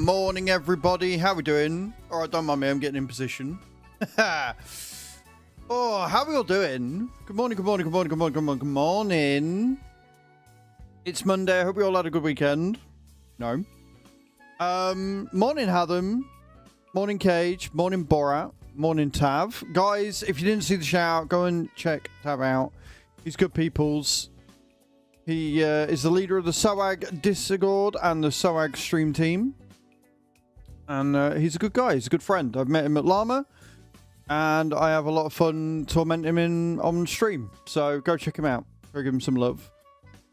morning, everybody. How we doing? All right, don't mind me. I'm getting in position. Oh, how are we all doing? Good morning, good morning, good morning, good morning, good morning, good morning. It's Monday. I hope we all had a good weekend. No. Morning, Hatham. Morning, Cage. Morning, Borat. Morning, Tav. Guys, if you didn't see the shout out, go and check Tav out. He's good peoples. He is the leader of the SOAG Discord and the SOAG stream team. And he's a good guy. He's a good friend. I've met him at Llama. And I have a lot of fun tormenting him on stream. So go check him out. Go give him some love.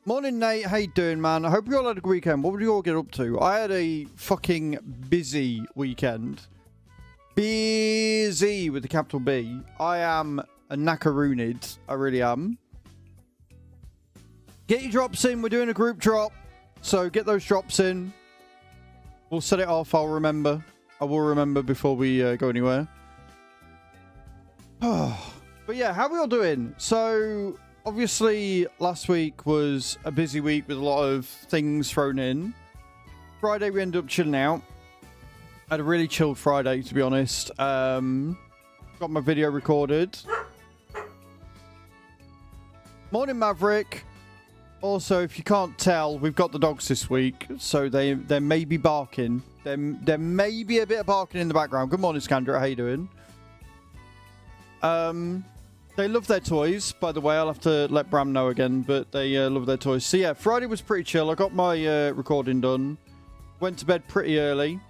Morning, Nate. How you doing, man? I hope you all had a good weekend. What did you all get up to? I had a fucking busy weekend. Busy with the capital B. I am a knackerooned. I really am. Get your drops in. We're doing a group drop. So get those drops in. We'll set it off. I'll remember. I will remember before we go anywhere. But yeah, how are we all doing? So obviously last week was a busy week with a lot of things thrown in. Friday we ended up chilling out. I had a really chilled Friday, to be honest. Got my video recorded. Morning, Maverick. Also, if you can't tell, we've got the dogs this week, so they may be barking. There may be a bit of barking in the background. Good morning, Scandra. How you doing? They love their toys, by the way. I'll have to let Bram know again, but they love their toys. So yeah, Friday was pretty chill. I got my recording done. Went to bed pretty early.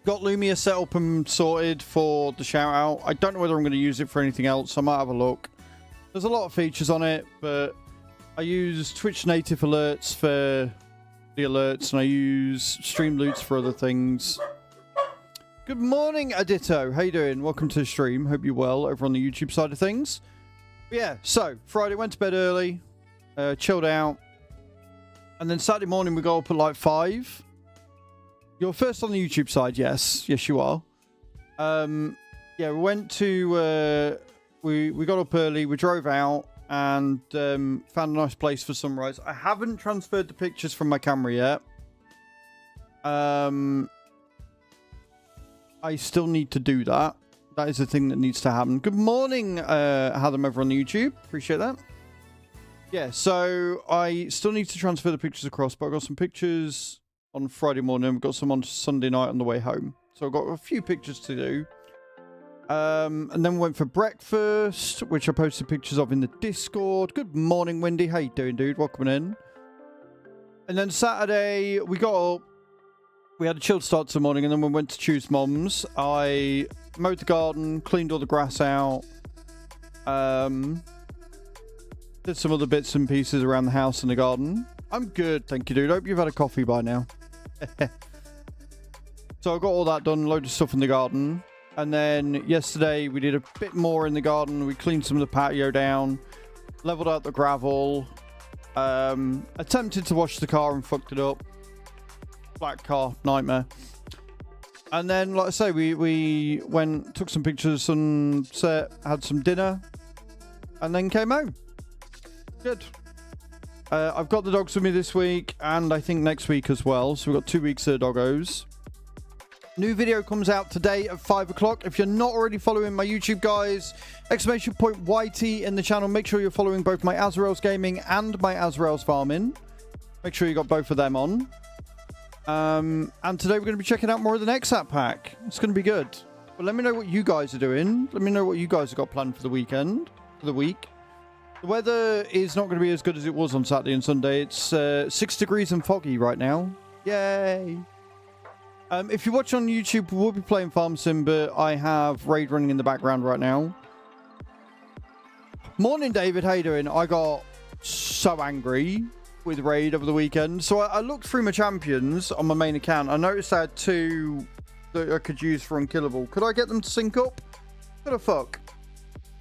Got Lumia set up and sorted for the shout out. I don't know whether I'm going to use it for anything else. I might have a look. There's a lot of features on it, but I use Twitch native alerts for the alerts, and I use Streamloots for other things. Good morning, Adito. How you doing? Welcome to the stream. Hope you're well over on the YouTube side of things. But yeah, so Friday went to bed early, chilled out, and then Saturday morning we got up at like 5. You're first on the YouTube side, yes. Yes, you are. Yeah, we went to... we got up early, we drove out, and found a nice place for sunrise. I haven't transferred the pictures from my camera yet. I still need to do that. That is the thing that needs to happen. Good morning, Hatham over on the YouTube. Appreciate that. Yeah, so I still need to transfer the pictures across, but I got some pictures on Friday morning. We've got some on Sunday night on the way home. So I've got a few pictures to do. And then we went for breakfast, which I posted pictures of in the Discord. Good morning, Wendy. How you doing, dude? Welcome in. And then Saturday, we got up. We had a chilled start to the morning, and then we went to choose Mom's. I mowed the garden, cleaned all the grass out. Did some other bits and pieces around the house and the garden. I'm good, thank you, dude. Hope you've had a coffee by now. So I got all that done, load of stuff in the garden. And then yesterday we did a bit more in the garden. We cleaned some of the patio down, leveled out the gravel, attempted to wash the car and fucked it up. Black car, nightmare. And then, like I say, we went, took some pictures, sunset, had some dinner, and then came home. Good. I've got the dogs with me this week, and I think next week as well. So we've got 2 weeks of doggos. New video comes out today at 5 o'clock. If you're not already following my YouTube, guys, exclamation point YT in the channel. Make sure you're following both my Azrael's Gaming and my Azrael's Farming. Make sure you got both of them on. And today we're going to be checking out more of the NEXAT pack. It's going to be good. But let me know what you guys are doing. Let me know what you guys have got planned for the weekend, for the week. The weather is not going to be as good as it was on Saturday and Sunday. It's 6 degrees and foggy right now. Yay! If you watch on YouTube, we'll be playing Farm Sim, but I have Raid running in the background right now. Morning, David. How you doing? I got so angry with Raid over the weekend. So I looked through my champions on my main account. I noticed I had 2 that I could use for unkillable. Could I get them to sync up? Could I fuck?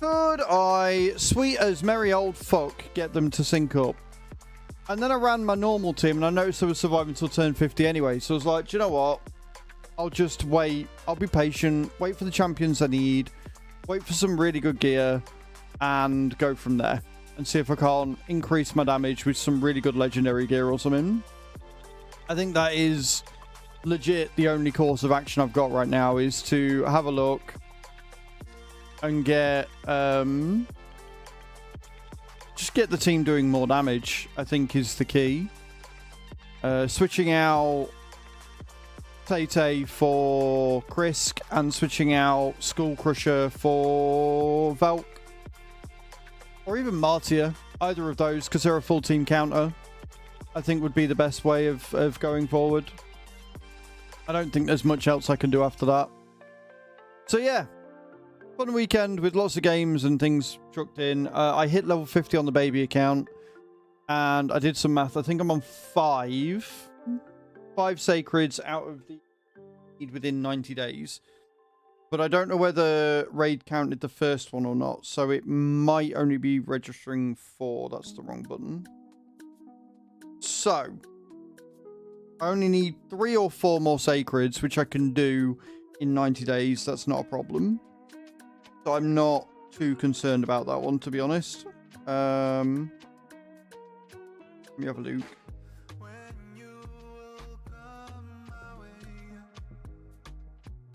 Could I, sweet as merry old fuck, get them to sync up? And then I ran my normal team, and I noticed I was surviving until turn 50 anyway. So I was like, do you know what? I'll just wait. I'll be patient. Wait for the champions I need. Wait for some really good gear. And go from there. And see if I can't increase my damage with some really good legendary gear or something. I think that is legit the only course of action I've got right now is to have a look and get just get the team doing more damage, I think, is the key. Switching out Tay for Krisk and switching out Skull Crusher for Valk. Or even Martyr. Either of those, because they're a full team counter, I think would be the best way of going forward. I don't think there's much else I can do after that. So yeah, fun weekend with lots of games and things chucked in. I hit level 50 on the baby account, and I did some math. I think I'm on 5 sacreds out of the need within 90 days. But I don't know whether raid counted the first one or not, so it might only be registering 4. That's the wrong button. So I only need 3 or 4 more sacreds, which I can do in 90 days. That's not a problem. So I'm not too concerned about that one, to be honest. Let me have a look.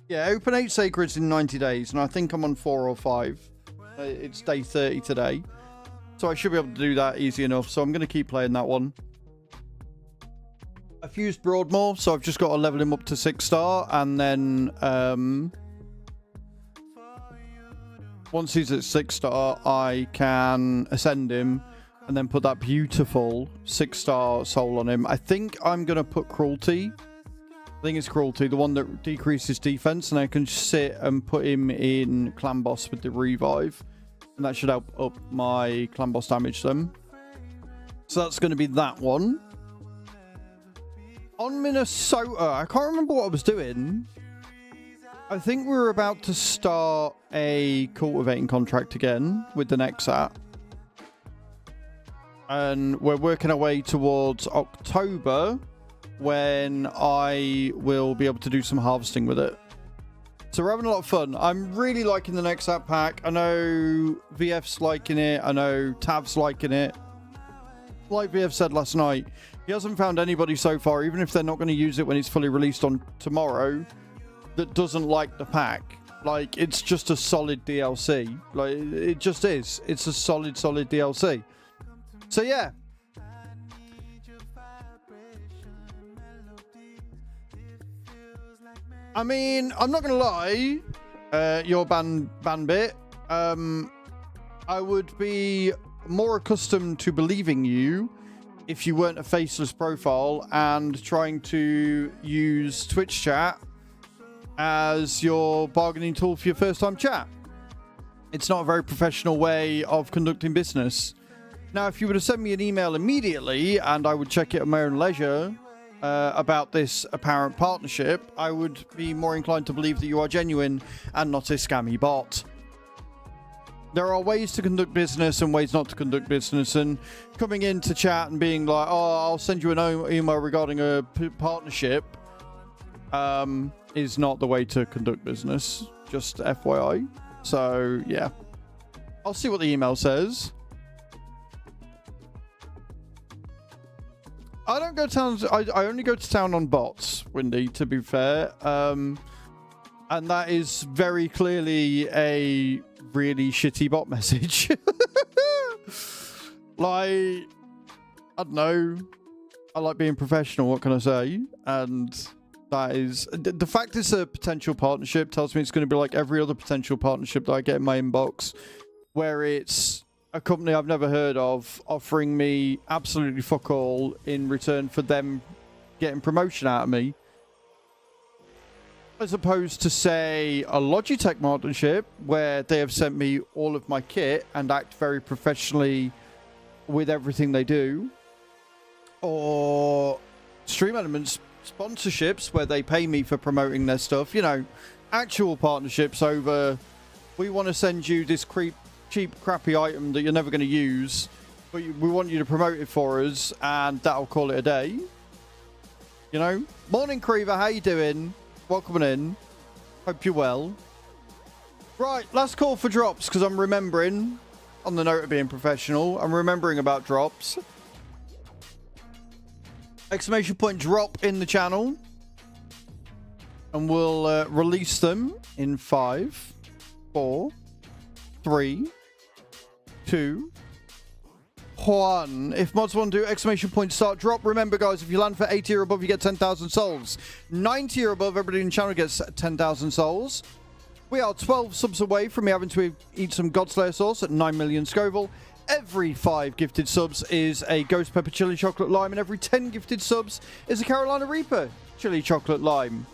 Yeah, open 8 sacreds in 90 days, and I think I'm on 4 or 5. It's day 30 today. So I should be able to do that easy enough. So I'm going to keep playing that one. I've used Broadmoor, so I've just got to level him up to 6-star, and then once he's at 6-star, I can ascend him and then put that beautiful 6-star soul on him. I think I'm going to put Cruelty. I think it's Cruelty, the one that decreases defense, and I can sit and put him in Clan Boss with the revive, and that should help up my Clan Boss damage then. So that's going to be that one. On Minnesota, I can't remember what I was doing. I think we were about to start a cultivating contract again with the NEXAT. And we're working our way towards October, when I will be able to do some harvesting with it. So we're having a lot of fun. I'm really liking the NEXAT pack. I know VF's liking it. I know Tav's liking it. Like VF said last night, he hasn't found anybody so far, even if they're not going to use it when it's fully released on tomorrow, that doesn't like the pack. Like, it's just a solid DLC. Like, it just is. It's a solid DLC. So yeah. I mean, I'm not going to lie, your ban bit, I would be more accustomed to believing you if you weren't a faceless profile and trying to use Twitch chat as your bargaining tool for your first time chat. It's not a very professional way of conducting business. Now, if you were to send me an email immediately and I would check it at my own leisure, about this apparent partnership, I would be more inclined to believe that you are genuine and not a scammy bot. There are ways to conduct business and ways not to conduct business, and coming into chat and being like, oh, I'll send you an email regarding a partnership is not the way to conduct business, just FYI. So yeah, I'll see what the email says. I don't go to town. I only go to town on bots, Windy, to be fair. And that is very clearly a really shitty bot message. Like, I don't know. I like being professional, what can I say? And that is... The fact it's a potential partnership tells me it's going to be like every other potential partnership that I get in my inbox, where it's a company I've never heard of offering me absolutely fuck all in return for them getting promotion out of me. As opposed to, say, a Logitech partnership where they have sent me all of my kit and act very professionally with everything they do. Or Stream Elements sponsorships where they pay me for promoting their stuff. You know, actual partnerships over, we want to send you this cheap, crappy item that you're never going to use, but we want you to promote it for us, and that'll call it a day. You know? Morning, Creever. How you doing? Welcome in. Hope you're well. Right, last call for drops, because I'm remembering, on the note of being professional, I'm remembering about drops. Exclamation point drop in the channel. And we'll release them in 5, 4, 3, 2, 1. If mods want to do exclamation point start drop, remember guys, if you land for 80 or above, you get 10,000 souls. 90 or above, everybody in the channel gets 10,000 souls. We are 12 subs away from me having to eat some Godslayer sauce at 9 million Scoville. Every 5 gifted subs is a Ghost Pepper Chili Chocolate Lime, and every 10 gifted subs is a Carolina Reaper Chili Chocolate Lime.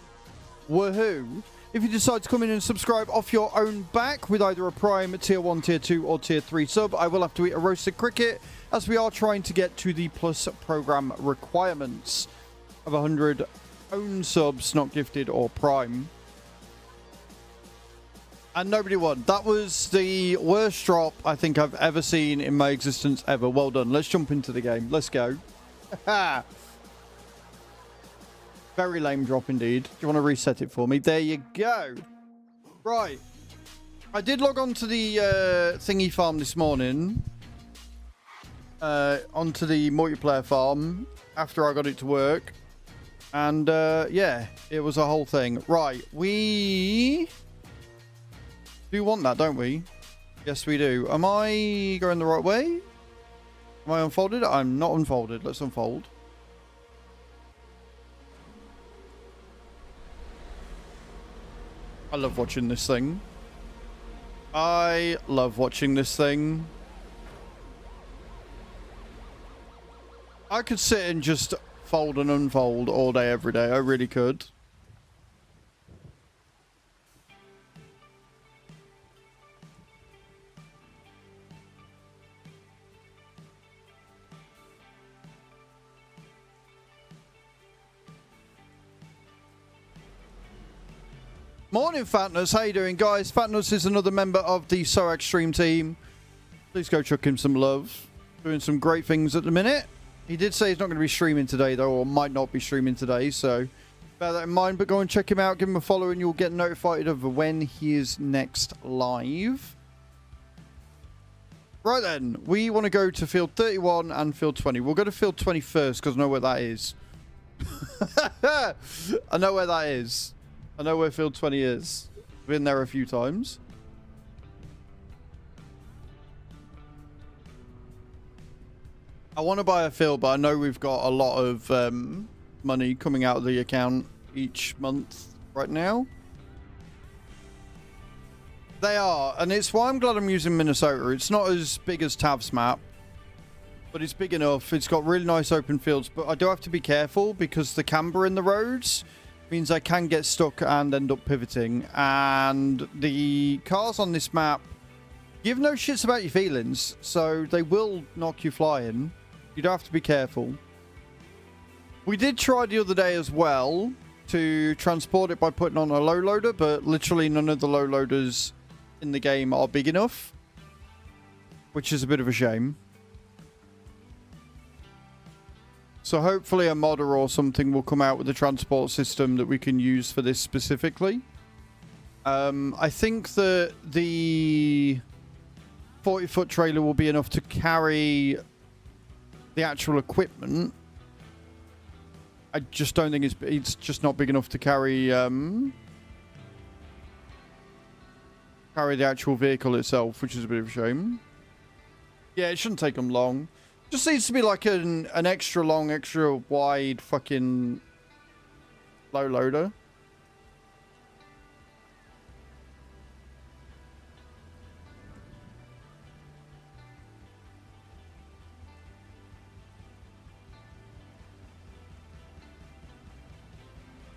Woohoo! If you decide to come in and subscribe off your own back with either a Prime, Tier 1, Tier 2 or Tier 3 sub, I will have to eat a roasted cricket, as we are trying to get to the Plus program requirements of 100 own subs, not gifted or Prime. And nobody won. That was the worst drop I think I've ever seen in my existence ever. Well done. Let's jump into the game. Let's go. Very lame drop indeed. Do you want to reset it for me? There you go. Right. I did log on to the thingy farm this morning. Onto the multiplayer farm after I got it to work. And yeah, it was a whole thing. Right. We do want that, don't we? Yes, we do. Am I going the right way? Am I unfolded? I'm not unfolded. Let's unfold. I love watching this thing. I love watching this thing. I could sit and just fold and unfold all day, every day. I really could. Morning, Fatnus. How you doing, guys? Fatnus is another member of the Sorax stream team. Please go chuck him some love. Doing some great things at the minute. He did say he's not going to be streaming today, though, or might not be streaming today, so bear that in mind. But go and check him out, give him a follow, and you'll get notified of when he is next live. Right then, we want to go to field 31 and field 20. We'll go to field 20 first, because I know where that is. I know where that is. I know where field 20 is. Been there a few times. I want to buy a field, but I know we've got a lot of money coming out of the account each month right now. They are, and it's why I'm glad I'm using Minnesota. It's not as big as Tav's map, but it's big enough. It's got really nice open fields, but I do have to be careful because the camber in the roads means I can get stuck and end up pivoting. And the cars on this map give no shits about your feelings, so they will knock you flying. You do have to be careful. We did try the other day as well to transport it by putting on a low loader, but literally none of the low loaders in the game are big enough, which is a bit of a shame. So hopefully a modder or something will come out with a transport system that we can use for this specifically. I think that the 40-foot trailer will be enough to carry the actual equipment. I just don't think it's just not big enough to carry carry the actual vehicle itself, which is a bit of a shame. Yeah, it shouldn't take them long. Just needs to be like an extra long, extra wide fucking low loader.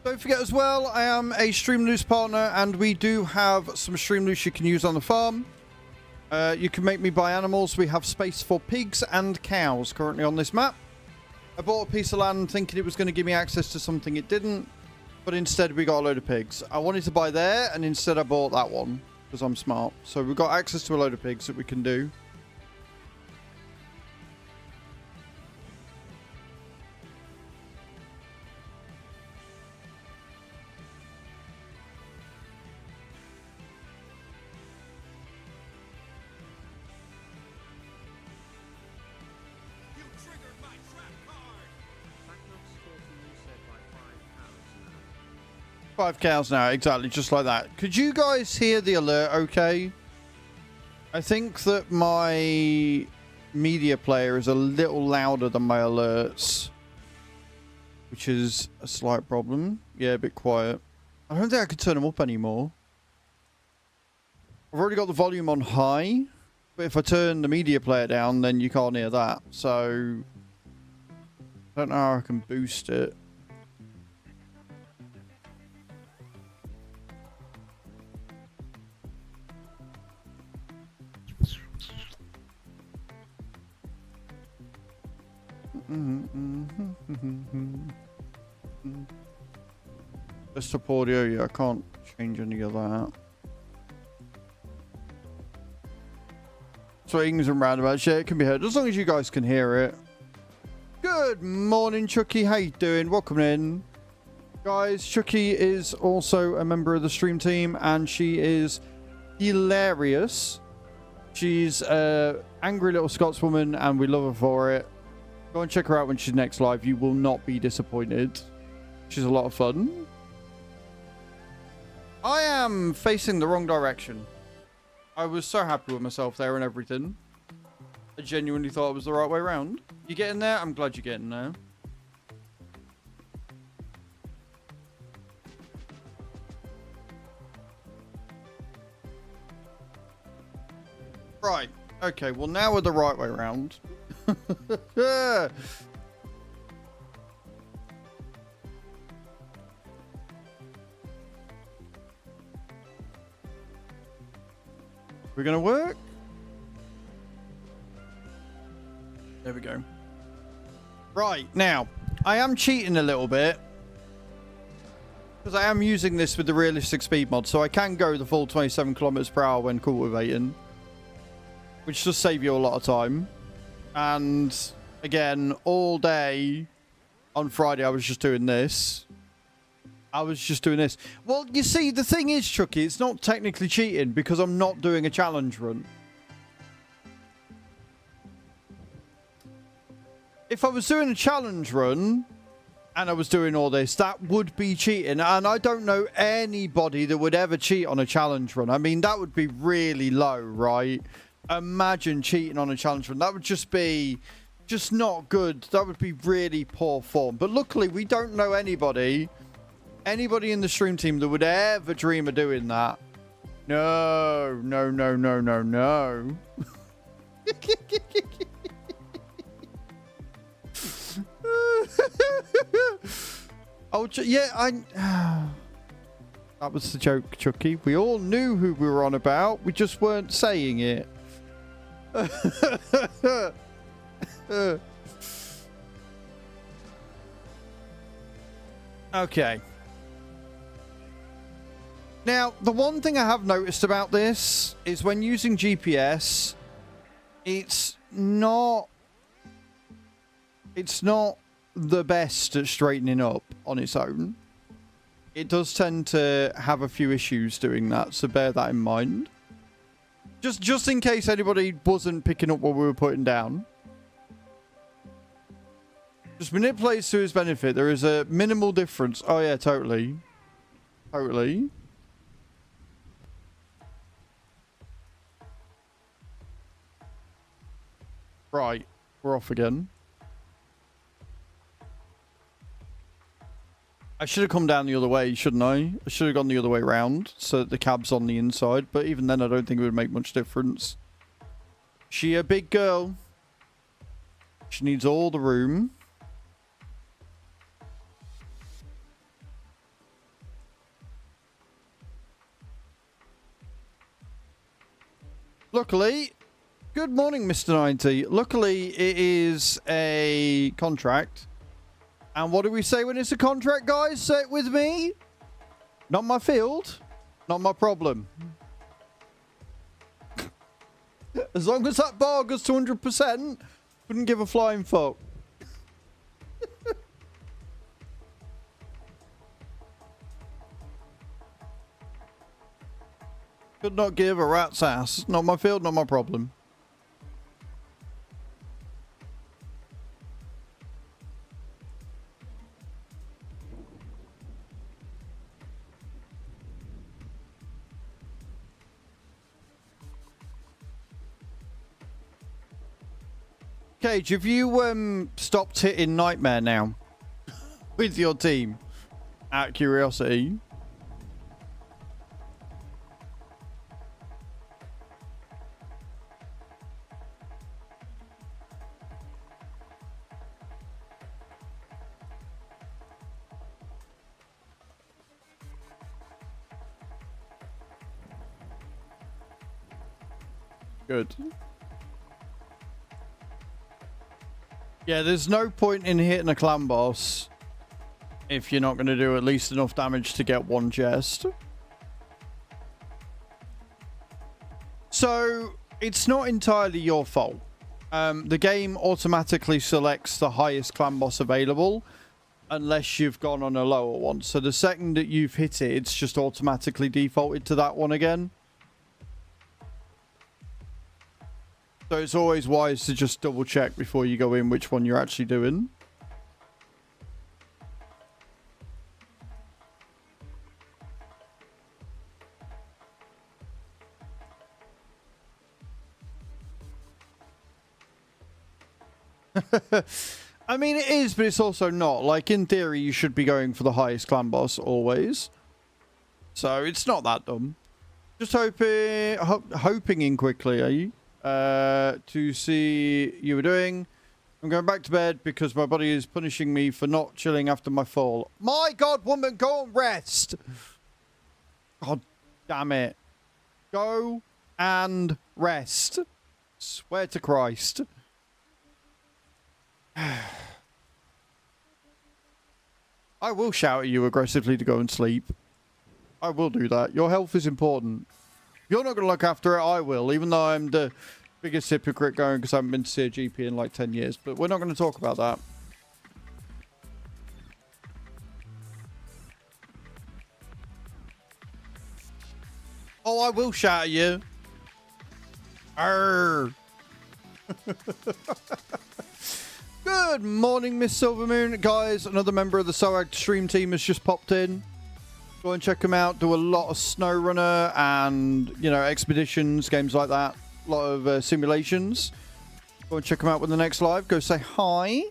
Don't forget as well, I am a Streamloots partner, and we do have some Streamloots you can use on the farm. You can make me buy animals. We have space for pigs and cows currently on this map. I bought a piece of land thinking it was going to give me access to something. It didn't, but instead we got a load of pigs. I wanted to buy there, and instead I bought that one because I'm smart. So we've got access to a load of pigs that we can do. 5 cows now, exactly, just like that. Could you guys hear the alert okay? I think that my media player is a little louder than my alerts, which is a slight problem. Yeah, a bit quiet. I don't think I could turn them up anymore. I've already got the volume on high, but if I turn the media player down, then you can't hear that. So, I don't know how I can boost it. Desktop audio, yeah, I can't change any of that. Swings and roundabouts, yeah, it can be heard as long as you guys can hear it. Good morning, Chucky. How you doing? Welcome in. Guys, Chucky is also a member of the stream team, and she is hilarious. She's an angry little Scotswoman, and we love her for it. Go and check her out when she's next live. You will not be disappointed. She's a lot of fun. I am facing the wrong direction. I was so happy with myself there and everything. I genuinely thought it was the right way around. You getting there? I'm glad you're getting there. Right. Okay, well now we're the right way around. We're gonna work. There we go. Right, now I am cheating a little bit because I am using this with the realistic speed mod, so I can go the full 27 kilometers per hour when cultivating, which does save you a lot of time. And again, all day on Friday, I was just doing this. Well, you see, the thing is, Chucky, it's not technically cheating because I'm not doing a challenge run. If I was doing a challenge run and I was doing all this, that would be cheating. And I don't know anybody that would ever cheat on a challenge run. I mean, that would be really low, right? Imagine cheating on a challenge run. That would just be not good. That would be really poor form. But luckily, we don't know anybody in the stream team that would ever dream of doing that. No. Oh, yeah, that was the joke, Chucky. We all knew who we were on about. We just weren't saying it. Okay. Now, the one thing I have noticed about this is when using GPS, it's not the best at straightening up on its own. It does tend to have a few issues doing that, so bear that in mind. Just in case anybody wasn't picking up what we were putting down. Just manipulates to his benefit. There is a minimal difference. Oh yeah, totally. Totally. Right, we're off again. I should have come down the other way, shouldn't I? I should have gone the other way around so that the cab's on the inside. But even then, I don't think it would make much difference. She a big girl. She needs all the room. Luckily, good morning, Mr. 90. Luckily, it is a contract. And what do we say when it's a contract, guys? Say it with me. Not my field. Not my problem. As long as that bar goes to 100%, wouldn't give a flying fuck. Could not give a rat's ass. Not my field, not my problem. Cage, have you stopped hitting Nightmare now with your team? Out of curiosity. Good. Yeah, there's no point in hitting a clan boss if you're not going to do at least enough damage to get one chest. So, it's not entirely your fault. The game automatically selects the highest clan boss available unless you've gone on a lower one. So the second that you've hit it, it's just automatically defaulted to that one again. So it's always wise to just double check before you go in which one you're actually doing. I mean, it is, but it's also not. Like, in theory, you should be going for the highest clan boss always. So it's not that dumb. Just hoping in quickly, are you? To see you were doing. I'm going back to bed because my body is punishing me for not chilling after my fall. My God, woman, go and rest. God damn it. Go and rest. Swear to Christ. I will shout at you aggressively to go and sleep. I will do that. Your health is important. You're not going to look after it, I will, even though I'm the biggest hypocrite going because I haven't been to see a GP in like 10 years. But we're not going to talk about that. Oh, I will shout at you. Arr. Good morning, Miss Silvermoon. Guys, another member of the SOAG stream team has just popped in. Go and check them out. Do a lot of SnowRunner and, you know, expeditions, games like that. A lot of simulations. Go and check them out with the next live. Go say hi.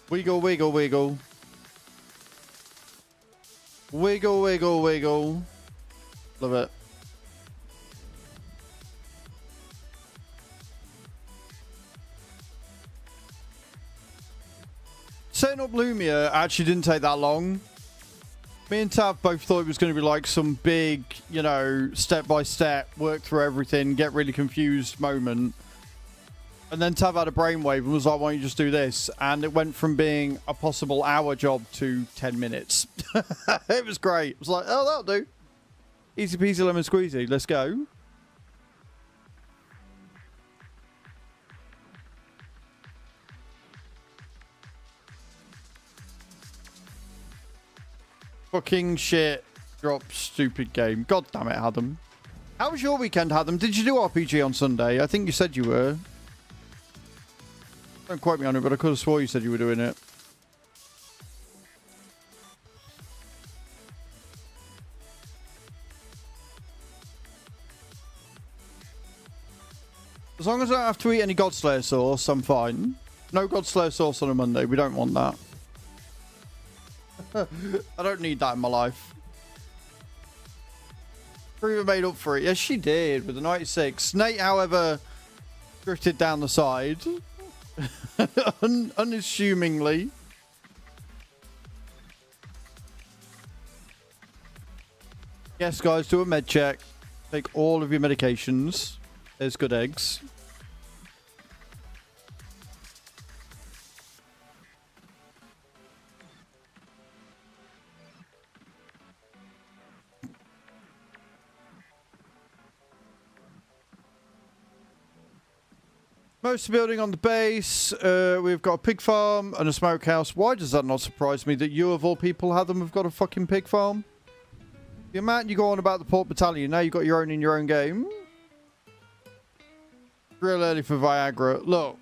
Wiggle, wiggle, wiggle. Wiggle, wiggle, wiggle. Love it. Setting up Lumia actually didn't take that long. Me and Tav both thought it was going to be like some big, you know, step-by-step, work through everything, get really confused moment. And then Tav had a brainwave and was like, why don't you just do this? And it went from being a possible hour job to 10 minutes. It was great. It was like, oh, that'll do. Easy peasy lemon squeezy. Let's go. Fucking shit. Drop stupid game. God damn it, Adam. How was your weekend, Adam? Did you do RPG on Sunday? I think you said you were. Don't quote me on it, but I could have swore you said you were doing it. As long as I don't have to eat any Godslayer sauce, I'm fine. No Godslayer sauce on a Monday. We don't want that. I don't need that in my life. Proven made up for it. Yes, she did with the 96. Nate, however, drifted down the side. Unassumingly. Yes, guys, do a med check. Take all of your medications. There's good eggs. Most building on the base. We've got a pig farm and a smokehouse. Why does that not surprise me that you, of all people, Adam, have got a fucking pig farm? The amount you go on about the Port Battalion, now you've got your own in your own game. Real early for Viagra. Look.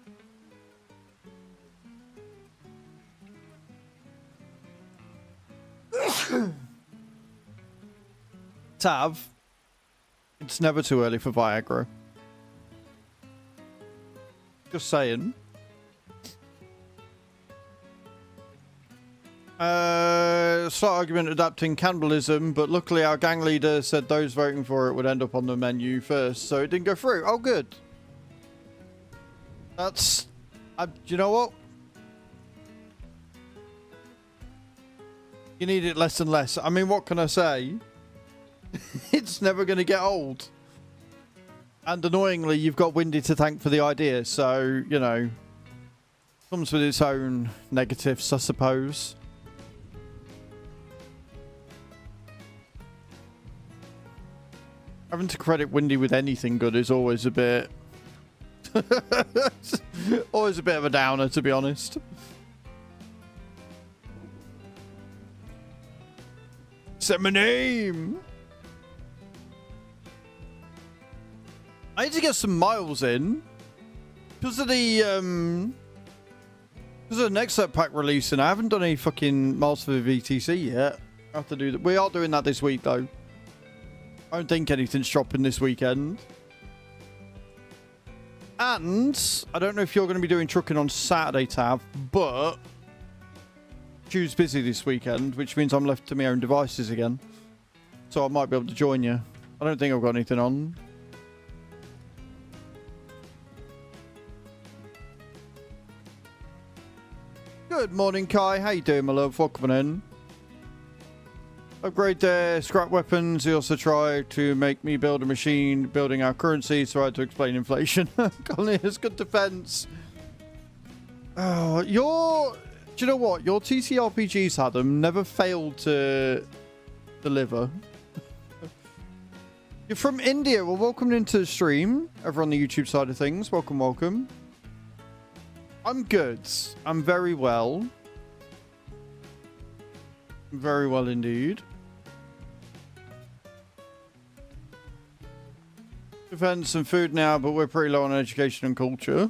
Tav, it's never too early for Viagra. Just saying. Slight argument adapting cannibalism, but luckily our gang leader said those voting for it would end up on the menu first, so it didn't go through. Oh, good. That's... you know what? You need it less and less. I mean, what can I say? It's never going to get old. And annoyingly, you've got Windy to thank for the idea, so, you know, comes with its own negatives, I suppose. Having to credit Windy with anything good is always a bit... always a bit of a downer, to be honest. Say my name! I need to get some miles in. Because of the NEXAT pack release, and I haven't done any fucking miles for the VTC yet. I have to do that. We are doing that this week, though. I don't think anything's dropping this weekend. And I don't know if you're going to be doing trucking on Saturday, Tav, but Stu's busy this weekend, which means I'm left to my own devices again. So I might be able to join you. I don't think I've got anything on. Good morning, Kai. How you doing, my love? Welcome in. Upgrade their scrap weapons. He also tried to make me build a machine building our currency, so I had to explain inflation. Colin, it's good defense. Oh, do you know what? Your TCRPGs, Adam, never failed to deliver. You're from India. Well, welcome into the stream. Over on the YouTube side of things. Welcome, welcome. I'm good. I'm very well. Very well indeed. We've had some food now, but we're pretty low on education and culture.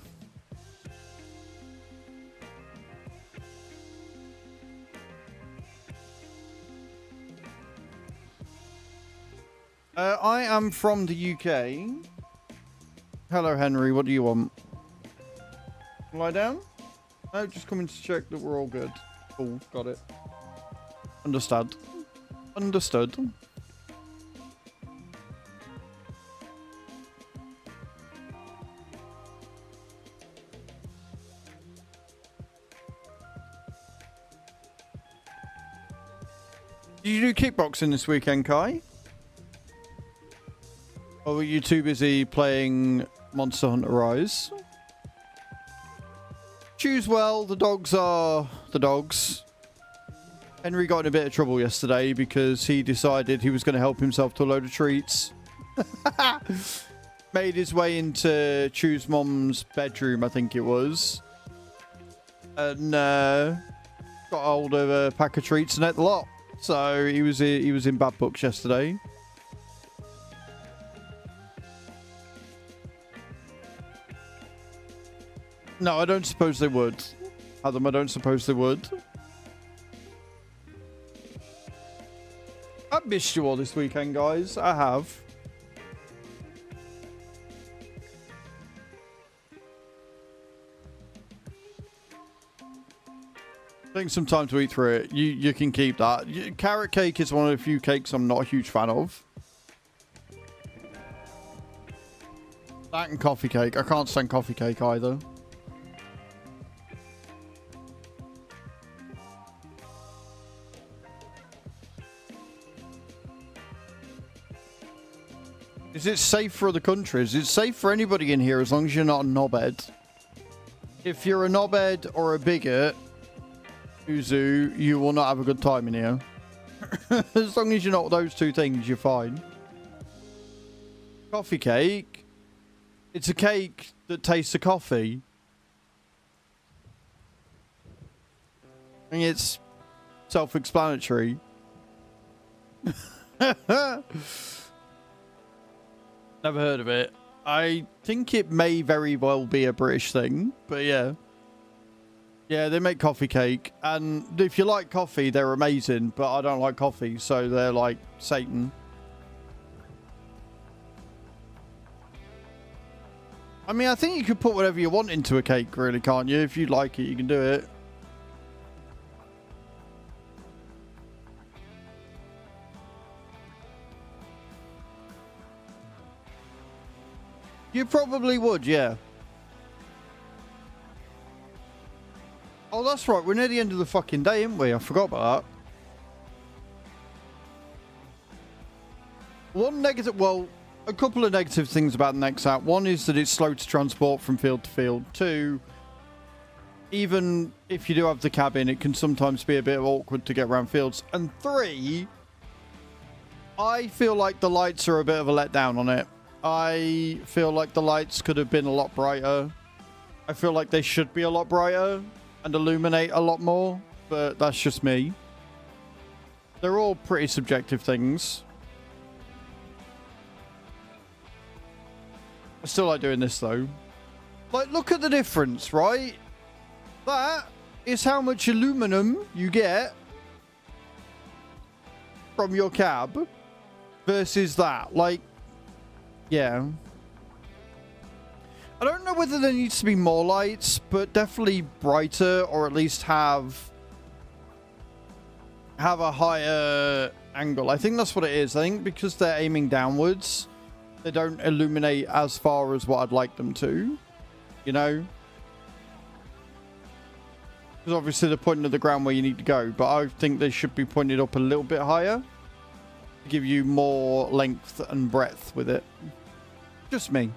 I am from the UK. Hello, Henry. What do you want? Lie down? No, just coming to check that we're all good. Cool, got it. Understood. Understood. Did you do kickboxing this weekend, Kai? Or were you too busy playing Monster Hunter Rise? Choose well, the dogs are the dogs. Henry got in a bit of trouble yesterday because he decided he was going to help himself to a load of treats. Made his way into Chew's mom's bedroom, I think it was. And got hold of a pack of treats and ate the lot. So he was in bad books yesterday. No, I don't suppose they would. Adam, I don't suppose they would. I've missed you all this weekend, guys. I have. Take some time to eat through it. You can keep that. Carrot cake is one of the few cakes I'm not a huge fan of. That and coffee cake. I can't stand coffee cake either. Is it safe for other countries? It's safe for anybody in here as long as you're not a knobhead. If you're a knobhead or a bigot, Uzu, you will not have a good time in here. As long as you're not those two things, you're fine. Coffee cake. It's a cake that tastes of coffee. I mean, it's self-explanatory. Never heard of it. I think it may very well be a British thing, but yeah. Yeah, they make coffee cake, and if you like coffee, they're amazing, but I don't like coffee, so they're like Satan. I mean, I think you could put whatever you want into a cake, really, can't you? If you like it, you can do it. You probably would, yeah. Oh, that's right. We're near the end of the fucking day, aren't we? I forgot about that. One negative... Well, a couple of negative things about NEXAT. One is that it's slow to transport from field to field. Two, even if you do have the cabin, it can sometimes be a bit awkward to get around fields. And three, I feel like the lights are a bit of a letdown on it. I feel like the lights could have been a lot brighter. I feel like they should be a lot brighter and illuminate a lot more, but that's just me. They're all pretty subjective things. I still like doing this though. Like, look at the difference, right? That is how much aluminum you get from your cab versus that. Like, yeah. I don't know whether there needs to be more lights, but definitely brighter, or at least have a higher angle. I think that's what it is. I think because they're aiming downwards, they don't illuminate as far as what I'd like them to, you know? Because obviously they're pointing at the ground where you need to go, but I think they should be pointed up a little bit higher to give you more length and breadth with it. Just me.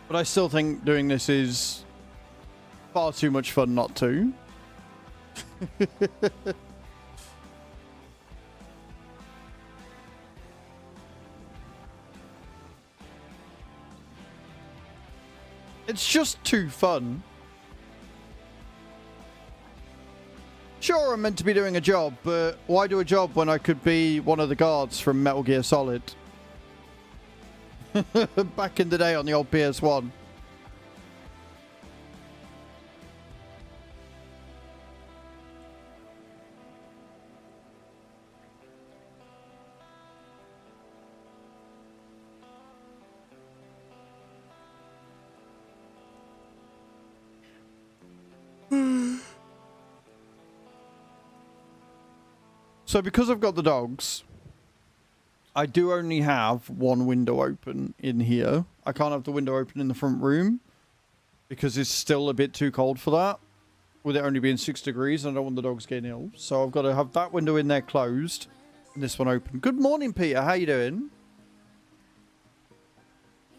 But I still think doing this is far too much fun not to. It's just too fun. Sure, I'm meant to be doing a job, but why do a job when I could be one of the guards from Metal Gear Solid? Back in the day on the old PS1. So because I've got the dogs, I do only have one window open in here. I can't have the window open in the front room because it's still a bit too cold for that. With it only being 6 degrees, I don't want the dogs getting ill. So I've got to have that window in there closed and this one open. Good morning, Peter. How you doing?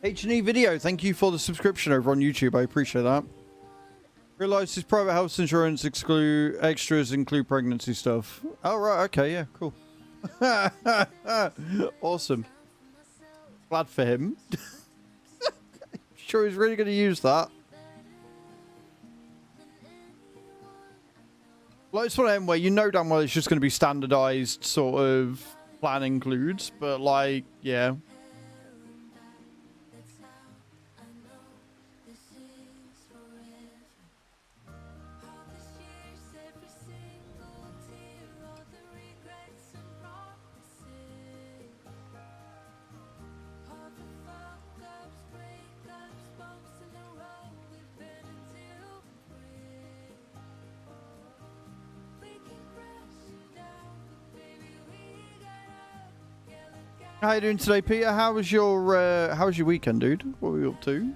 H&E Video, thank you for the subscription over on YouTube. I appreciate that. Realised his private health insurance extras include pregnancy stuff. Oh, right. Okay, yeah, cool. Awesome. Glad for him. Sure he's really going to use that. Like, it's one of them where you know damn well it's just going to be standardised sort of plan includes, but like, yeah. How you doing today, Peter? How was your weekend, dude? What were you up to?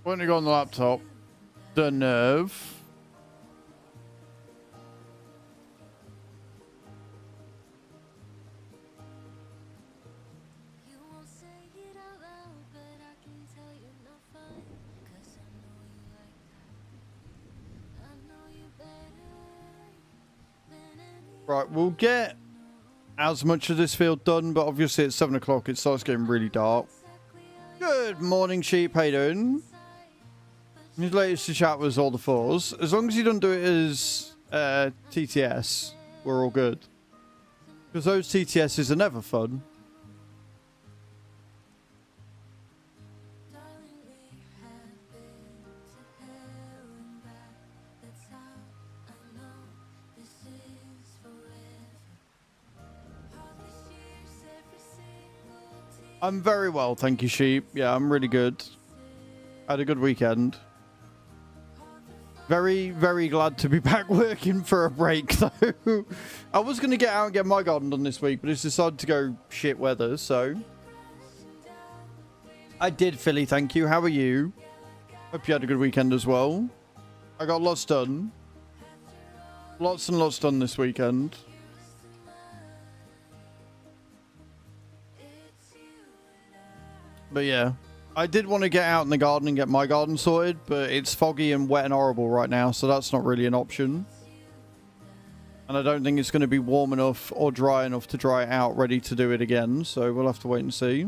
When you go on the laptop, the nerve. Right, we'll get as much of this field done, but obviously at 7 o'clock it starts getting really dark. Good morning, Sheep. How you doing? His latest to chat was all the fours. As long as you don't do it as TTS, we're all good. Because those TTSs are never fun. I'm very well, thank you, Sheep. Yeah, I'm really good. Had a good weekend. Very, very glad to be back working for a break, though. I was going to get out and get my garden done this week, but it's decided to go shit weather, so... I did, Philly, thank you. How are you? Hope you had a good weekend as well. I got lots done. Lots and lots done this weekend. But yeah, I did want to get out in the garden and get my garden sorted, but it's foggy and wet and horrible right now, so that's not really an option. And I don't think it's going to be warm enough or dry enough to dry it out ready to do it again, so we'll have to wait and see.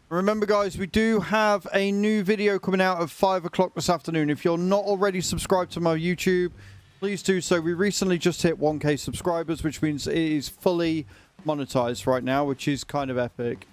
Remember, guys, we do have a new video coming out at 5 o'clock this afternoon. If you're not already subscribed to my YouTube, please do so. We recently just hit 1K subscribers, which means it is fully monetized right now, which is kind of epic.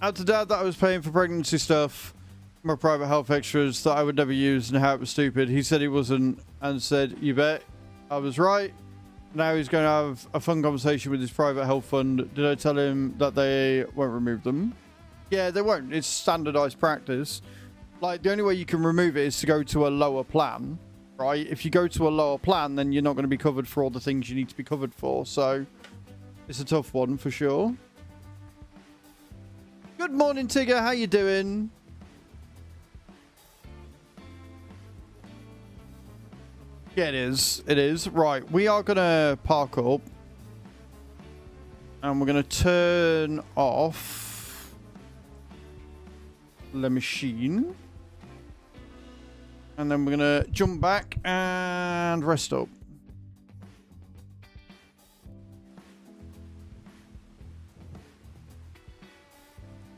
Out to Dad that I was paying for pregnancy stuff, my private health extras that I would never use, and how it was stupid. He said he wasn't, and said, you bet. I was right. Now he's going to have a fun conversation with his private health fund. Did I tell him that they won't remove them? Yeah, they won't. It's standardized practice. Like, the only way you can remove it is to go to a lower plan, right? If you go to a lower plan, then you're not going to be covered for all the things you need to be covered for. So it's a tough one for sure. Good morning, Tigger. How you doing? Yeah, it is. It is. Right, we are going to park up. And we're going to turn off the machine. And then we're going to jump back and rest up.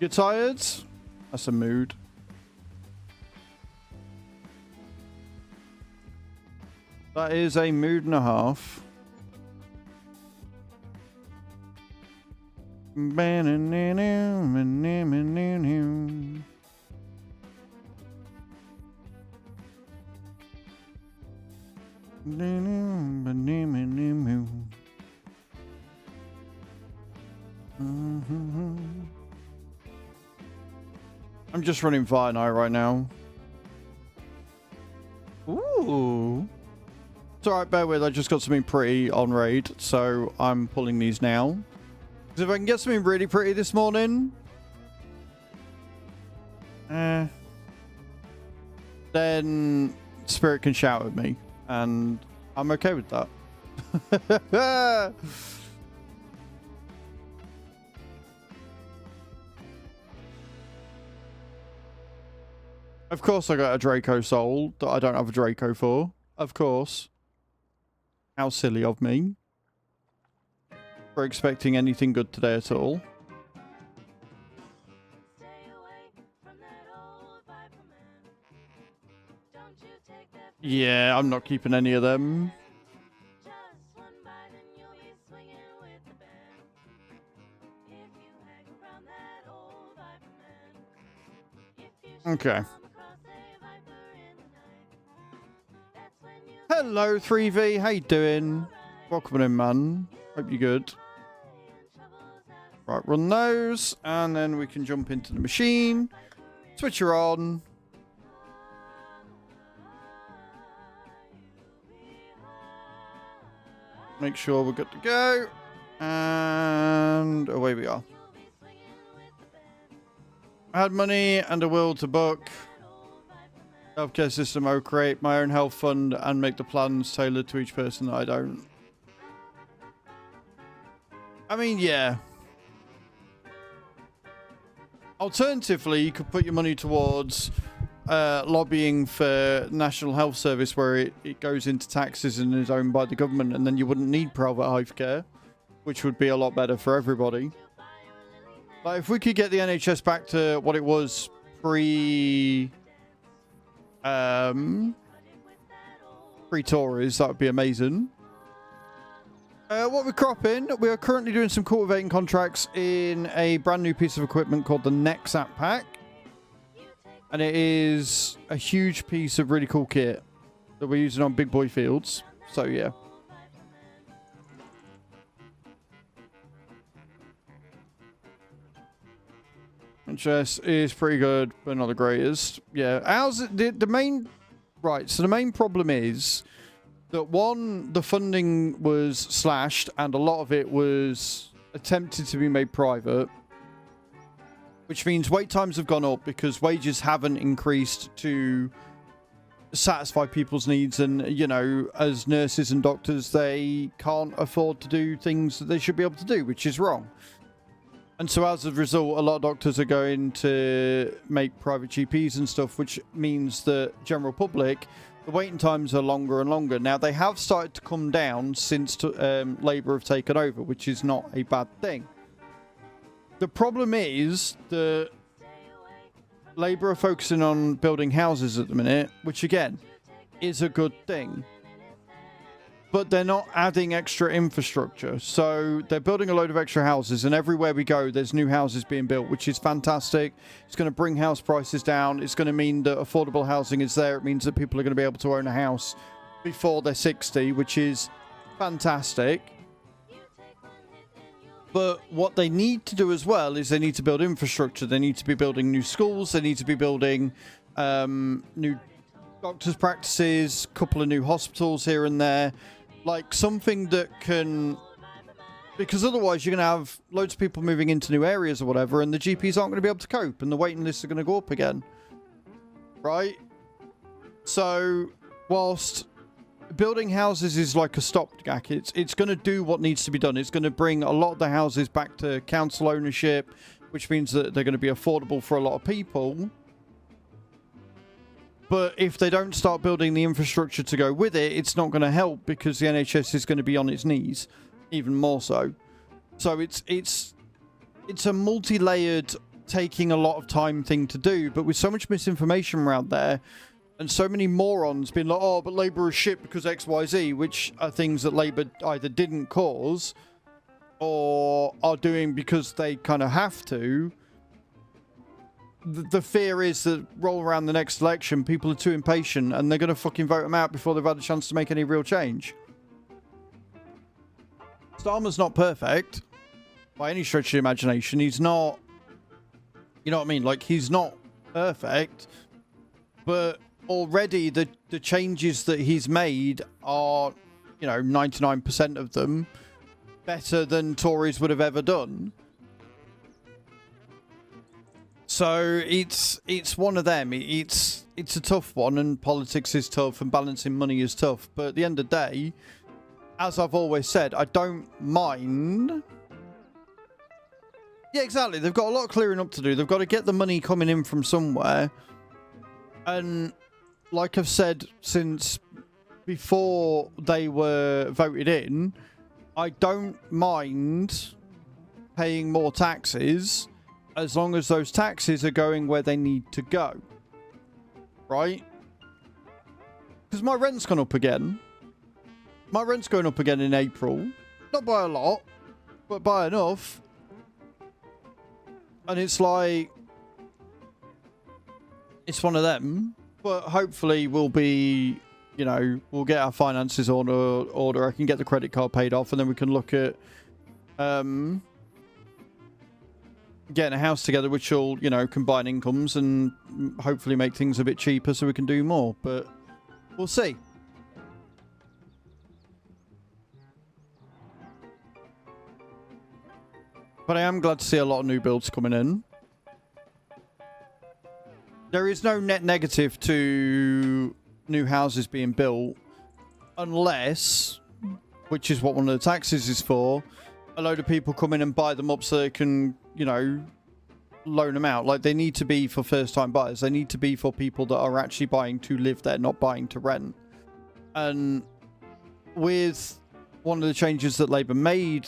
You tired? That's a mood. That is a mood and a half. I'm just running Fire Night right now. Ooh. It's alright, bear with. I just got something pretty on raid, so I'm pulling these now. Because if I can get something really pretty this morning, then Spirit can shout at me, and I'm okay with that. Of course I got a Draco soul that I don't have a Draco for. Of course. How silly of me. For expecting anything good today at all. Yeah, I'm not keeping any of them. Okay. Hello, 3V. How you doing? Welcome in, man. Hope you're good. Right, run those, and then we can jump into the machine. Switch her on. Make sure we're good to go. And away we are. I had money and a will to book. Healthcare system, I'll create my own health fund and make the plans tailored to each person that I don't. I mean, yeah. Alternatively, you could put your money towards lobbying for National Health Service, where it goes into taxes and is owned by the government, and then you wouldn't need private healthcare, which would be a lot better for everybody. Like, if we could get the NHS back to what it was pre-Tories, that would be amazing. What we're cropping, we are currently doing some cultivating contracts in a brand new piece of equipment called the NEXAT pack. And it is a huge piece of really cool kit that we're using on big boy fields. So, yeah. HS is pretty good, but not the greatest. Yeah, ours, the main... Right, so the main problem is that, one, the funding was slashed and a lot of it was attempted to be made private, which means wait times have gone up because wages haven't increased to satisfy people's needs. And, you know, as nurses and doctors, they can't afford to do things that they should be able to do, which is wrong. And so as a result, a lot of doctors are going to make private GPs and stuff, which means that general public, the waiting times are longer and longer. Now, they have started to come down since Labour have taken over, which is not a bad thing. The problem is that Labour are focusing on building houses at the minute, which, again, is a good thing. But they're not adding extra infrastructure. So they're building a load of extra houses, and everywhere we go, there's new houses being built, which is fantastic. It's going to bring house prices down. It's going to mean that affordable housing is there. It means that people are going to be able to own a house before they're 60, which is fantastic. But what they need to do as well is they need to build infrastructure. They need to be building new schools. They need to be building new doctors' practices, a couple of new hospitals here and there. Like something that can... Because otherwise you're going to have loads of people moving into new areas or whatever, and the GPs aren't going to be able to cope, and the waiting lists are going to go up again. Right? So, whilst building houses is like a stopgap, it's going to do what needs to be done. It's going to bring a lot of the houses back to council ownership, which means that they're going to be affordable for a lot of people. But if they don't start building the infrastructure to go with it, it's not going to help, because the NHS is going to be on its knees, even more so. So it's a multi-layered, taking a lot of time thing to do, but with so much misinformation around there, and so many morons being like, oh, but Labour is shit because XYZ, which are things that Labour either didn't cause or are doing because they kind of have to. The fear is that roll around the next election, people are too impatient and they're going to fucking vote them out before they've had a chance to make any real change. Starmer's not perfect by any stretch of the imagination. He's not, you know what I mean? Like, he's not perfect, but already the changes that he's made are, you know, 99% of them better than Tories would have ever done. So it's one of them. It's a tough one, and politics is tough, and balancing money is tough. But at the end of the day, as I've always said, I don't mind. Yeah, exactly. They've got a lot of clearing up to do. They've got to get the money coming in from somewhere. And like I've said since before they were voted in, I don't mind paying more taxes as long as those taxes are going where they need to go. Right? Because my rent's gone up again. My rent's going up again in April. Not by a lot, but by enough. And it's like, it's one of them. But hopefully we'll be, you know, we'll get our finances on order. I can get the credit card paid off, and then we can look at getting a house together, which will, you know, combine incomes and hopefully make things a bit cheaper so we can do more. But we'll see. But I am glad to see a lot of new builds coming in. There is no net negative to new houses being built unless, which is what one of the taxes is for, a load of people come in and buy them up so they can, you know, loan them out. Like, they need to be for first-time buyers. They need to be for people that are actually buying to live there, not buying to rent. And with one of the changes that Labour made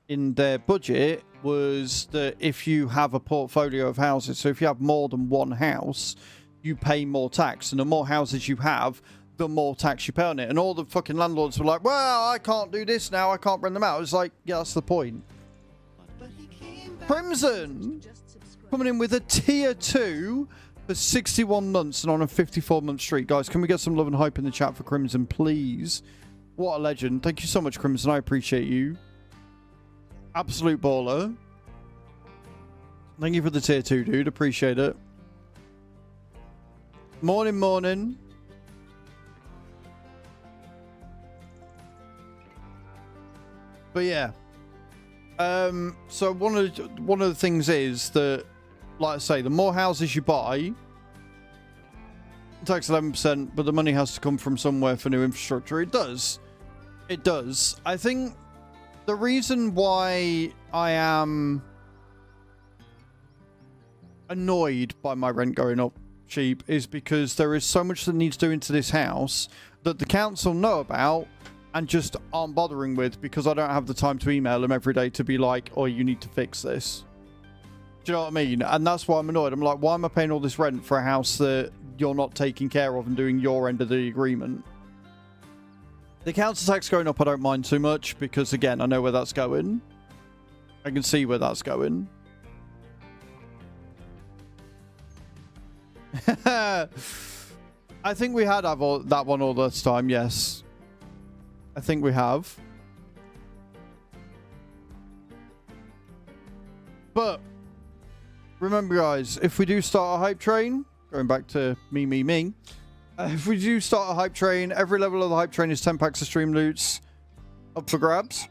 in their budget was that if you have a portfolio of houses, so if you have more than one house, you pay more tax. And the more houses you have, the more tax you pay on it. And all the fucking landlords were like, well, I can't do this now. I can't rent them out. It's like, yeah, that's the point. Crimson coming in with a tier 2 for 61 months and on a 54-month streak. Guys, can we get some love and hype in the chat for Crimson, please? What a legend. Thank you so much, Crimson. I appreciate you. Absolute baller. Thank you for the tier 2, dude. Appreciate it. Morning, morning. But yeah. So one of the things is that, like I say, the more houses you buy, it takes 11%, but the money has to come from somewhere for new infrastructure. It does. It does. I think the reason why I am annoyed by my rent going up cheap is because there is so much that needs doing to this house that the council know about and just aren't bothering with, because I don't have the time to email them every day to be like, oh, you need to fix this. Do you know what I mean? And that's why I'm annoyed. I'm like, why am I paying all this rent for a house that you're not taking care of and doing your end of the agreement? The council tax going up, I don't mind too much, because again, I know where that's going. I can see where that's going. I think we had that one all this time, yes. I think we have. But remember, guys, if we do start a hype train, going back to me, if we do start a hype train, every level of the hype train is 10 packs of Streamloots up for grabs.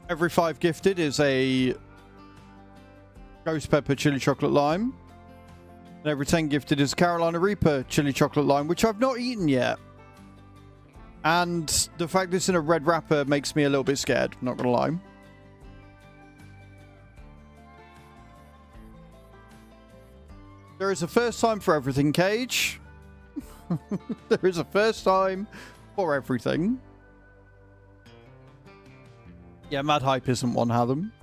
Every 5 gifted is a Ghost Pepper Chili Chocolate Lime. And every 10 gifted is a Carolina Reaper Chili Chocolate Lime, which I've not eaten yet. And the fact it's in a red wrapper makes me a little bit scared, not gonna lie. There is a first time for everything, Cage. There is a first time for everything. Yeah, Mad Hype isn't one, Hatham.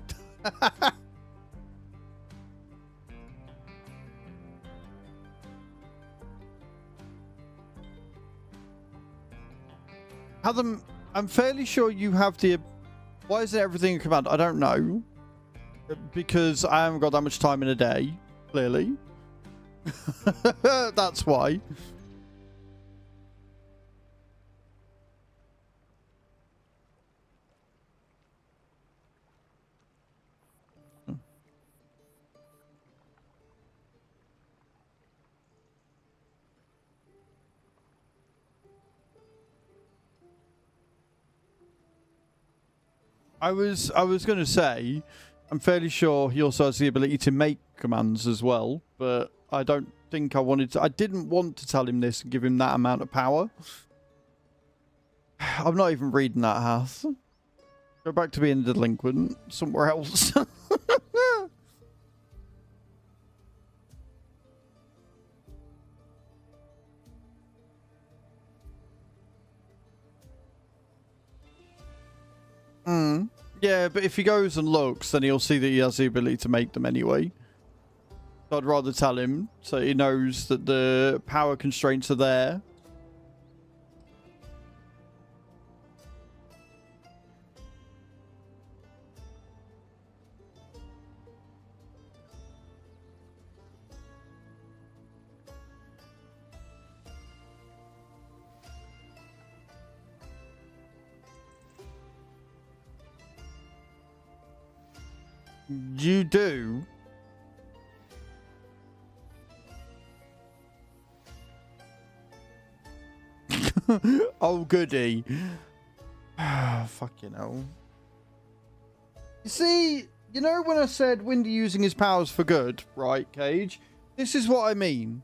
Hatham, I'm fairly sure you have the... Why is it everything in command? I don't know. Because I haven't got that much time in a day, clearly. That's why. I was going to say, I'm fairly sure he also has the ability to make commands as well, but I don't think I wanted to. I didn't want to tell him this and give him that amount of power. I'm not even reading that, Hath. Go back to being a delinquent somewhere else. Yeah, but if he goes and looks, then he'll see that he has the ability to make them anyway. So I'd rather tell him so he knows that the power constraints are there. You do? Oh, goody. Fucking hell. You see, you know when I said Windy using his powers for good, right, Cage? This is what I mean.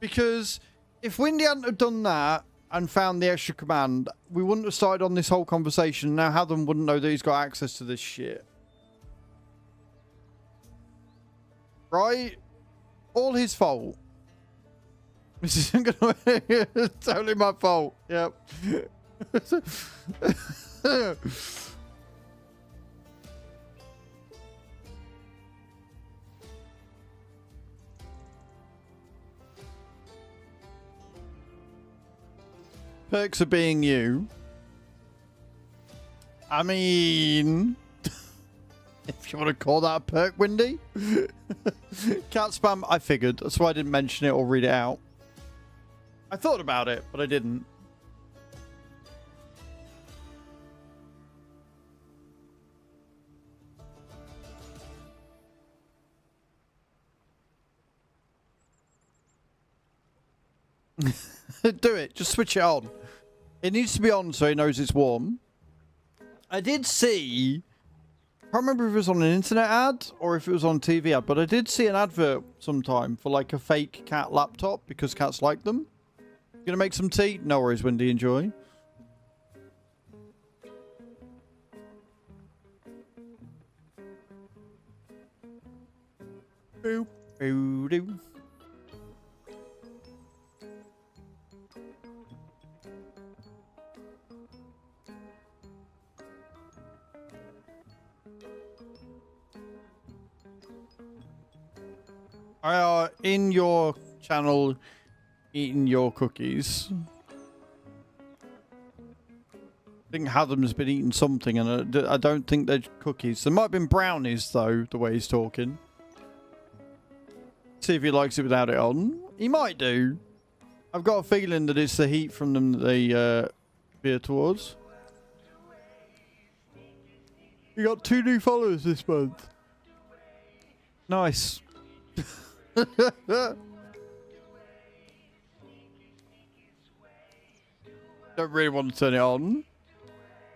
Because if Windy hadn't have done that and found the extra command, we wouldn't have started on this whole conversation. Now Hatham wouldn't know that he's got access to this shit. Right? All his fault. This isn't gonna it's totally my fault. Yep. Perks of being you. I mean, if you want to call that a perk, Windy. Cat spam, I figured. That's why I didn't mention it or read it out. I thought about it, but I didn't. Do it. Just switch it on. It needs to be on so it knows it's warm. I did see... I can't remember if it was on an internet ad or if it was on a TV ad, but I did see an advert sometime for like a fake cat laptop because cats like them. You gonna make some tea? No worries, Wendy. Enjoy. Boo, boo, doo. In your channel eating your cookies. I think Hadam's been eating something, and I don't think they're cookies. There might have been brownies, though, the way he's talking. See if he likes it without it on. He might do. I've got a feeling that it's the heat from them that they veer towards. You got 2 new followers this month. Nice. Don't really want to turn it on. I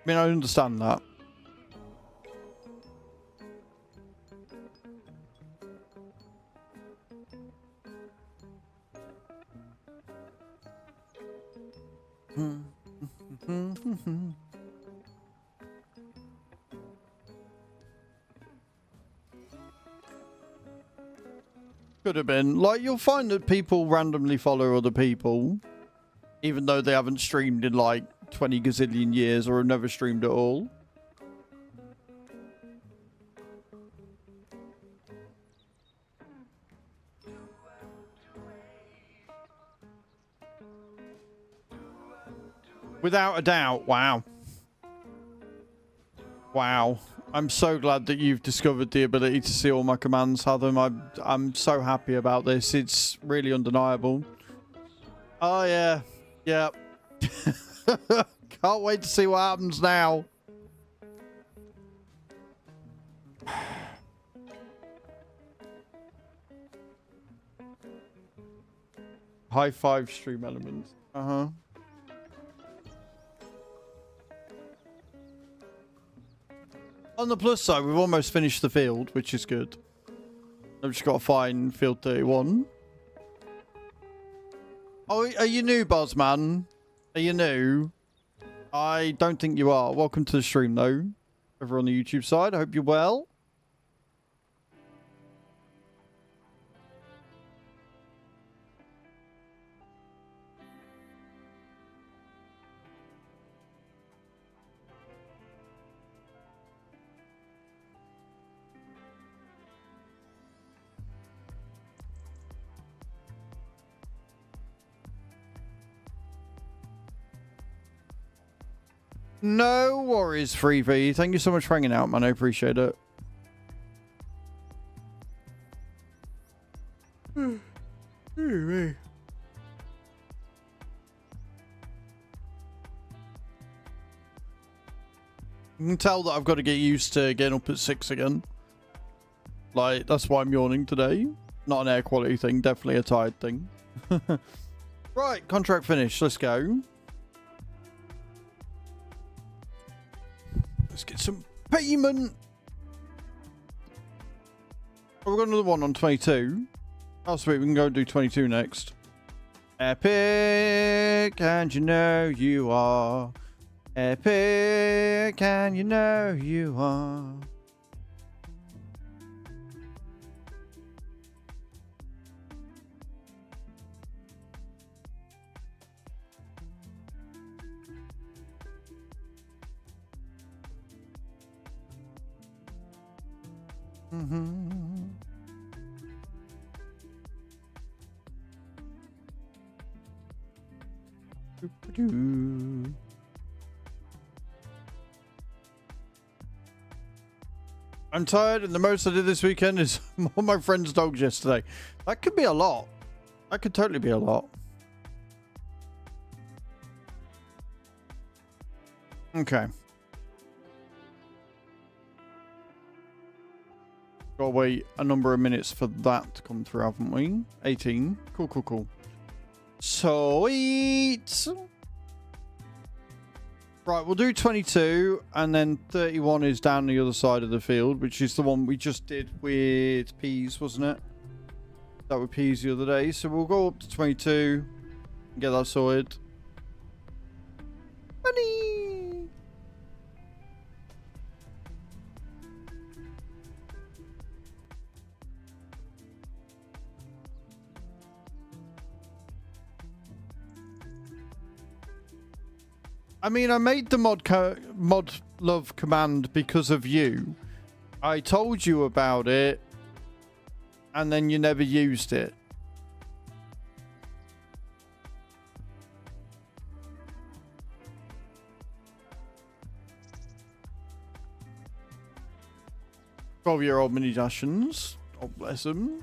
mean, I understand that. Could have been. Like, you'll find that people randomly follow other people, even though they haven't streamed in like 20 gazillion years or have never streamed at all. Without a doubt. Wow. Wow. I'm so glad that you've discovered the ability to see all my commands, Hatham. I'm so happy about this. It's really undeniable. Oh, yeah. Yep. Can't wait to see what happens now. High five stream elements. Uh-huh. On the plus side, we've almost finished the field, which is good. I've just got to find field 31. Oh, are you new, Buzzman? Are you new? I don't think you are. Welcome to the stream, though. Over on the YouTube side. I hope you're well. No worries, Freevee. Thank you so much for hanging out, man. I appreciate it. You can tell that I've got to get used to getting up at 6 again. Like, that's why I'm yawning today. Not an air quality thing, definitely a tired thing. Right, contract finished. Let's go. Let's get some payment. Oh, we've got another one on 22. Oh, sweet. We can go and do 22 next. Epic, and you know you are. Epic, and you know you are. I'm tired, and the most I did this weekend is more my friend's dogs yesterday. That could be a lot. That could totally be a lot. Okay. Gotta wait a number of minutes for that to come through, haven't we? 18. Cool, cool, cool. Sweet. Right, we'll do 22, and then 31 is down the other side of the field, which is the one we just did with peas, wasn't it? That with peas the other day. So we'll go up to 22 and get that sorted. Money! I mean, I made the mod love command because of you. I told you about it, and then you never used it. "12-year-old mini Dashens." Oh, bless them.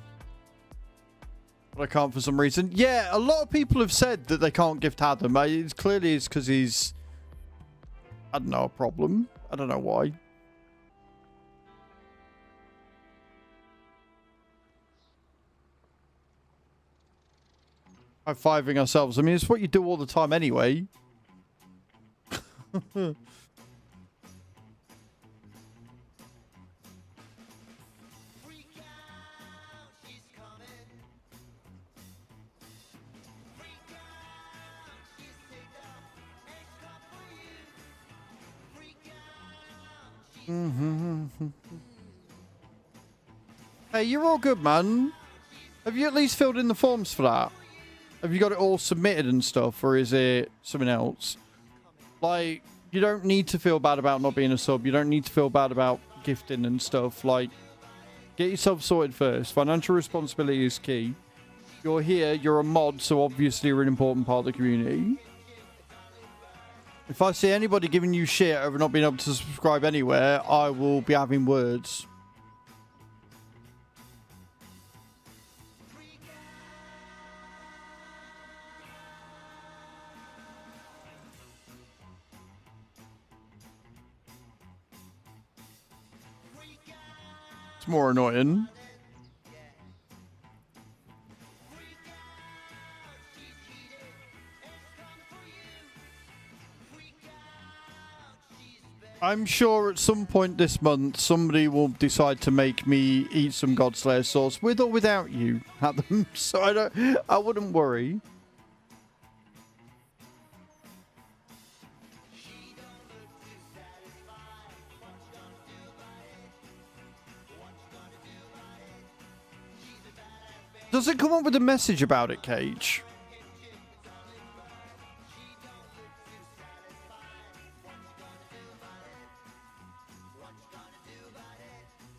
But I can't for some reason. Yeah, a lot of people have said that they can't gift Adam. It clearly is because he's... I don't know, a problem. I don't know why. High-fiving ourselves. I mean, it's what you do all the time anyway. Hey, you're all good, man. Have you at least filled in the forms for that? Have you got it all submitted and stuff, or is it something else? Like, you don't need to feel bad about not being a sub. You don't need to feel bad about gifting and stuff. Like, get yourself sorted first. Financial responsibility is key. You're here, you're a mod, so obviously you're an important part of the community. If I see anybody giving you shit over not being able to subscribe anywhere, I will be having words. It's more annoying. I'm sure at some point this month somebody will decide to make me eat some Godslayer sauce with or without you at them, so I wouldn't worry. Does it come up with a message about it, Cage?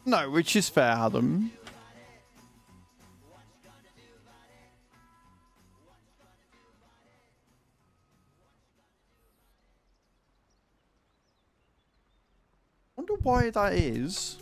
No, which is fair, Adam. Wonder why that is.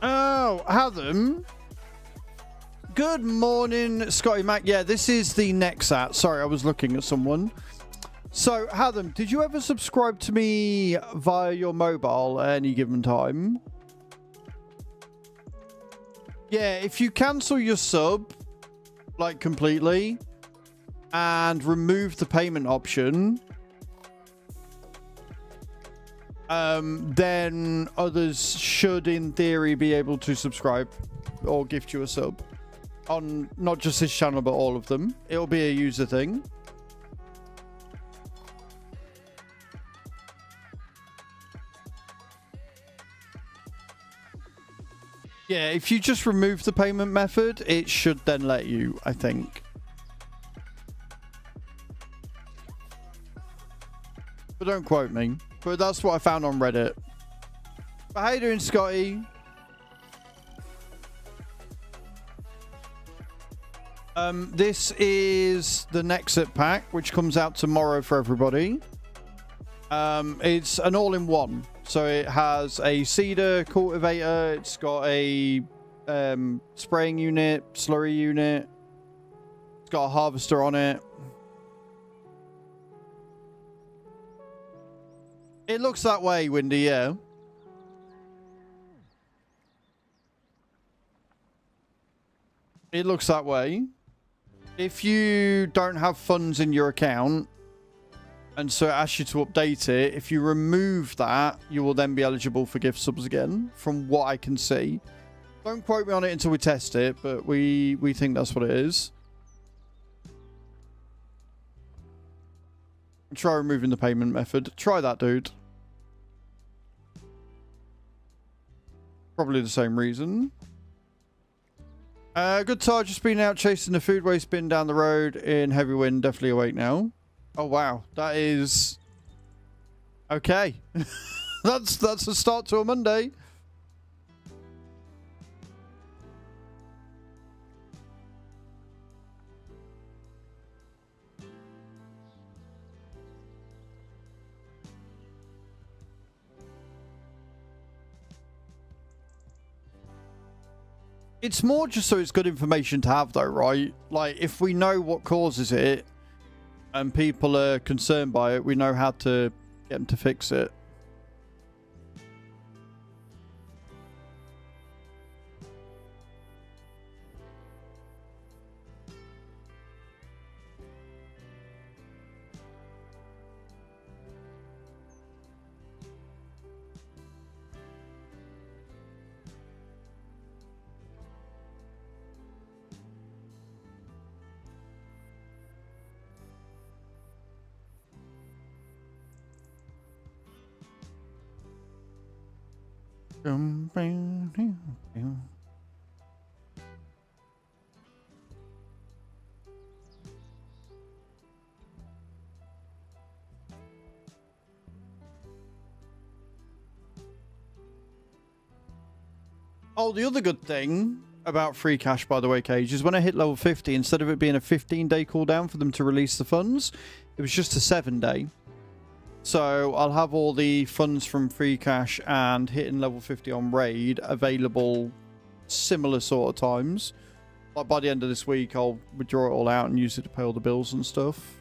Oh, Adam. Good morning, Scotty Mac. Yeah, this is the NEXAT. Sorry, I was looking at someone. So, Adam, did you ever subscribe to me via your mobile at any given time? Yeah, if you cancel your sub, like, completely, and remove the payment option, then others should, in theory, be able to subscribe or gift you a sub on not just this channel, but all of them. It'll be a user thing. Yeah, if you just remove the payment method, it should then let you, I think. But don't quote me. But that's what I found on Reddit. But how you doing, Scotty? This is the NEXAT pack, which comes out tomorrow for everybody. It's an all-in-one. So it has a seeder cultivator. It's got a spraying unit, slurry unit. It's got a harvester on it. It looks that way, Windy, yeah. It looks that way. If you don't have funds in your account, and so it asks you to update it, if you remove that, you will then be eligible for gift subs again, from what I can see. Don't quote me on it until we test it, but we think that's what it is. Try removing the payment method. Try that, dude. Probably the same reason. Good time, just been out chasing the food waste bin down the road in heavy wind. Definitely awake now. Oh, wow. That is... Okay. That's a start to a Monday. It's more just so it's good information to have, though, right? Like, if we know what causes it and people are concerned by it, we know how to get them to fix it. Oh, the other good thing about free cash, by the way, Cage, is when I hit level 50, instead of it being a 15-day cooldown for them to release the funds, it was just a 7-day. So I'll have all the funds from free cash and hitting level 50 on raid available similar sort of times. Like by the end of this week, I'll withdraw it all out and use it to pay all the bills and stuff.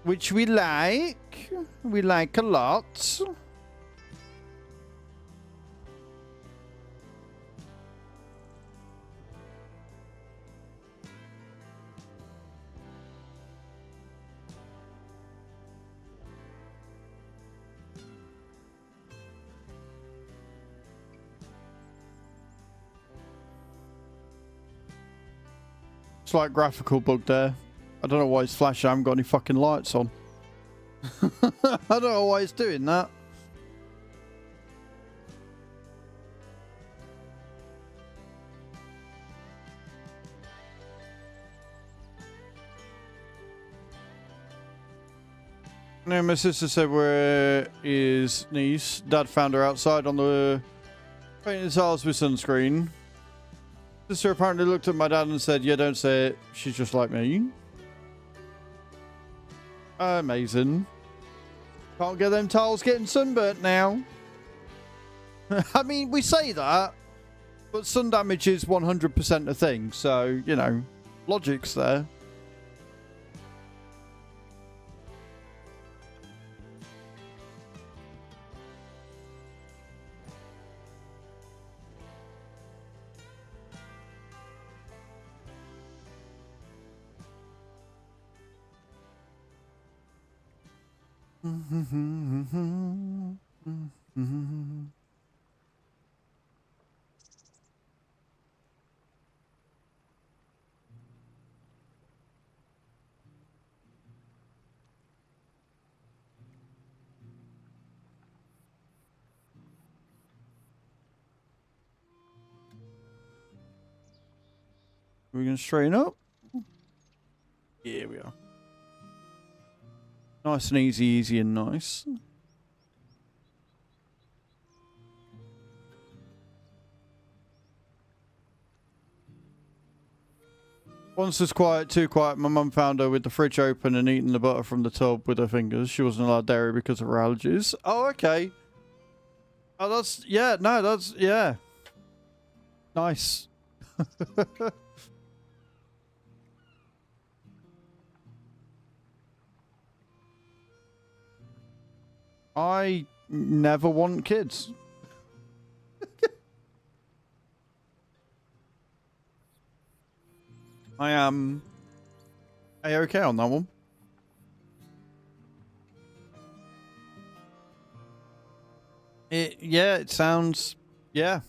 Which we like. We like a lot. Slight graphical bug there. I don't know why it's flashing. I haven't got any fucking lights on. I don't know why it's doing that. No, my sister said, where is niece? Dad found her outside on the painted tiles with sunscreen. Sister apparently looked at my dad and said, yeah, don't say it. She's just like me. Amazing. Can't get them tiles getting sunburnt now. I mean, we say that, but sun damage is 100% a thing. So, you know, logic's there. We're going to straighten up. Here we are. Nice and easy, easy and nice. Once was quiet, too quiet. My mum found her with the fridge open and eating the butter from the tub with her fingers. She wasn't allowed dairy because of her allergies. Oh, okay. Oh, that's... Yeah, no, that's... Yeah. Nice. I never want kids. I am A-okay on that one. Yeah, it sounds... Yeah.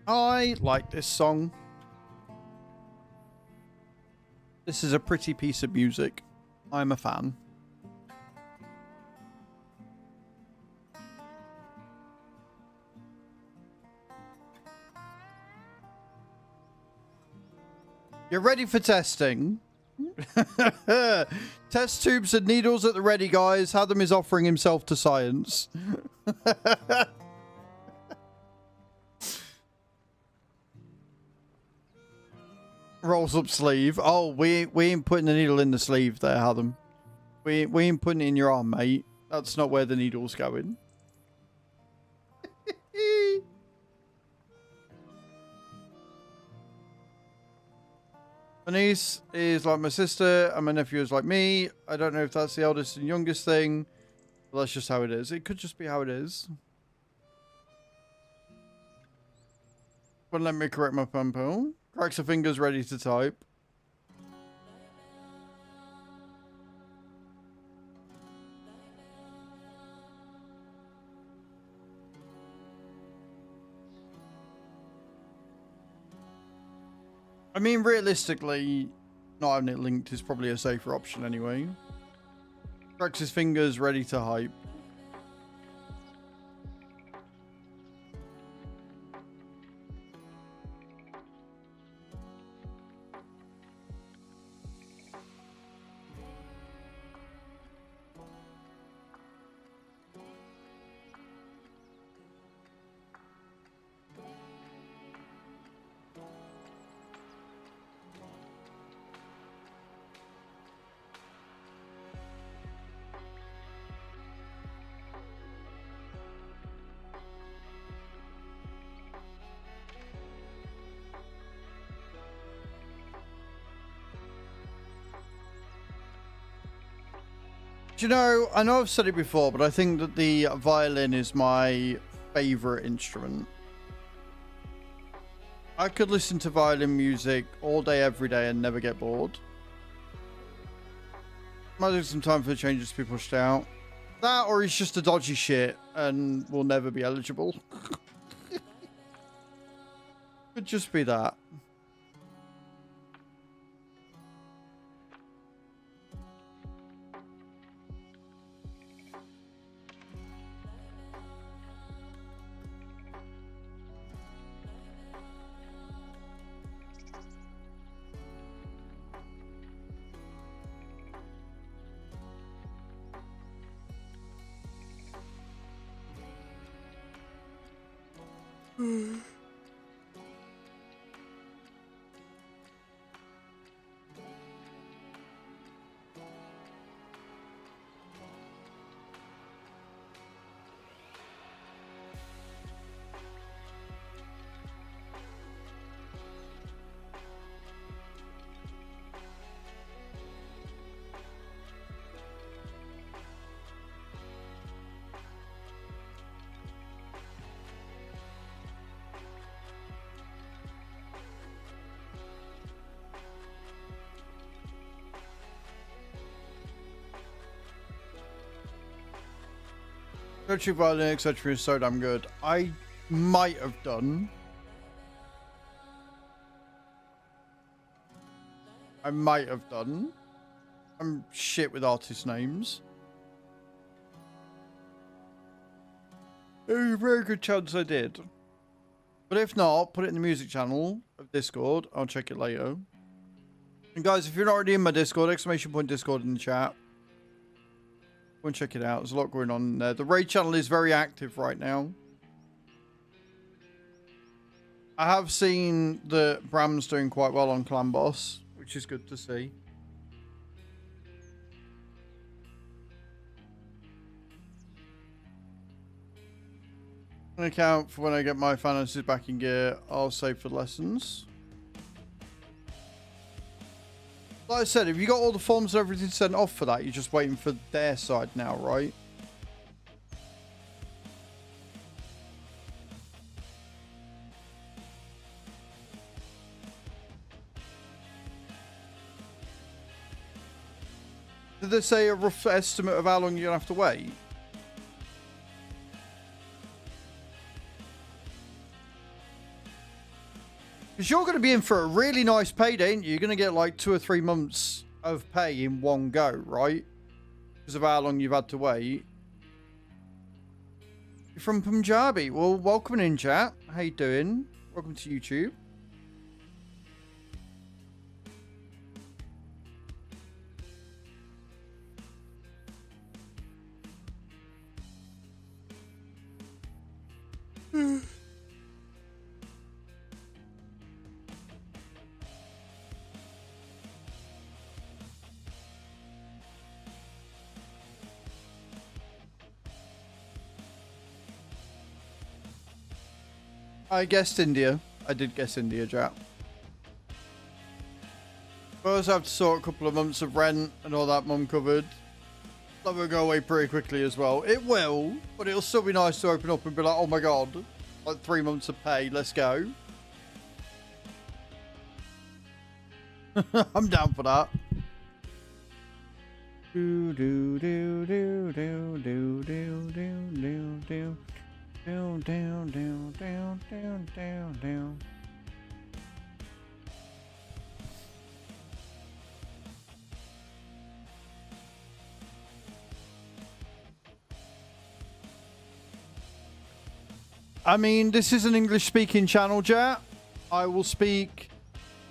I like this song. This is a pretty piece of music. I'm a fan. You're ready for testing. Test tubes and needles at the ready, guys. Adam is offering himself to science. Rolls up sleeve. Oh, we ain't putting the needle in the sleeve there, Adam. We ain't putting it in your arm, mate. That's not where the needle's going. My niece is like my sister, and my nephew is like me. I don't know if that's the eldest and youngest thing, but that's just how it is. It could just be how it is. But let me correct my pumpo. Cracks her fingers ready to type. I mean, realistically, not having it linked is probably a safer option anyway. Cracks his fingers ready to hype. Do you know, I know I've said it before, but I think that the violin is my favorite instrument. I could listen to violin music all day, every day, and never get bored. Might take some time for the changes to be pushed out. That, or he's just a dodgy shit and will never be eligible. Could just be that. Virtual Violin, etc. is so damn good. I might have done. I'm shit with artist names. There's a very good chance I did. But if not, put it in the music channel of Discord. I'll check it later. And guys, if you're not already in my Discord, !Discord in the chat. Go and check it out. There's a lot going on in there. The raid channel is very active right now. I have seen that Bram's doing quite well on Clan Boss, which is good to see. An account for when I get my finances back in gear. I'll save for lessons. Like I said, if you got all the forms and everything sent off for that, you're just waiting for their side now, right? Did they say a rough estimate of how long you're going to have to wait? Because you're going to be in for a really nice payday, ain't you? You're going to get like 2 or 3 months of pay in one go, right? Because of how long you've had to wait. You're from Punjabi. Well, welcome in, chat. How you doing? Welcome to YouTube. I guessed India. I did guess India, Jack. First, I have to sort a couple of months of rent and all that mum covered. That will go away pretty quickly as well. It will, but it'll still be nice to open up and be like, oh my god, like 3 months of pay, let's go. I'm down for that. Do do do do do do do do do. Down, down, down, down, down, down, down. I mean, this is an English-speaking channel, chat. I will speak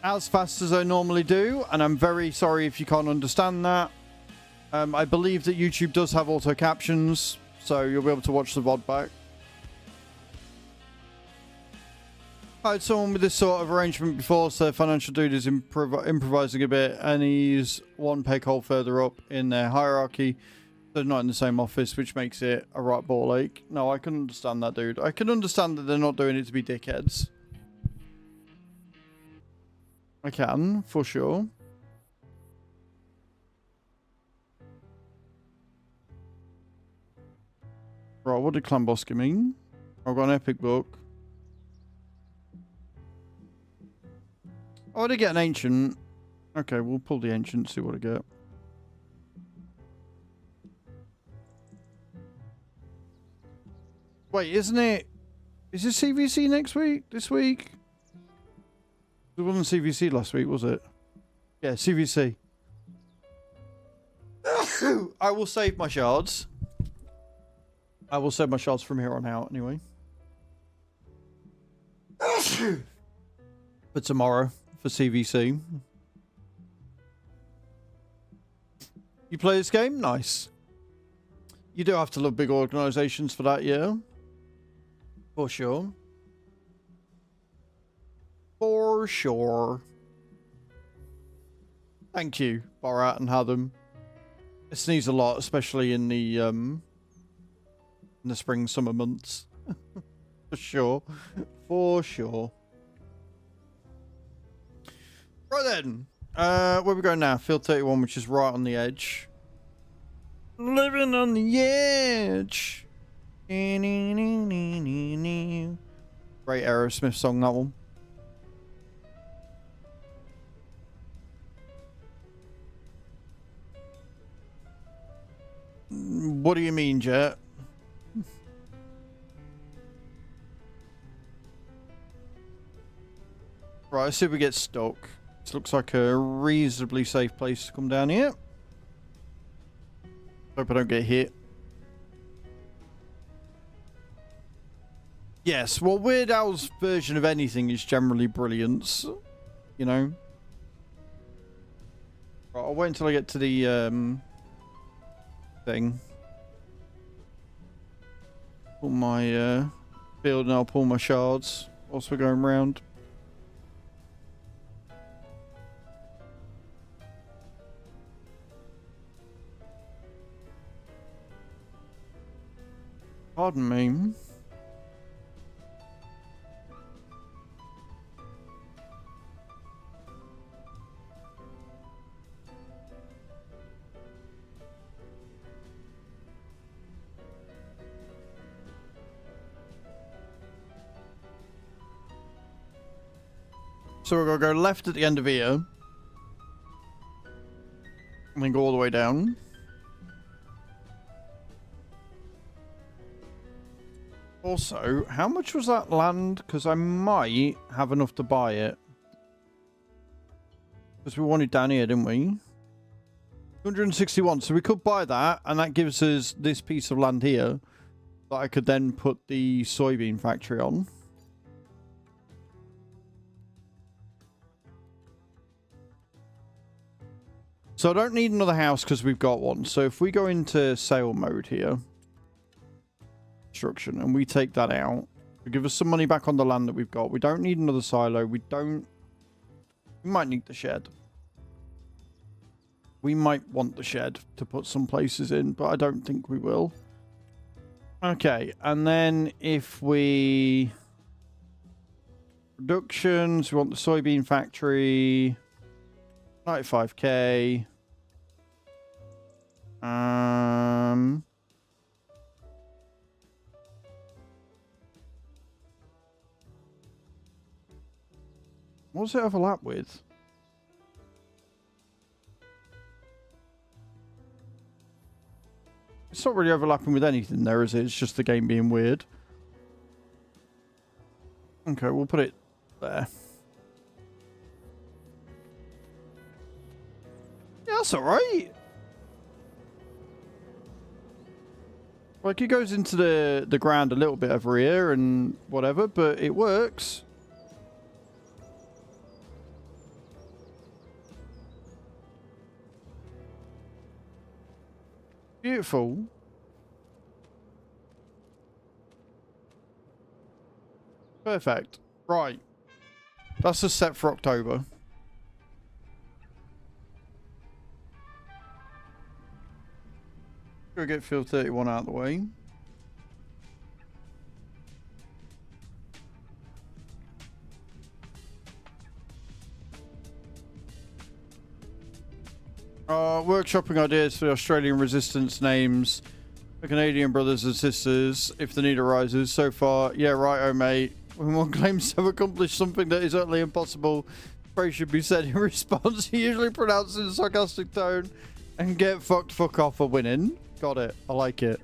as fast as I normally do, and I'm very sorry if you can't understand that. I believe that YouTube does have auto captions, so you'll be able to watch the VOD back. I had someone with this sort of arrangement before, so financial dude is improvising a bit, and he's one peg hole further up in their hierarchy. They're not in the same office, which makes it a right ball ache. No, I can understand that, dude. I can understand that they're not doing it to be dickheads. I can, for sure. Right, what did Clan Boss mean? I've got an epic book. Oh, I did get an ancient. Okay, we'll pull the ancient, see what I get. Wait, isn't it? Is it CVC next week? This week? It wasn't CVC last week, was it? Yeah, CVC. I will save my shards. I will save my shards from here on out, anyway. For tomorrow. For CVC. You play this game? Nice. You do have to love big organizations for that, yeah? For sure. For sure. Thank you, Borat and Hadam. It sneezes a lot, especially in the spring, summer months. For sure. For sure. Right then, where are we going now? Field 31, which is right on the edge. Living on the edge. Great Aerosmith song, that one. What do you mean, Jet? Right, let's see if we get stuck. This looks like a reasonably safe place to come down here. Hope I don't get hit. Yes, well, Weird Al's version of anything is generally brilliance. You know? Right, I'll wait until I get to the thing. Pull my field and I'll pull my shards whilst we're going round. Pardon me. So we're going to go left at the end of here. And then go all the way down. Also, how much was that land? Because I might have enough to buy it. Because we wanted down here, didn't we? 261. So we could buy that. And that gives us this piece of land here. That I could then put the soybean factory on. So I don't need another house because we've got one. So if we go into sale mode here, construction, and we take that out, we give us some money back on the land that we've got. We don't need another silo. We might need the shed. We might want the shed to put some places in, but I don't think we will. Okay, and then if we... Productions, we want the soybean factory... 95k. What does it overlap with? It's not really overlapping with anything there, is it? It's just the game being weird. Okay, we'll put it there. That's alright. Like, it goes into the ground a little bit over here and whatever, but it works. Beautiful. Perfect. Right. That's just set for October. Go get field 31 out of the way. Workshopping ideas for the Australian resistance names for Canadian brothers and sisters if the need arises. So far, yeah, right, oh mate. When one claims to have accomplished something that is utterly impossible, praise should be said in response, usually pronounced in a sarcastic tone, and get fucked fuck off for winning. Got it. I like it.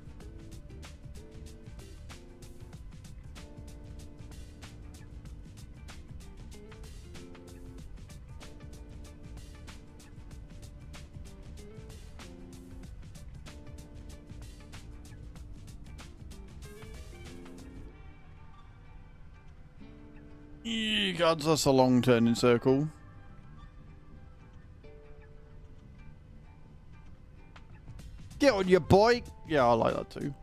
God, that's a long turning circle. Get on your bike. Yeah, I like that too.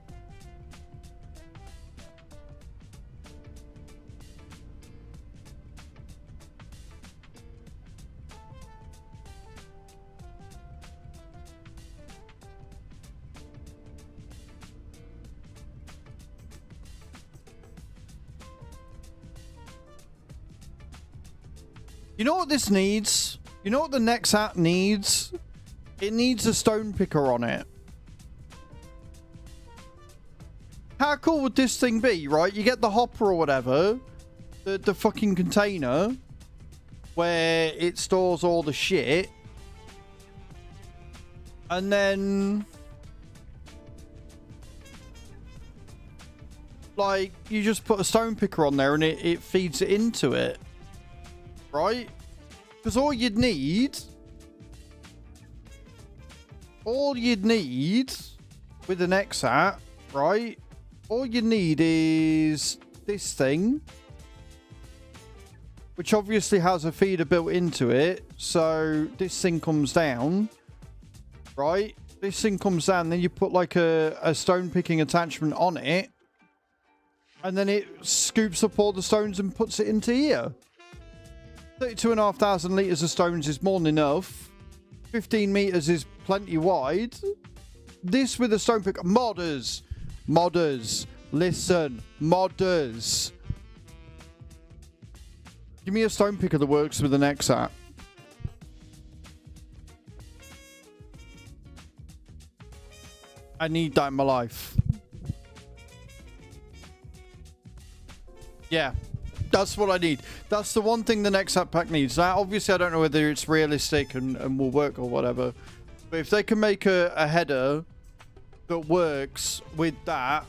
You know what this needs? You know what the NEXAT needs? It needs a stone picker on it. How cool would this thing be, right? You get the hopper or whatever, the fucking container, where it stores all the shit. And then... like, you just put a stone picker on there and it feeds it into it. right? Because all you'd need with an NEXAT, right? All you need is this thing, which obviously has a feeder built into it. So this thing comes down, right? This thing comes down, then you put like a stone picking attachment on it, and then it scoops up all the stones and puts it into here. 32,500 litres of stones is more than enough. 15 meters is plenty wide. This with a stone pick. Modders, listen, modders. Give me a stone picker that works with an NEXAT. I need that in my life. Yeah, that's what I need. That's the one thing the NEXAT pack needs. Now, obviously, I don't know whether it's realistic and will work or whatever. But if they can make a header that works with that,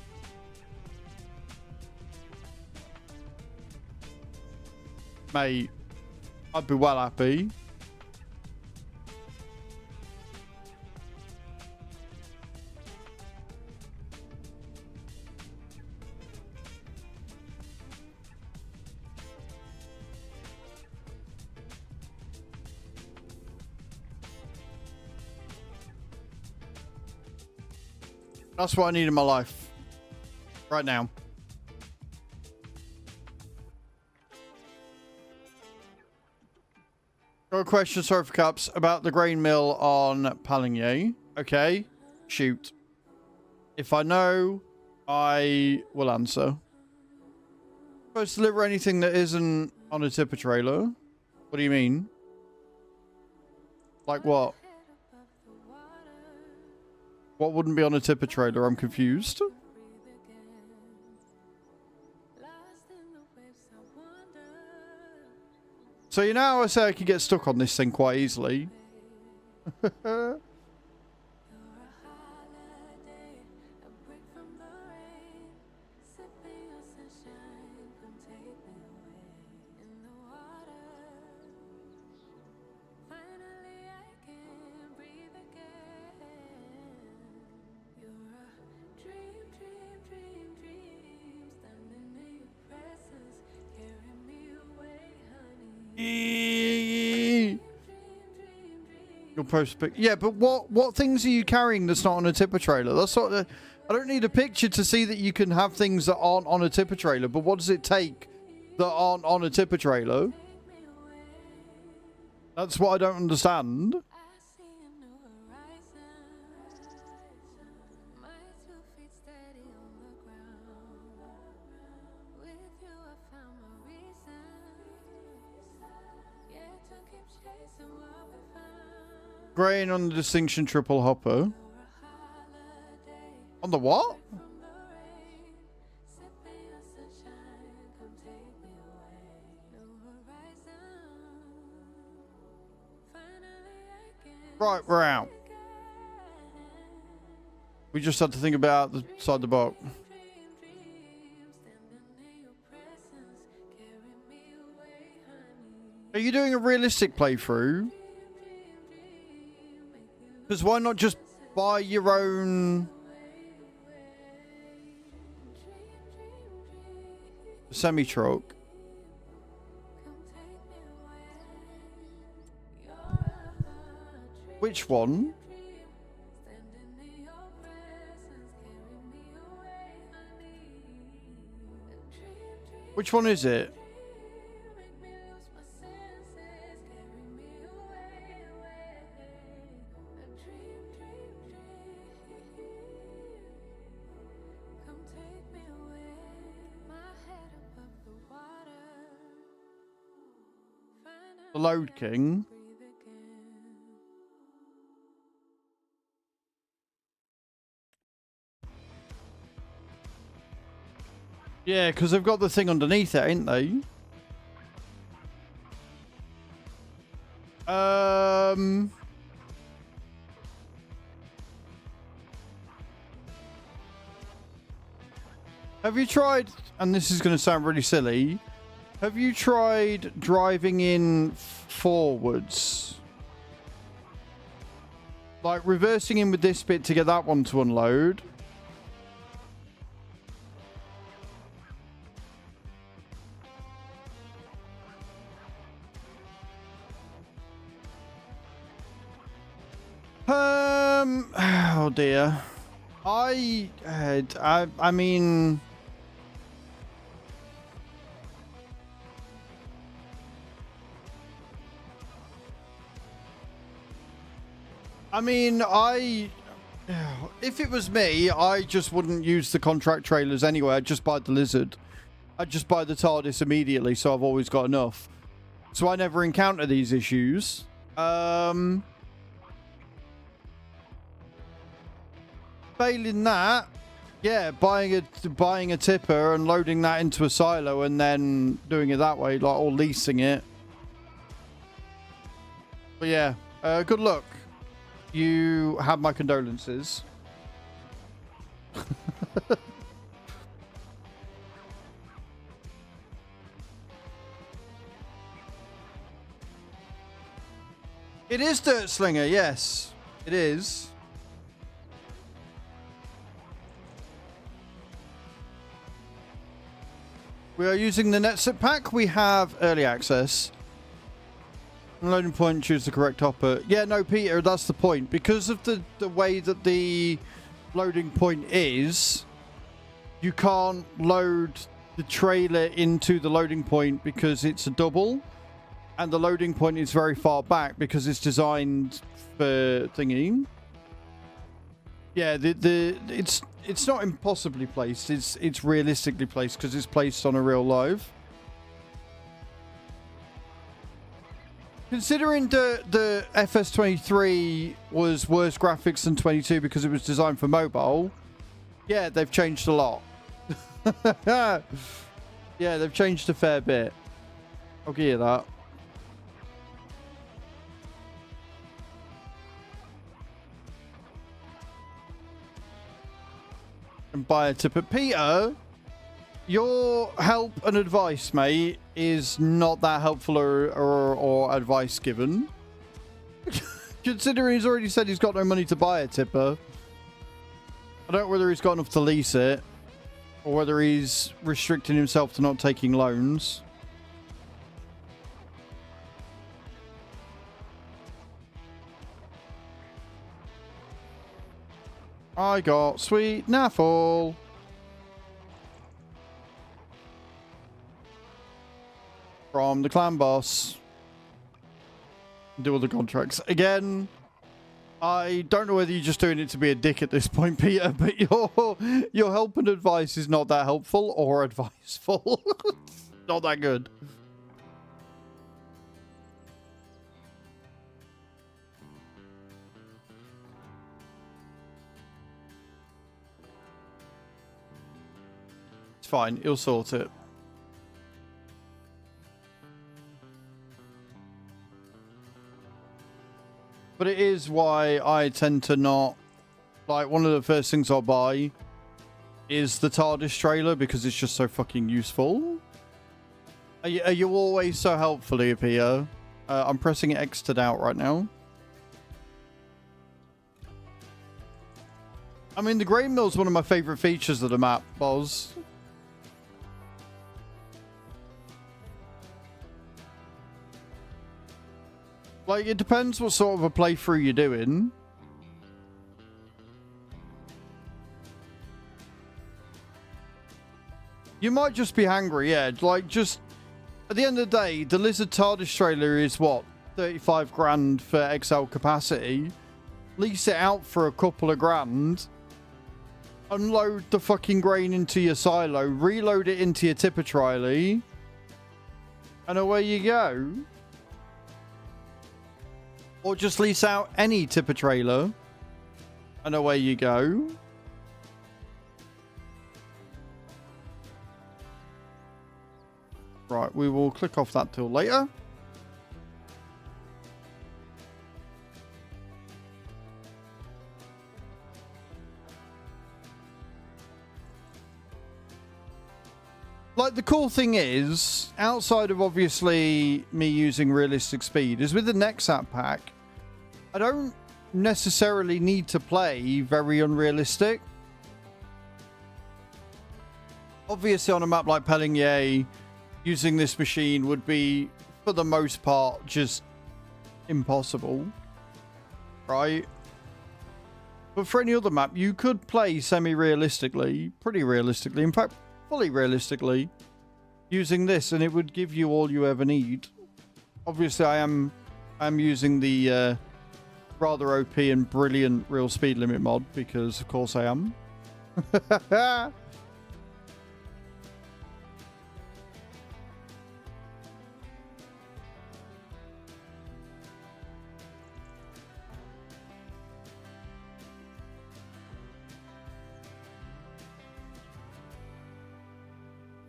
mate, I'd be well happy. That's what I need in my life right now. Got a question, sorry for caps, about the grain mill on Paligny. Okay, shoot. If I know, I will answer. Supposed to deliver anything that isn't on a tipper trailer? What do you mean? Like what? What wouldn't be on a tipper trailer? I'm confused. So you know how I say I could get stuck on this thing quite easily? Your prospect, yeah, but what things are you carrying that's not on a tipper trailer? That's sort of, I don't need a picture to see that you can have things that aren't on a tipper trailer, but what does it take that aren't on a tipper trailer? That's what I don't understand. Grain on the Distinction Triple Hopper. On the what? Right, we're out. We just had to think about the side of the box. Are you doing a realistic playthrough? Because why not just buy your own semi-truck? Which one? Which one is it? The Load King. Yeah, because they've got the thing underneath it, ain't they? Have you tried, and this is going to sound really silly, Have you tried driving in forwards? Like reversing in with this bit to get that one to unload. Oh dear. I mean, if it was me, I just wouldn't use the contract trailers anyway. I'd just buy the Lizard. I'd just buy the TARDIS immediately, so I've always got enough. So I never encounter these issues. Failing that, yeah, buying a tipper and loading that into a silo and then doing it that way, like, or leasing it. But yeah, good luck. You have my condolences. It is Dirt Slinger, yes, it is. We are using the NEXAT pack. We have early access. Loading point, choose the correct hopper. Yeah, no, Peter, that's the point. Because of the way that the loading point is, you can't load the trailer into the loading point because it's a double. And the loading point is very far back because it's designed for thingy. Yeah, it's not impossibly placed. It's realistically placed because it's placed on a real live. Considering the FS23 was worse graphics than 22 because it was designed for mobile, yeah, they've changed a lot. Yeah, they've changed a fair bit. I'll give you that. And buy a tipper. Peter, your help and advice, mate, is not that helpful or advice given. Considering he's already said he's got no money to buy a tipper. I don't know whether he's got enough to lease it or whether he's restricting himself to not taking loans. I got sweet Naffle. From the clan boss. Do all the contracts. Again, I don't know whether you're just doing it to be a dick at this point, Peter, but your help and advice is not that helpful or adviseful. Not that good. It's fine. He'll sort it. But it is why I tend to not... Like, one of the first things I'll buy is the TARDIS trailer because it's just so fucking useful. Are you always so helpful here, Peter? I'm pressing exited out right now. I mean, the grain mill is one of my favourite features of the map, Boz. Like, it depends what sort of a playthrough you're doing. You might just be hangry, yeah. Like, just... At the end of the day, the Lizard TARDIS trailer is, what, 35 grand for XL capacity. Lease it out for a couple of grand. Unload the fucking grain into your silo. Reload it into your tipper trolley. And away you go. Or just lease out any tipper trailer. And away you go. Right, we will click off that till later. Like, the cool thing is, outside of obviously me using realistic speed, is with the NEXAT pack, I don't necessarily need to play very unrealistic. Obviously on a map like Pellinger, using this machine would be, for the most part, just impossible, right? But for any other map, you could play semi-realistically, pretty realistically, in fact, fully realistically, using this, and it would give you all you ever need. Obviously, I'm using the rather OP and brilliant real speed limit mod, because of course I am.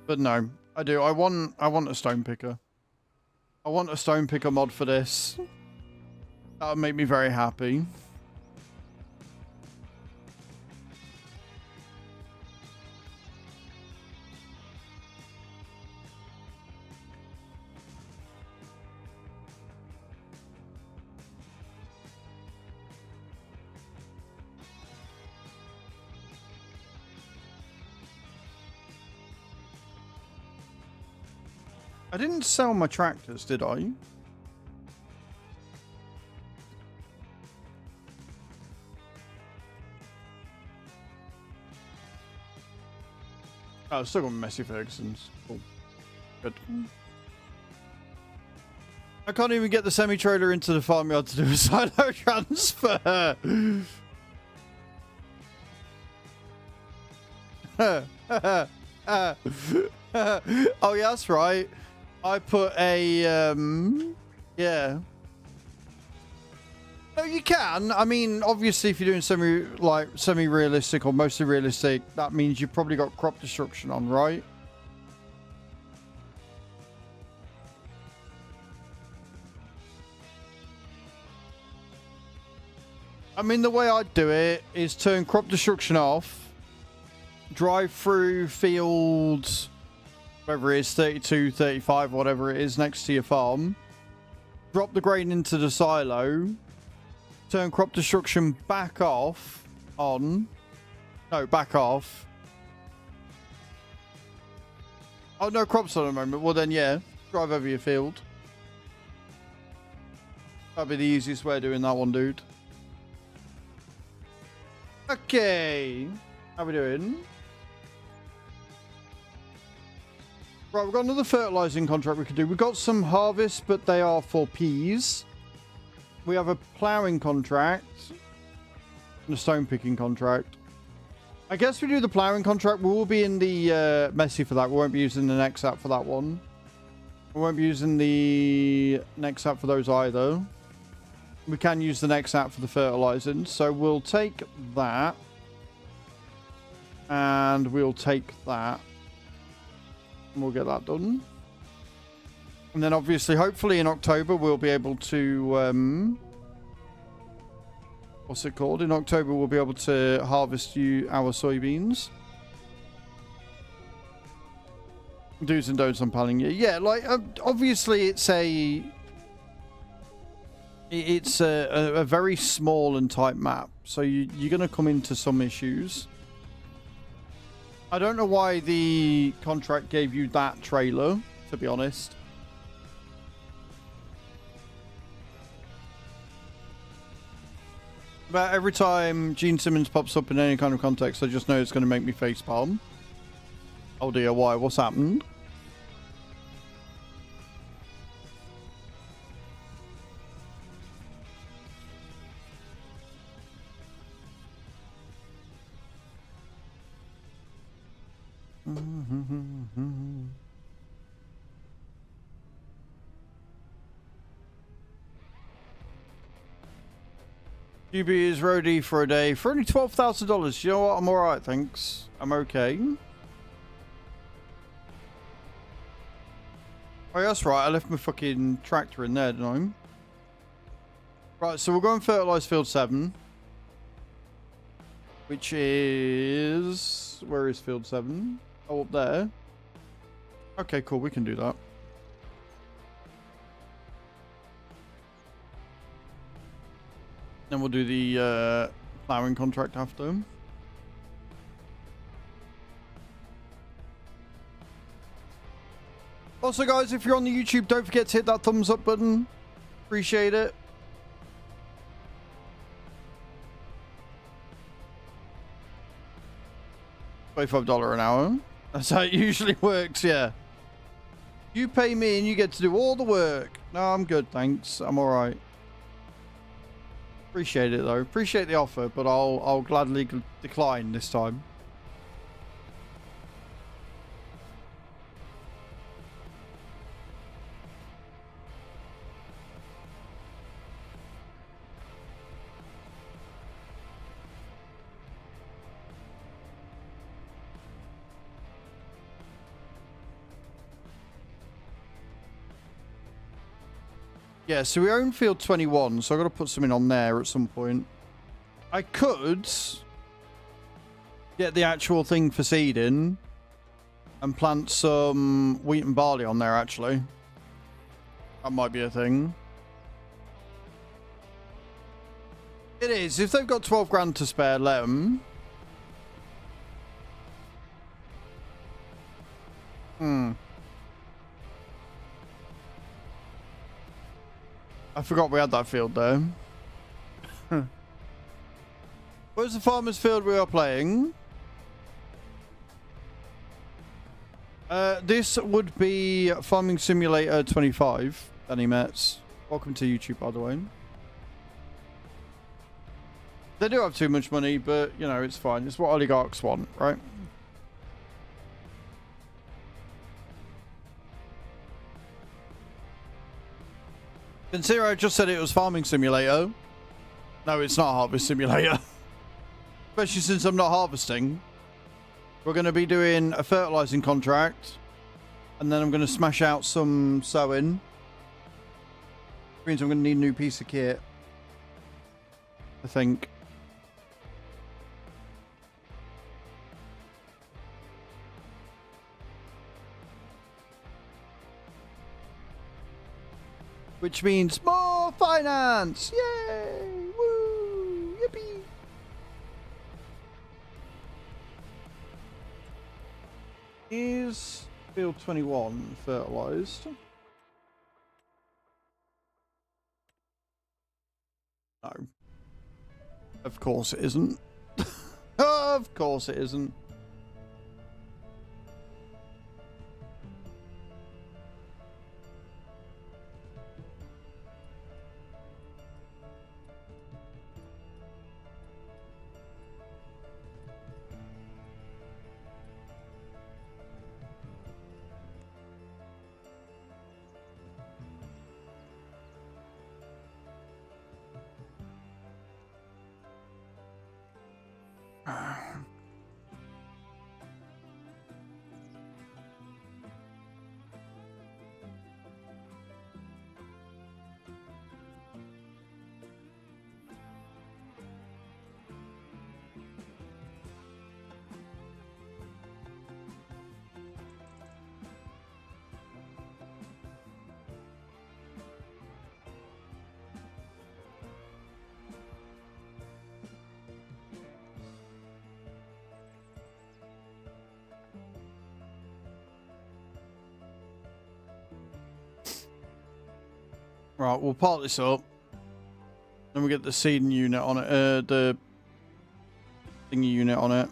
But no, I do. I want a stone picker. I want a stone picker mod for this. That would make me very happy. I didn't sell my tractors, did I? Oh, still got Messy Ferguson's. Cool. Good. I can't even get the semi-trailer into the farmyard to do a silo transfer. Oh, yeah, that's right. I put a, yeah. No, you can. I mean, obviously, if you're doing semi-realistic or mostly realistic, that means you've probably got crop destruction on, right? I mean, the way I'd do it is turn crop destruction off, drive through fields, whether it is 32, 35, whatever it is, next to your farm, drop the grain into the silo, turn crop destruction back off, back off. Oh, no crops on the moment. Well, then, yeah, drive over your field. That'd be the easiest way of doing that one, dude. Okay. How we doing? Right, we've got another fertilizing contract we could do. We've got some harvests, but they are for peas. We have a ploughing contract and a stone picking contract. I guess we do the ploughing contract. We will be in the Messy for that. We won't be using the NEXAT for that one. We won't be using the NEXAT for those either. We can use the NEXAT for the fertilizing. So we'll take that. And we'll take that. And we'll get that done. And then obviously, hopefully in October, we'll be able to... what's it called? In October, we'll be able to harvest our soybeans. Do's and don'ts on Pellinger. Yeah, like, obviously it's a very small and tight map. So you're going to come into some issues. I don't know why the contract gave you that trailer, to be honest. But every time Gene Simmons pops up in any kind of context, I just know it's going to make me facepalm. Oh dear, why? What's happened? QB is roadie for a day for only $12,000. You know what? I'm alright, thanks. I'm okay. Oh, that's right. I left my fucking tractor in there, didn't I? Right, so we'll go and fertilize field 7. Which is... Where is field 7? Oh, up there. Okay, cool. We can do that. Then we'll do the plowing contract after. Also, guys, if you're on the YouTube, don't forget to hit that thumbs up button. Appreciate it. $25 an hour. That's how it usually works, yeah. You pay me and you get to do all the work. No, I'm good, thanks. I'm all right. Appreciate it, though. Appreciate the offer, but I'll gladly decline this time. Yeah, so we own field 21, so I've got to put something on there at some point. I could get the actual thing for seeding and plant some wheat and barley on there, actually. That might be a thing. It is. If they've got 12 grand to spare, let them. I forgot we had that field there. Where's the farmer's field we are playing? This would be Farming Simulator 25, Danny Metz. Welcome to YouTube, by the way. They do have too much money, but, you know, it's fine. It's what oligarchs want, right? Consider I just said it was Farming Simulator. No, it's not Harvest Simulator. Especially since I'm not harvesting. We're going to be doing a fertilizing contract. And then I'm going to smash out some sowing. Which means I'm going to need a new piece of kit. I think. Which means more finance! Yay! Woo! Yippee! Is field 21 fertilized? No. Of course it isn't. Of course it isn't. Right, we'll part this up. Then we get the seeding unit on it, the thingy unit on it.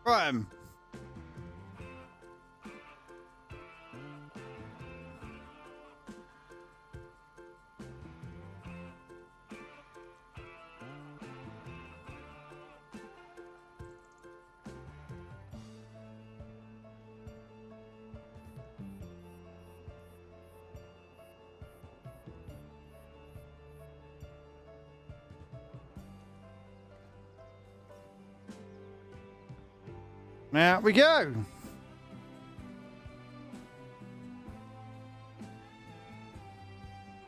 Right. There we go.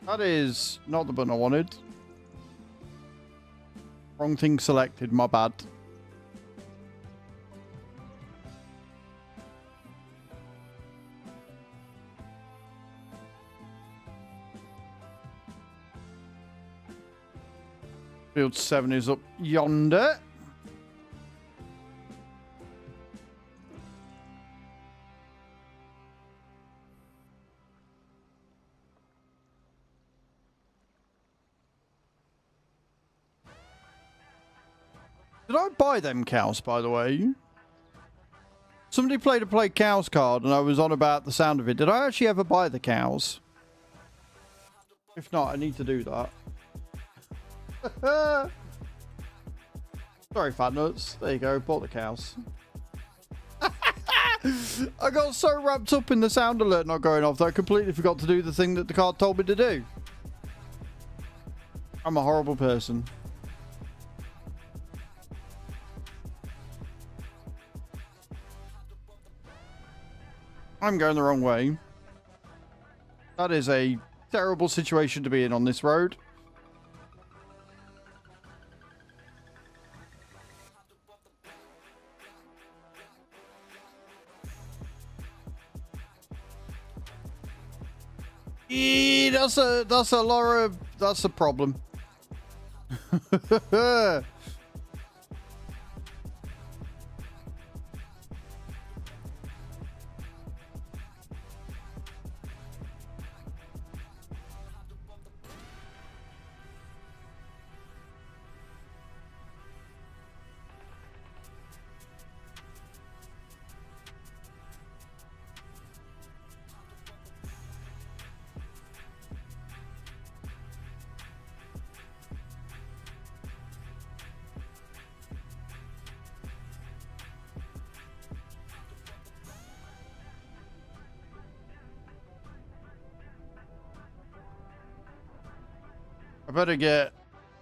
That is not the button I wanted. Wrong thing selected, my bad. Field 7 is up yonder. Did I buy them cows, by the way? Somebody played a play cows card and I was on about the sound of it. Did I actually ever buy the cows? If not, I need to do that. Sorry, fat nuts. There you go. Bought the cows. I got so wrapped up in the sound alert not going off that I completely forgot to do the thing that the card told me to do. I'm a horrible person. I'm going the wrong way. That is a terrible situation to be in on this road. That's a lot of, that's a problem. I better get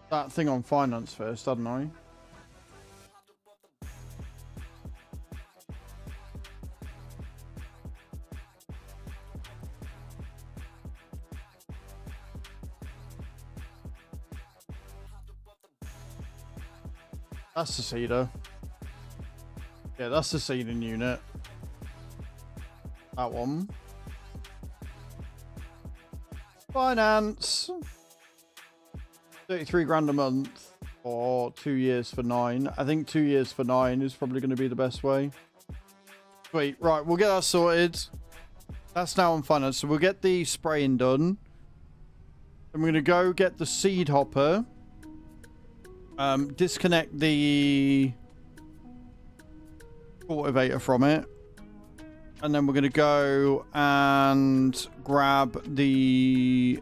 that thing on finance first, hadn't I? That's the seeder. Yeah, that's the seeding unit. That one. Finance. 33 grand a month or 2 years for 9. I think 2 years for 9 is probably going to be the best way. Sweet. Right, we'll get that sorted. That's now on finance. So we'll get the spraying done. Then we're going to go get the seed hopper. Disconnect the cultivator from it. And then we're going to go and grab the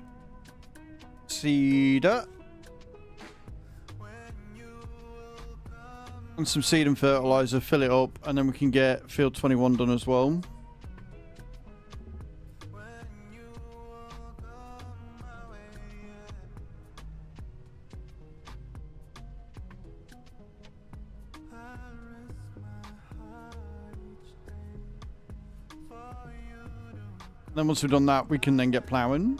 seeder. And some seed and fertilizer, fill it up, and then we can get field 21 done as well. Then once we've done that, we can then get ploughing.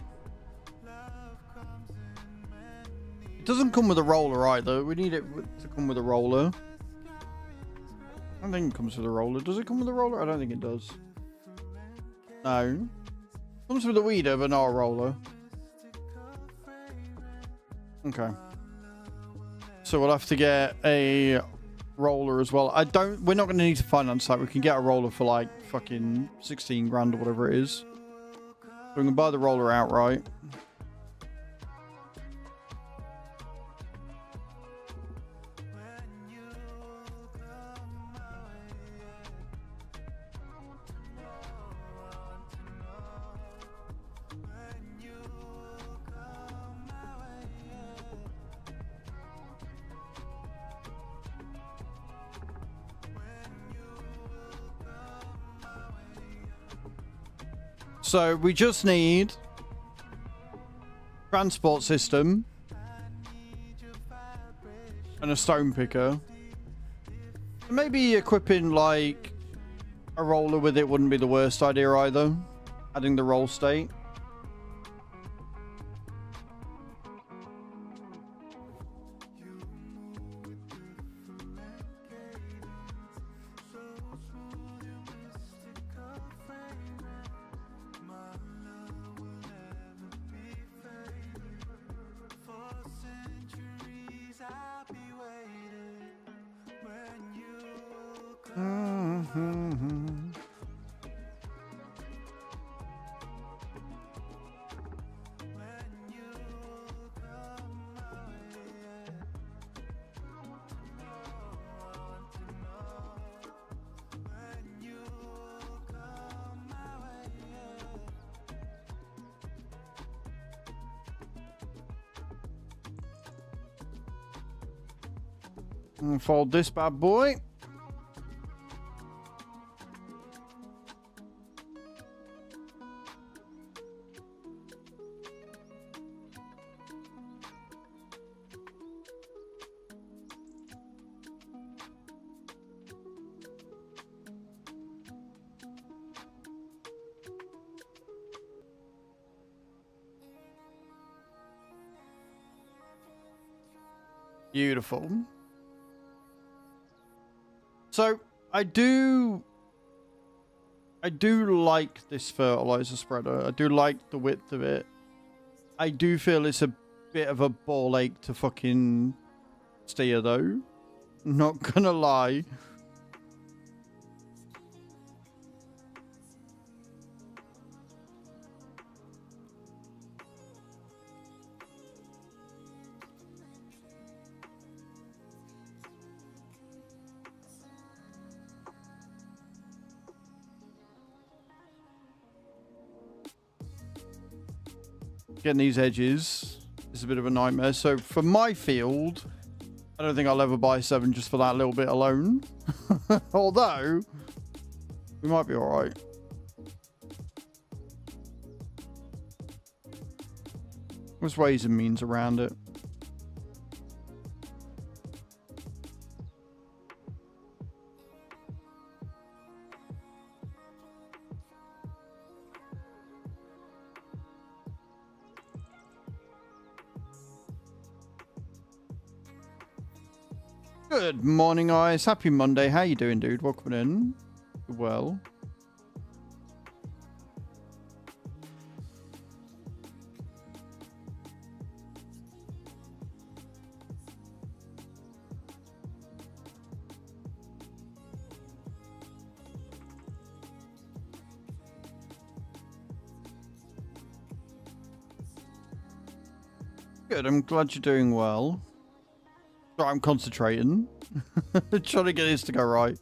It doesn't come with a roller either. We need it to come with a roller. I don't think it comes with a roller. Does it come with a roller? I don't think it does. No. It comes with a weeder, but not a roller. Okay. So we'll have to get a roller as well. We're not going to need to finance that. We can get a roller for like fucking 16 grand or whatever it is. So we can buy the roller outright. So we just need transport system and a stone picker. Maybe equipping like a roller with it wouldn't be the worst idea either. Adding the roll state. And fold this bad boy. Beautiful. So I do like this fertilizer spreader. I do like the width of it. I do feel it's a bit of a ball ache to fucking steer though. Not gonna lie. Getting these edges is a bit of a nightmare. So for my field, I don't think I'll ever buy 7 just for that little bit alone. Although, we might be alright. There's ways and means around it. Good morning, Ice. Happy Monday. How you doing, dude? Welcome in. Well. Good. I'm glad you're doing well. Sorry, I'm concentrating. Trying to get this to go right.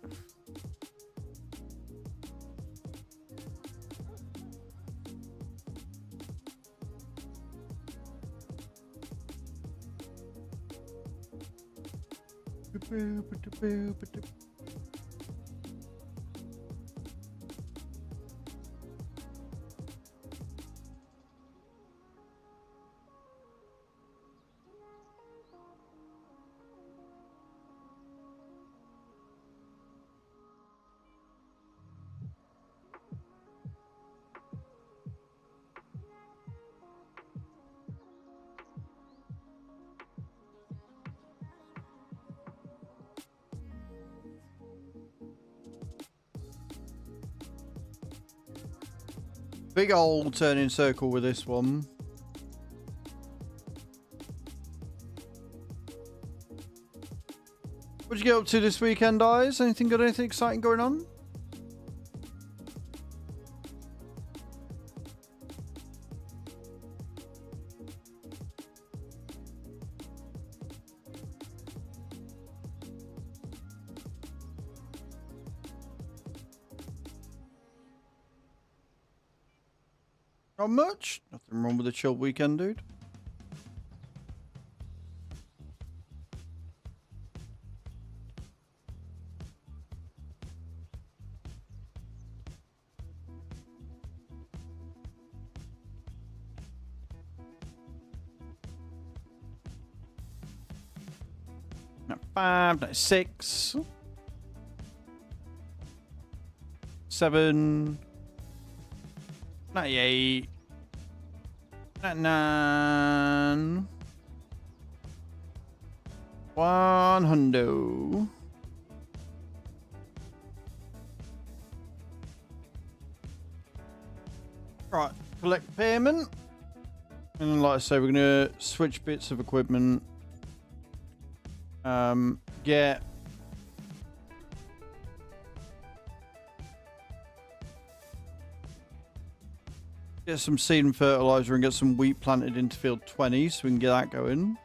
Big old turning circle with this one. What'd you get up to this weekend, guys? Anything got anything exciting going on? Not much. Nothing wrong with a chill weekend, dude. 95, 96, 7, 98, 99, 100. Right, collect payment. And then, like I say, we're going to switch bits of equipment. Get some seed and fertilizer and get some wheat planted into field 20 so we can get that going.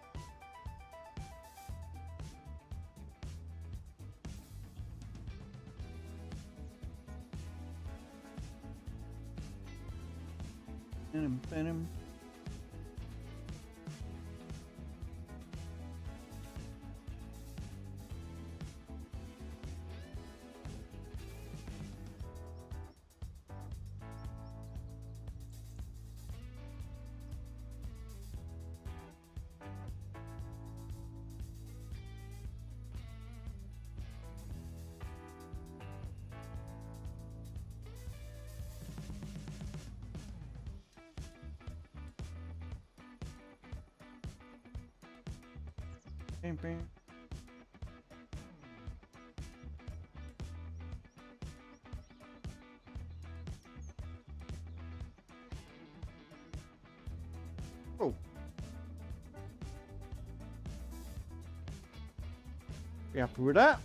Bing, bing. Oh. You happy with that?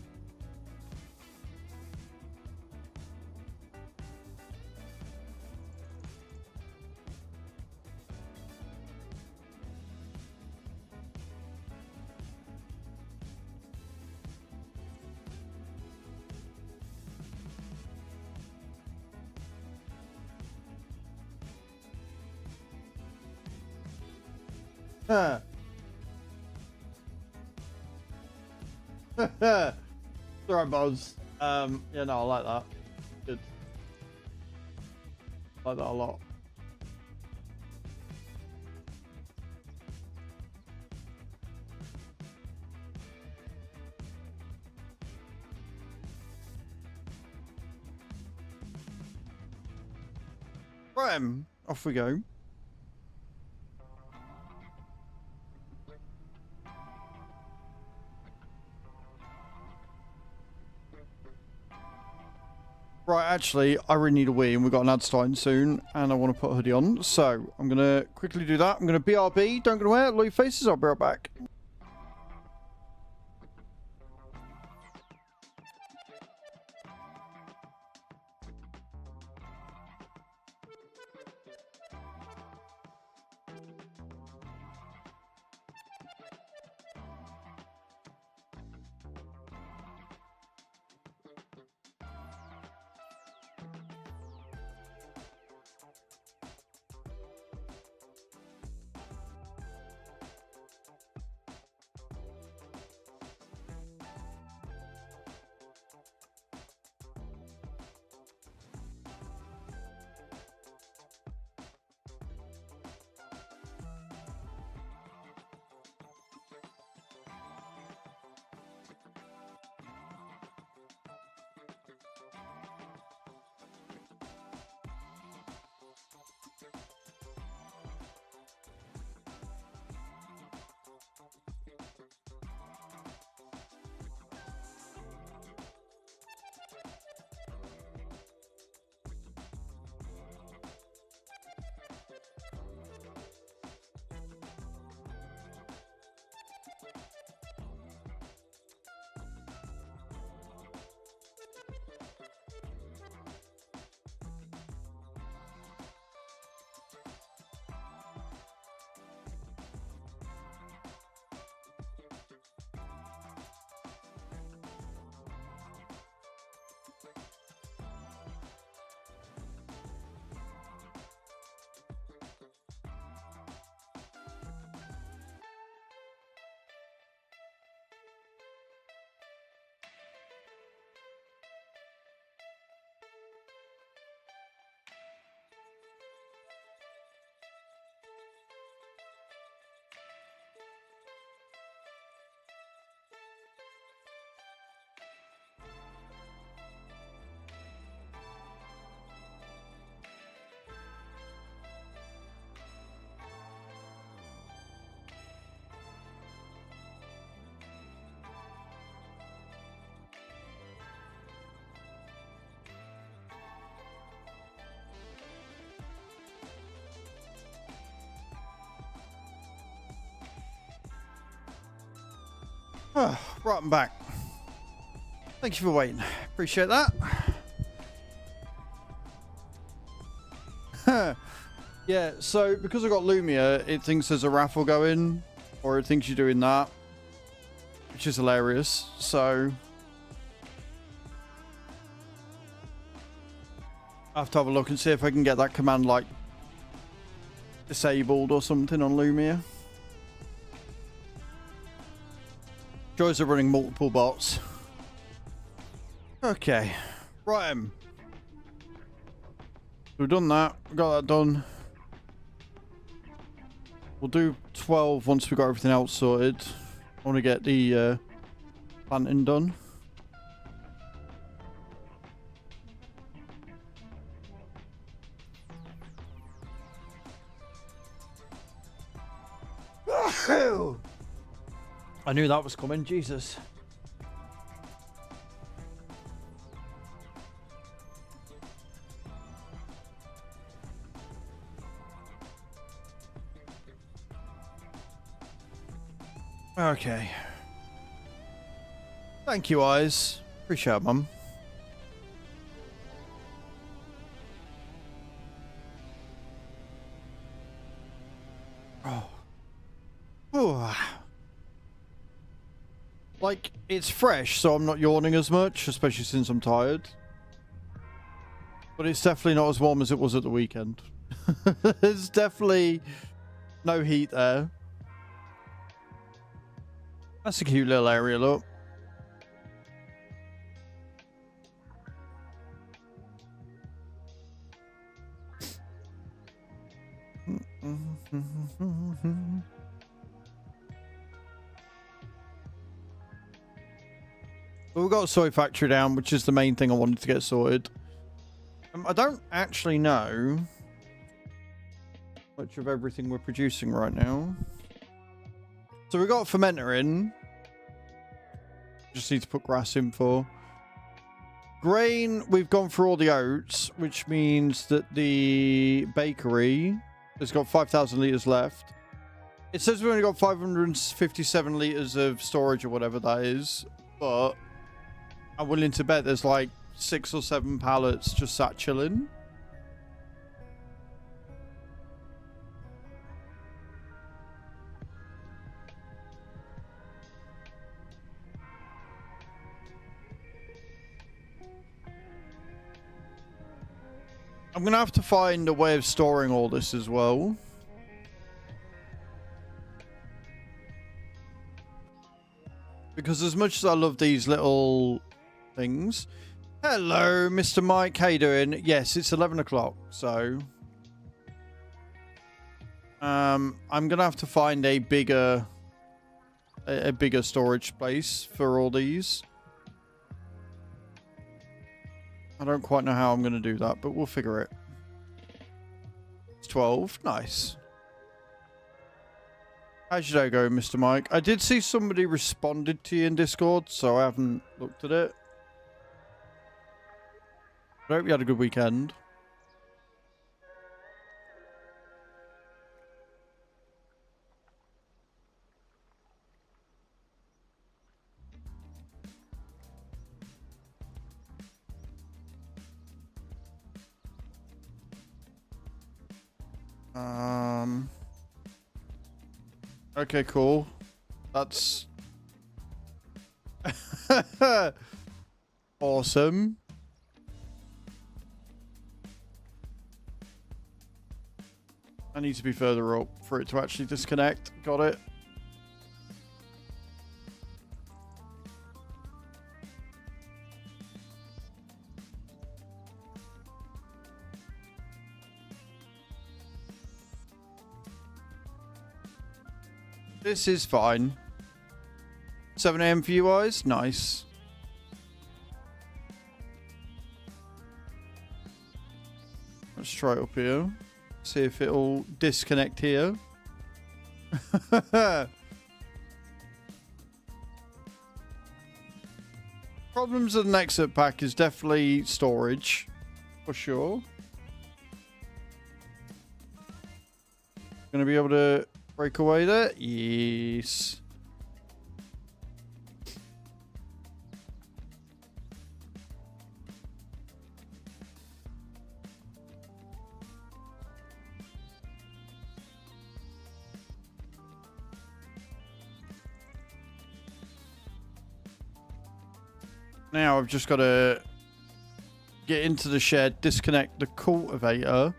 Huh. Sorry, Buzz. Yeah, no, I like that. Good. I like that a lot. Right, off we go. Right, actually, I really need a wee, and we've got an ad starting soon, and I want to put a hoodie on, so I'm going to quickly do that. I'm going to BRB, don't go anywhere, look your faces, I'll be right back. Right, I'm back. Thank you for waiting. Appreciate that. Yeah, so because I got Lumia, it thinks there's a raffle going, or it thinks you're doing that, which is hilarious. So I have to have a look and see if I can get that command like disabled or something on Lumia. Joys of running multiple bots. Okay, right. We've done that. We got that done. We'll do 12 once we got everything else sorted. I want to get the planting done. I knew that was coming. Jesus. Okay. Thank you, Eyes. Appreciate it, Mum. Oh. Ooh. Like, it's fresh, so I'm not yawning as much, especially since I'm tired. But it's definitely not as warm as it was at the weekend. There's definitely no heat there. That's a cute little area, look. But we've got a soy factory down, which is the main thing I wanted to get sorted. I don't actually know much of everything we're producing right now. So we've got a fermenter in. Just need to put grass in for. Grain, we've gone through all the oats, which means that the bakery has got 5,000 litres left. It says we've only got 557 litres of storage or whatever that is, but I'm willing to bet there's like 6 or 7 pallets just sat chilling. I'm going to have to find a way of storing all this as well. Because as much as I love these little things. Hello, Mr. Mike. How you doing? Yes, it's 11 o'clock, so... I'm going to have to find a bigger storage space for all these. I don't quite know how I'm going to do that, but we'll figure it. It's 12. Nice. How's your day going, Mr. Mike? I did see somebody responded to you in Discord, so I haven't looked at it. I hope you had a good weekend. Okay, cool. That's awesome. I need to be further up for it to actually disconnect. Got it. This is fine. 7 AM for you guys? Nice. Let's try it up here. See if it'll disconnect here. Problems with the NEXAT pack is definitely storage, for sure. Gonna be able to break away there? Yes. Now I've just got to get into the shed, disconnect the cultivator,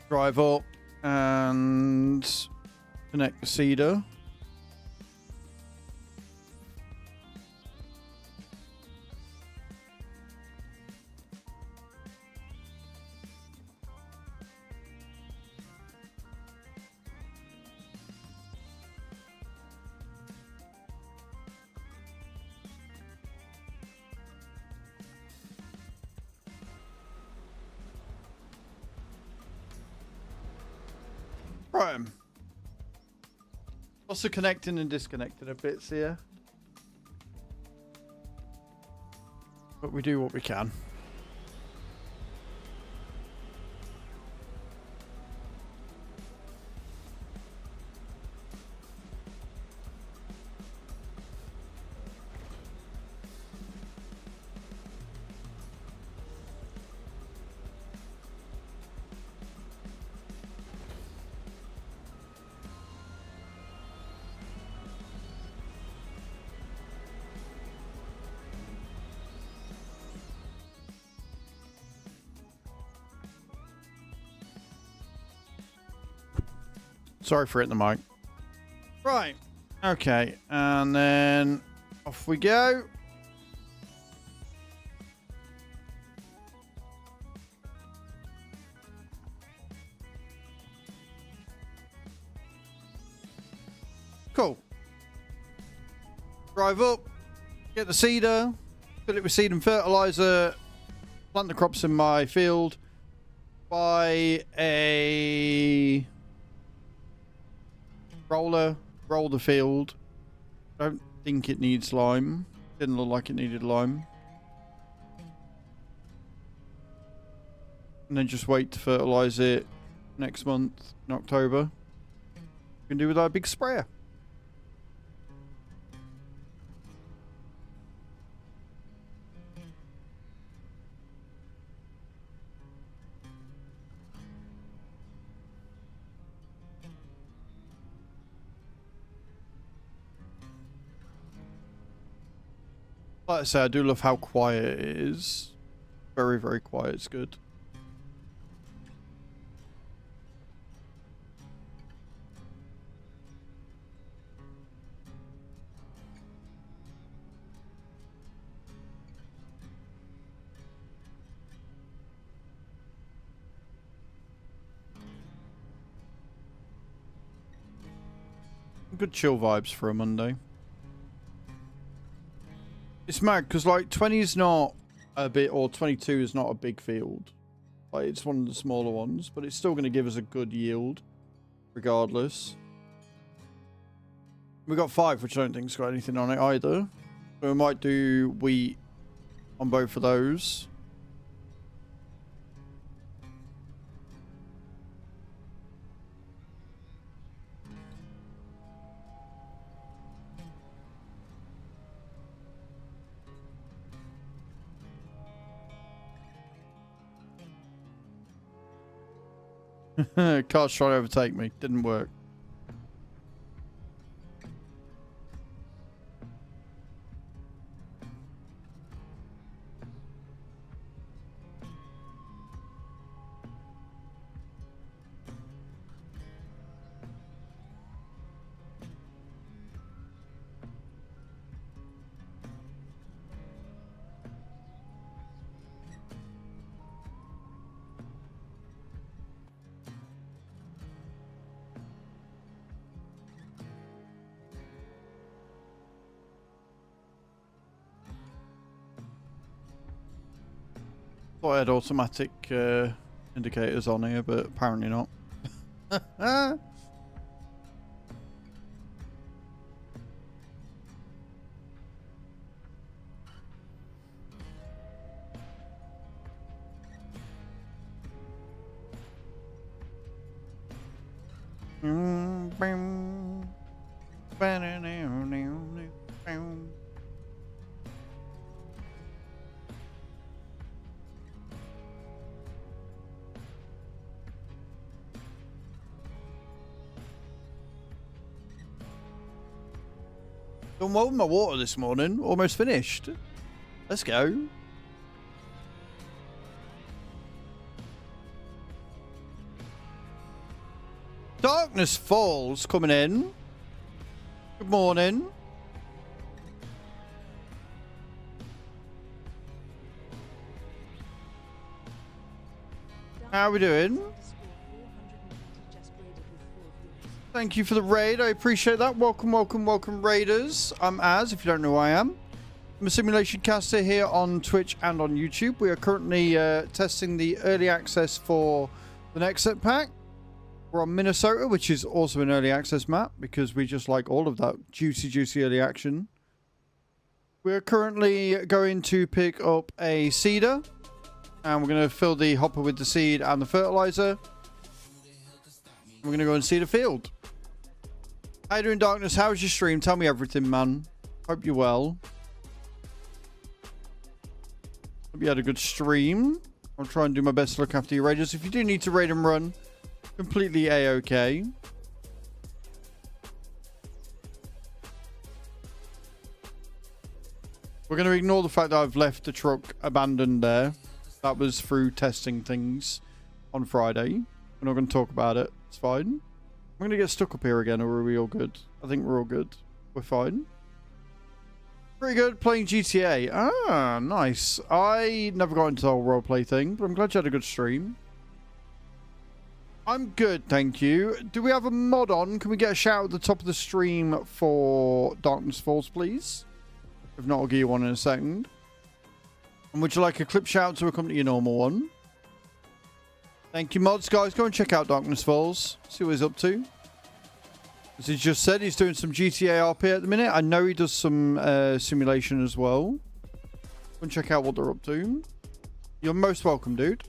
drive up and connect the seeder. Right. Lots of connecting and disconnecting of bits here. But we do what we can. Sorry for hitting the mic. Right. Okay. And then off we go. Cool. Drive up. Get the seeder. Fill it with seed and fertilizer. Plant the crops in my field. Buy a roller, roll the field. Don't think it needs lime. Didn't look like it needed lime. And then just wait to fertilize it next month in October. We can do with our big sprayer. Like I say, I do love how quiet it is. Very, very quiet. It's good. Good chill vibes for a Monday. It's mad because like 20 is not a bit, or 22 is not a big field. Like it's one of the smaller ones, but it's still going to give us a good yield regardless. We got 5, which I don't think's got anything on it either. So we might do wheat on both of those. Car's trying to overtake me. Didn't work. Thought I had automatic indicators on here, but apparently not. Done well with my water this morning. Almost finished. Let's go. Darkness Falls coming in. Good morning. How are we doing? Thank you for the raid. I appreciate that. Welcome, welcome, welcome, raiders. I'm Az, if you don't know who I am. I'm a simulation caster here on Twitch and on YouTube. We are currently testing the early access for the NEXAT pack. We're on Minnesota, which is also an early access map because we just like all of that juicy, juicy early action. We're currently going to pick up a seeder, and we're going to fill the hopper with the seed and the fertilizer. We're going to go and see the field. How you doing, Darkness? How's your stream? Tell me everything, man. Hope you're well. Hope you had a good stream. I'll try and do my best to look after your raiders. If you do need to raid and run, completely A-OK. We're going to ignore the fact that I've left the truck abandoned there. That was through testing things on Friday. We're not going to talk about it. It's fine. I'm going to get stuck up here again, or are we all good? I think we're all good. We're fine. Pretty good playing GTA. Ah, nice. I never got into the whole roleplay thing, but I'm glad you had a good stream. I'm good, thank you. Do we have a mod on? Can we get a shout at the top of the stream for Darkness Falls, please? If not, I'll give you one in a second. And would you like a clip shout to accompany your normal one? Thank you, mods. Guys, go and check out Darkness Falls. See what he's up to. As he just said, he's doing some GTA RP at the minute. I know he does some simulation as well. Go and check out what they're up to. You're most welcome, dude.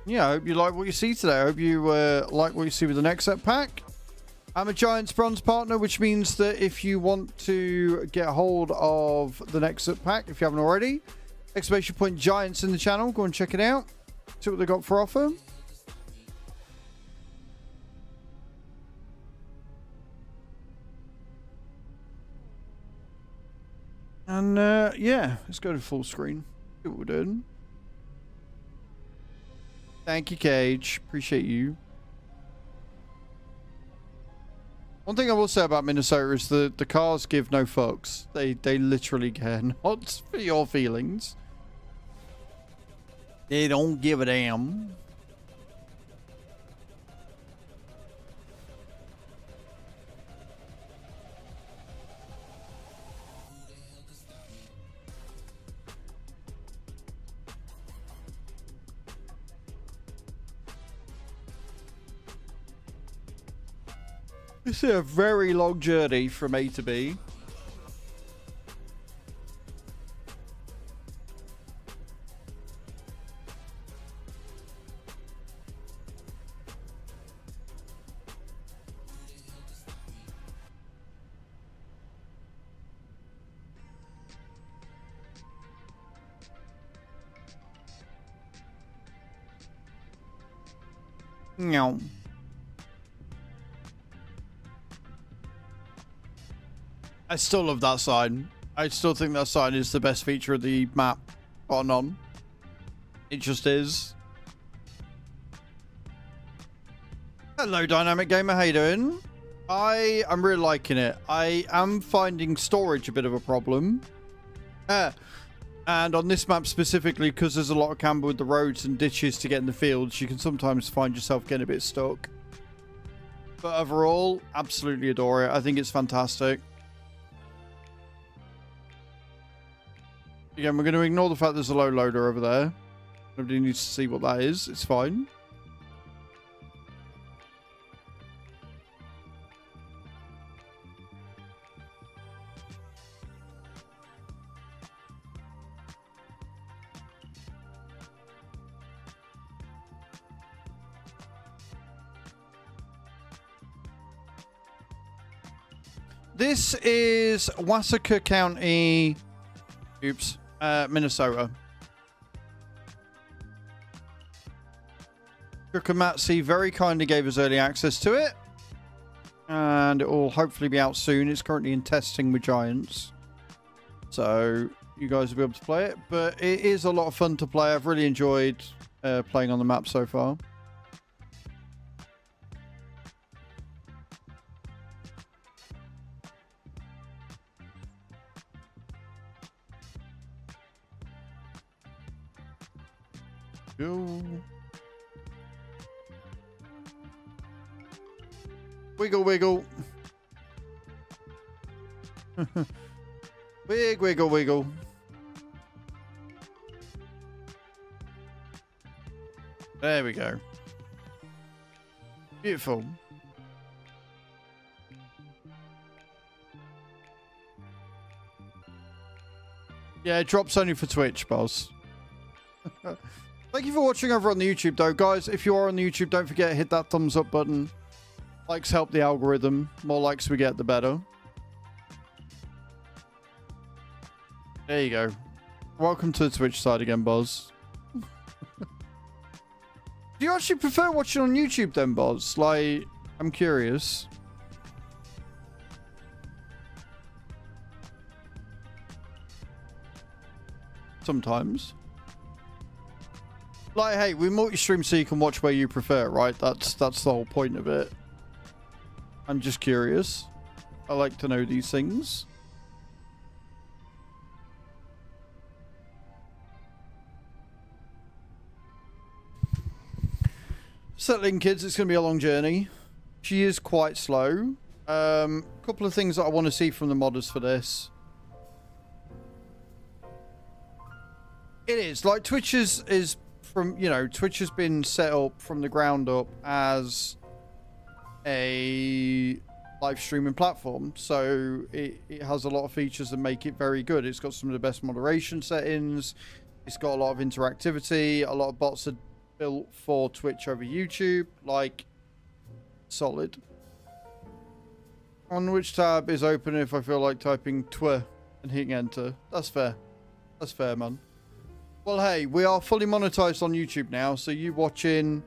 Yeah, I hope you like what you see today. I hope you like what you see with the NEXAT pack. I'm a Giants Bronze partner, which means that if you want to get hold of the NEXAT pack, if you haven't already, ! Giants in the channel. Go and check it out. See what they got for offer. And yeah, let's go to full screen. See what we're doing. Thank you, Cage. Appreciate you. One thing I will say about Minnesota is the cars give no fucks. They literally care not for your feelings. They don't give a damn. This is a very long journey from A to B. No. I still love that sign. I still think that sign is the best feature of the map. On. It just is. Hello, Dynamic Gamer. How you doing? I'm really liking it. I am finding storage a bit of a problem. And on this map specifically, because there's a lot of camber with the roads and ditches to get in the fields, you can sometimes find yourself getting a bit stuck. But overall, absolutely adore it. I think it's fantastic. Again, we're going to ignore the fact there's a low loader over there. Nobody needs to see what that is. It's fine. This is Wasaka County, Minnesota. Kukamatsi very kindly gave us early access to it. And it will hopefully be out soon. It's currently in testing with Giants. So you guys will be able to play it. But it is a lot of fun to play. I've really enjoyed playing on the map so far. Go. Wiggle, wiggle. Wiggle, wiggle. There we go. Beautiful. Yeah, it drops only for Twitch, boss. Thank you for watching over on the YouTube, though. Guys, if you are on the YouTube, don't forget to hit that thumbs up button. Likes help the algorithm. More likes we get, the better. There you go. Welcome to the Twitch side again, Boz. Do you actually prefer watching on YouTube then, Boz? Like, I'm curious. Sometimes. Like, hey, we multi-stream so you can watch where you prefer, right? That's the whole point of it. I'm just curious. I like to know these things. Settling, kids. It's going to be a long journey. She is quite slow. Couple of things that I want to see from the modders for this. It is. Like, Twitch is from, you know, Twitch has been set up from the ground up as a live streaming platform, so it has a lot of features that make it very good. It's got some of the best moderation settings. It's got a lot of interactivity. A lot of bots are built for Twitch over YouTube. Like, solid. On which tab is open if I feel like typing tw and hitting enter? That's fair. That's fair, man. Well, hey, we are fully monetized on YouTube now, so you watching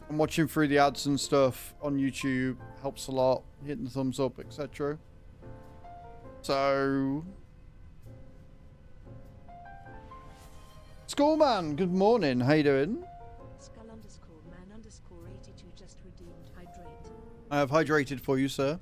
and watching through the ads and stuff on YouTube helps a lot. Hitting the thumbs up, etc. So, Skullman, good morning. How you doing? Skull underscore man underscore 82 just redeemed hydrate. I have hydrated for you, sir.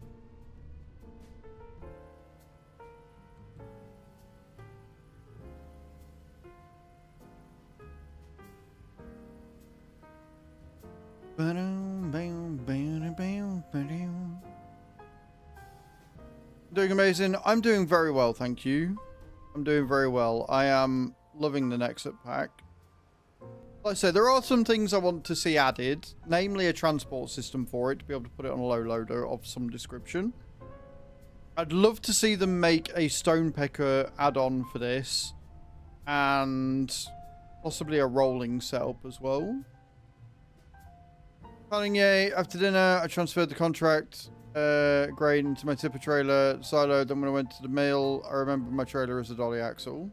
Doing amazing. I'm doing very well, thank you. I'm doing very well. I am loving the NEXAT pack. Like I said, there are some things I want to see added, namely a transport system for it to be able to put it on a low loader of some description. I'd love to see them make a stone picker add-on for this, and possibly a rolling setup as well. Planning, yay. After dinner, I transferred the contract grain into my tipper trailer silo. Then when I went to the mill, I remembered my trailer as a dolly axle.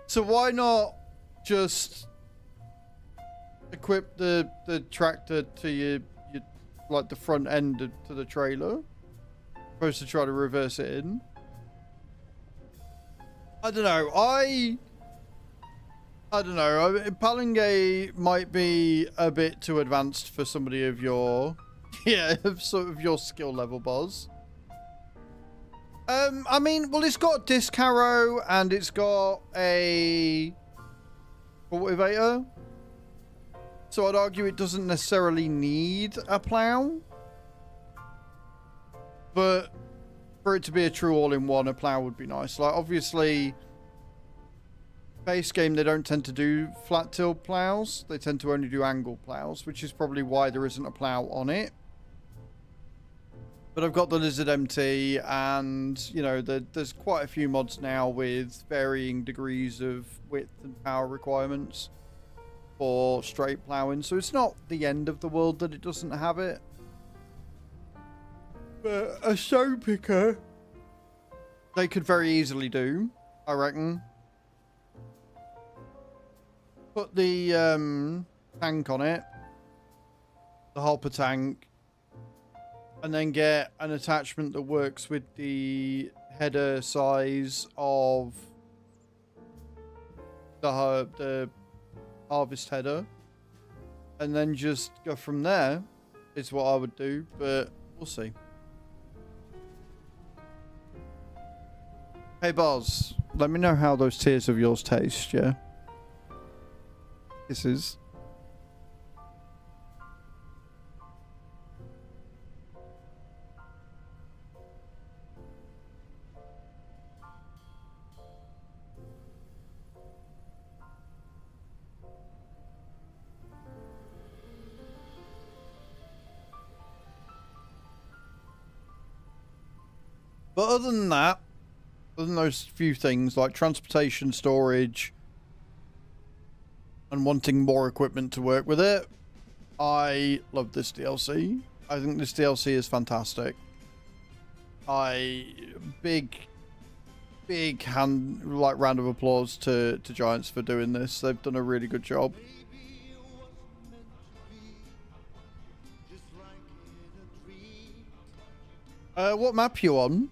So why not just equip the tractor to your like the front end to the trailer, opposed to try to reverse it in? I don't know. I don't know. Palangay might be a bit too advanced for somebody of your, yeah, sort of your skill level, Boz. I mean, well, it's got a disc harrow and it's got a cultivator, so I'd argue it doesn't necessarily need a plow. But for it to be a true all-in-one, a plow would be nice. Like, obviously, base game, they don't tend to do flat till plows. They tend to only do angle plows, which is probably why there isn't a plow on it. But I've got the Lizard MT, and, you know, there's quite a few mods now with varying degrees of width and power requirements for straight plowing. So it's not the end of the world that it doesn't have it. But a stone picker, they could very easily do, I reckon. put the tank on it, the hopper tank, and then get an attachment that works with the header size of the harvest header, and then just go from there is what I would do, but we'll see. Hey Boz, let me know how those tears of yours taste, yeah? Kisses. But other than that, other than those few things like transportation, storage, and wanting more equipment to work with it, I love this DLC. I think this DLC is fantastic. Big round of applause to Giants for doing this. They've done a really good job. What map you on?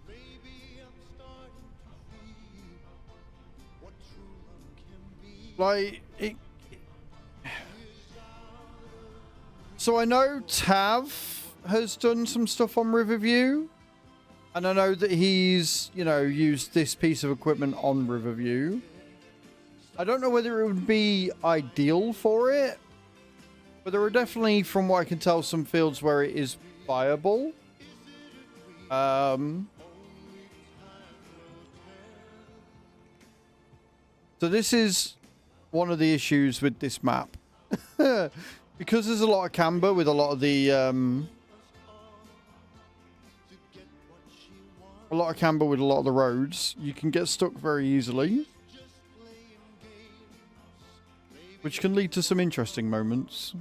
Like, so I know Tav has done some stuff on Riverview, and I know that he's, you know, used this piece of equipment on Riverview. I don't know whether it would be ideal for it, but there are definitely, from what I can tell, some fields where it is viable. So this is one of the issues with this map. Because there's a lot of camber with a lot of the roads, you can get stuck very easily, which can lead to some interesting moments.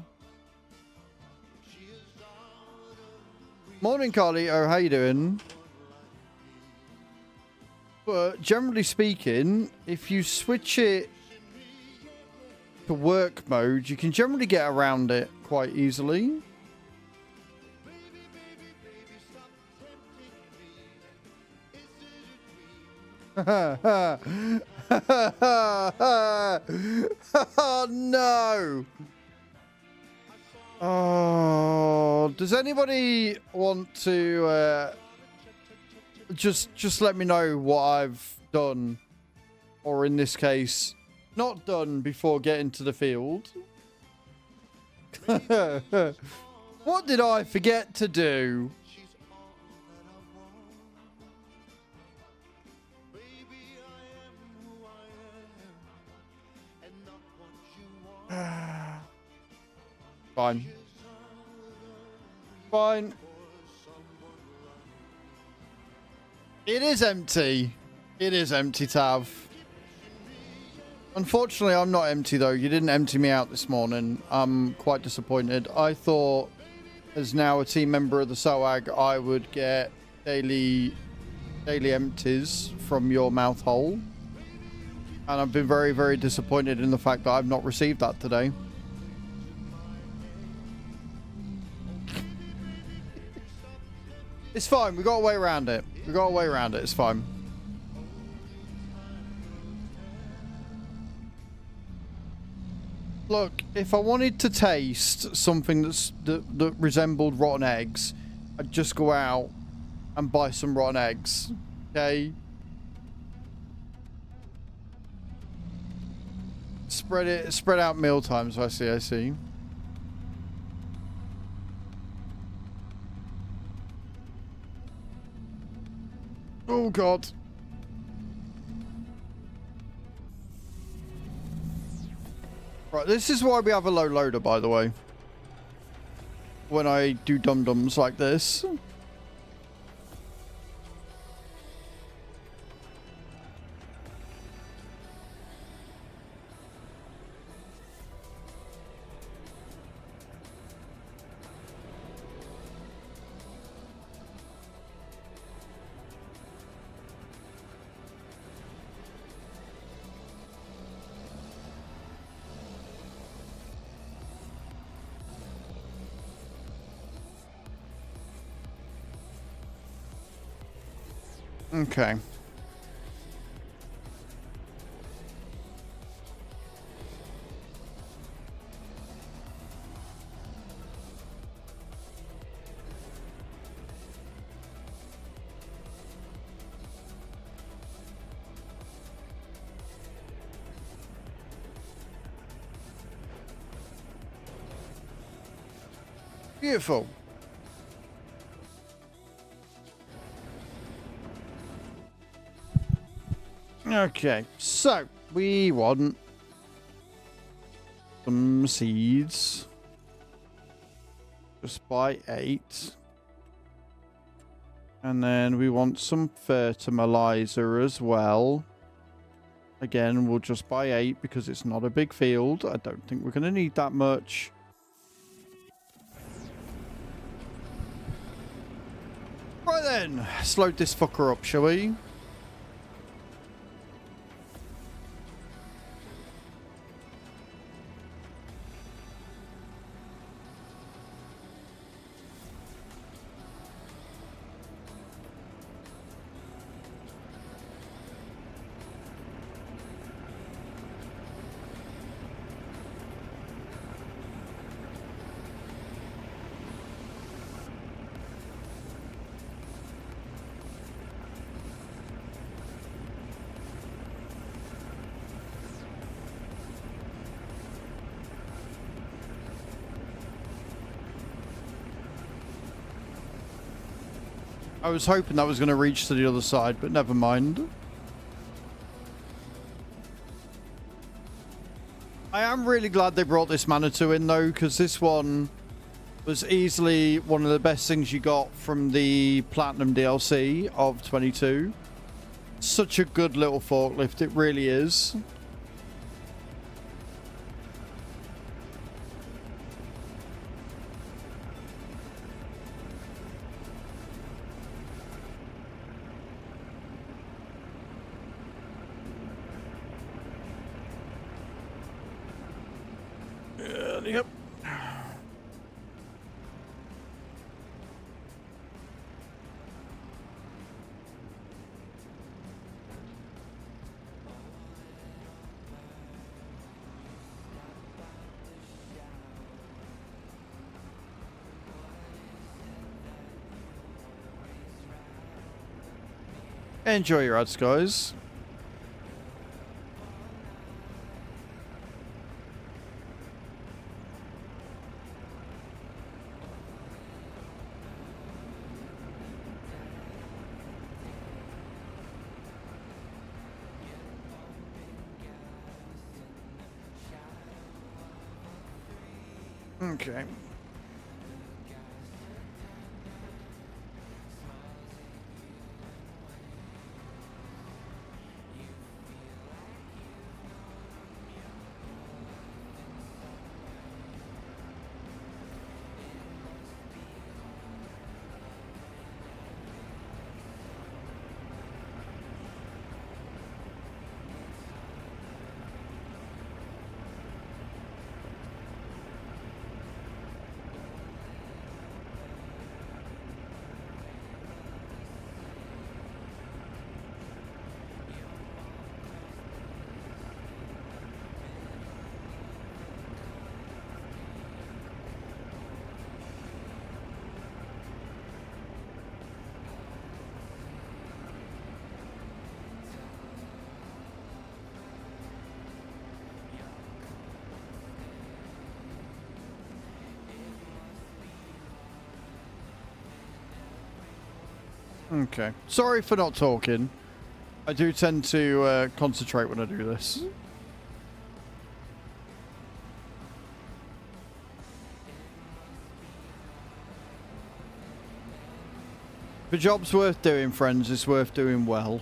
Morning, Carlito. How you doing? But generally speaking, if you switch it to work mode, you can generally get around it quite easily. Oh no! Oh, does anybody want to just let me know what I've done, or in this case, not done before getting to the field? What did I forget to do? Fine. Fine. It is empty. It is empty, Tav. Unfortunately, I'm not empty, though. You didn't empty me out this morning. I'm quite disappointed. I thought, as now a team member of the SOAG, I would get daily empties from your mouth hole. And I've been very, very disappointed in the fact that I've not received that today. It's fine. We got a way around it. We got a way around it. It's fine. Look, if I wanted to taste something that resembled rotten eggs, I'd just go out and buy some rotten eggs. Okay? Spread out meal times. I see. Oh God. Right, this is why we have a low loader, by the way. When I do dum-dums like this. Okay. Beautiful. Okay, so we want some seeds. Just buy 8. And then we want some fertilizer as well. Again, we'll just buy 8 because it's not a big field. I don't think we're going to need that much. Right then, let's load this fucker up, shall we? I was hoping that was going to reach to the other side, but never mind. I am really glad they brought this Manitou in, though, because this one was easily one of the best things you got from the Platinum DLC of 22. Such a good little forklift, it really is. Yep. Enjoy your ads, guys. Okay. Okay. Sorry for not talking. I do tend to concentrate when I do this. If a job's worth doing, friends, it's worth doing well.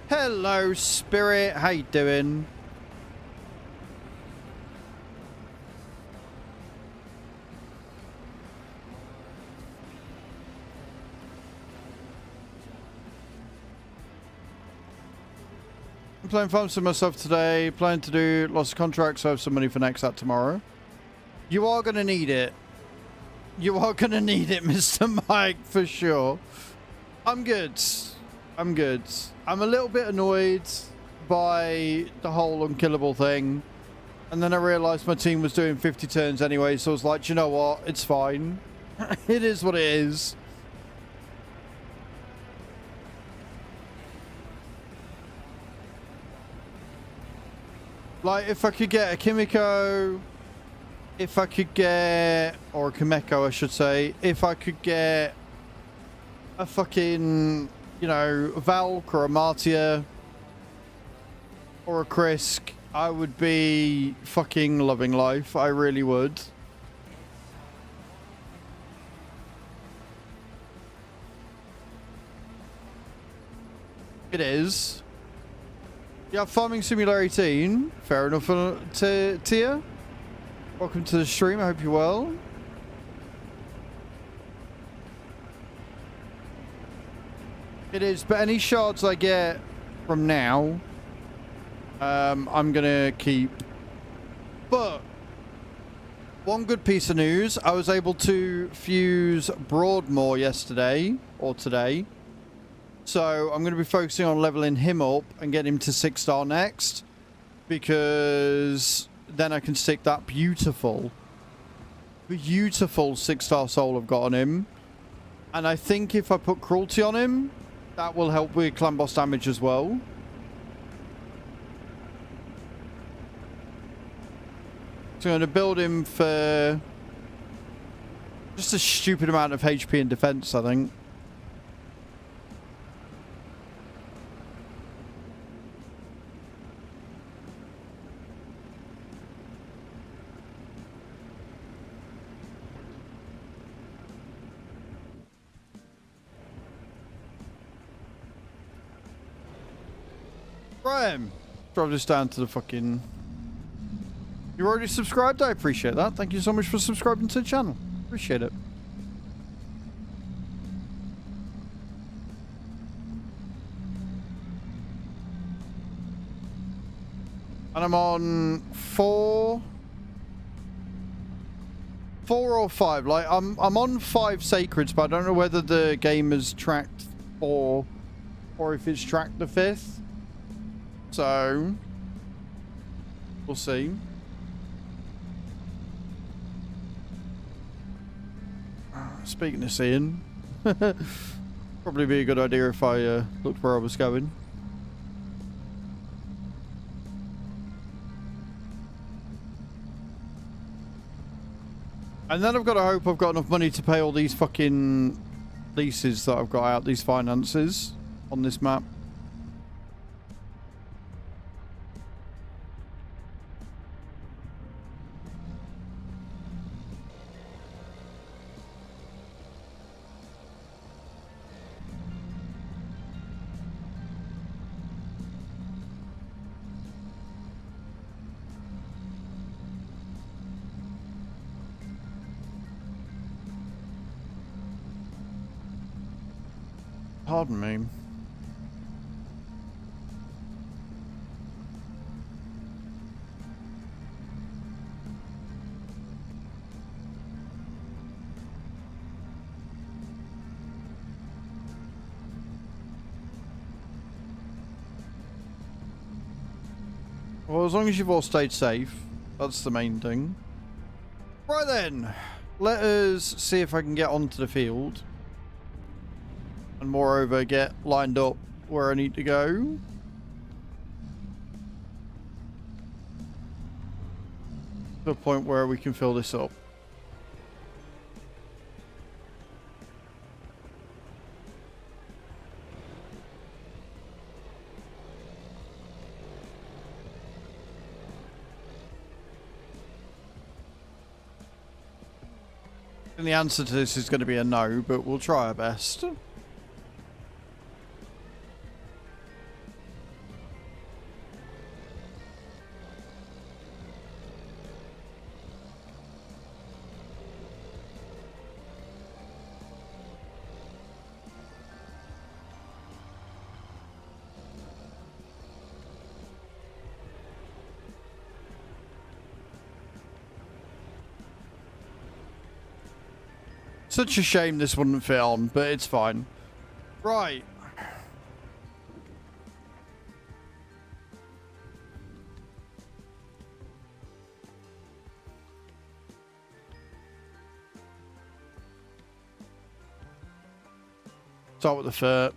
Hello, Spirit. How you doing? I'm playing farms for myself today. Planning to do lots of contracts, so I have some money for NEXAT tomorrow. You are going to need it. You are going to need it, Mr. Mike, for sure. I'm good. I'm good. I'm a little bit annoyed by the whole unkillable thing. And then I realised my team was doing 50 turns anyway, so I was like, you know what? It's fine. It is what it is. Like, if I could get a Kimiko, if I could get, or a Kimeko, I should say, if I could get a fucking, you know, a Valk or a Martia or a Krisk, I would be fucking loving life. I really would. It is. Yeah, Farming Simulator 18. Fair enough, Tia. Welcome to the stream. I hope you're well. It is, but any shards I get from now, I'm gonna keep. But one good piece of news, I was able to fuse Broadmoor yesterday, or today. So I'm going to be focusing on leveling him up and getting him to 6-star next. Because then I can stick that beautiful 6-star soul I've got on him. And I think if I put cruelty on him, that will help with clan boss damage as well. So I'm going to build him for just a stupid amount of HP and defense, I think. Graham, drive this down to the fucking... You already subscribed? I appreciate that. Thank you so much for subscribing to the channel. Appreciate it. And I'm on 4 or 5. Like I'm on 5 sacreds, but I don't know whether the game has tracked 4 or if it's tracked the 5th. So we'll see. Speaking of seeing, probably be a good idea if I looked where I was going. And then I've got to hope I've got enough money to pay all these fucking leases that I've got out, these finances on this map. Pardon me. Well, as long as you've all stayed safe, that's the main thing. Right then, let us see if I can get onto the field. And moreover, get lined up where I need to go. To a point where we can fill this up. And the answer to this is going to be a no, but we'll try our best. Such a shame this wouldn't fit on, but it's fine. Right. Start with the fur.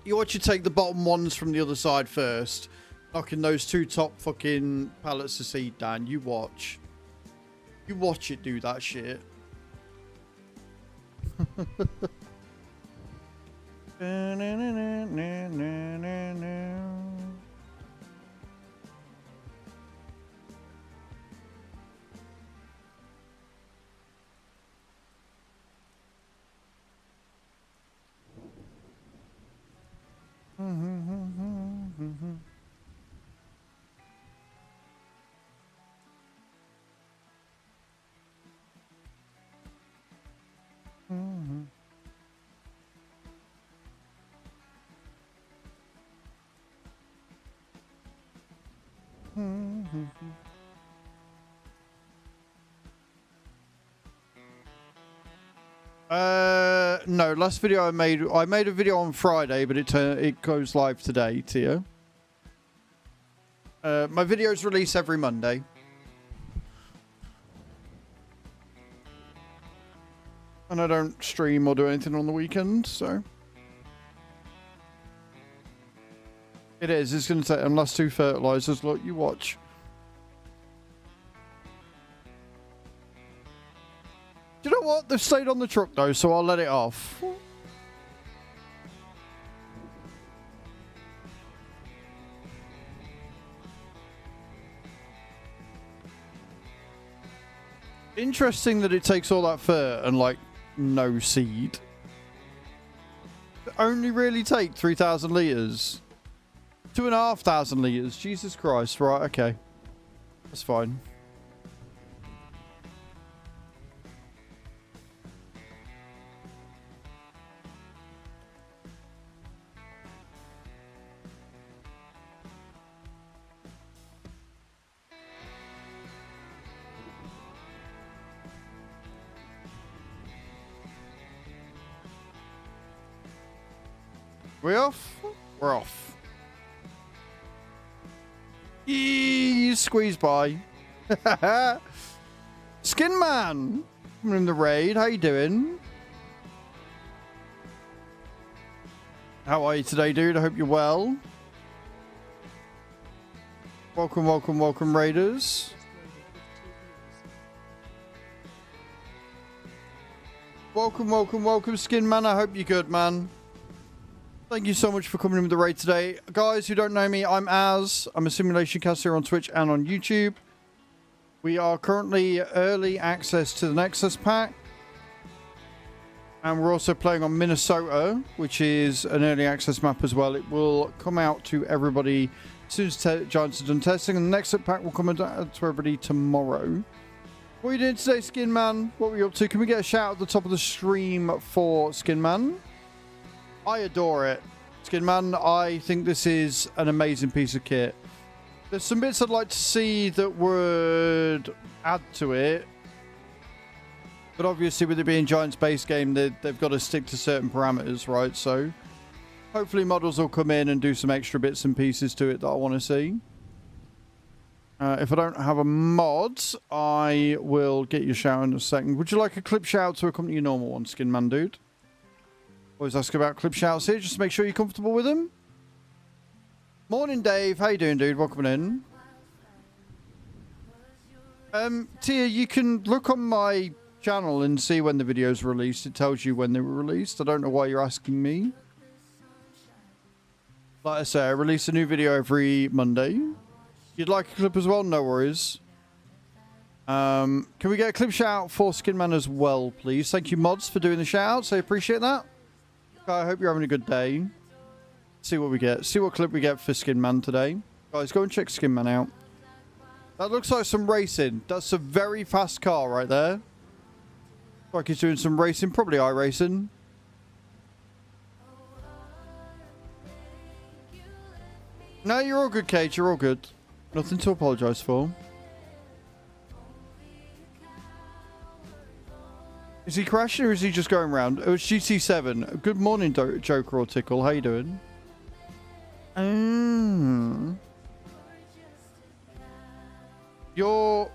You want you take the bottom ones from the other side first. Knocking those two top fucking pallets of seed down. You watch. You watch it do that shit. No, last video I made a video on Friday, but it goes live today, Tia. My videos release every Monday. And I don't stream or do anything on the weekend, so it is. It's going to take unless two fertilizers. Look, you watch. You know what? They've stayed on the truck though, so I'll let it off. Interesting that it takes all that fur and like no seed. It only really take 3,000 litres. 2,500 litres. Jesus Christ. Right, okay. That's fine. We off? We're off. Eee, squeeze by. Skin Man, coming in the raid. How you doing? How are you today, dude? I hope you're well. Welcome, welcome, welcome, raiders. Welcome, welcome, welcome, Skin Man. I hope you're good, man. Thank you so much for coming in with the raid today. Guys who don't know me, I'm Az. I'm a simulation caster on Twitch and on YouTube. We are currently early access to the NEXAT pack. And we're also playing on Minnesota, which is an early access map as well. It will come out to everybody as soon as Giants are done testing. And the NEXAT pack will come out to everybody tomorrow. What are you doing today, Skin Man? What were you up to? Can we get a shout at the top of the stream for Skin Man? I adore it. Skin Man, I think this is an amazing piece of kit. There's some bits I'd like to see that would add to it. But obviously with it being Giants base game, they've got to stick to certain parameters, right? So hopefully models will come in and do some extra bits and pieces to it that I want to see. If I don't have a mod, I will get you a shout in a second. Would you like a clip shout to accompany your normal one, Skin Man, dude? Always ask about clip shouts here, just to make sure you're comfortable with them. Morning, Dave. How you doing, dude? Welcome in. Tia, you can look on my channel and see when the video's released. It tells you when they were released. I don't know why you're asking me. Like I say, I release a new video every Monday. You'd like a clip as well? No worries. Can we get a clip shout for Skin Man as well, please? Thank you, mods, for doing the shout-outs. I appreciate that. I hope you're having a good day. See what we get. See what clip we get for Skin Man today. Guys, go and check Skin Man out. That looks like some racing. That's a very fast car right there. Looks like he's doing some racing. Probably iRacing. No, you're all good, Kate. You're all good. Nothing to apologise for. Is he crashing or is he just going round? Oh, it's GT7. Good morning, Joker or Tickle. How you doing? Your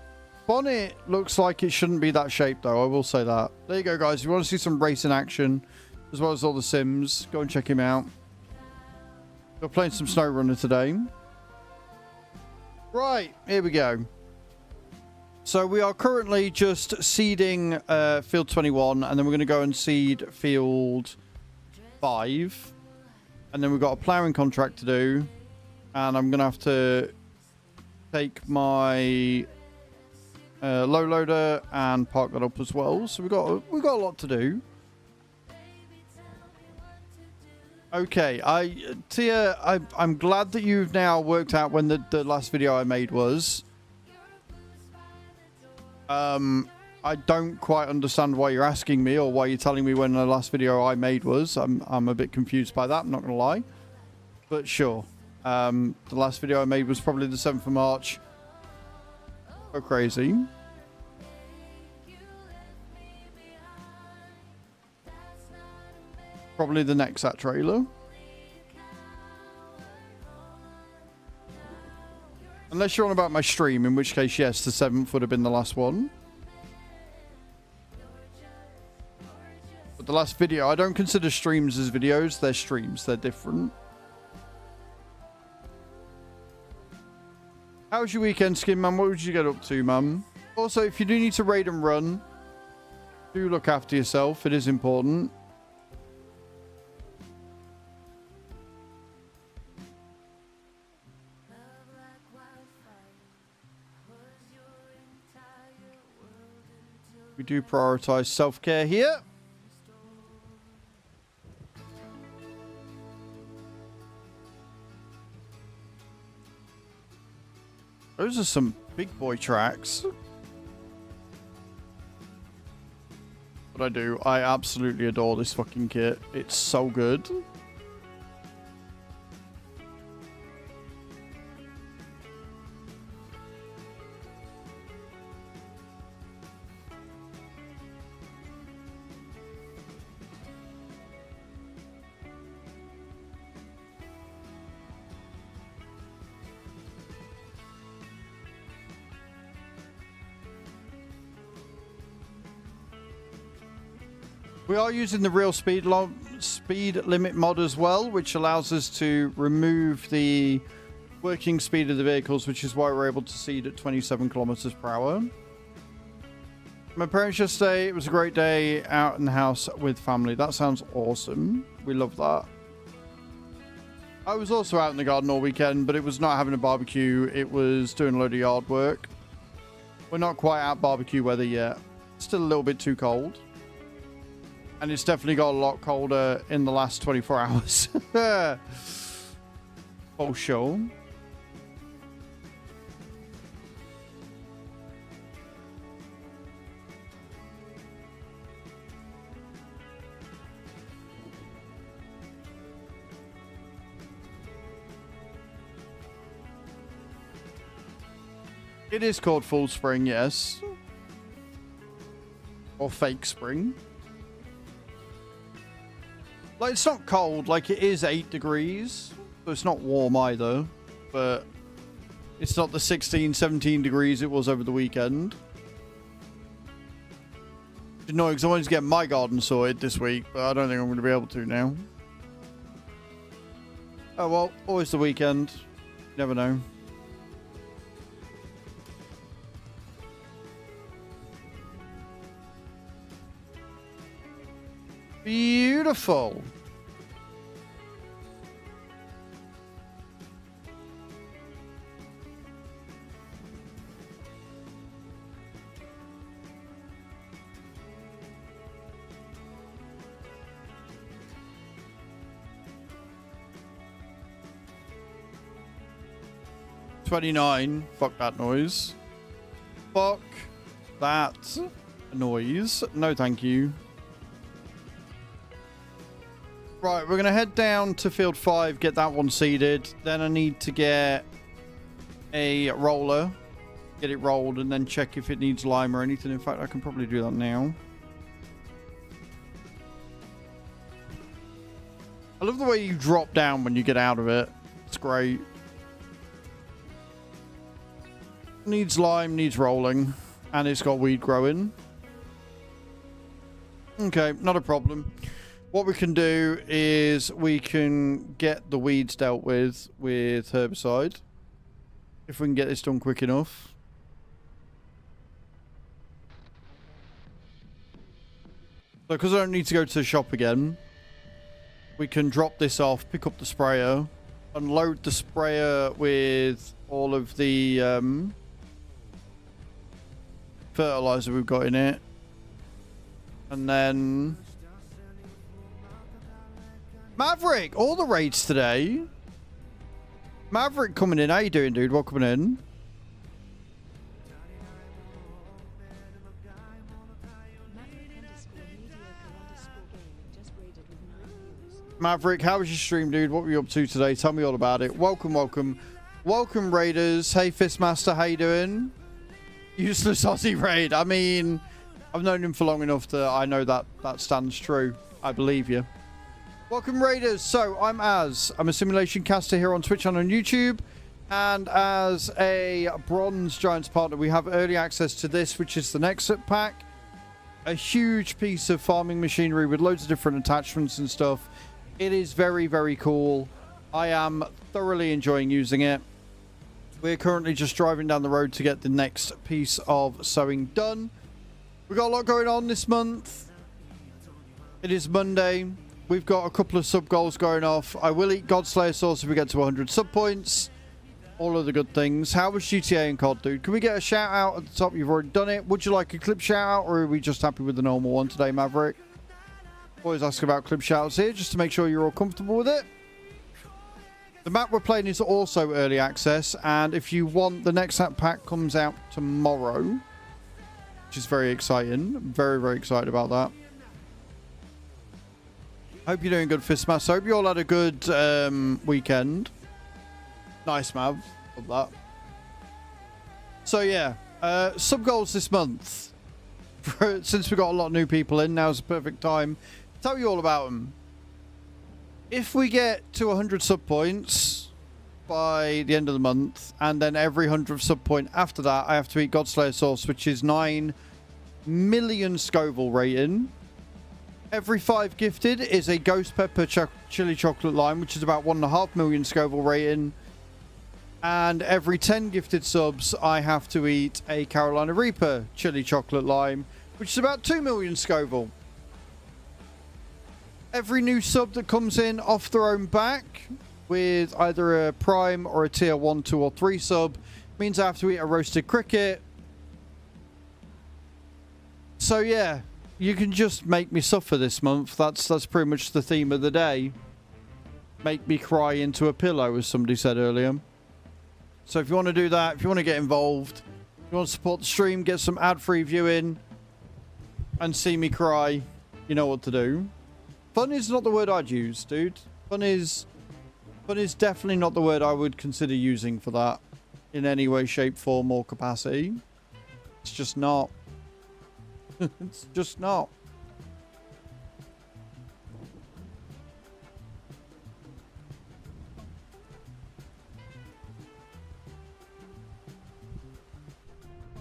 bonnet looks like it shouldn't be that shape, though. I will say that. There you go, guys. If you want to see some racing action, as well as all the Sims, go and check him out. We're playing some SnowRunner today. Right, here we go. So we are currently just seeding field 21, and then we're going to go and seed field 5. And then we've got a ploughing contract to do. And I'm going to have to take my low loader and park that up as well. So we've got a lot to do. Okay, Tia, I'm glad that you've now worked out when the last video I made was. I don't quite understand why you're asking me or why you're telling me when the last video I made was. I'm a bit confused by that, I'm not going to lie. But sure. The last video I made was probably the 7th of March. So crazy. Probably the NEXAT trailer. Unless you're on about my stream, in which case, yes, the 7th would have been the last one. But the last video, I don't consider streams as videos. They're streams. They're different. How was your weekend, Skin Man? What did you get up to, Mum? Also, if you do need to raid and run, do look after yourself. It is important. We do prioritize self-care here. Those are some big boy tracks. But I do. I absolutely adore this fucking kit. It's so good. We are using the real speed limit mod as well, which allows us to remove the working speed of the vehicles, which is why we're able to seed at 27 kilometers per hour. My parents yesterday, it was a great day out in the house with family. That sounds awesome. We love that. I was also out in the garden all weekend, but it was not having a barbecue. It was doing a load of yard work. We're not quite at barbecue weather yet. It's still a little bit too cold. And it's definitely got a lot colder in the last 24 hours. For sure. It is called full spring, yes. Or fake spring. Like, it's not cold. Like, it is 8 degrees. So it's not warm either. But it's not the 16, 17 degrees it was over the weekend. It's annoying because I wanted to get my garden sorted this week. But I don't think I'm going to be able to now. Oh, well. Always the weekend. You never know. Beautiful. $29. Fuck that noise. Fuck that noise. No, thank you. Right, we're going to head down to field 5, get that one seeded. Then I need to get a roller, get it rolled, and then check if it needs lime or anything. In fact, I can probably do that now. I love the way you drop down when you get out of it. It's great. Needs lime, needs rolling, and it's got weed growing. Okay, not a problem. What we can do is we can get the weeds dealt with herbicide. If we can get this done quick enough. So because I don't need to go to the shop again, we can drop this off, pick up the sprayer, unload the sprayer with all of the fertilizer we've got in it. And then Maverick, all the raids today. Maverick coming in. How you doing, dude? Welcome in. Maverick, how was your stream, dude? What were you up to today? Tell me all about it. Welcome, welcome. Welcome, Raiders. Hey, Fistmaster, how you doing? Useless Aussie raid. I mean, I've known him for long enough that I know that that stands true. I believe you. Welcome, Raiders. So, I'm a simulation caster here on Twitch and on YouTube. And as a Bronze Giants partner, we have early access to this, which is the NEXAT pack. A huge piece of farming machinery with loads of different attachments and stuff. It is very, very cool. I am thoroughly enjoying using it. We're currently just driving down the road to get the next piece of sewing done. We've got a lot going on this month. It is Monday. We've got a couple of sub goals going off. I will eat Godslayer sauce if we get to 100 sub points. All of the good things. How was GTA and COD, dude? Can we get a shout out at the top? You've already done it. Would you like a clip shout out, or are we just happy with the normal one today, Maverick? Always ask about clip shout outs here just to make sure you're all comfortable with it. The map we're playing is also early access, and if you want, the NEXAT pack comes out tomorrow, which is very exciting. I'm very, very excited about that. Hope you're doing good, Fistmaster. Hope you all had a good weekend. Nice, Mav. Love that. So, yeah. Sub goals this month. Since we got a lot of new people in, now's the perfect time. Tell you all about them. If we get to 100 sub points by the end of the month, and then every 100 sub point after that, I have to eat Godslayer sauce, which is 9 million Scoville rating. Every 5 gifted is a Ghost Pepper Chili Chocolate Lime, which is about 1.5 million Scoville rating. And every 10 gifted subs, I have to eat a Carolina Reaper Chili Chocolate Lime, which is about 2 million Scoville. Every new sub that comes in off their own back with either a Prime or a Tier 1, 2 or 3 sub means I have to eat a roasted cricket. So yeah, you can just make me suffer this month. That's pretty much the theme of the day. Make me cry into a pillow, as somebody said earlier. So if you want to do that, if you want to get involved, if you want to support the stream, get some ad-free viewing, and see me cry, you know what to do. Fun is not the word I'd use, dude. Fun is definitely not the word I would consider using for that in any way, shape, form, or capacity. It's just not. It's just not.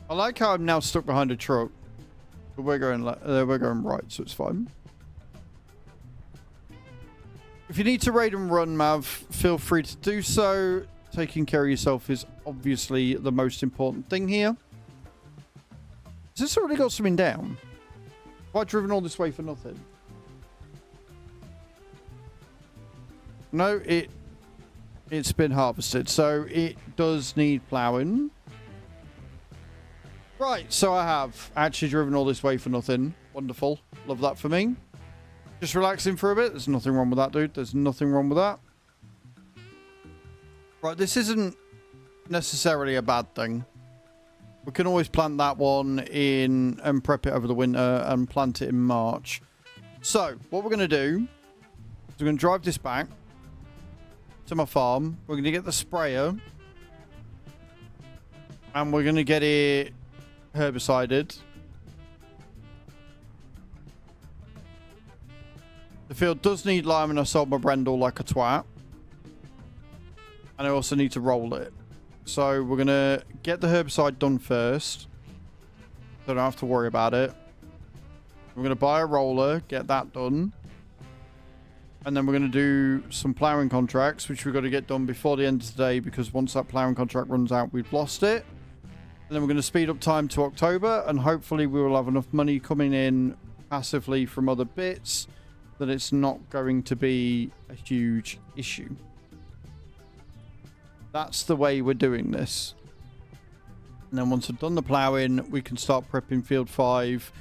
I like how I'm now stuck behind a truck, but we're going right, so it's fine. If you need to raid and run, Mav, feel free to do so. Taking care of yourself is obviously the most important thing here. Has this already got something down? Have I driven all this way for nothing? No, it's been harvested, so it does need ploughing. Right, so I have actually driven all this way for nothing. Wonderful. Love that for me. Just relaxing for a bit. There's nothing wrong with that, dude. There's nothing wrong with that. Right, this isn't necessarily a bad thing. We can always plant that one in and prep it over the winter and plant it in March. So, what we're going to do is we're going to drive this back to my farm. We're going to get the sprayer. And we're going to get it herbicided. The field does need lime, and I sold my Brendel like a twat. And I also need to roll it. So we're going to get the herbicide done first. Don't have to worry about it. We're going to buy a roller, get that done. And then we're going to do some ploughing contracts, which we've got to get done before the end of the day, because once that ploughing contract runs out, we've lost it. And then we're going to speed up time to October, and hopefully we will have enough money coming in passively from other bits that it's not going to be a huge issue. That's the way we're doing this. And then once I've done the ploughing, we can start prepping field 5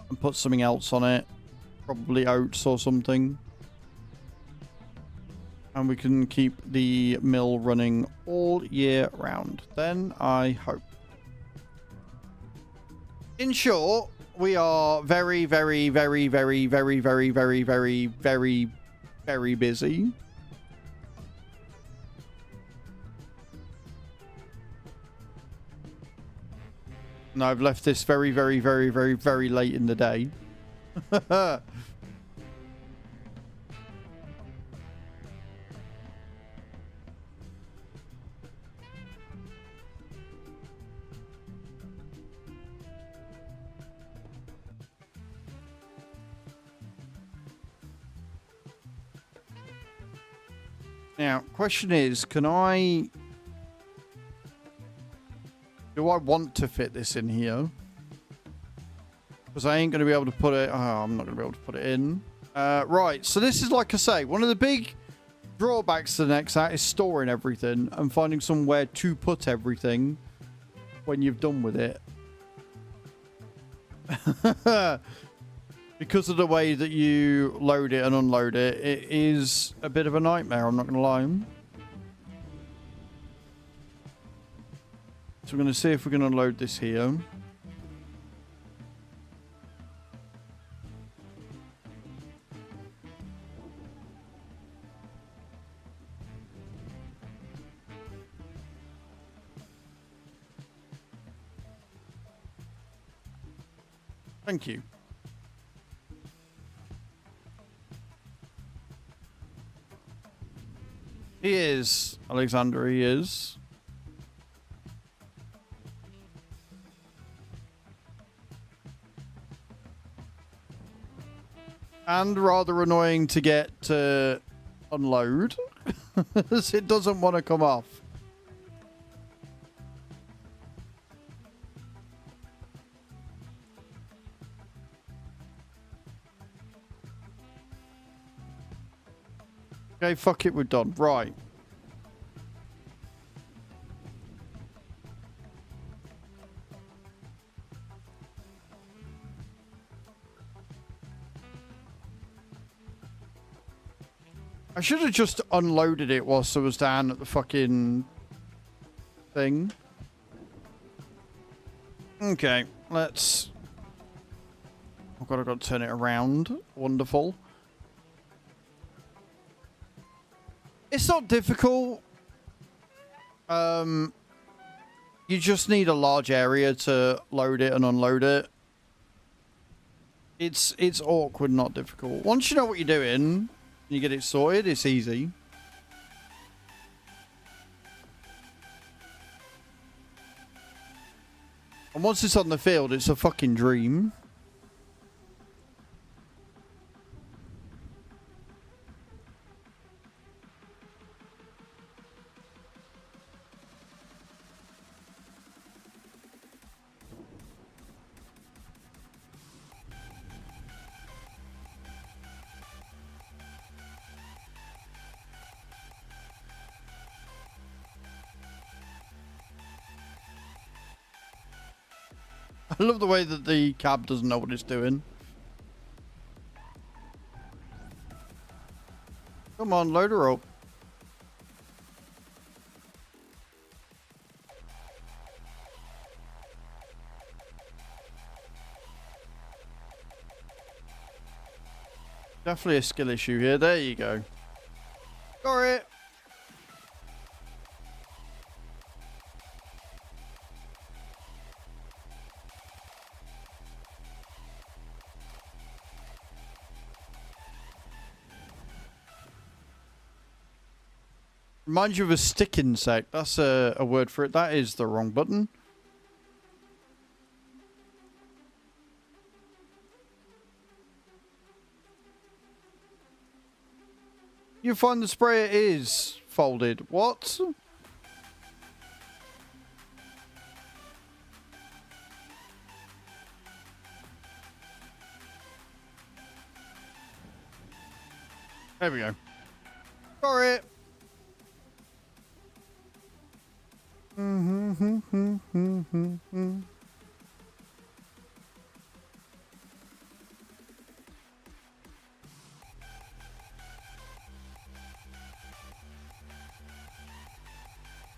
and put something else on it. Probably oats or something. And we can keep the mill running all year round. Then, I hope. In short, we are very, very, very, very, very, very, very, very, very, very busy. And I've left this very, very, very, very, very late in the day. Now, question is, do I want to fit this in here? Because I ain't going to be able to put it... Oh, I'm not going to be able to put it in. Right, so this is, like I say, one of the big drawbacks to the NEXAT is storing everything and finding somewhere to put everything when you've done with it. Because of the way that you load it and unload it, it is a bit of a nightmare, I'm not going to lie. So we're going to see if we can unload this here. Thank you. He is, Alexander, he is. And rather annoying to get to unload. As it doesn't want to come off. Okay, fuck it, we're done. Right. I should have just unloaded it whilst I was down at the fucking thing. Okay, let's... I've got to turn it around. Wonderful. It's not difficult. You just need a large area to load it and unload it. It's awkward, not difficult. Once you know what you're doing, you get it sorted, it's easy. And once it's on the field, it's a fucking dream. I love the way that the cab doesn't know what it's doing. Come on, load her up. Definitely a skill issue here. There you go. Got it. Reminds you of a stick insect. That's a word for it. That is the wrong button. You find the sprayer is folded. What? There we go. Sorry.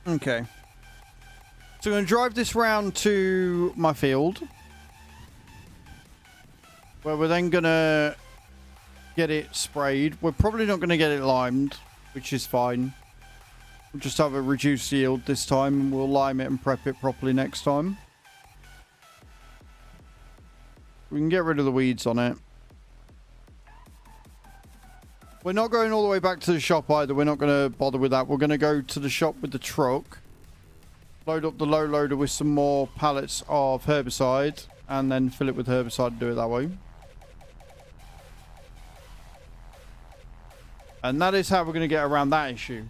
Okay. So I'm going to drive this round to my field, where we're then going to get it sprayed. We're probably not going to get it limed, which is fine. We'll just have a reduced yield this time, and we'll lime it and prep it properly next time. We can get rid of the weeds on it. We're not going all the way back to the shop either. We're not going to bother with that. We're going to go to the shop with the truck, load up the low loader with some more pallets of herbicide, and then fill it with herbicide and do it that way. And that is how we're going to get around that issue.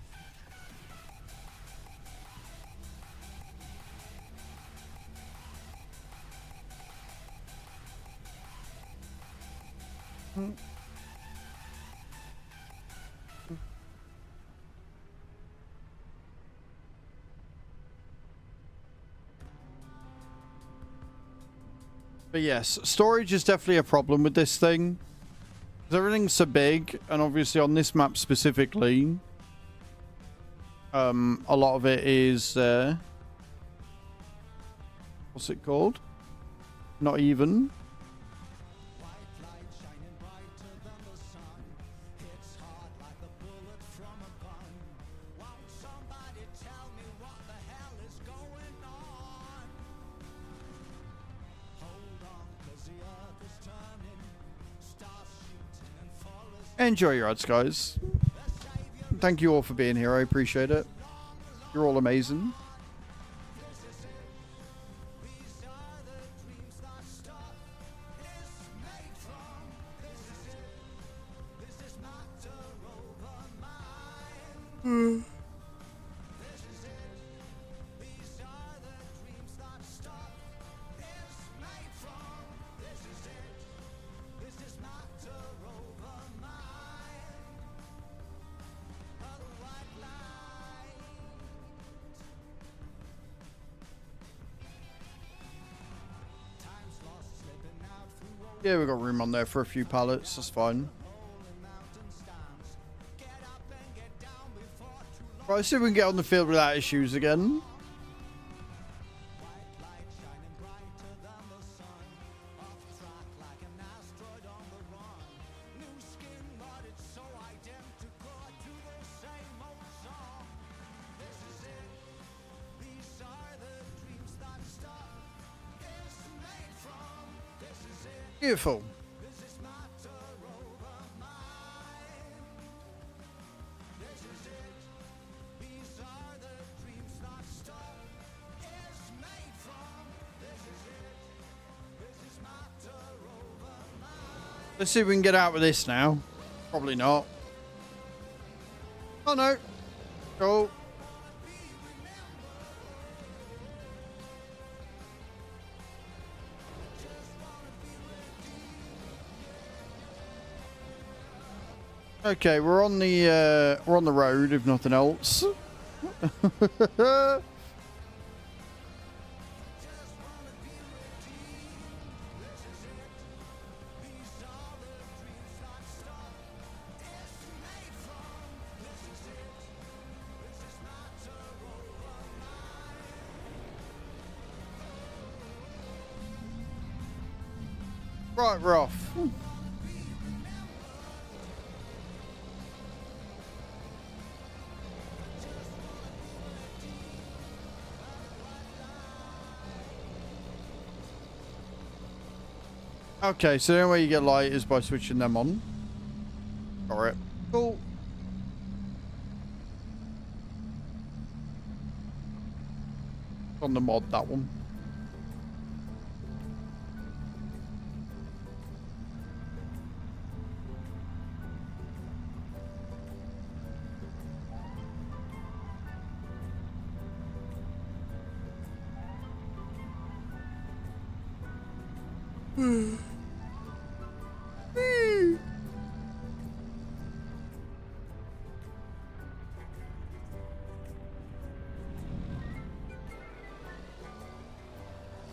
But yes, storage is definitely a problem with this thing. Because everything's so big, and obviously on this map specifically, a lot of it is, what's it called? Not even. Enjoy your ads, guys. Thank you all for being here. I appreciate it. You're all amazing. Yeah, we've got room on there for a few pallets. That's fine. Right, let's see if we can get on the field without issues again. Beautiful. Let's see if we can get out with this now. Probably not. Oh no. Cool. Okay, we're on the road, if nothing else. Right, we're off. Okay, so the only way you get light is by switching them on. Alright. Cool. on the mod, that one.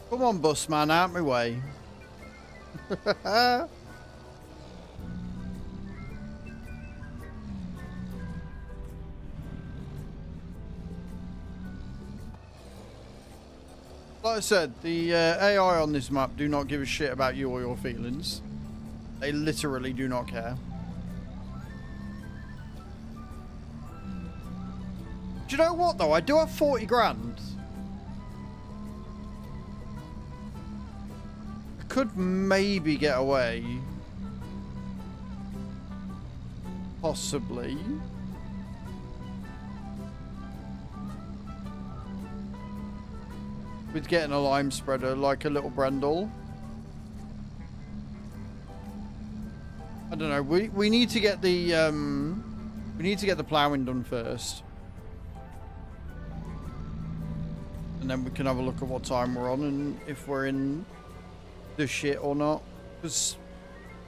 Come on, bus man, out my way. Like I said, the AI on this map do not give a shit about you or your feelings. They literally do not care. Do you know what, though? I do have 40 grand. I could maybe get away. Possibly. With getting a lime spreader, like a little Brendel. I don't know. We need to get the ploughing done first. And then we can have a look at what time we're on and if we're in the shit or not. Because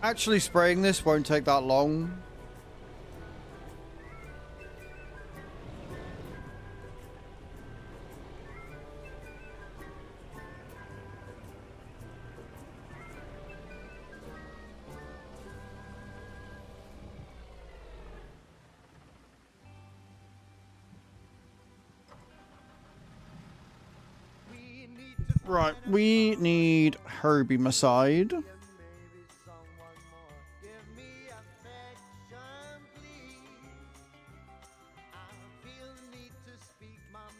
actually spraying this won't take that long. Right, we need herbicide.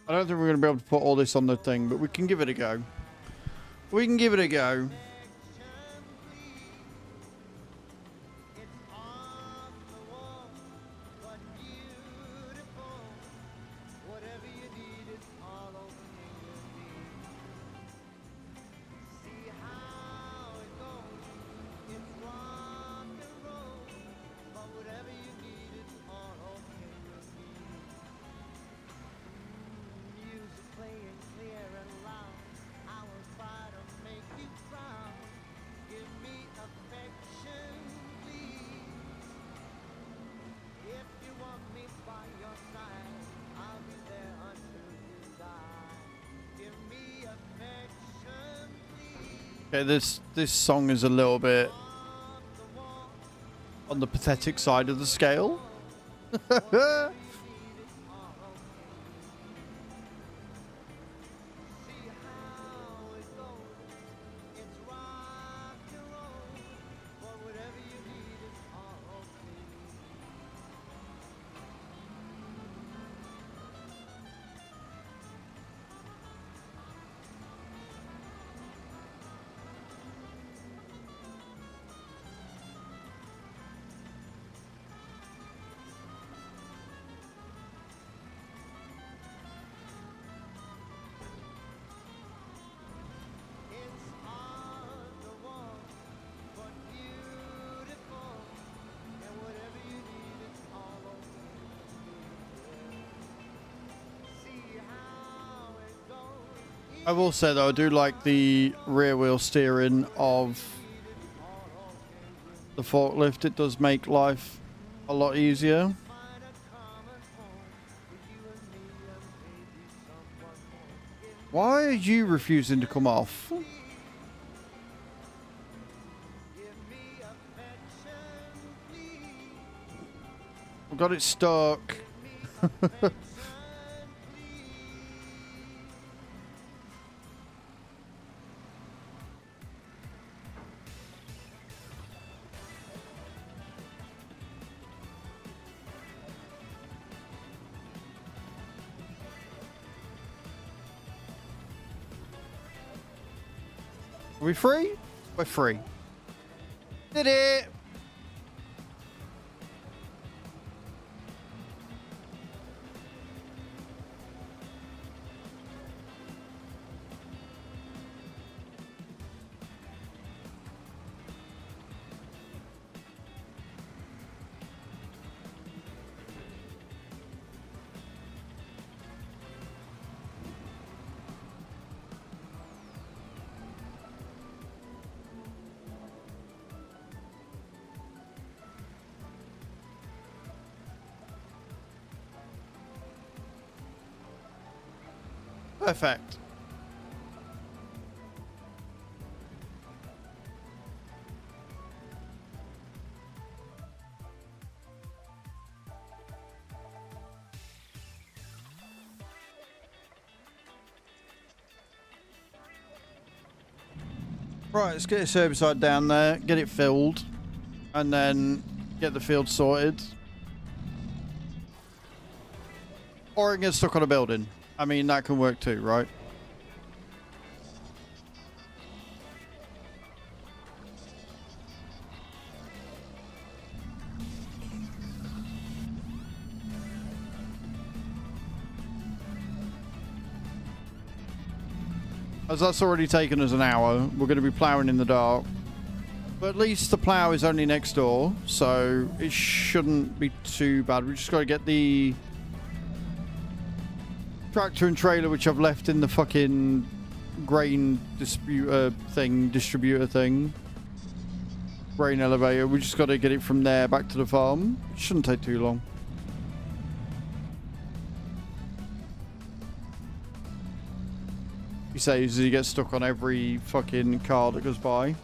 I don't think we're going to be able to put all this on the thing, but we can give it a go. We can give it a go. Okay, this song is a little bit on the pathetic side of the scale. I will say though, I do like the rear wheel steering of the forklift. It does make life a lot easier. Why are you refusing to come off? I've got it stuck. Are we free? We're free. Did it! effect. Right, let's get this herbicide down there, get it filled, and then get the field sorted. Or it gets stuck on a building. I mean, that can work too, right? As that's already taken us an hour, we're going to be ploughing in the dark. But at least the plough is only next door, so it shouldn't be too bad. We just got to get the tractor and trailer, which I've left in the fucking grain distributor thing. Grain elevator. We just got to get it from there back to the farm. It shouldn't take too long. He says he gets stuck on every fucking car that goes by.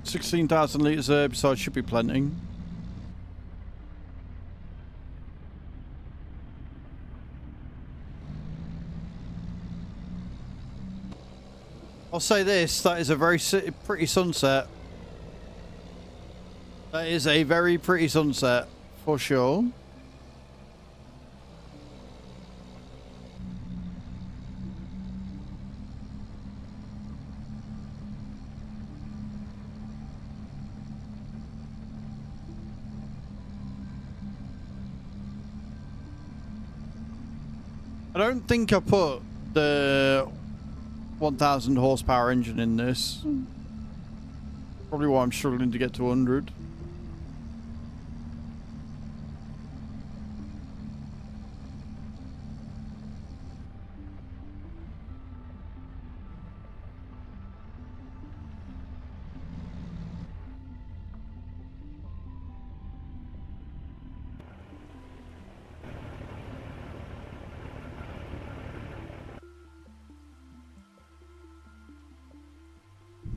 $16,000 litres of herbicide should be plenty. I'll say this, that is a very pretty sunset. That is a very pretty sunset, for sure. I don't think I put the 1000 horsepower engine in this. Probably why I'm struggling to get to 100.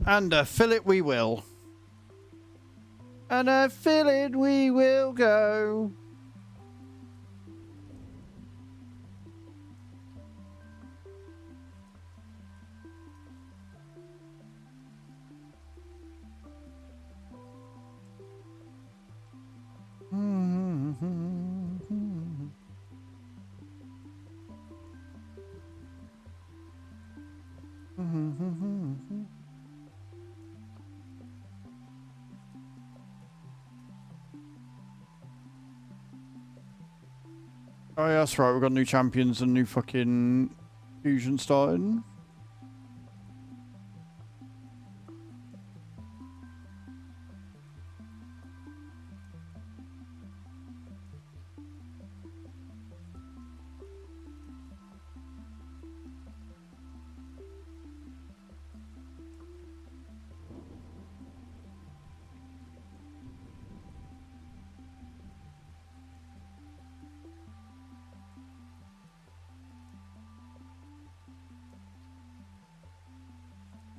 And fill it we will. And fill it we will go. Oh yeah, that's right, we've got new champions and new fucking fusion starting.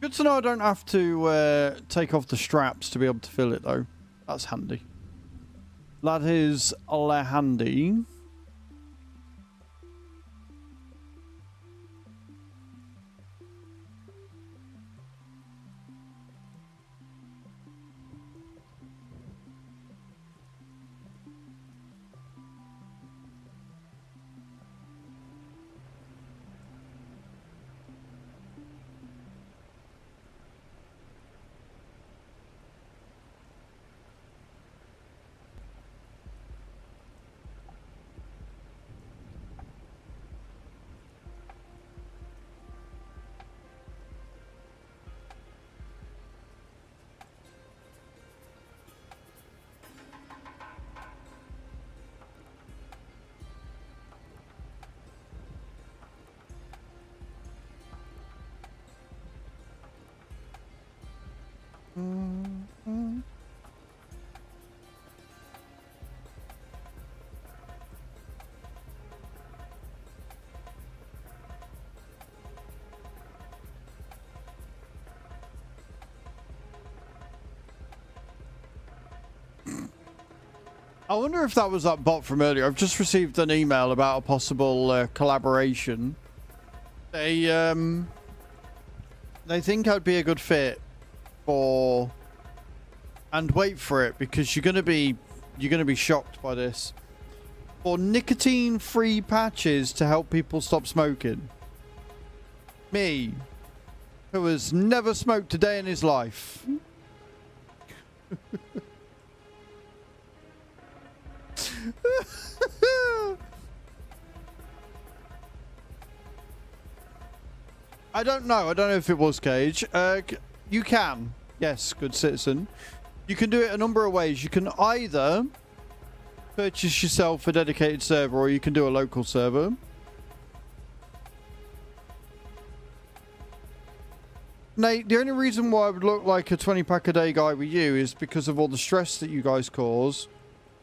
Good to know I don't have to take off the straps to be able to fill it, though. That's handy. That is handy. I wonder if that was that bot from earlier. I've just received an email about a possible collaboration. They think I'd be a good fit for, and wait for it because you're gonna be shocked by this. For nicotine-free patches to help people stop smoking. Me, who has never smoked a day in his life. I don't know. I don't know if it was Cage. You can. Yes, good citizen. You can do it a number of ways. You can either purchase yourself a dedicated server or you can do a local server. Nate, the only reason why I would look like a 20 pack a day guy with you is because of all the stress that you guys cause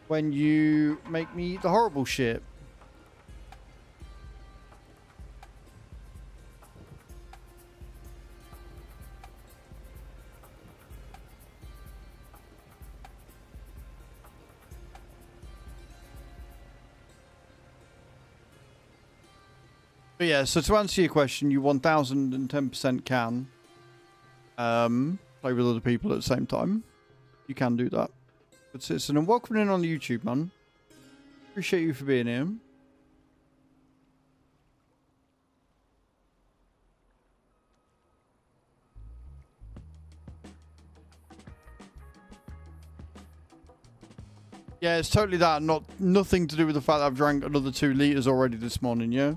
when you make me eat the horrible shit. But yeah, so to answer your question, you 1010% can play with other people at the same time. You can do that. Good citizen, and welcome in on the YouTube, man. Appreciate you for being here. Yeah, it's totally that. Nothing to do with the fact that I've drank another 2 liters already this morning, yeah?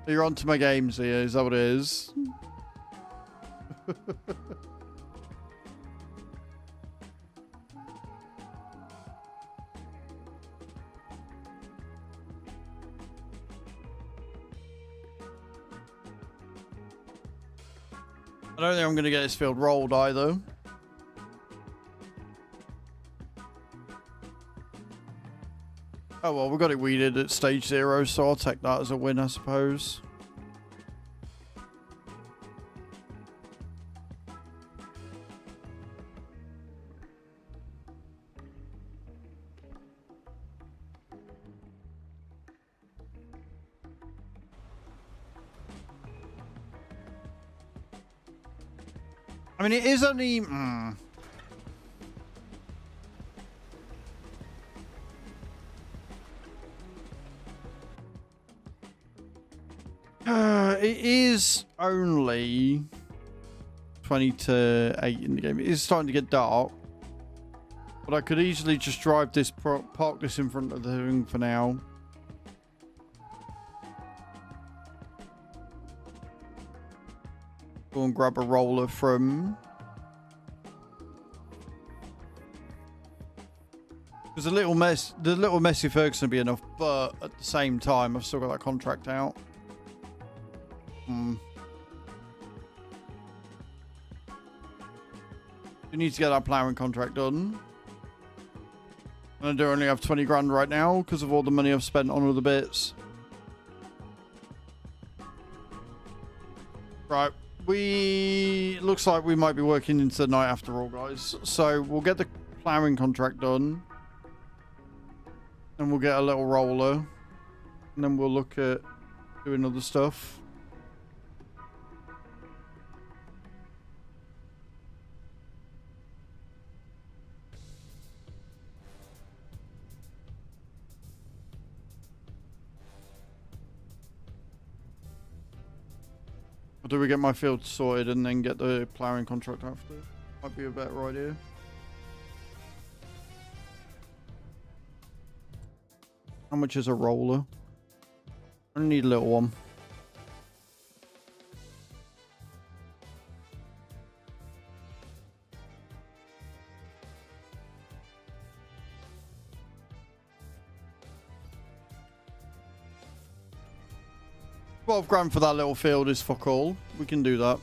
You're onto my games here, is that what it is? I don't think I'm going to get this field rolled either. Oh well, we got it weeded at stage 0, so I'll take that as a win, I suppose. I mean, it is only... it is only 20 to 8 in the game. It is starting to get dark. But I could easily just drive this, park this in front of the thing for now. Go and grab a roller from... Because the little Messy Ferguson would be enough, but at the same time, I've still got that contract out. You need to get that ploughing contract done. And I do only have 20 grand right now because of all the money I've spent on other bits. Right. Looks like we might be working into the night after all, guys. So we'll get the ploughing contract done. And we'll get a little roller. And then we'll look at doing other stuff. Or do we get my field sorted and then get the ploughing contract after? Might be a better idea. How much is a roller? I need a little one. £12 for that little field is fuck all. We can do that.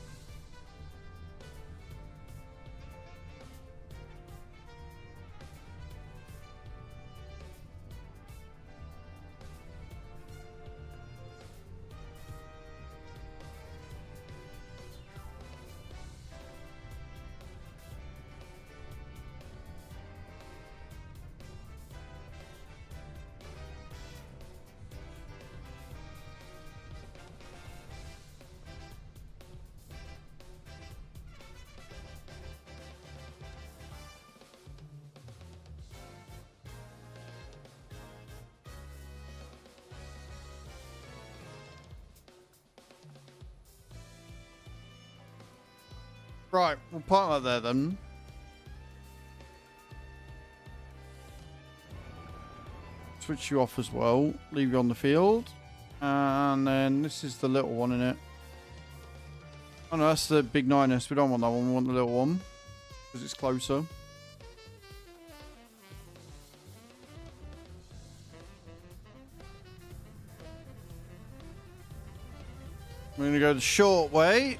Right, we'll park that there then. Switch you off as well. Leave you on the field. And then this is the little one in it. Oh no, that's the big 9S. We don't want that one. We want the little one. Because it's closer. We're going to go the short way.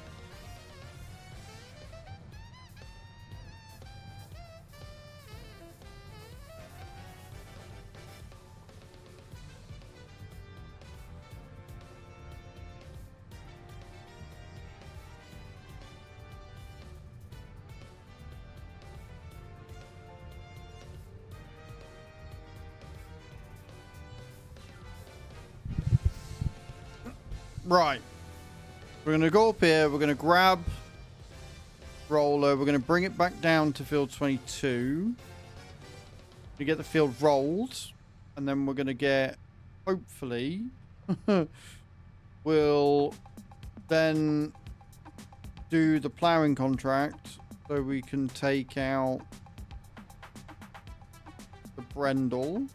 Right. We're going to go up here. We're going to grab roller. We're going to bring it back down to field 22. To get the field rolled. And then we're going to get, hopefully, we'll then do the ploughing contract so we can take out the Brendel.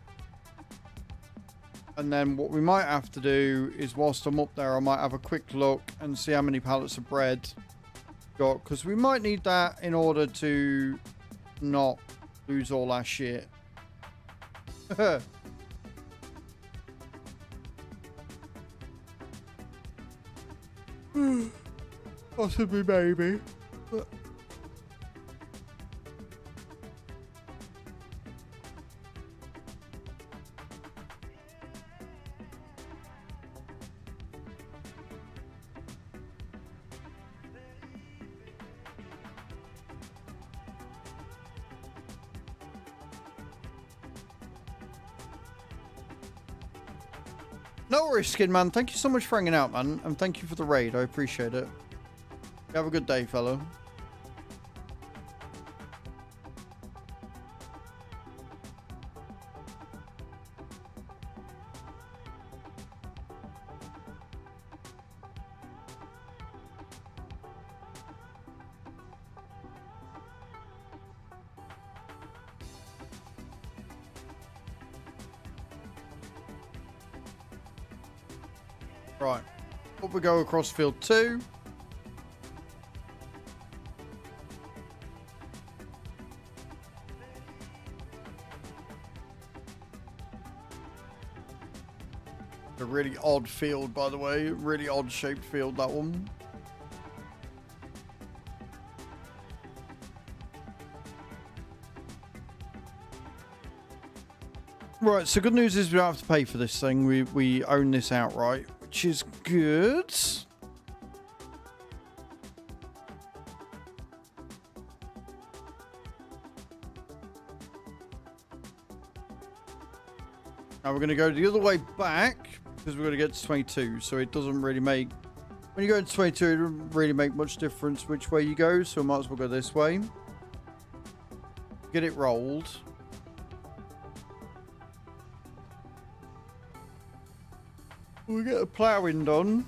And then what we might have to do is, whilst I'm up there, I might have a quick look and see how many pallets of bread got. Because we might need that in order to not lose all our shit. Possibly, maybe. No worries, Skin Man. Thank you so much for hanging out, man. And thank you for the raid. I appreciate it. Have a good day, fellow. Right. Up we go across field 2. A really odd field, by the way. Really odd shaped field, that one. Right, so good news is we don't have to pay for this thing. We own this outright, which is good. Now we're going to go the other way back because we're going to get to 22. So it doesn't really make... When you go to 22, it doesn't really make much difference which way you go. So we might as well go this way. Get it rolled. We get the ploughing done.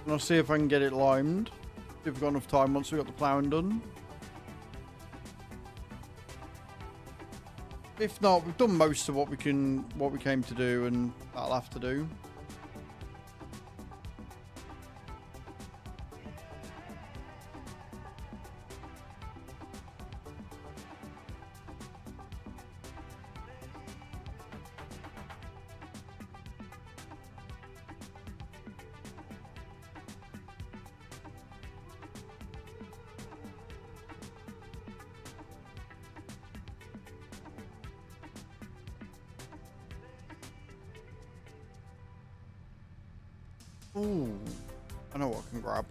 And I'll see if I can get it limed. See if we've got enough time once we've got the ploughing done. If not, we've done most of what we came to do, and that'll have to do. Ooh, I know what I can grab.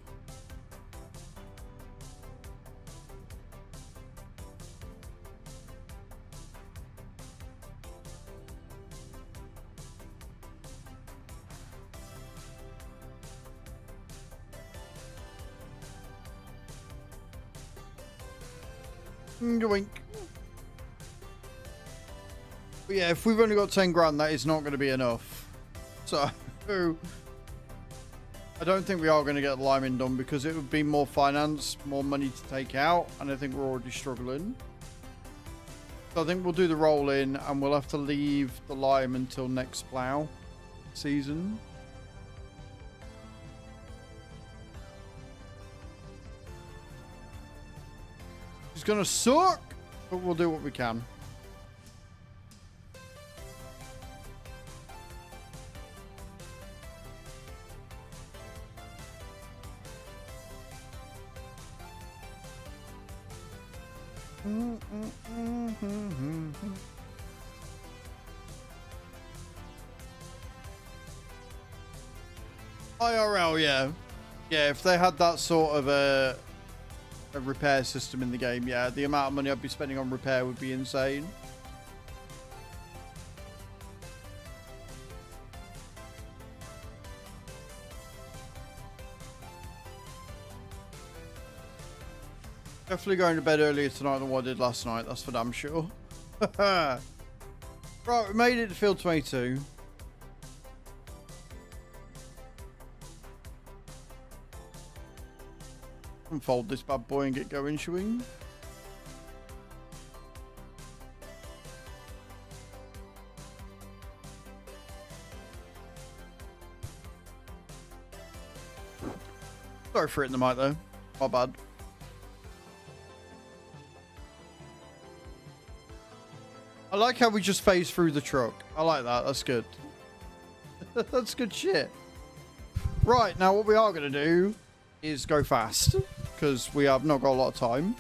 Yoink. But yeah, if we've only got 10 grand, that is not going to be enough. So Ooh. I don't think we are going to get the liming done because it would be more finance, more money to take out, and I think we're already struggling. So I think we'll do the roll in, and we'll have to leave the lime until next plough season. It's going to suck, but we'll do what we can. IRL, yeah. Yeah, if they had that sort of a repair system in the game, yeah, the amount of money I'd be spending on repair would be insane. Definitely going to bed earlier tonight than what I did last night, that's for damn sure. Right, we made it to field 22. Unfold this bad boy and get going, shall we? Sorry for hitting the mic though, my bad. I like how we just phase through the truck. I like that. That's good. That's good shit. Right, now what we are going to do is go fast because we have not got a lot of time.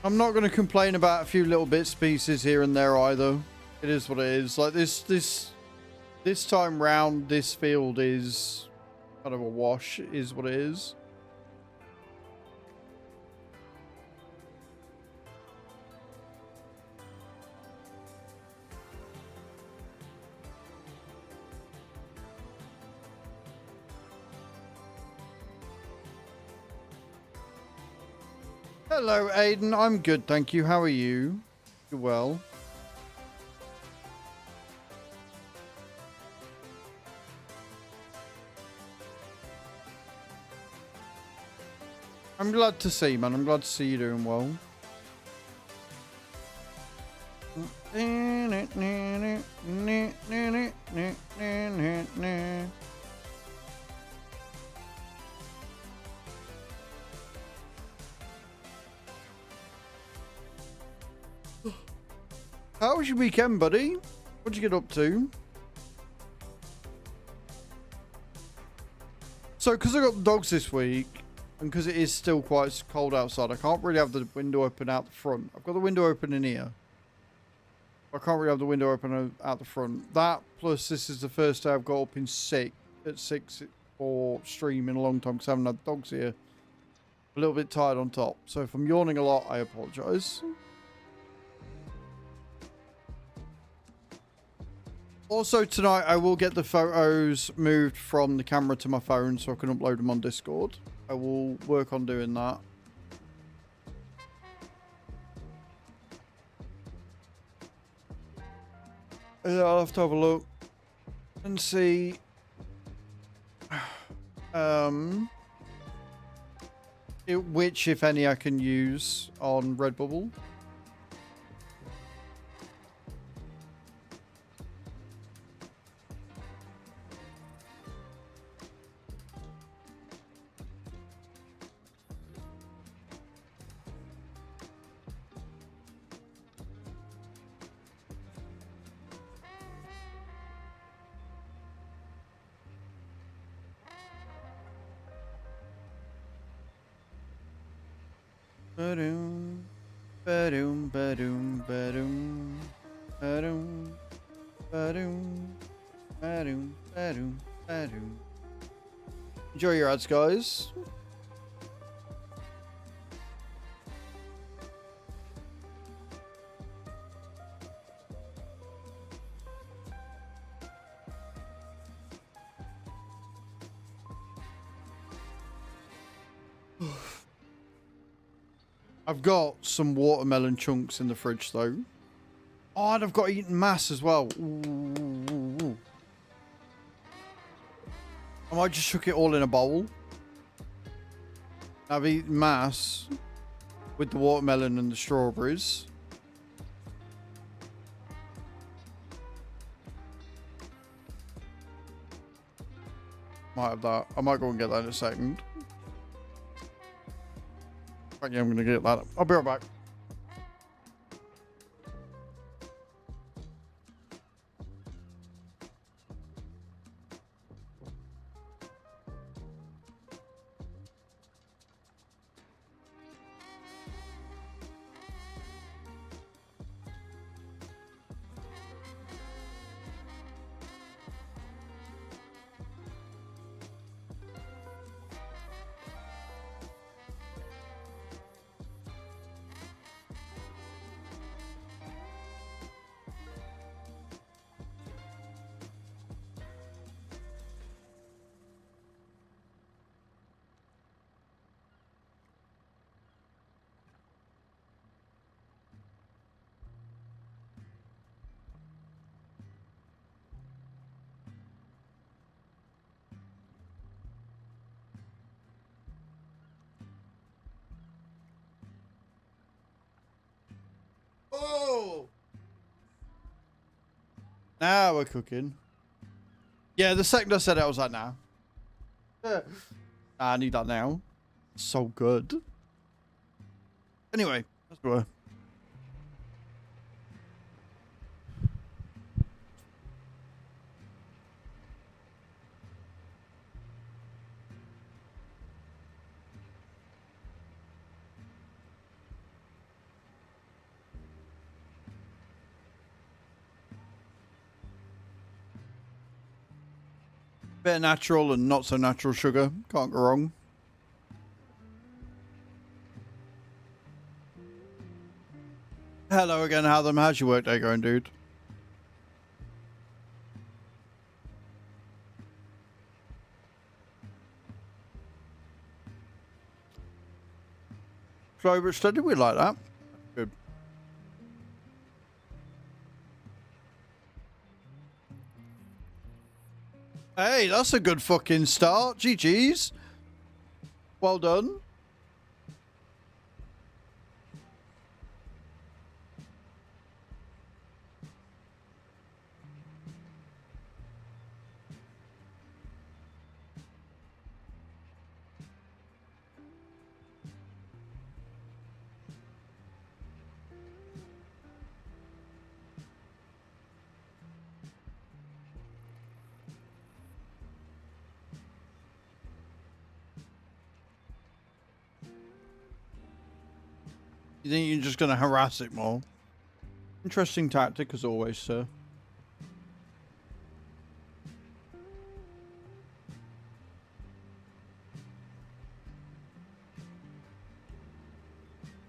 I'm not going to complain about a few little bits pieces here and there either. It is what it is. Like this time round, this field is kind of a wash, is what it is. Hello, Aiden. I'm good, thank you. How are you? You well? I'm glad to see, man. I'm glad to see you doing well. How was your weekend, buddy? What'd you get up to? So, because I got the dogs this week, and because it is still quite cold outside, I can't really have the window open out the front. I've got the window open in here. I can't really have the window open out the front. That, plus this is the first day I've got up in at 6 for stream in a long time because I haven't had dogs here. A little bit tired on top. So if I'm yawning a lot, I apologise. Also tonight, I will get the photos moved from the camera to my phone so I can upload them on Discord. I will work on doing that. I'll have to have a look and see which, if any, I can use on Redbubble. Ba-doom, ba-doom, ba-doom, ba-doom, ba-doom, ba-doom, ba-doom, ba-doom, ba-doom. Enjoy your ads, guys. I've got some watermelon chunks in the fridge though. Oh, and I've got eaten mass as well. Ooh. I might just chuck it all in a bowl. I've eaten mass with the watermelon and the strawberries. Might have that. I might go and get that in a second. Right, yeah, I'm going to get that. I'll be right back. Oh! Now we're cooking. Yeah, the second I said it, I was like, nah. I need that now. So good. Anyway, let's go. Bit of natural and not so natural sugar. Can't go wrong. Hello again, Hatham. How's your work day going, dude? Slow but steady, we like that. Good. Hey, that's a good fucking start. GG's. Well done. You think you're just going to harass it more? Interesting tactic as always, sir.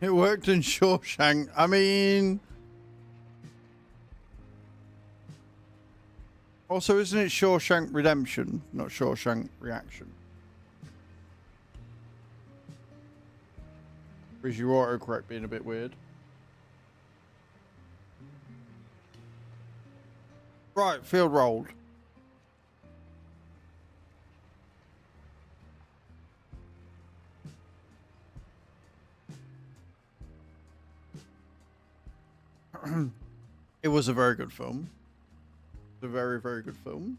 It worked in Shawshank. I mean... Also, isn't it Shawshank Redemption, not Shawshank Reaction? Or is your autocorrect being a bit weird? Right, field rolled. It was a very good film. It's a very, very good film.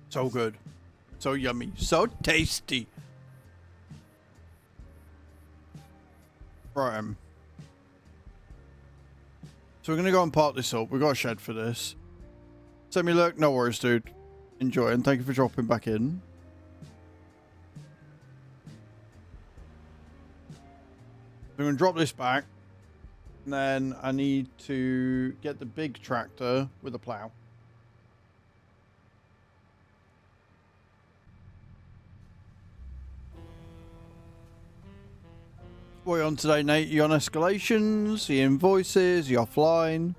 So good. So yummy. So tasty. Right. So we're going to go and park this up. We've got a shed for this. Send me look. No worries, dude. Enjoy. And thank you for dropping back in. We're going to drop this back. And then I need to get the big tractor with a plow. What are you on today, Nate? You on escalations? You invoices? You offline?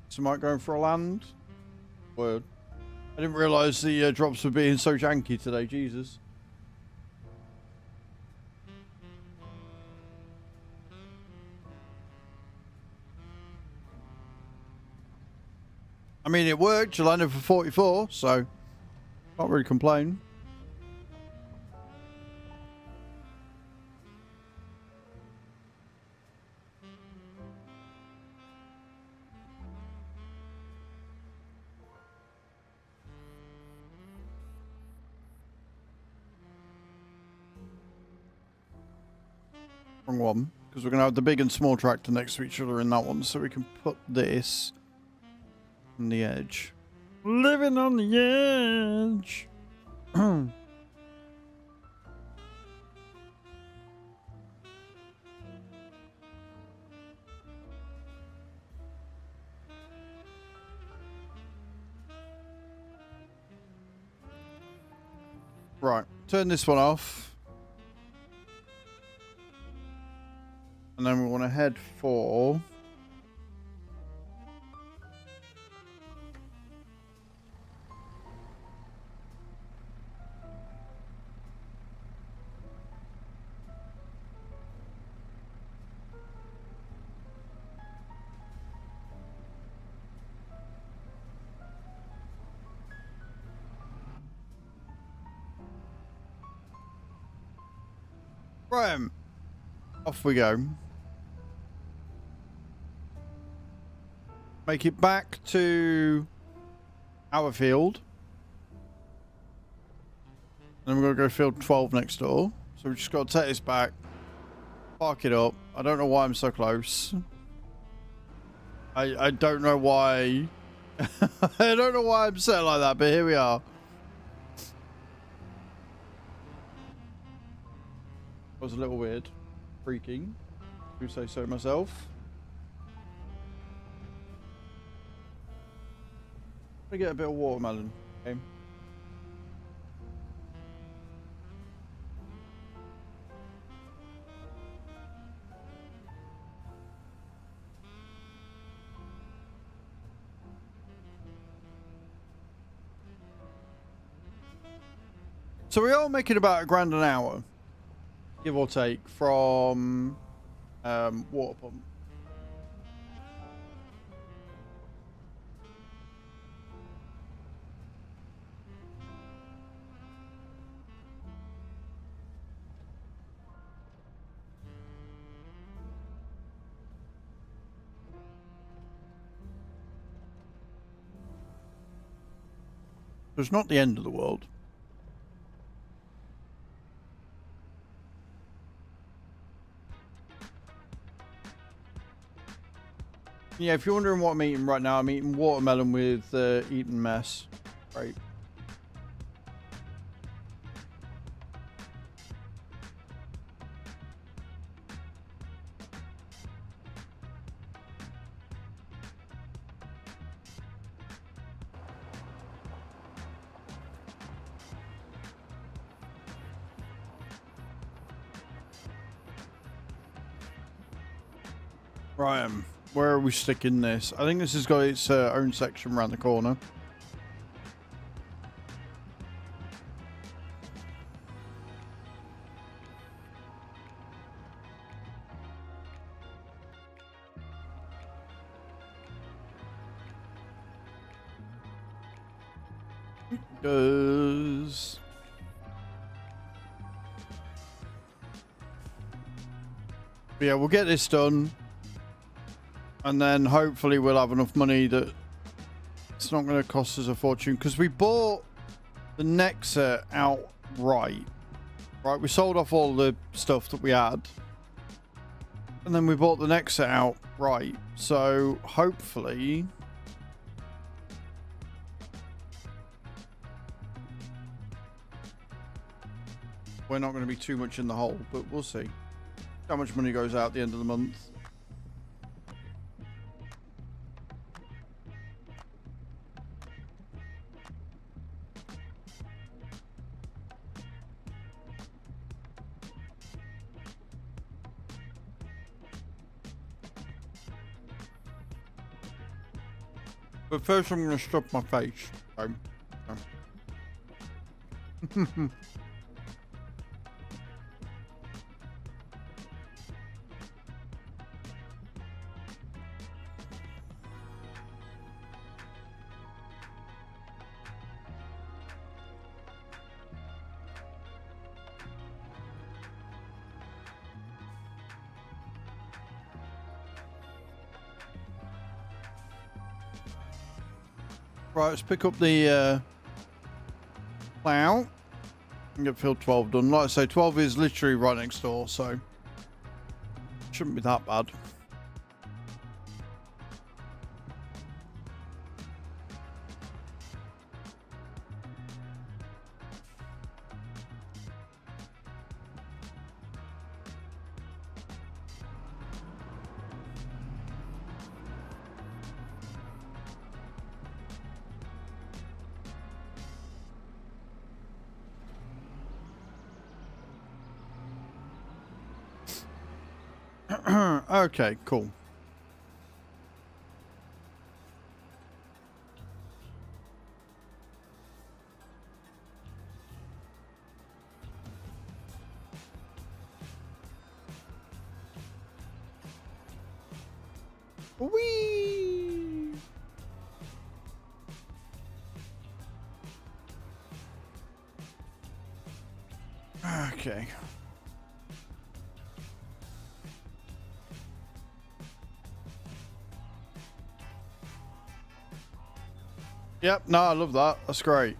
So might going for a land? Word. I didn't realise the drops were being so janky today, Jesus. I mean, it worked. You landed for 44, so can't really complain. Wrong one, because we're going to have the big and small tractor next to each other in that one, so we can put this on the edge. Living on the edge. Right, turn this one off. And then we want to head for... Right, off we go. Make it back to our field. And then we're going to go field 12 next door. So we just got to take this back. Park it up. I don't know why I'm so close. I don't know why. I don't know why I'm set like that, but here we are. Was a little weird. Freaking. Do say so myself. I get a bit of watermelon. Okay. So we are making about £1,000 an hour, give or take, from water pump. It's not the end of the world. Yeah, if you're wondering what I'm eating right now, I'm eating watermelon with Eton mess. Right. Right, where are we sticking this? I think this has got its own section around the corner. Does... But yeah, we'll get this done. And then hopefully we'll have enough money that it's not going to cost us a fortune. Because we bought the NEXAT outright. Right, we sold off all the stuff that we had. And then we bought the NEXAT outright. So hopefully we're not going to be too much in the hole, but we'll see how much money goes out at the end of the month. But first I'm going to strip my face. Right, let's pick up the plow and get field 12 done. Like I say, 12 is literally right next door, so shouldn't be that bad. Okay, cool. Whee! Okay. Yep, no, I love that. That's great.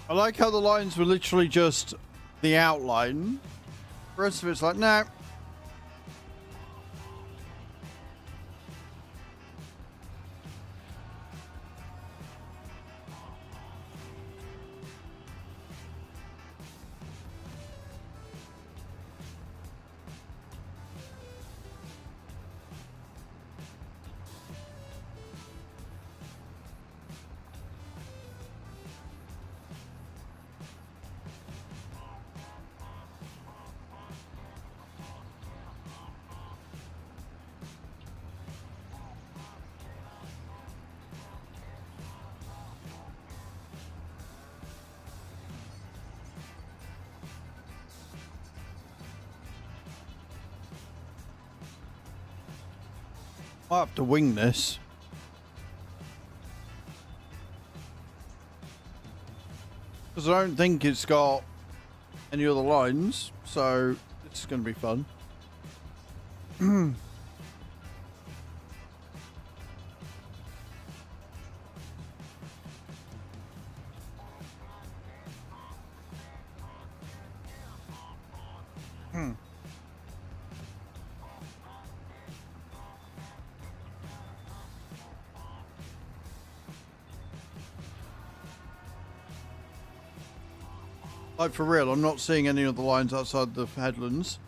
I like how the lines were literally just the outline. The rest of it's like, no. I have to wing this. Because I don't think it's got any other lines, so it's going to be fun. Like, for real, I'm not seeing any other lines outside the headlands.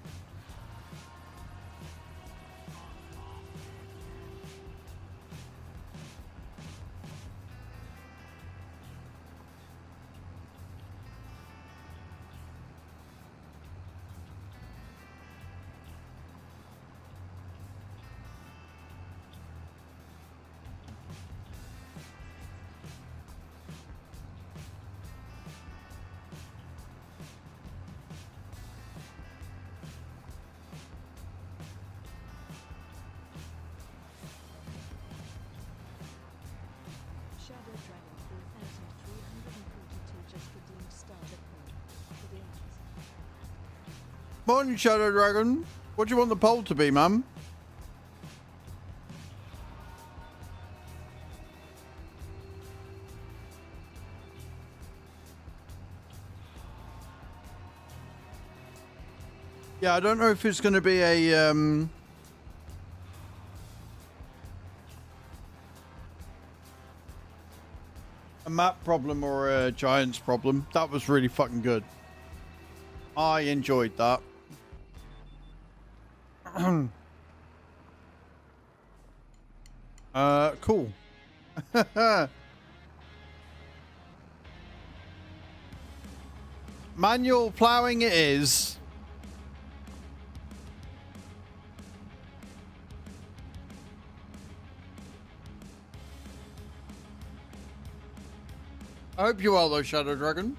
Shadow Dragon 4342 just redeemed starter poll. Good evening. Morning, Shadow Dragon. What do you want the poll to be, ma'am? Yeah, I don't know if it's going to be a a map problem or a giants problem. That was really fucking good. I enjoyed that. Cool. Manual plowing it is. I hope you are though, Shadow Dragon.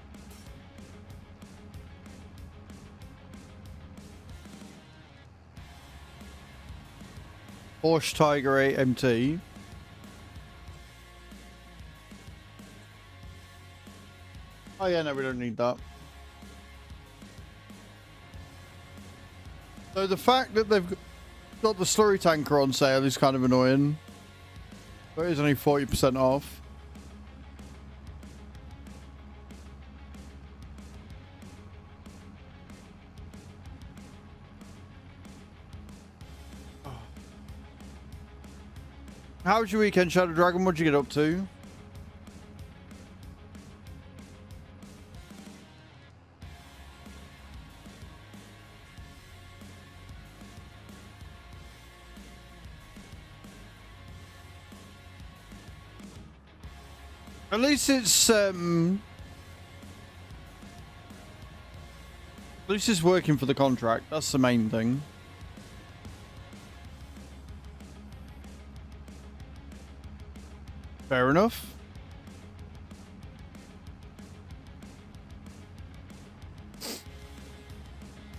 Porsche Tiger 8 MT. Oh yeah, no, we don't need that. So the fact that they've got the slurry tanker on sale is kind of annoying. But it is only 40% off. How was your weekend, Shadow Dragon? What'd you get up to? At least it's working for the contract. That's the main thing. Fair enough.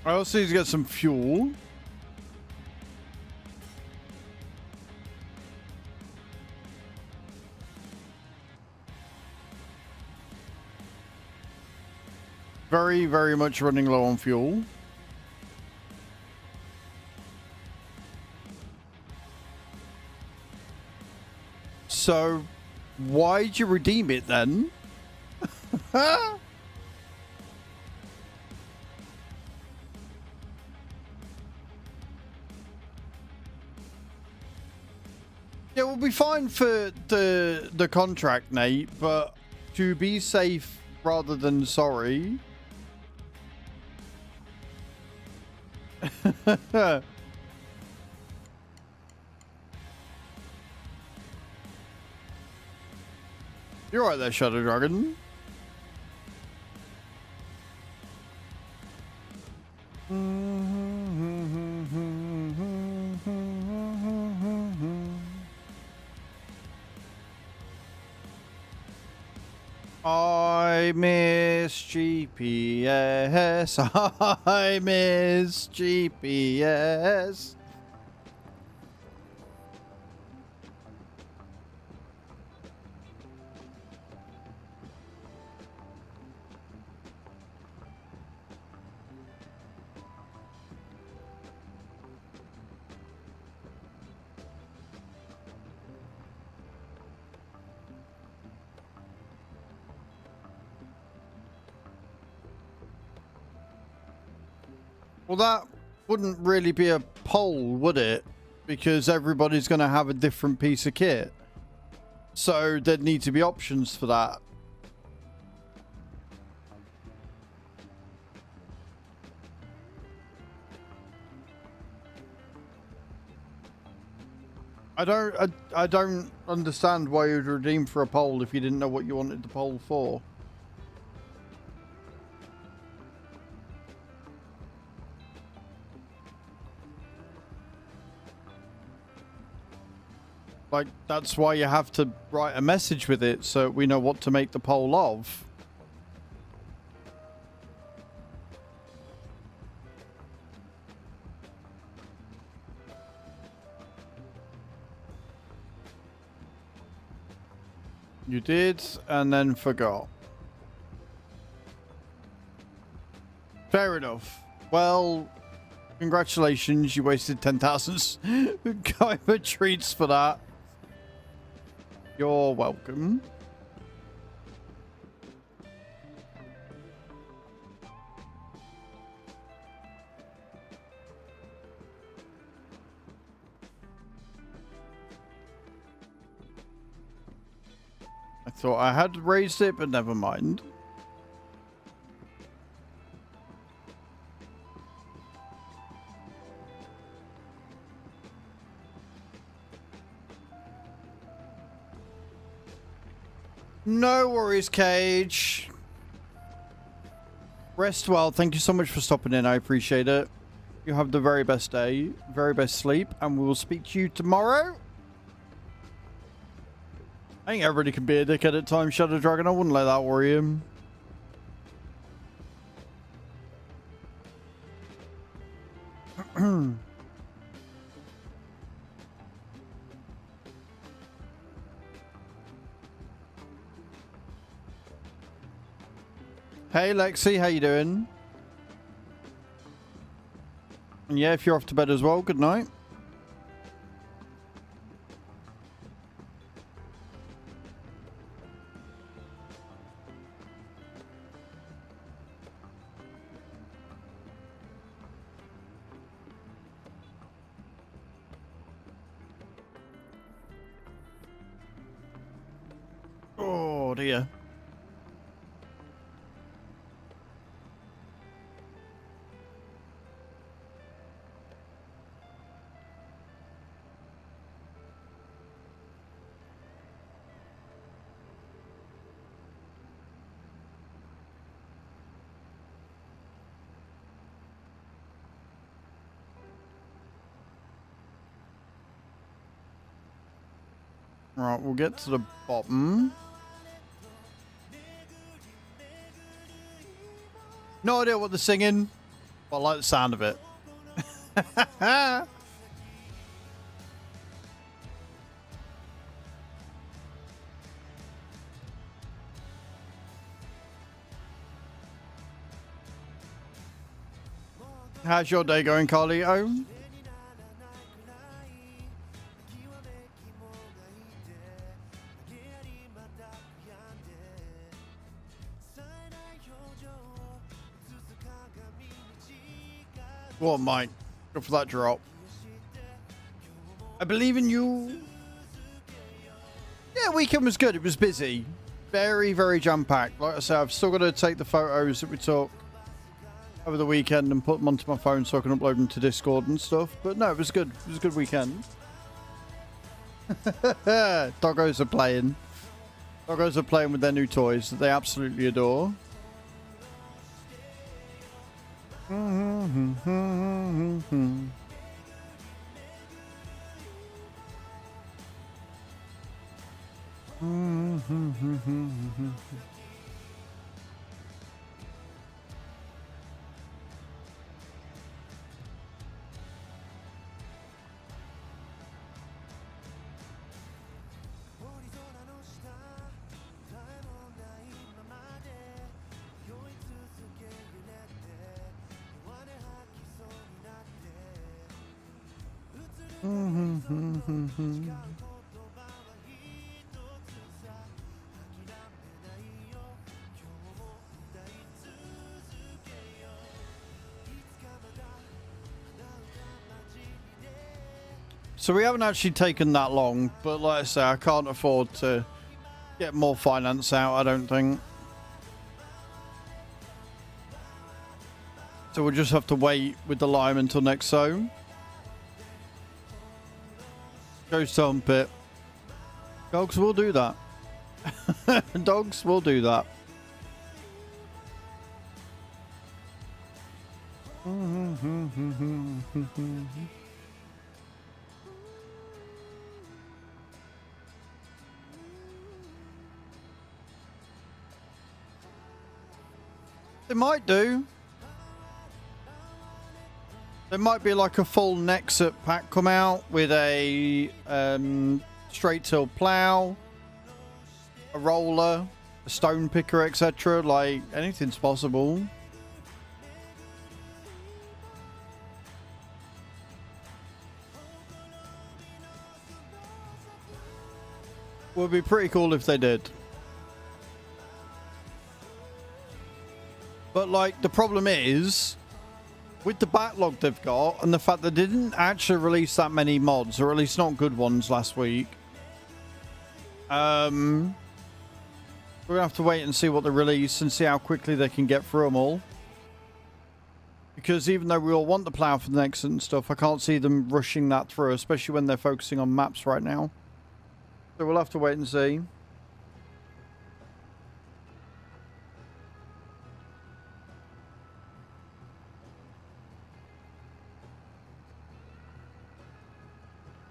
I also need to get some fuel. Very, very much running low on fuel. So, why'd you redeem it then? Yeah, we'll be fine for the contract, Nate, but to be safe rather than sorry. You're right there, Shadow Dragon. I miss GPS. I miss GPS. Well, that wouldn't really be a poll, would it? Because everybody's going to have a different piece of kit. So there'd need to be options for that. I don't understand why you'd redeem for a poll if you didn't know what you wanted the poll for. Like, that's why you have to write a message with it so we know what to make the poll of. You did, and then forgot. Fair enough. Well, congratulations, you wasted 10,000 Gaiba treats for that. You're welcome. I thought I had raised it, but never mind. No worries, Cage. Rest well. Thank you so much for stopping in. I appreciate it. You have the very best day, very best sleep, and we will speak to you tomorrow. I think everybody can be a dickhead at times, Shadow Dragon. I wouldn't let that worry him. Hey Lexi, how you doing? And yeah, if you're off to bed as well, good night. Oh dear. Right, we'll get to the bottom. No idea what they're singing, but I like the sound of it. How's your day going, Carlito? Go on, Mike. Go for that drop. I believe in you. Yeah, weekend was good. It was busy. Very, very jam-packed. Like I said, I've still got to take the photos that we took over the weekend and put them onto my phone so I can upload them to Discord and stuff. But no, it was good. It was a good weekend. Doggos are playing. Doggos are playing with their new toys that they absolutely adore. So we haven't actually taken that long, but like I say, I can't afford to get more finance out, I don't think. So we'll just have to wait with the lime until next zone. Go stomp it. Dogs will do that. Dogs will do that. They might do. There might be like a full NEXAT pack come out with a straight till plow, a roller, a stone picker, etc. Like anything's possible. Would be pretty cool if they did. But like the problem is, with the backlog they've got and the fact that they didn't actually release that many mods, or at least not good ones last week, We're gonna have to wait and see what they release and see how quickly they can get through them all. Because even though we all want the plow for the NEXAT and stuff, I can't see them rushing that through, especially when they're focusing on maps right now. So we'll have to wait and see.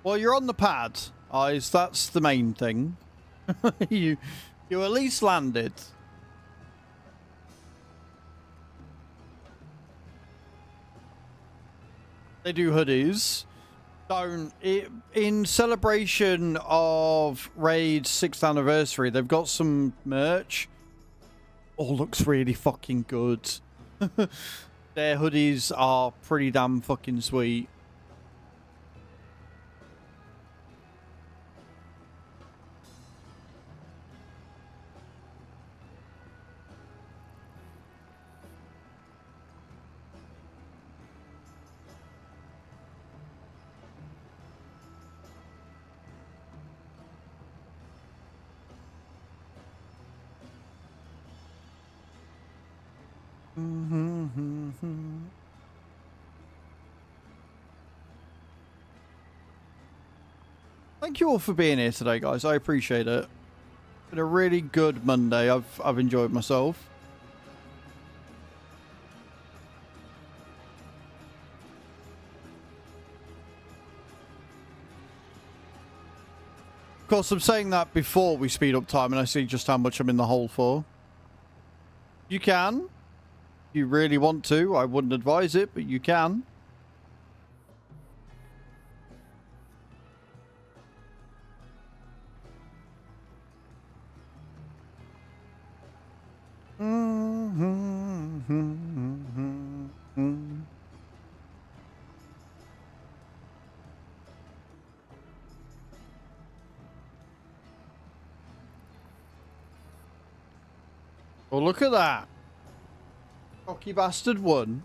Well, you're on the pad, Eyes. That's the main thing. you at least landed. They do hoodies. In celebration of Raid's 6th anniversary, they've got some merch. All looks really fucking good. Their hoodies are pretty damn fucking sweet. Thank you all for being here today, guys. I appreciate it. It's been a really good Monday. I've enjoyed myself. Of course, I'm saying that before we speed up time and I see just how much I'm in the hole for. You can. If you really want to. I wouldn't advise it, but you can. Oh, look at that. Cocky bastard won.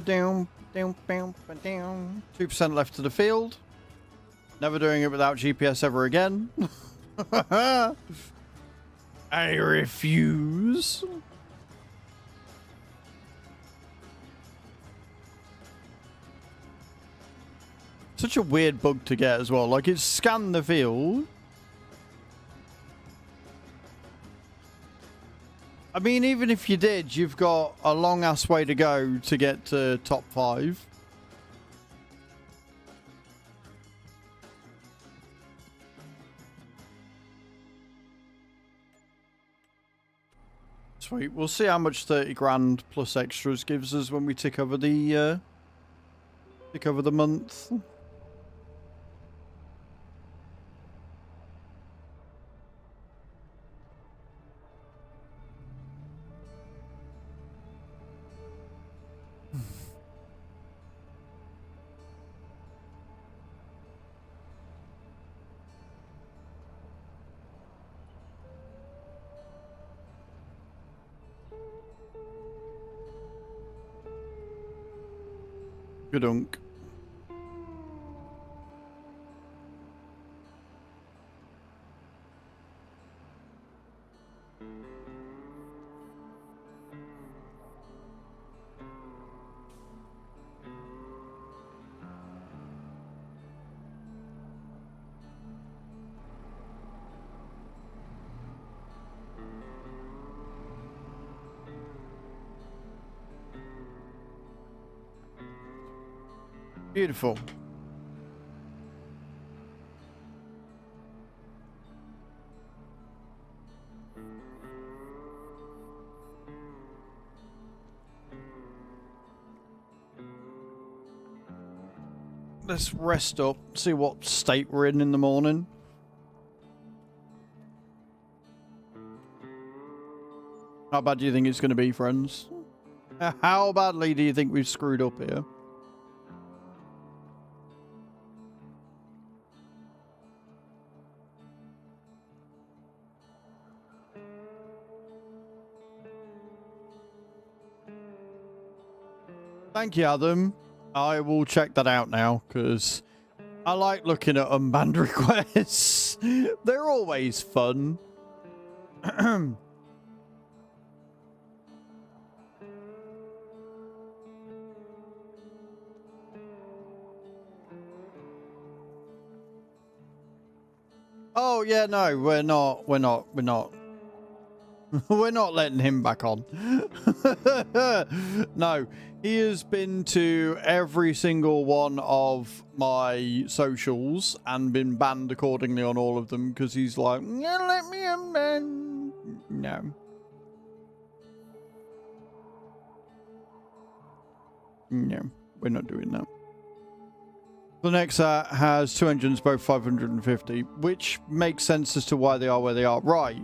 Down, 2% left to the field. Never doing it without GPS ever again. I refuse. Such a weird bug to get as well. Like, it scanned the field. I mean, even if you did, you've got a long-ass way to go to get to top 5. Sweet. We'll see how much 30 grand plus extras gives us when we tick over the month. Good-unk. Beautiful. let's rest up, see what state we're in the morning. How bad do you think it's going to be, friends? How badly do you think we've screwed up here? Thank you, Adam. I will check that out now, because I like looking at unbanned requests. They're always fun. Oh, yeah, no, we're not. We're not letting him back on. No, he has been to every single one of my socials and been banned accordingly on all of them because he's like, yeah, let me unban. No. No, we're not doing that. The NEXAT has 2 engines, both 550, which makes sense as to why they are where they are. Right.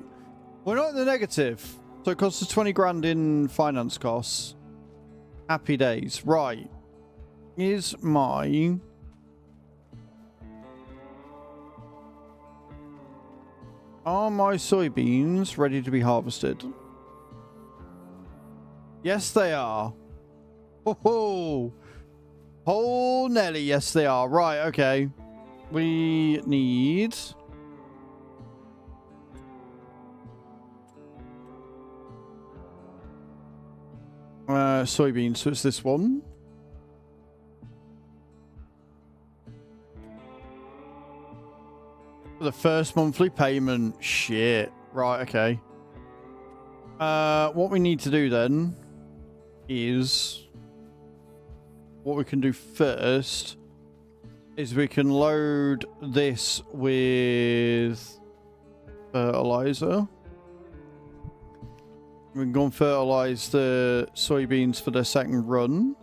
We're not in the negative. So it costs us 20 grand in finance costs. Happy days. Right. Are my soybeans ready to be harvested? Yes, they are. Oh, oh, Nelly, yes, they are. Right, okay. We need... soybeans, so it's this one. For the first monthly payment. Shit. Right, okay. What we need to do then is... What we can do first is we can load this with fertilizer. We can go and fertilize the soybeans for their second run.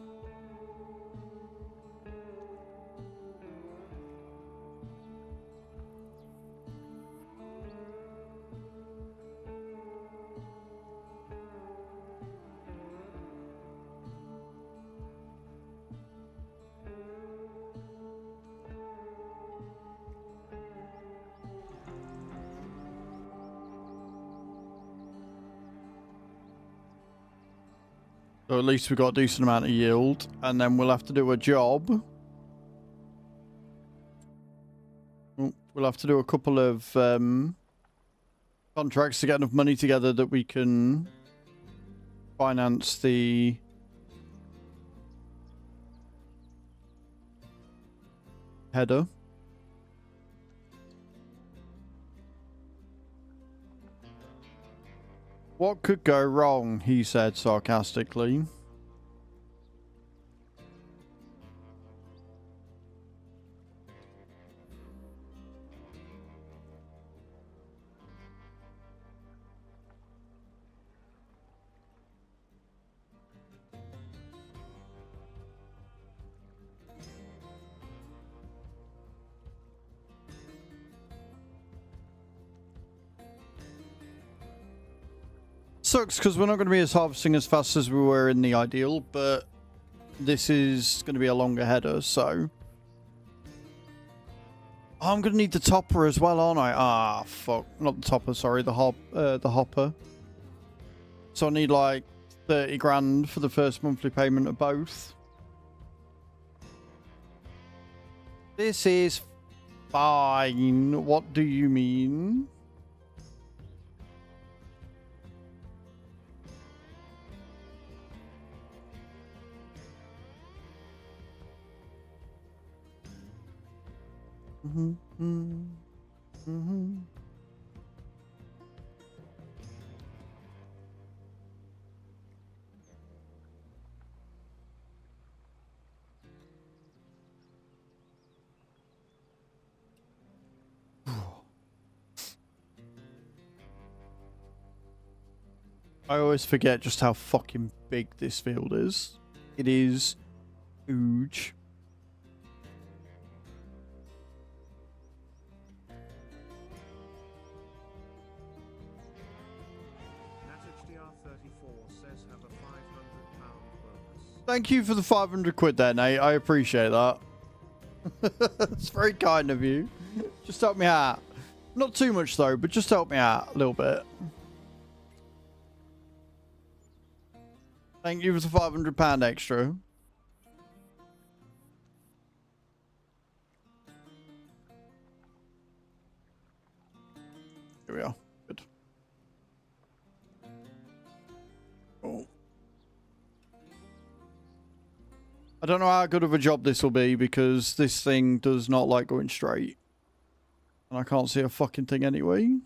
So at least we've got a decent amount of yield. And then we'll have to do a job. We'll have to do a couple of contracts to get enough money together that we can finance the header. What could go wrong, he said sarcastically. Sucks because we're not going to be harvesting as fast as we were in the ideal, but this is going to be a longer header, so... Oh, I'm going to need the topper as well, aren't I? Ah, fuck. Not the topper, sorry. The hopper. So I need like 30 grand for the first monthly payment of both. This is fine. What do you mean? I always forget just how fucking big this field is. It is huge. says have a £500 bonus. Thank you for the 500 quid there, Nate. I appreciate that. It's very kind of you. Just help me out. Not too much though, but just help me out a little bit. Thank you for the £500 extra. Here we are. Good. Oh. I don't know how good of a job this will be because this thing does not like going straight. And I can't see a fucking thing anyway.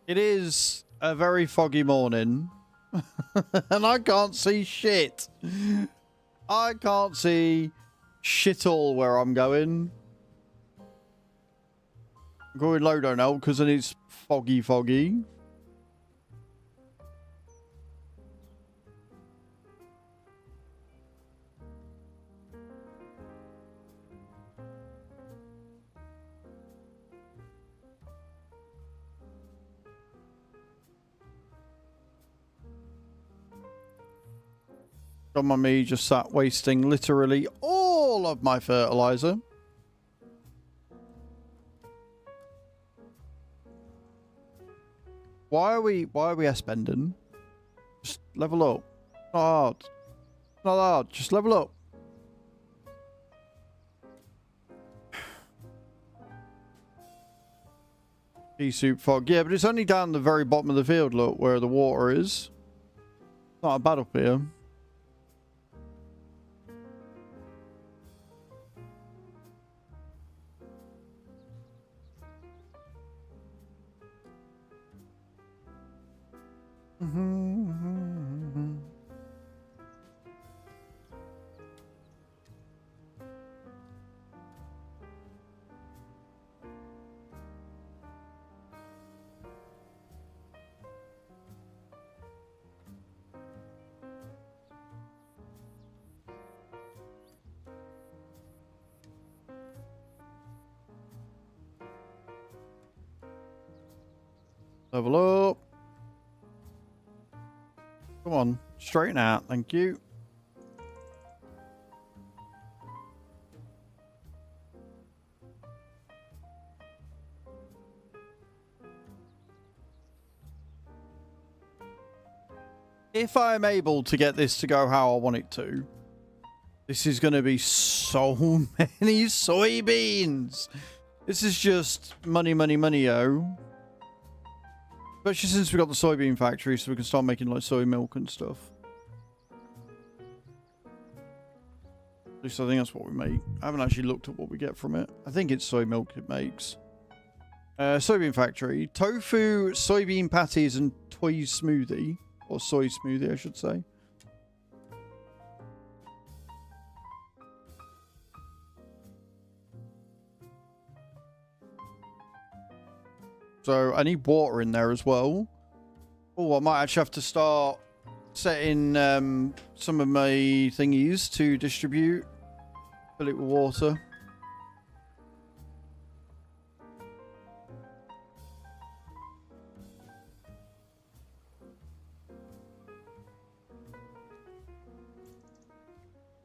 It is a very foggy morning. And I can't see shit. I can't see shit all where I'm going. I'm going low though now because then it's foggy. Don't mind me just sat wasting literally all of my fertilizer. Why are we spending? Just level up. Not hard. Not hard. Just level up. Pea soup fog. Yeah, but it's only down the very bottom of the field, look, where the water is. Not bad up here. Level up. Come on, straighten out. Thank you. If I'm able to get this to go how I want it to, this is going to be so many soybeans. This is just money, yo. Especially since we got the soybean factory, so we can start making like soy milk and stuff. At least I think that's what we make. I haven't actually looked at what we get from it. I think it's soy milk it makes. Soybean factory. Tofu, soybean patties, and toy smoothie. Or soy smoothie, I should say. So I need water in there as well. Oh, I might actually have to start setting some of my thingies to distribute. Fill it with water.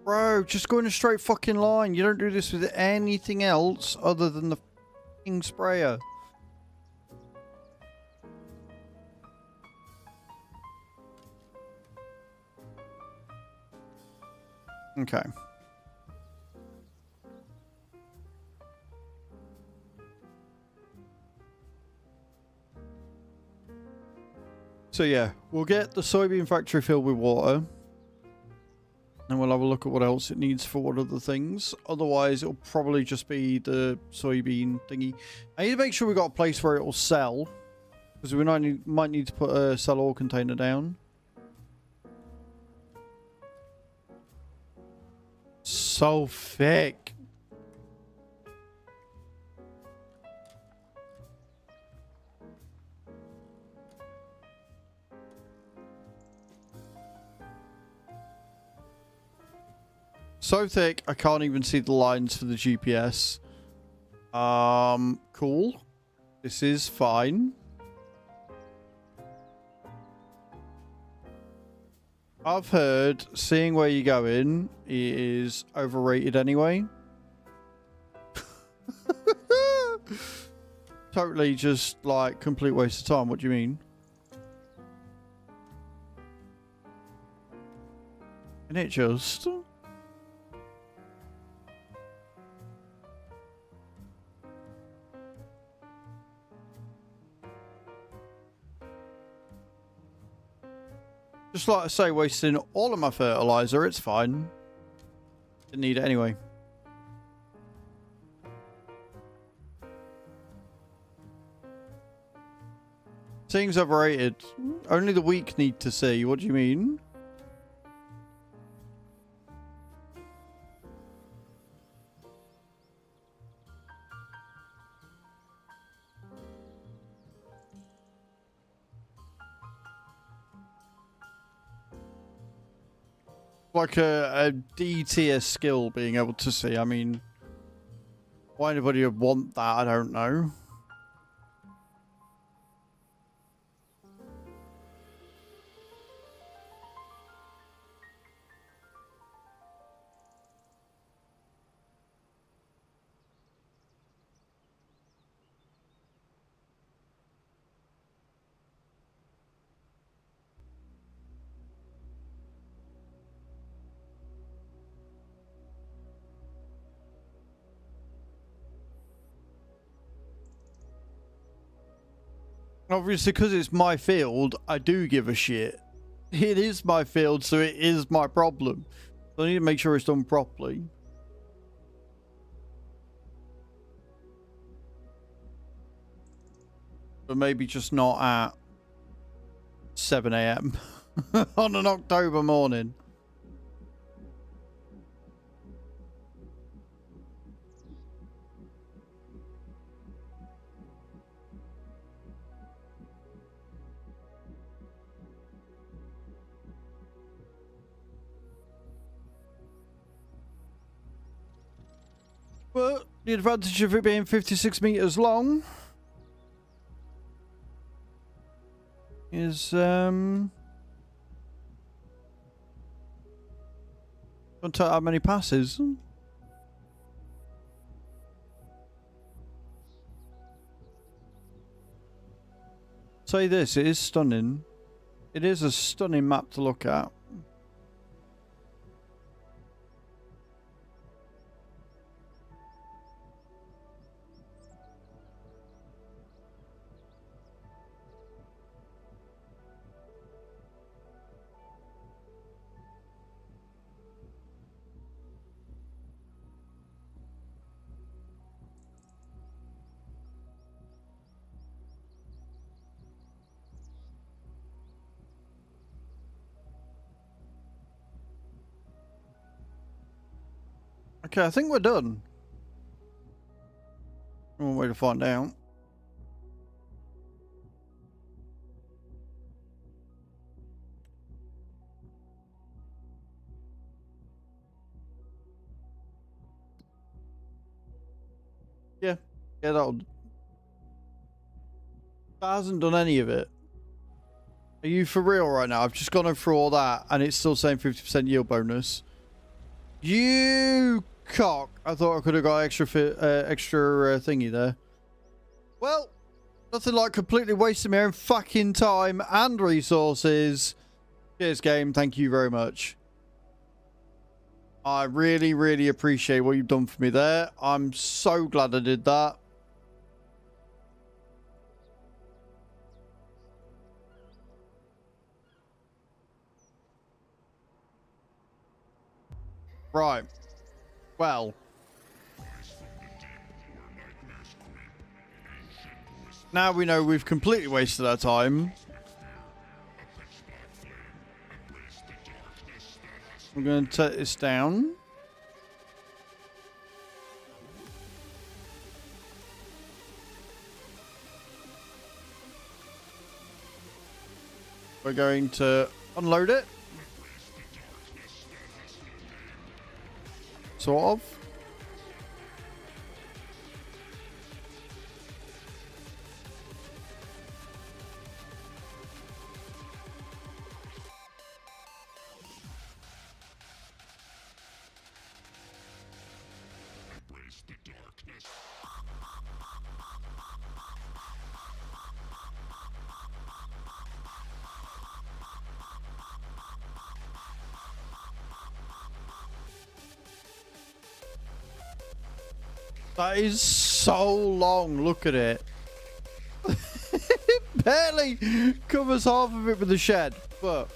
Bro, just go in a straight fucking line. You don't do this with anything else other than the fucking sprayer. Okay. So yeah, we'll get the soybean factory filled with water. And we'll have a look at what else it needs for what other things. Otherwise, it'll probably just be the soybean thingy. I need to make sure we got a place where it will sell. Because we might need to put a sell all container down. So thick. So thick, I can't even see the lines for the GPS. Cool. This is fine. I've heard seeing where you're going is overrated anyway. Totally just like complete waste of time. What do you mean? Isn't it just? Just like I say, wasting all of my fertilizer, it's fine. Didn't need it anyway. Seeing's overrated. Only the weak need to see. What do you mean? Like a D tier skill being able to see. I mean, why anybody would want that, I don't know. Obviously, because it's my field, I do give a shit. It is my field, so it is my problem. So I need to make sure it's done properly. But maybe just not at 7 AM on an October morning. But the advantage of it being 56 meters long is don't tell how many passes. Say this, it is stunning. It is a stunning map to look at. Okay, I think we're done. One way to find out. Yeah, that hasn't done any of it. Are you for real right now? I've just gone through all that and it's still saying 50% yield bonus. You cock. I thought I could have got extra thingy there. Well, nothing like completely wasting my own fucking time and resources. Cheers, game. Thank you very much. I really, really appreciate what you've done for me there. I'm so glad I did that. Right. Well. Now we know we've completely wasted our time. I'm going to take this down. We're going to unload it. Sort of. That is so long. Look at it. It barely covers half of it with the shed. But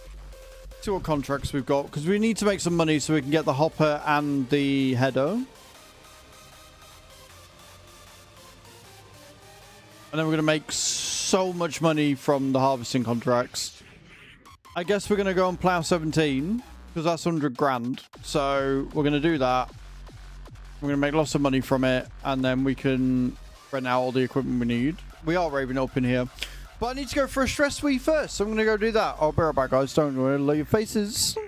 see what contracts we've got, because we need to make some money so we can get the hopper and the header. And then we're going to make so much money from the harvesting contracts. I guess we're going to go on plow 17 because that's 100 grand. So we're going to do that. We're going to make lots of money from it. And then we can rent out all the equipment we need. We are raving up in here. But I need to go for a stress sweep first. So I'm going to go do that. I'll be right back, guys. Don't worry. Lower your faces.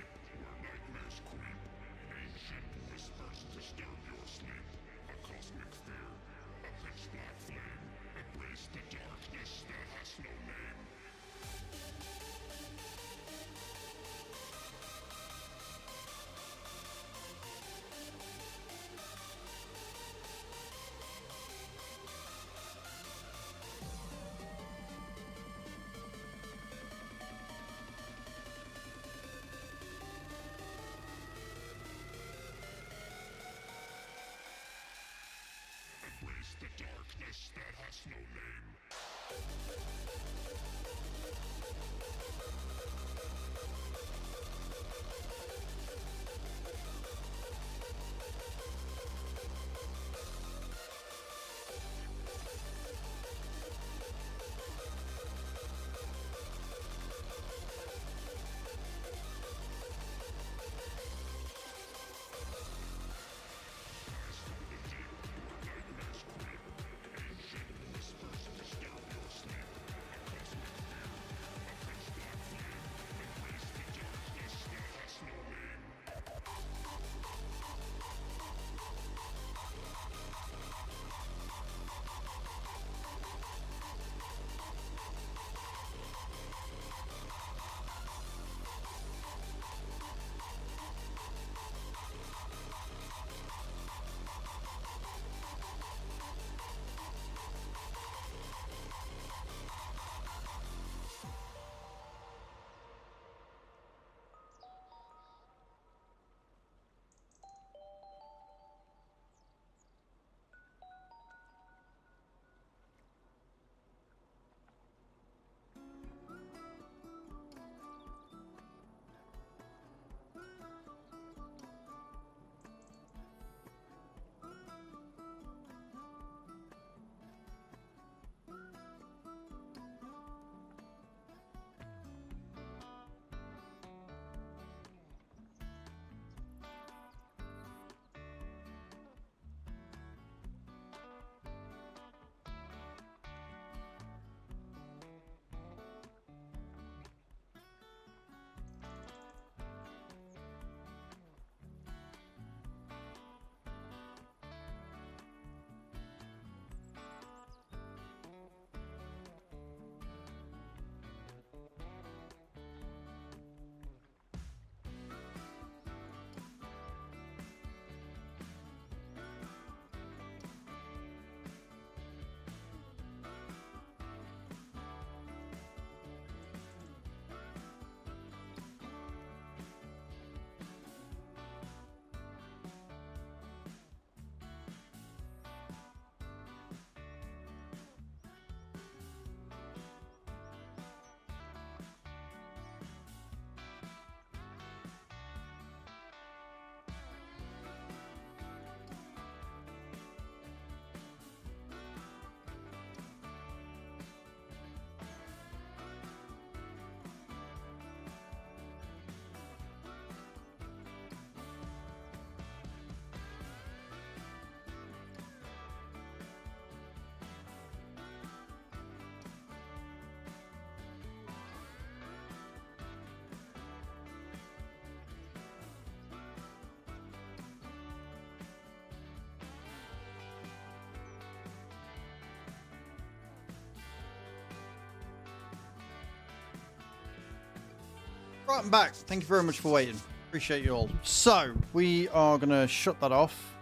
Right, I'm back. Thank you very much for waiting. Appreciate you all. So, we are going to shut that off.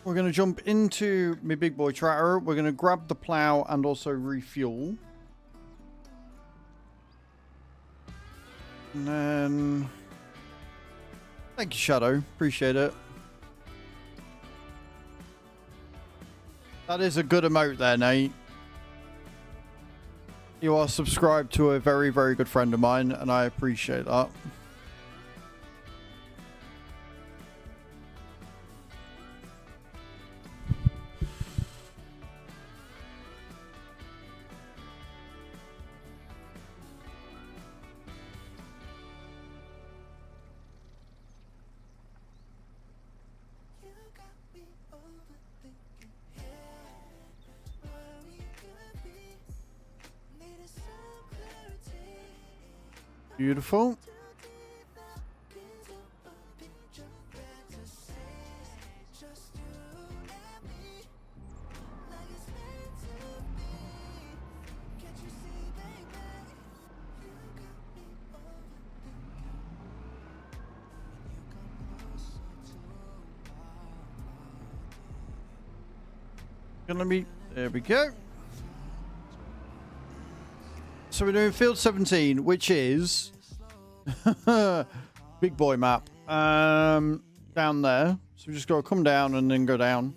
We're going to jump into my big boy tractor. We're going to grab the plow and also refuel. And then... Thank you, Shadow. Appreciate it. That is a good emote there, Nate. You are subscribed to a very, very good friend of mine, and I appreciate that. Beautiful. Gonna be, there we go. So we're doing field 17, which is big boy map down there. So we just got to come down and then go down.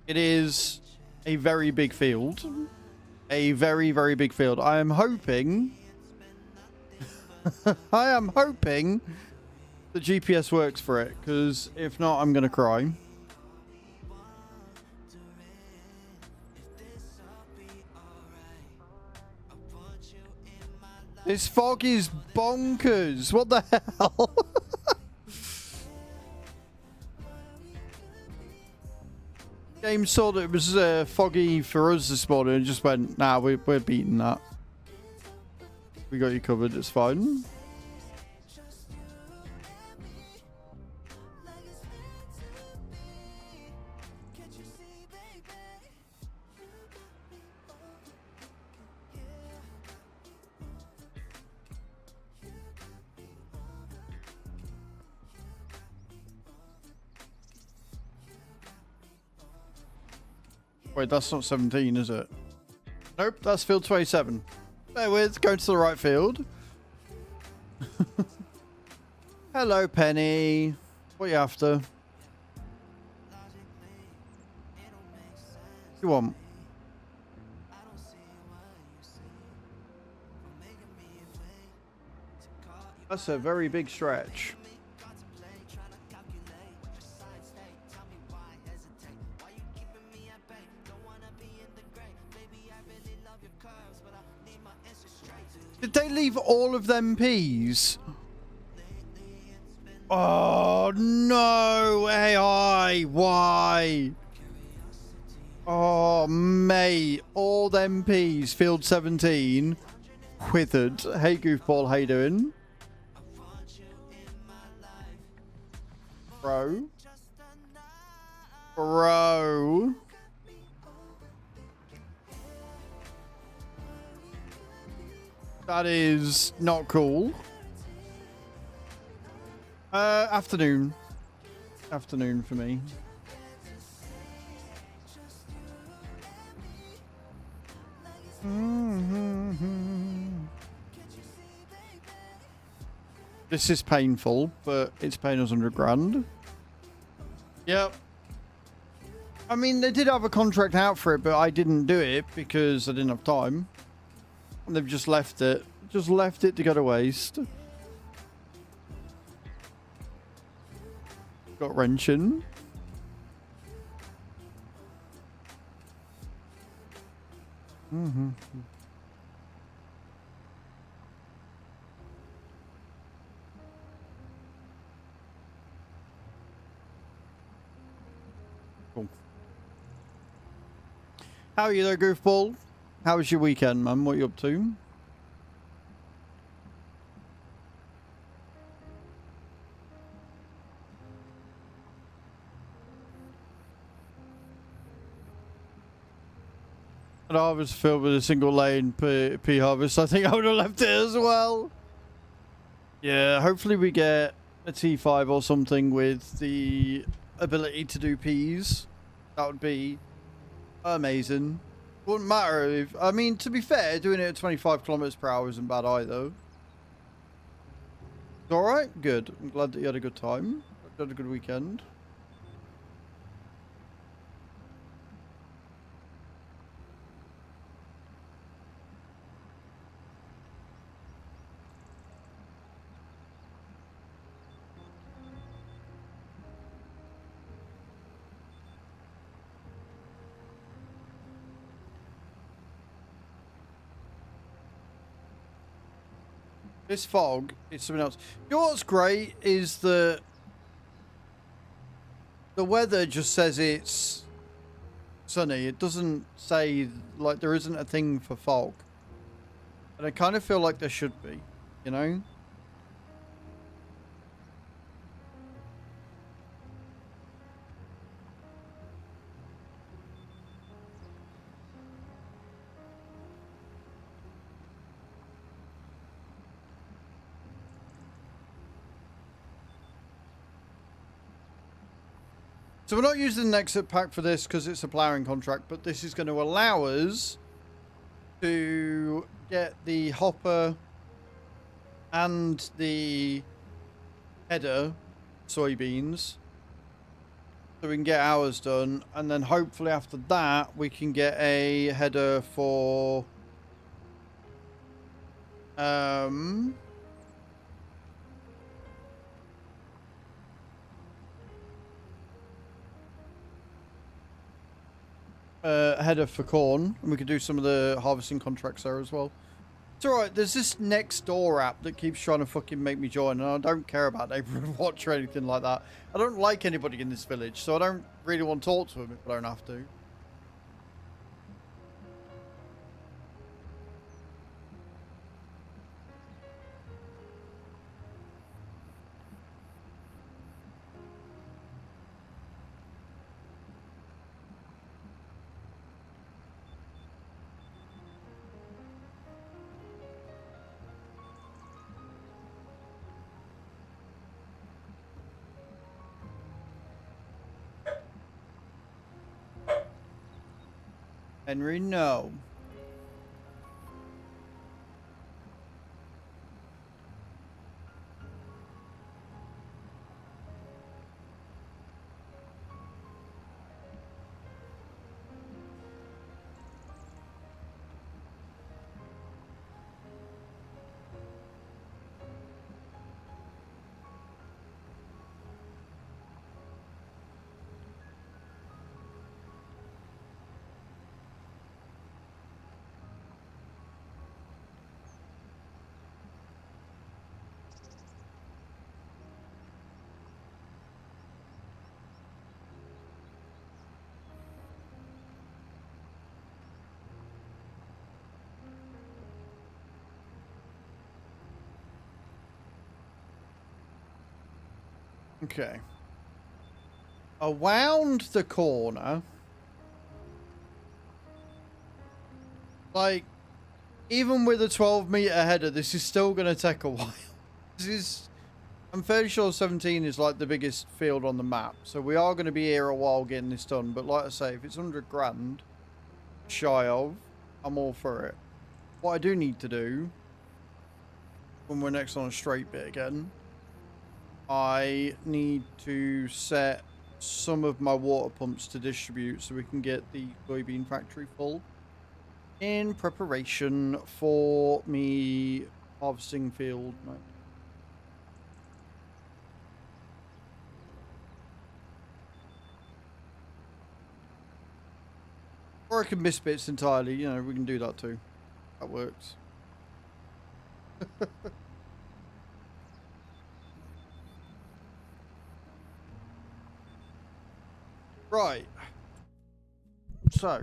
It is a very big field, a very, very big field. I am hoping the GPS works for it, because if not, I'm gonna cry. This fog is bonkers. What the hell? Game saw that it was foggy for us this morning and just went, nah, we're beating that. We got you covered. It's fine. Wait, that's not 17, is it? Nope, that's field 27. There we go, to the right field. Hello, Penny. What you after? What you want? That's a very big stretch. Did they leave all of them peas? Oh, no. AI. Why? Oh, mate. All them peas. Field 17. Withered. Hey, Goofball. How you doing? Bro. Bro. That is not cool. Afternoon. Afternoon for me. This is painful, but it's paying us 100 grand. Yep. I mean, they did have a contract out for it, but I didn't do it because I didn't have time. And they've just left it. Just left it to go to waste. Got wrenching. Cool. How are you there, Goofball? How was your weekend, man? What are you up to? An harvest filled with a single lane pea harvest. I think I would have left it as well. Yeah, hopefully we get a T5 or something with the ability to do peas. That would be amazing. Wouldn't matter if, I mean, to be fair, doing it at 25 kilometers per hour isn't bad either. Alright, good. I'm glad that you had a good time. Had a good weekend. This fog is something else. You know what's great is the weather just says it's sunny. It doesn't say, like, there isn't a thing for fog. And I kind of feel like there should be, you know? So we're not using the NEXAT pack for this because it's a ploughing contract, but this is going to allow us to get the hopper and the header soybeans so we can get ours done, and then hopefully after that we can get a header for header for corn, and we could do some of the harvesting contracts there as well. It's alright, there's this next door app that keeps trying to fucking make me join, and I don't care about neighborhood watch or anything like that. I don't like anybody in this village, so I don't really want to talk to them if I don't have to. Henry, no. Okay. Around the corner. Like, even with a 12-meter header, this is still going to take a while. This is... I'm fairly sure 17 is like the biggest field on the map. So we are going to be here a while getting this done. But like I say, if it's 100 grand shy of, I'm all for it. What I do need to do, when we're next on a straight bit again, I need to set some of my water pumps to distribute so we can get the soybean factory full in preparation for me harvesting field. No. Or I can miss bits entirely, you know, we can do that too. That works. Right. So,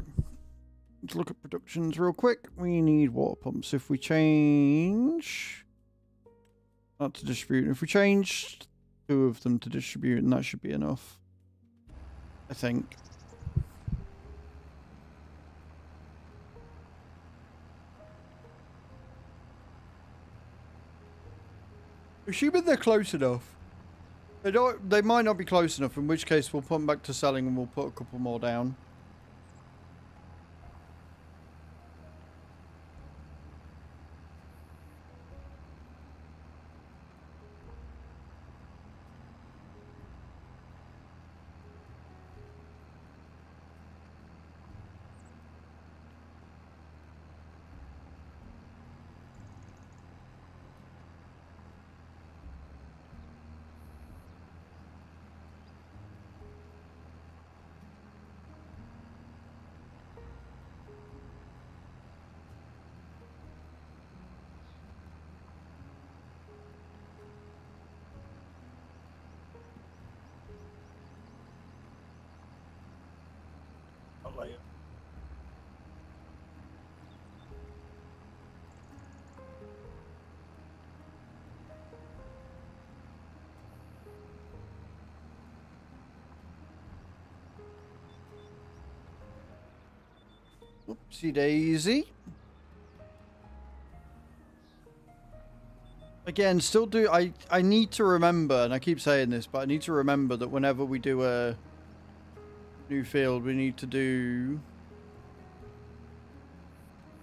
let's look at productions real quick. We need water pumps. If we change... Not to distribute. If we change 2 of them to distribute, and that should be enough. I think. Assuming they're close enough. They might not be close enough, in which case we'll put them back to selling and we'll put a couple more down. Whoopsie daisy. Again, still do... I need to remember, and I keep saying this, but I need to remember that whenever we do a new field, we need to do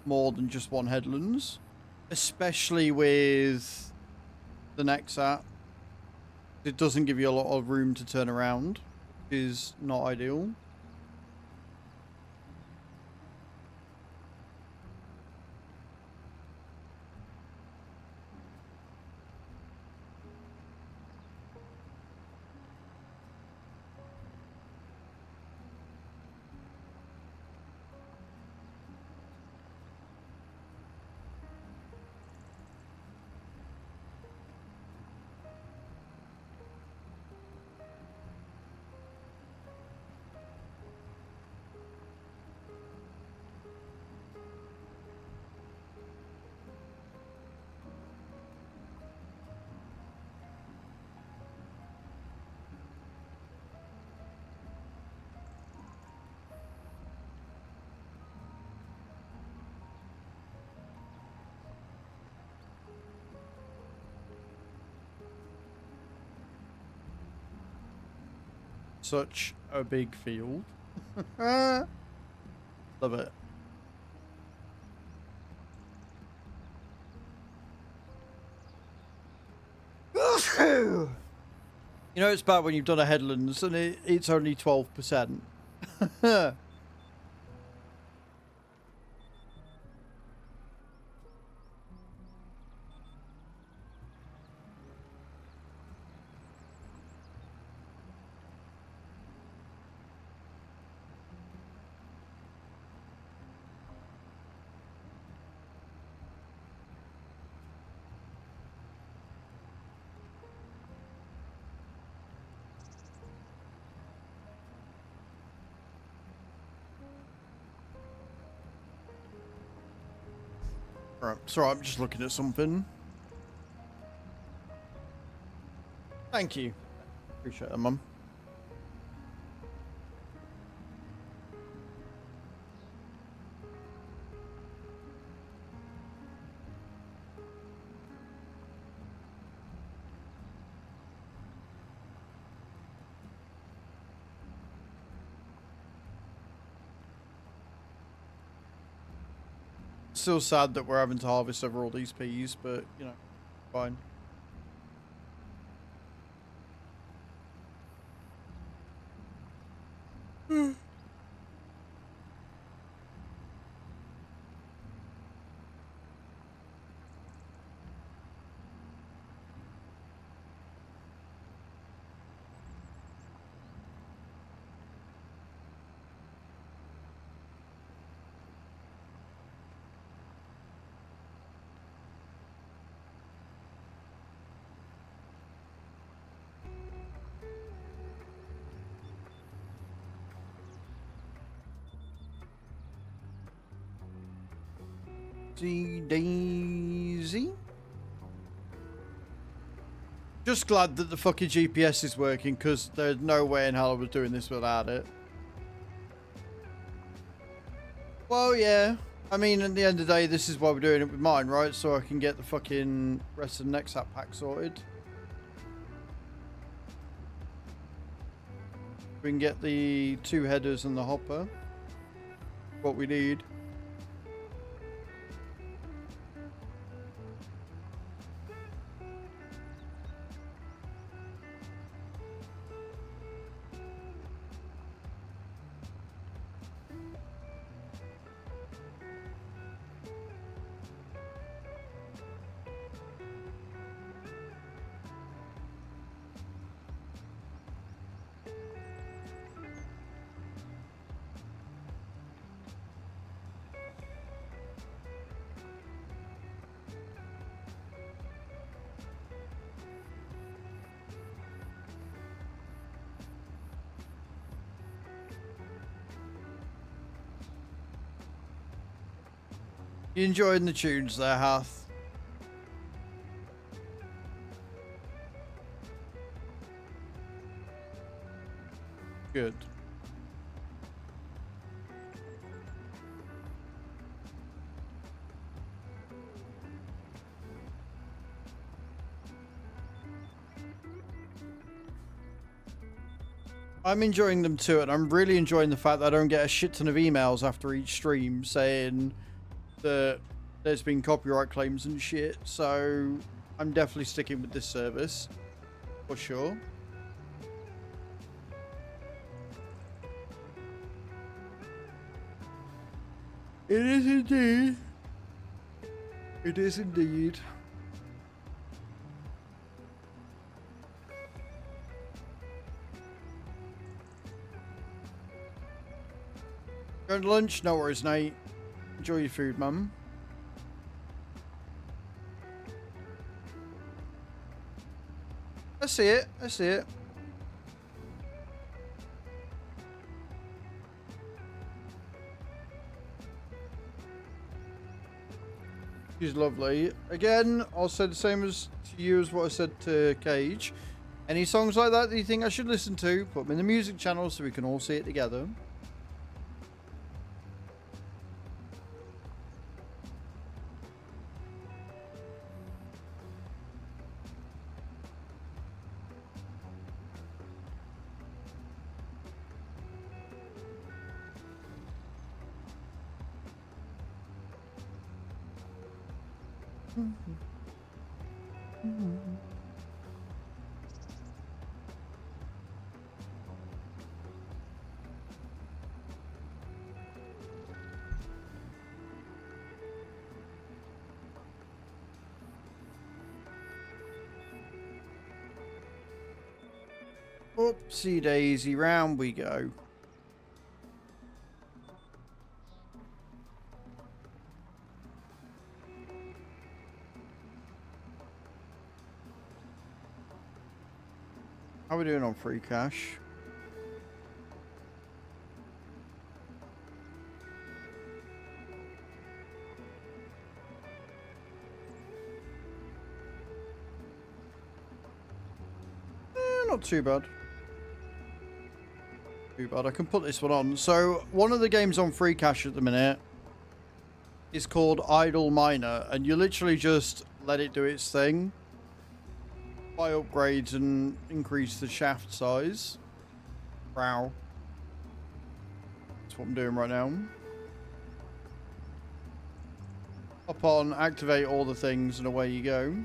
more than just one headlands. Especially with the NEXAT. It doesn't give you a lot of room to turn around, which is not ideal. Such a big field. Love it. You know it's bad when you've done a headlands and it's only 12%. Right, sorry, I'm just looking at something. Thank you. Appreciate that, Mum. Still sad that we're having to harvest over all these peas, but you know, fine. Daisy. Just glad that the fucking GPS is working, because there's no way in hell I was doing this without it. Well, yeah. I mean, at the end of the day, this is why we're doing it with mine, right? So I can get the fucking rest of the NEXAT pack sorted. We can get the 2 headers and the hopper. What we need. You enjoying the tunes there, Hath? Good. I'm enjoying them too, and I'm really enjoying the fact that I don't get a shit ton of emails after each stream saying that there's been copyright claims and shit. So I'm definitely sticking with this service for sure. It is indeed. It is indeed. Going to lunch? No worries, Nate. Enjoy your food, mum. I see it. I see it. She's lovely. Again, I'll say the same as to you as what I said to Cage. Any songs like that you think I should listen to, put them in the music channel so we can all see it together. Oopsie daisy, round we go. How are we doing on free cash? Not too bad. Too bad. I can put this one on. So one of the games on free cash at the minute is called Idle Miner, and you literally just let it do its thing. Buy upgrades and increase the shaft size. Wow. That's what I'm doing right now. Hop on, activate all the things, and away you go.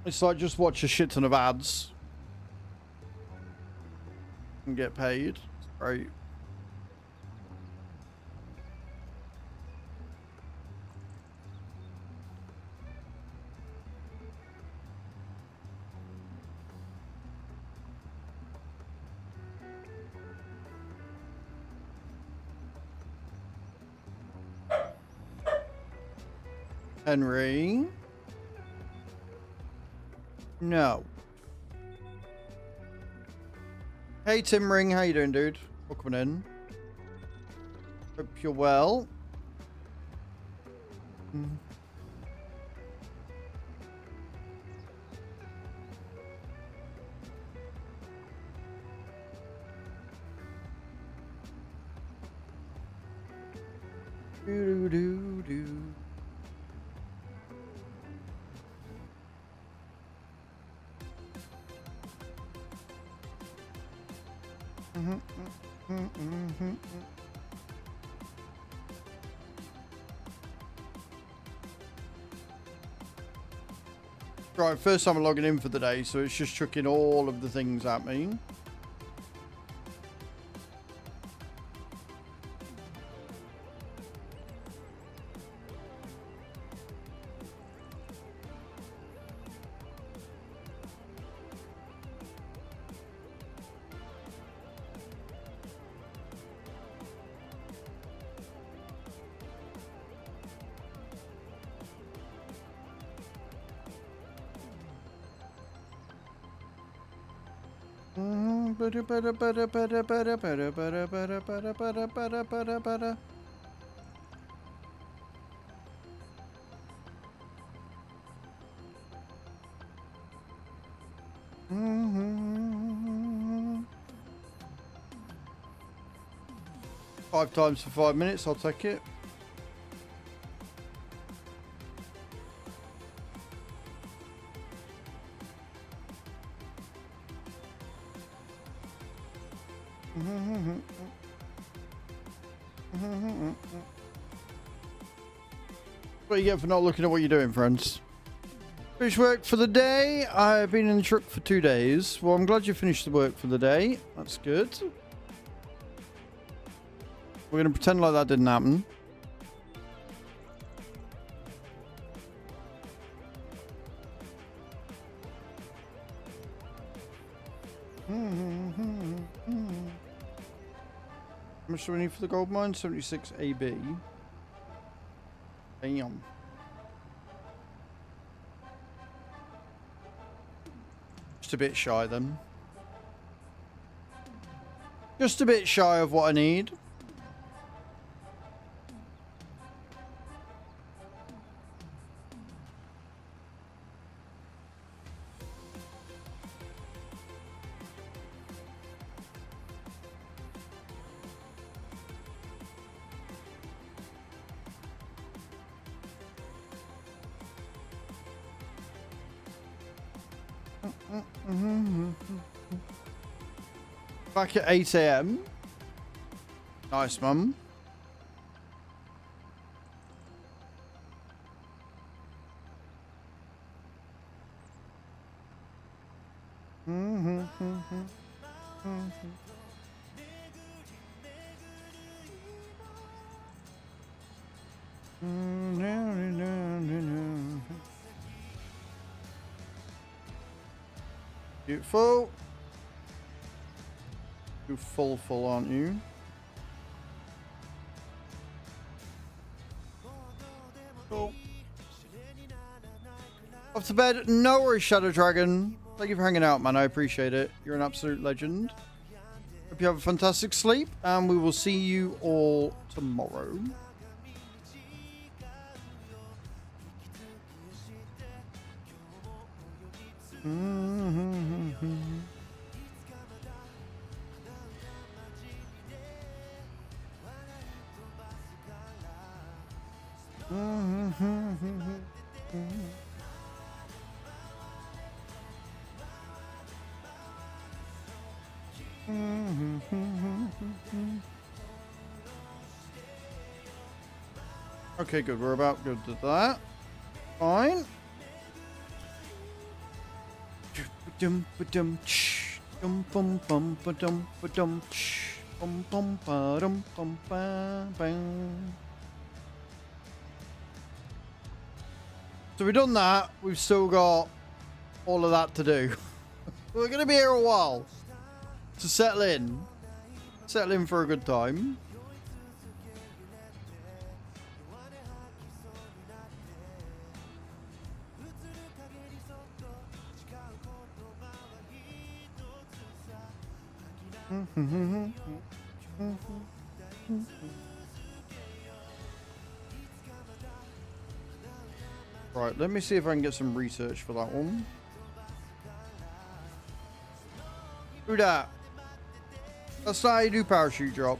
It's like just watch a shit ton of ads and get paid. It's great. Henry. No. Hey Tim Ring, how you doing, dude? Welcome in. Hope you're well. Do do do do. Right, first time I'm logging in for the day, so it's just chucking all of the things at me. Five times for 5 minutes, I'll take it. What do you get for not looking at what you're doing, friends? Finished work for the day. I've been in the truck for 2 days. Well, I'm glad you finished the work for the day. That's good. We're going to pretend like that didn't happen. How much do we need for the gold mine? 76 AB. Damn. Just a bit shy then. Just a bit shy of what I need. Back at 8 AM. Nice, mum. Beautiful. You're full, aren't you? Cool. Off to bed. No worries, Shadow Dragon. Thank you for hanging out, man. I appreciate it. You're an absolute legend. Hope you have a fantastic sleep, and we will see you all tomorrow. Okay, good. We're about good to that. Fine. So we've done that. We've still got all of that to do. We're going to be here a while to settle in. Settle in for a good time. Right, let me see if I can get some research for that one. Who that? That's not how you do parachute drop.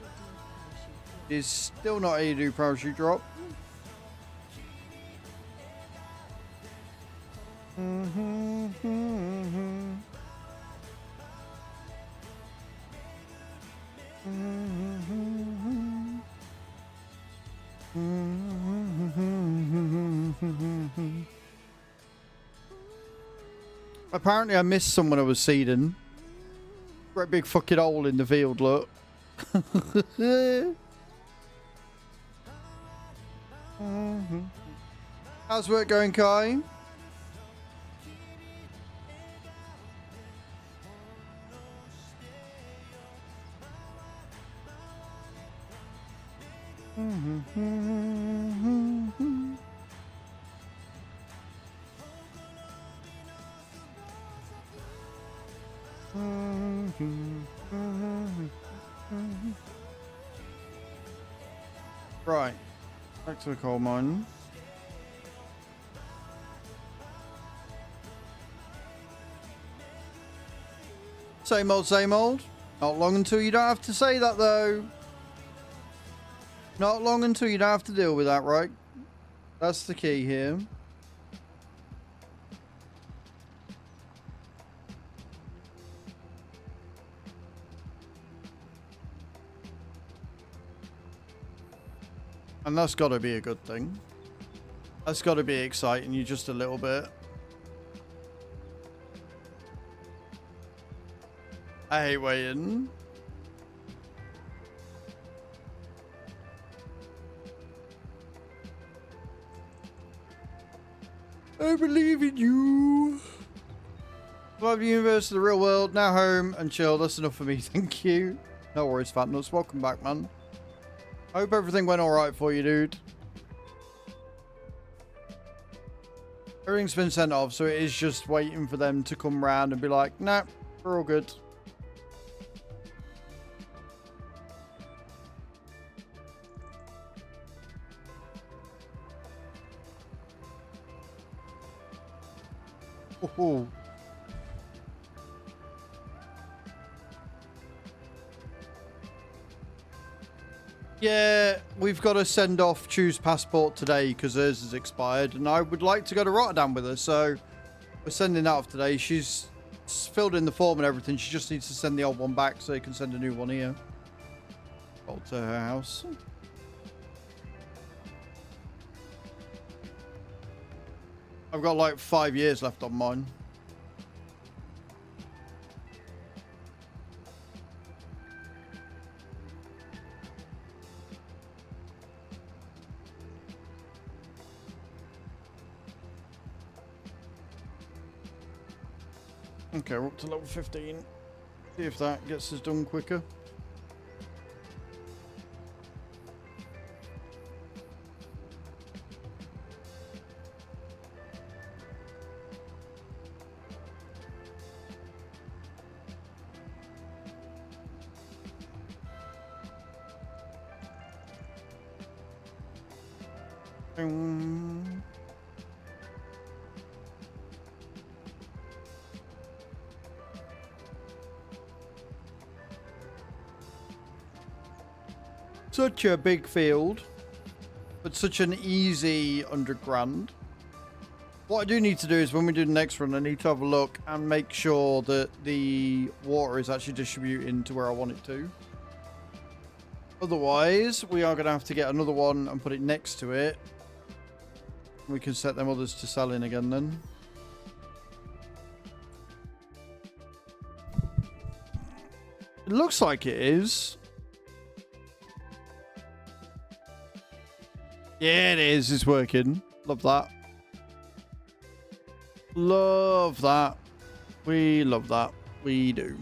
It's still not how you do parachute drop. Apparently I missed someone I was seeding. Great big fucking hole in the field, look. How's work going, Kai? Right, back to the coal mine. Same old, same old. Not long until you don't have to say that, though. Not long until you don't have to deal with that, right? That's the key here. And that's got to be a good thing. That's got to be exciting you just a little bit. I hate waiting. I believe in you. Love the universe, the real world, now home and chill. That's enough for me. Thank you. No worries, Fat Nuts. Welcome back, man. I hope everything went alright for you, dude. Everything's been sent off, so it is just waiting for them to come round and be like, nah, we're all good. Oh. Yeah, we've got to send off Choose Passport today because hers has expired, and I would like to go to Rotterdam with her, so we're sending that off today. She's filled in the form and everything. She just needs to send the old one back so you can send a new one here. Go to her house. I've got like 5 years left on mine. Okay, we're up to level 15. See if that gets us done quicker. Such a big field, but such an easy 100 grand. What I do need to do is when we do the next run, I need to have a look and make sure that the water is actually distributing to where I want it to. Otherwise, we are going to have to get another one and put it next to it. We can set them others to sell in again then. It looks like it is. Yeah, it is. It's working. Love that. Love that. We love that. We do.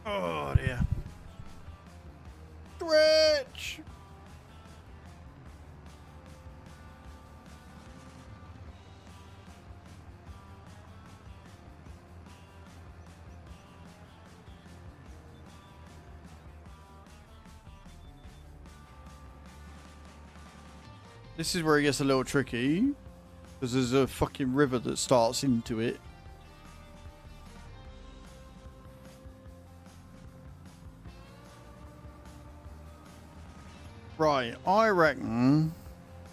Oh dear. Stretch. This is where it gets a little tricky, because there's a fucking river that starts into it. Right, I reckon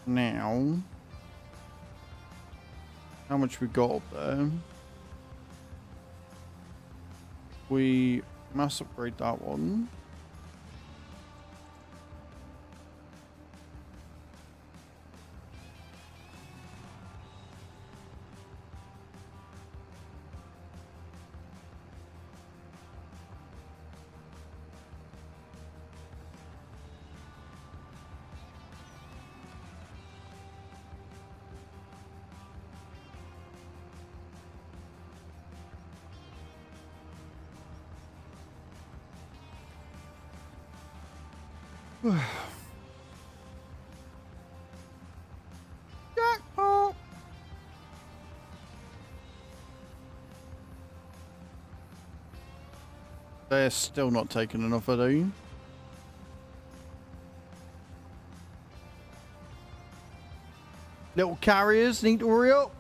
now, how much we got up there? We mass upgrade that one. Jackpot! They're still not taking enough, are they? Little carriers need to hurry up.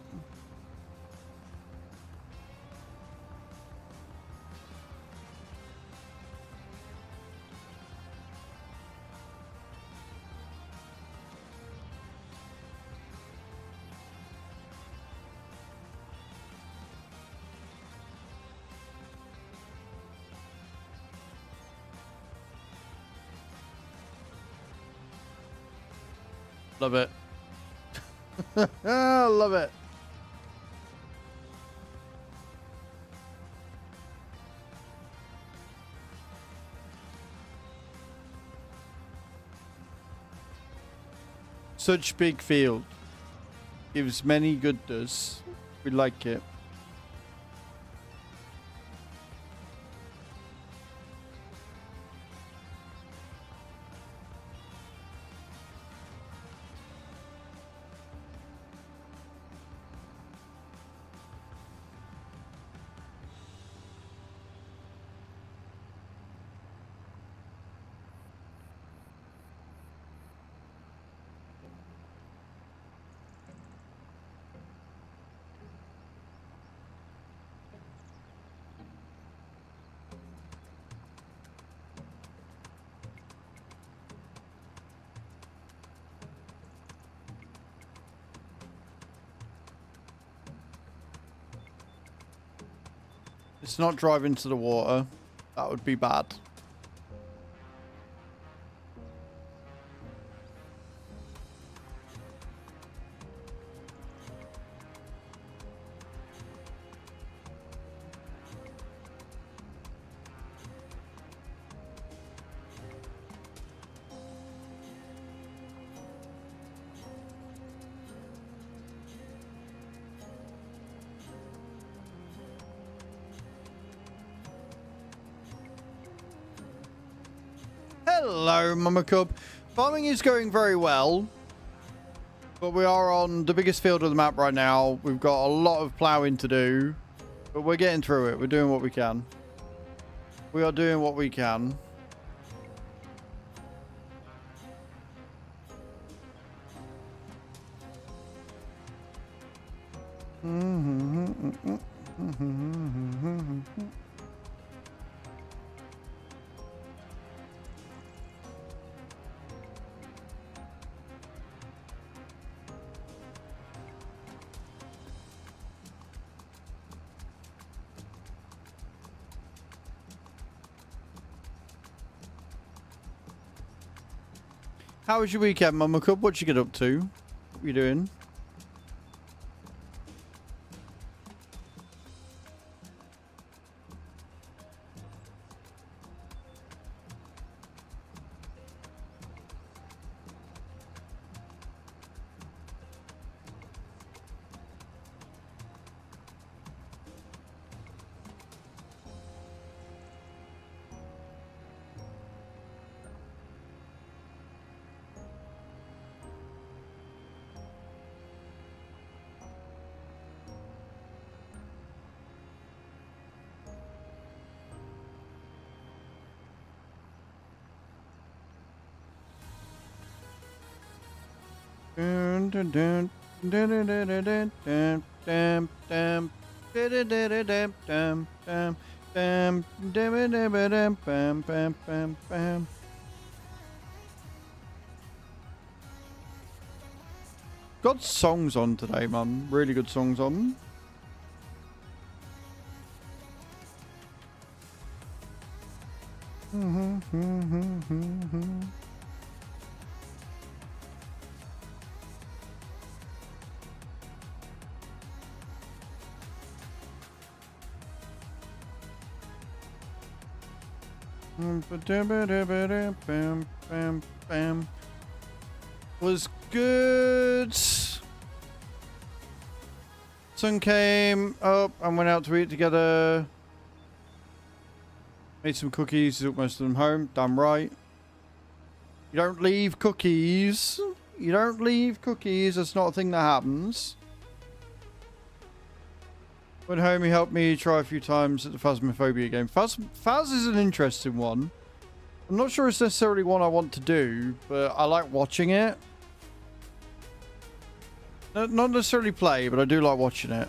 Love it. I love it. Such big field. Gives many goodness. We like it. Let's not drive into the water. That would be bad. Hello, Mama Cub. Farming is going very well, but we are on the biggest field of the map right now. We've got a lot of ploughing to do, but we're getting through it. We're doing what we can. We are doing what we can. How was your weekend, Mama Cub? What'd you get up to? What are you doing? Got songs on today, man. Really good songs on. Was good. Sun came up and went out to eat together. Made some cookies, took most of them home. Damn right. You don't leave cookies. You don't leave cookies. That's not a thing that happens. When homie helped me try a few times at the Phasmophobia game. Phas is an interesting one. I'm not sure it's necessarily one I want to do, but I like watching it. Not necessarily play, but I do like watching it.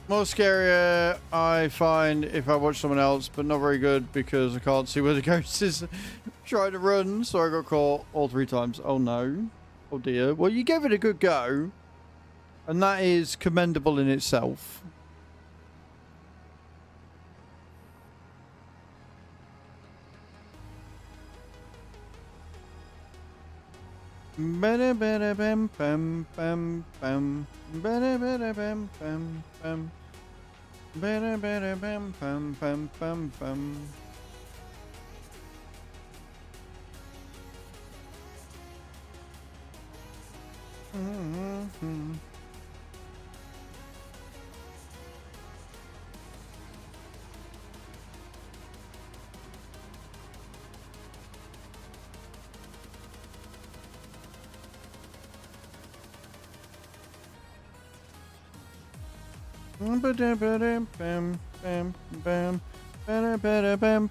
More scarier, I find, if I watch someone else, but not very good because I can't see where the ghost is trying to run, so I got caught all 3 times. Oh no. Oh dear. Well, you gave it a good go, and that is commendable in itself. Bam bam bam bam bam bam bam bam bam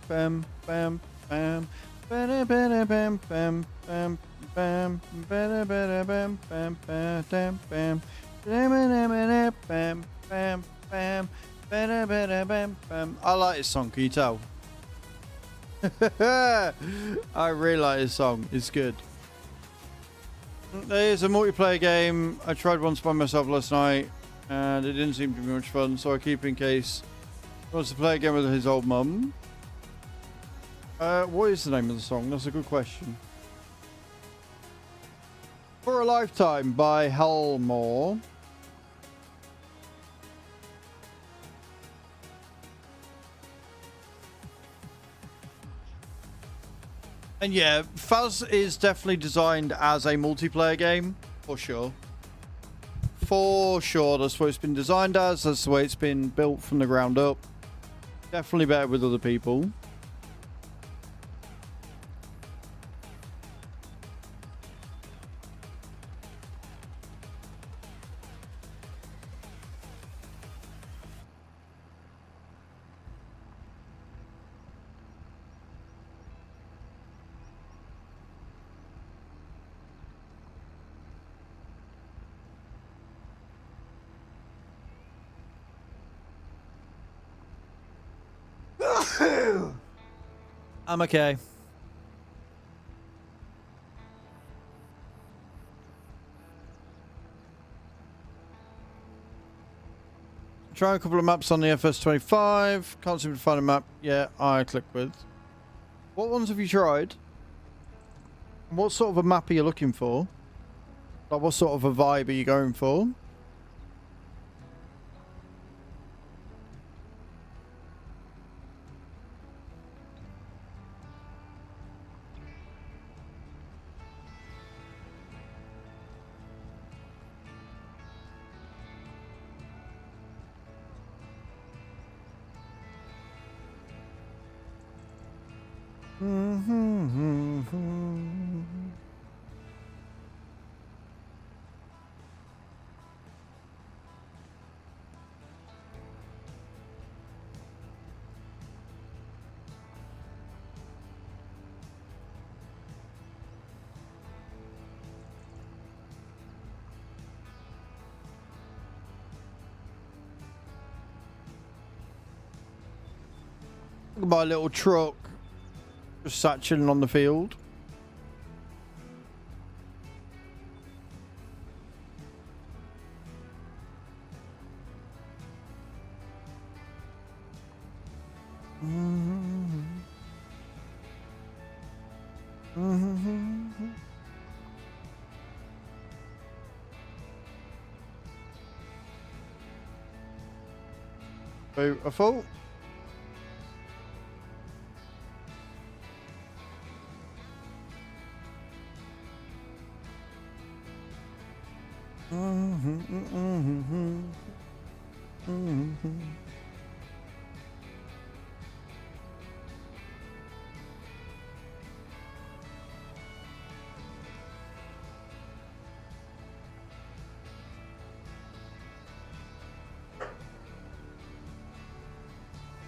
bam bam bam. Bam bam bam bam bam bam bam bam bam bam bam bam bam bam bam bam bam bam bam bam. I like this song, can you tell? I really like this song, it's good. There's a multiplayer game I tried once by myself last night, and it didn't seem to be much fun, so I keep in case he wants to play again with his old mum. What is the name of the song? That's a good question. For a Lifetime by Helmore. And yeah, Phas is definitely designed as a multiplayer game, for sure. For sure, that's what it's been designed as. That's the way it's been built from the ground up. Definitely better with other people. I'm okay. Try a couple of maps on the FS25. Can't seem to find a map yet I click with. What ones have you tried? What sort of a map are you looking for? Like, what sort of a vibe are you going for? Look at my little truck. Just sat chilling on the field. Beautiful.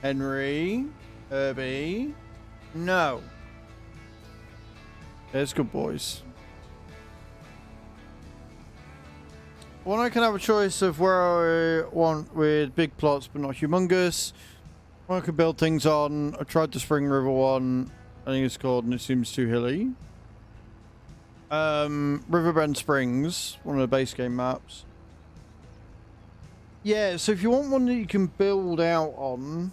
Henry, Herbie, no. There's good boys. Well, I can have a choice of where I want with big plots, but not humongous. One I could build things on. I tried the Spring River one. I think it's called, and it seems too hilly. Riverbend Springs, one of the base game maps. Yeah, so if you want one that you can build out on,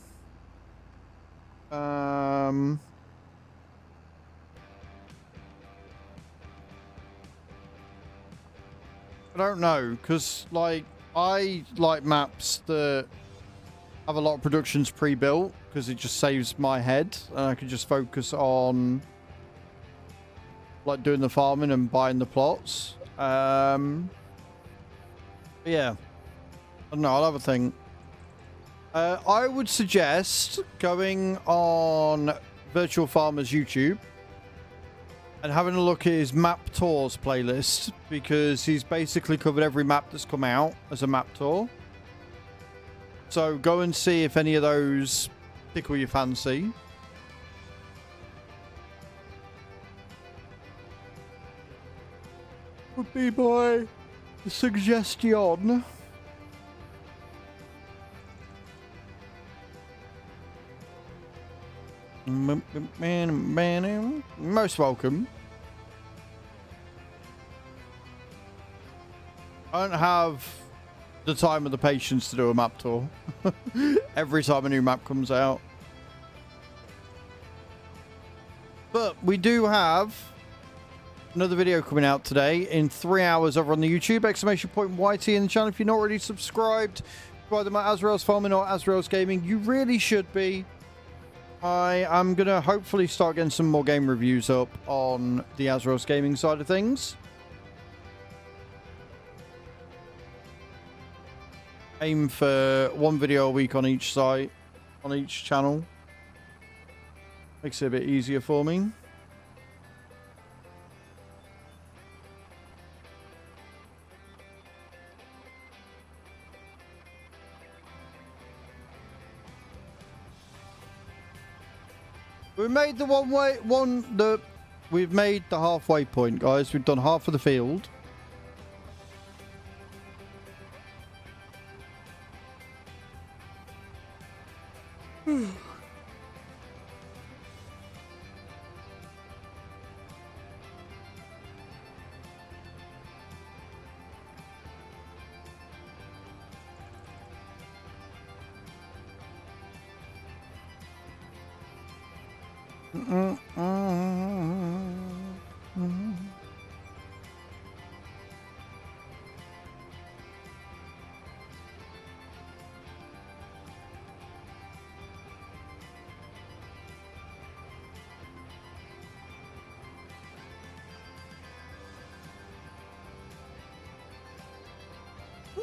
I don't know, because like I like maps that have a lot of productions pre-built because it just saves my head and I can just focus on like doing the farming and buying the plots. Yeah, I don't know, I'll have a think. I would suggest going on Virtual Farmer's YouTube and having a look at his map tours playlist, because he's basically covered every map that's come out as a map tour. So go and see if any of those tickle your fancy. Would be my suggestion. Most welcome. I don't have the time or the patience to do a map tour every time a new map comes out. But we do have another video coming out today in 3 hours over on the YouTube. !YT in the channel. If you're not already subscribed to either my Azrael's Farming or Azrael's Gaming, you really should be. I am going to hopefully start getting some more game reviews up on the Azrael's Gaming side of things. Aim for one video a week on each site, on each channel. Makes it a bit easier for me. We made the we've made the halfway point, guys. We've done half of the field.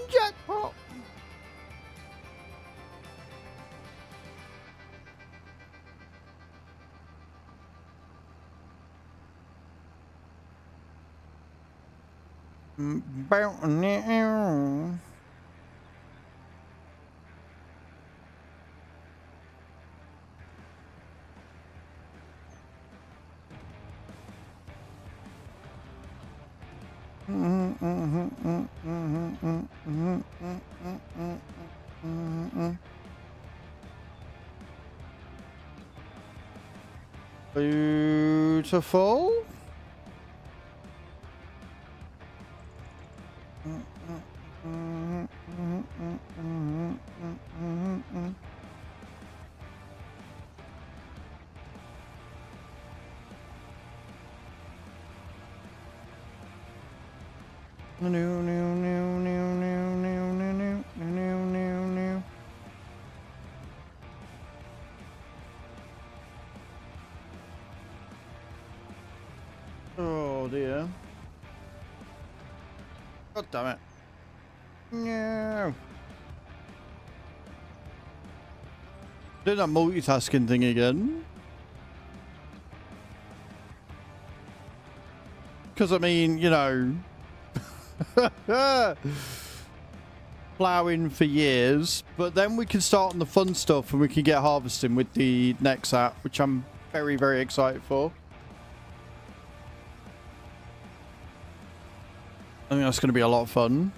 Jackpot. Beautiful. Oh dear. God damn it. No. Doing that multitasking thing again. Because, I mean, you know, ploughing for years, but then we can start on the fun stuff and we can get harvesting with the NEXAT, which I'm very, very excited for. I think that's going to be a lot of fun.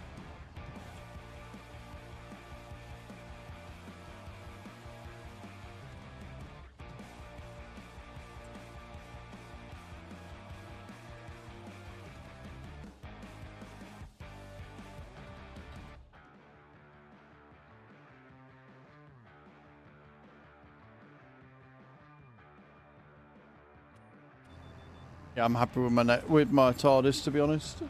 Yeah, I'm happy with my TARDIS, to be honest.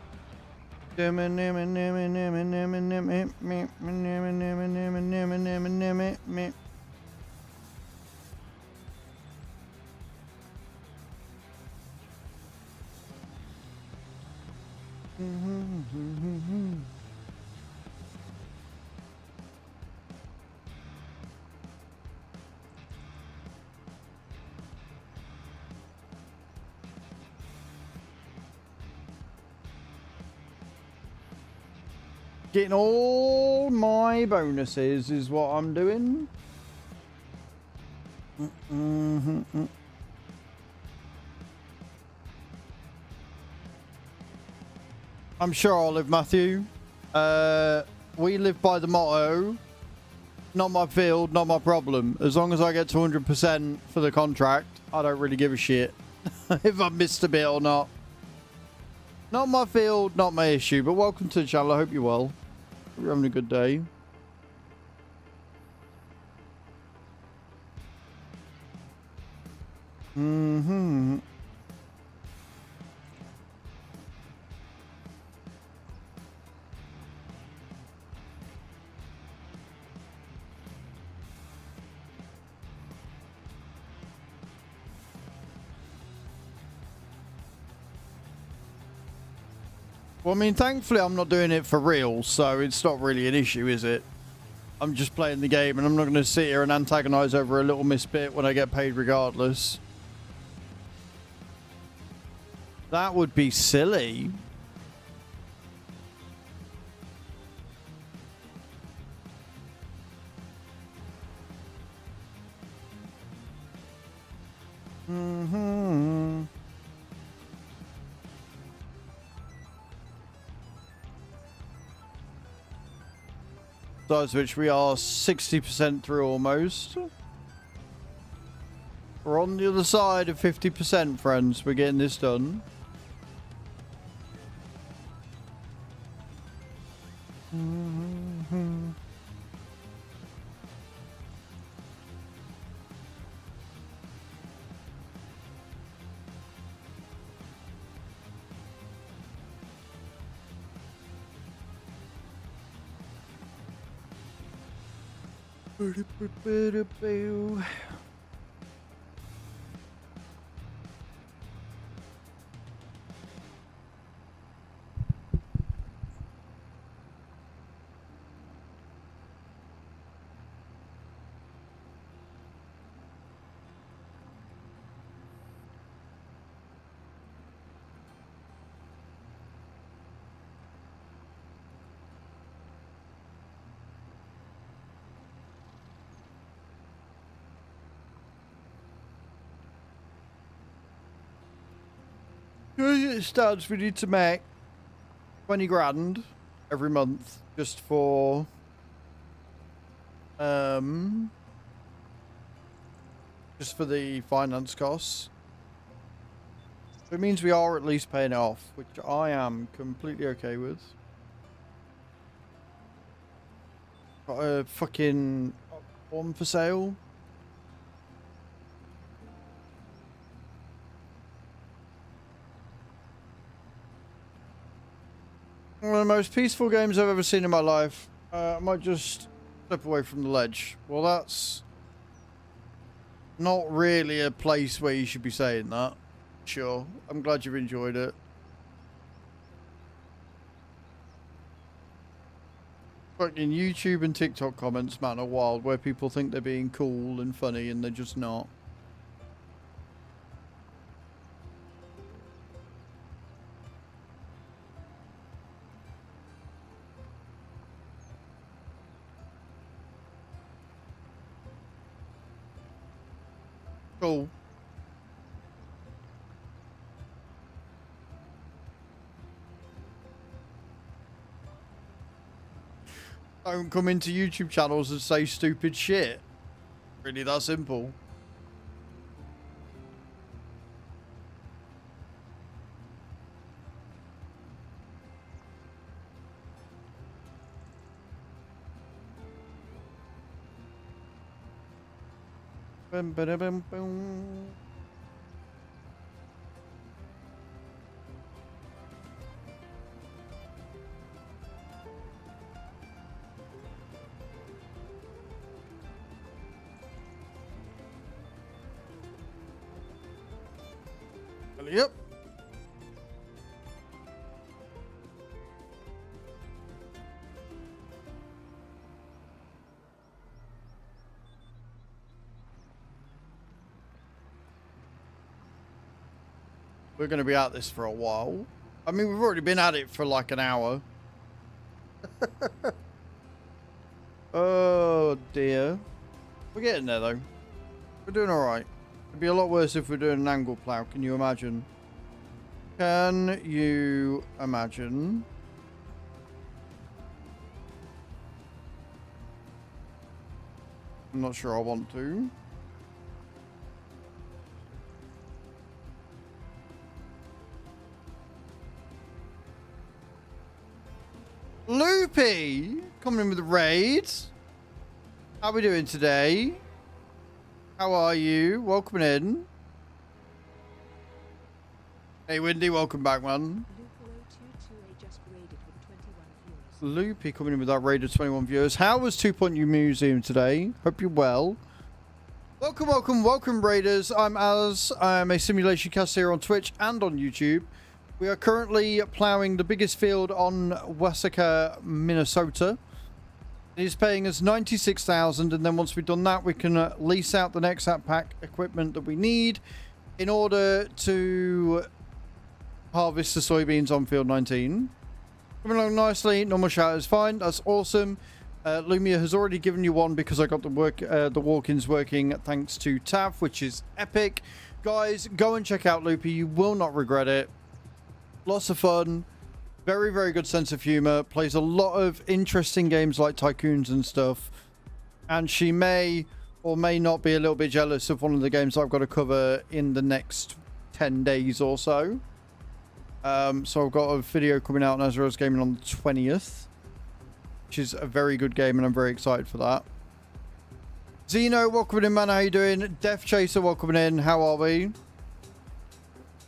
Getting all my bonuses is what I'm doing. I'm sure I'll live, Matthew. We live by the motto, not my field, not my problem. As long as I get to 100% for the contract, I don't really give a shit if I missed a bit or not. Not my field, not my issue. But welcome to the channel. I hope you're well. Hope you're having a good day. Well, I mean, thankfully I'm not doing it for real, so it's not really an issue, is it? I'm just playing the game, and I'm not going to sit here and antagonize over a little misbit when I get paid regardless. That would be silly. Besides which, we are 60% through almost. We're on the other side of 50%, friends. We're getting this done. Stats we need to make 20 grand every month just for the finance costs. It means we are at least paying it off, which I am completely okay with. Got a fucking one for sale. One of the most peaceful games I've ever seen in my life. I might just step away from the ledge. Well, that's not really a place where you should be saying that. Sure. I'm glad you've enjoyed it. Fucking YouTube and TikTok comments, man, are wild, where people think they're being cool and funny and they're just not. Cool. Don't come into YouTube channels and say stupid shit. Really that simple. Bum, ba, da, bum, boom. Yep. We're going to be at this for a while. I mean, we've already been at it for like an hour. Oh dear. We're getting there though. We're doing alright. It'd be a lot worse if we're doing an angle plow. Can you imagine? Can you imagine? I'm not sure I want to. Loopy coming in with the raids. How we doing today? How are you? Welcome in. Hey Wendy, welcome back, man. Loopy coming in with our raid of 21 viewers. How was 2 Point U Museum today? Hope you're well. Welcome, welcome, welcome, raiders. I'm Az. I'm a simulation caster here on Twitch and on YouTube. We are currently plowing the biggest field on Waseca, Minnesota. It is paying us $96,000, and then once we've done that, we can lease out the NEXAT pack equipment that we need in order to harvest the soybeans on field 19. Coming along nicely. Normal shout is fine. That's awesome. Lumia has already given you one because I got the walk-ins working thanks to Tav, which is epic. Guys, go and check out Loopy. You will not regret it. Lots of fun. Very, very good sense of humor. Plays a lot of interesting games like Tycoons and stuff. And she may or may not be a little bit jealous of one of the games I've got to cover in the next 10 days or so. So I've got a video coming out on Azrael's Gaming on the 20th. Which is a very good game and I'm very excited for that. Zeno, welcome in, man. How you doing? Death Chaser, welcome in. How are we?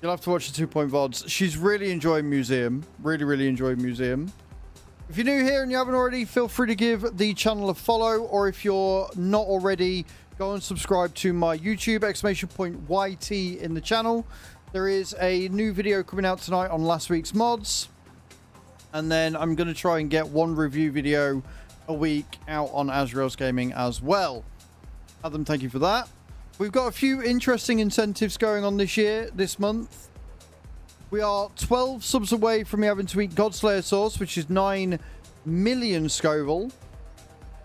You'll have to watch the 2 Point VODs. She's really enjoying Museum. Really, really enjoying Museum. If you're new here and you haven't already, feel free to give the channel a follow. Or if you're not already, go and subscribe to my YouTube, !YT in the channel. There is a new video coming out tonight on last week's mods. And then I'm going to try and get one review video a week out on Azrael's Gaming as well. Adam, thank you for that. We've got a few interesting incentives going on this month. We are 12 subs away from me having to eat Godslayer sauce, which is 9 million Scoville.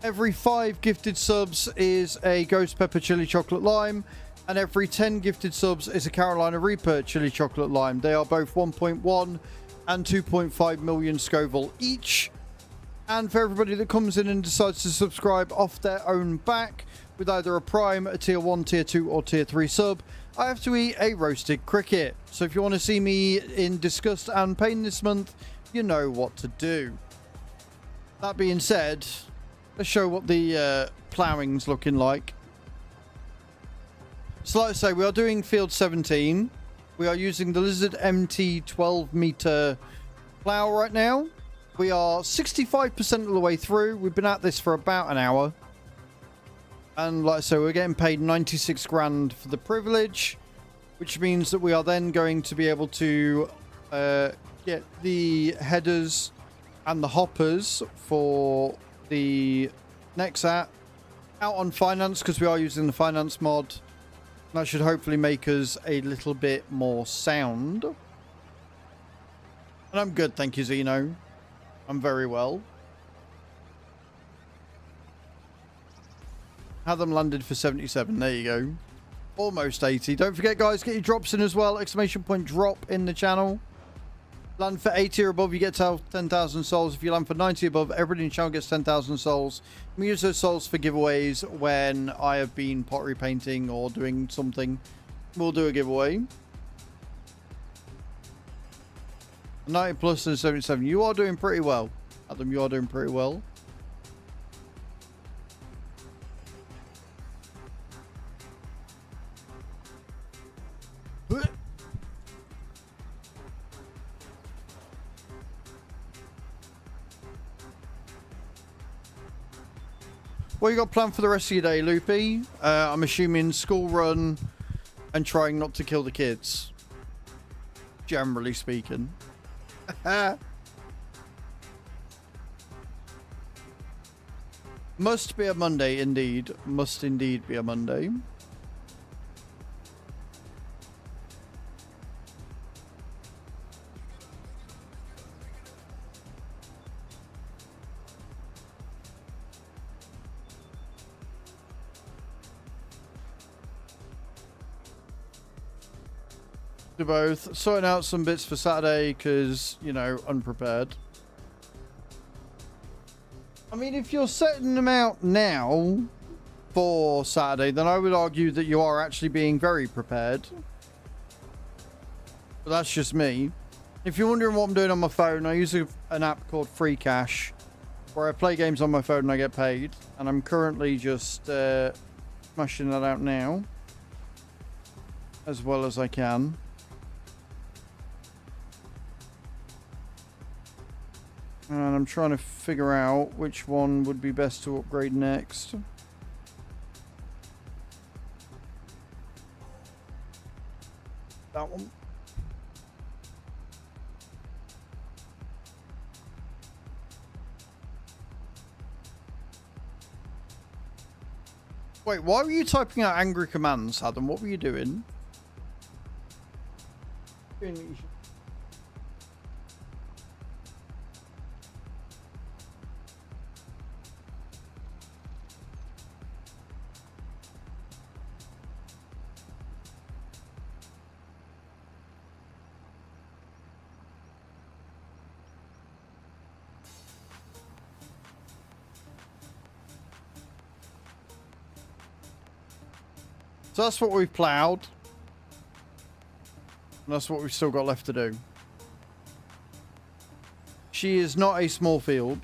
Every 5 gifted subs is a Ghost Pepper Chili Chocolate Lime. And every 10 gifted subs is a Carolina Reaper Chili Chocolate Lime. They are both 1.1 and 2.5 million Scoville each. And for everybody that comes in and decides to subscribe off their own back with either a Prime, a Tier 1, Tier 2 or Tier 3 sub, I have to eat a roasted cricket. So if you want to see me in disgust and pain this month, you know what to do. That being said, let's show what the ploughing's looking like. So like I say, we are doing field 17. We are using the Lizard MT 12 meter plough right now. We are 65% of the way through. We've been at this for about an hour. And like I say, we're getting paid 96 grand for the privilege, which means that we are then going to be able to get the headers and the hoppers for the NEXAT out on finance, because we are using the finance mod. That should hopefully make us a little bit more sound. And I'm good, thank you, Zeno. I'm very well. Had them landed for 77. There you go. Almost 80. Don't forget, guys, get your drops in as well. Exclamation point drop in the channel. Land for 80 or above, you get 10,000 souls. If you land for 90 above, everybody in the channel gets 10,000 souls. We use those souls for giveaways when I have been pottery painting or doing something. We'll do a giveaway. 90 plus and 77. You are doing pretty well. Adam, you are doing pretty well. What you got planned for the rest of your day, Loopy? I'm assuming school run and trying not to kill the kids. Generally speaking. Must be a Monday, indeed. Must indeed be a Monday. Do both. Sorting out some bits for Saturday because, you know, unprepared. I mean, if you're setting them out now for Saturday, then I would argue that you are actually being very prepared. But that's just me. If you're wondering what I'm doing on my phone, I use an app called Free Cash, where I play games on my phone and I get paid. And I'm currently just smashing that out now as well as I can. And I'm trying to figure out which one would be best to upgrade next. That one. Wait, why were you typing out angry commands, Adam? What were you doing? So that's what we've ploughed. And that's what we've still got left to do. She is not a small field.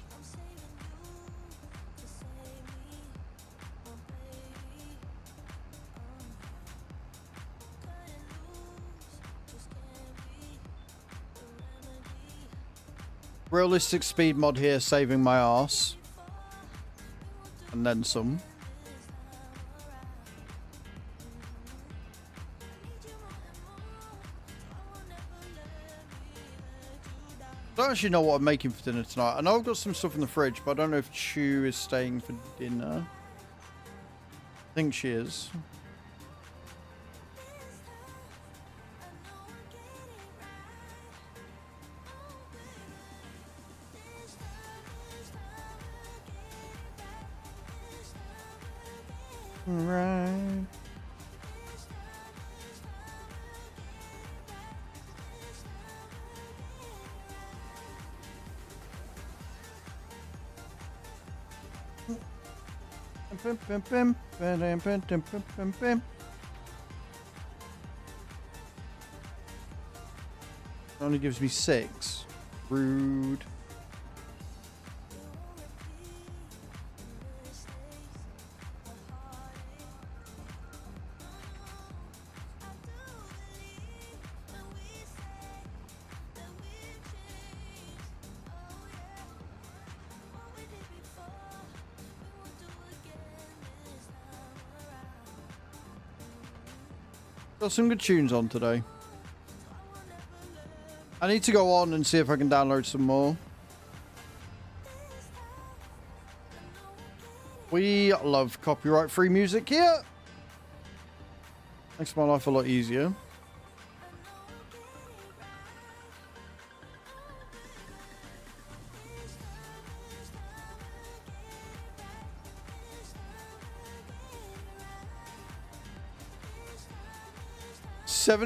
Realistic speed mod here, saving my arse. And then some. I don't actually know what I'm making for dinner tonight. I know I've got some stuff in the fridge, but I don't know if Chu is staying for dinner. I think she is. Right. Only gives me 6. Rude. Got some good tunes on today. I need to go on and see if I can download some more. We love copyright-free music here. Makes my life a lot easier.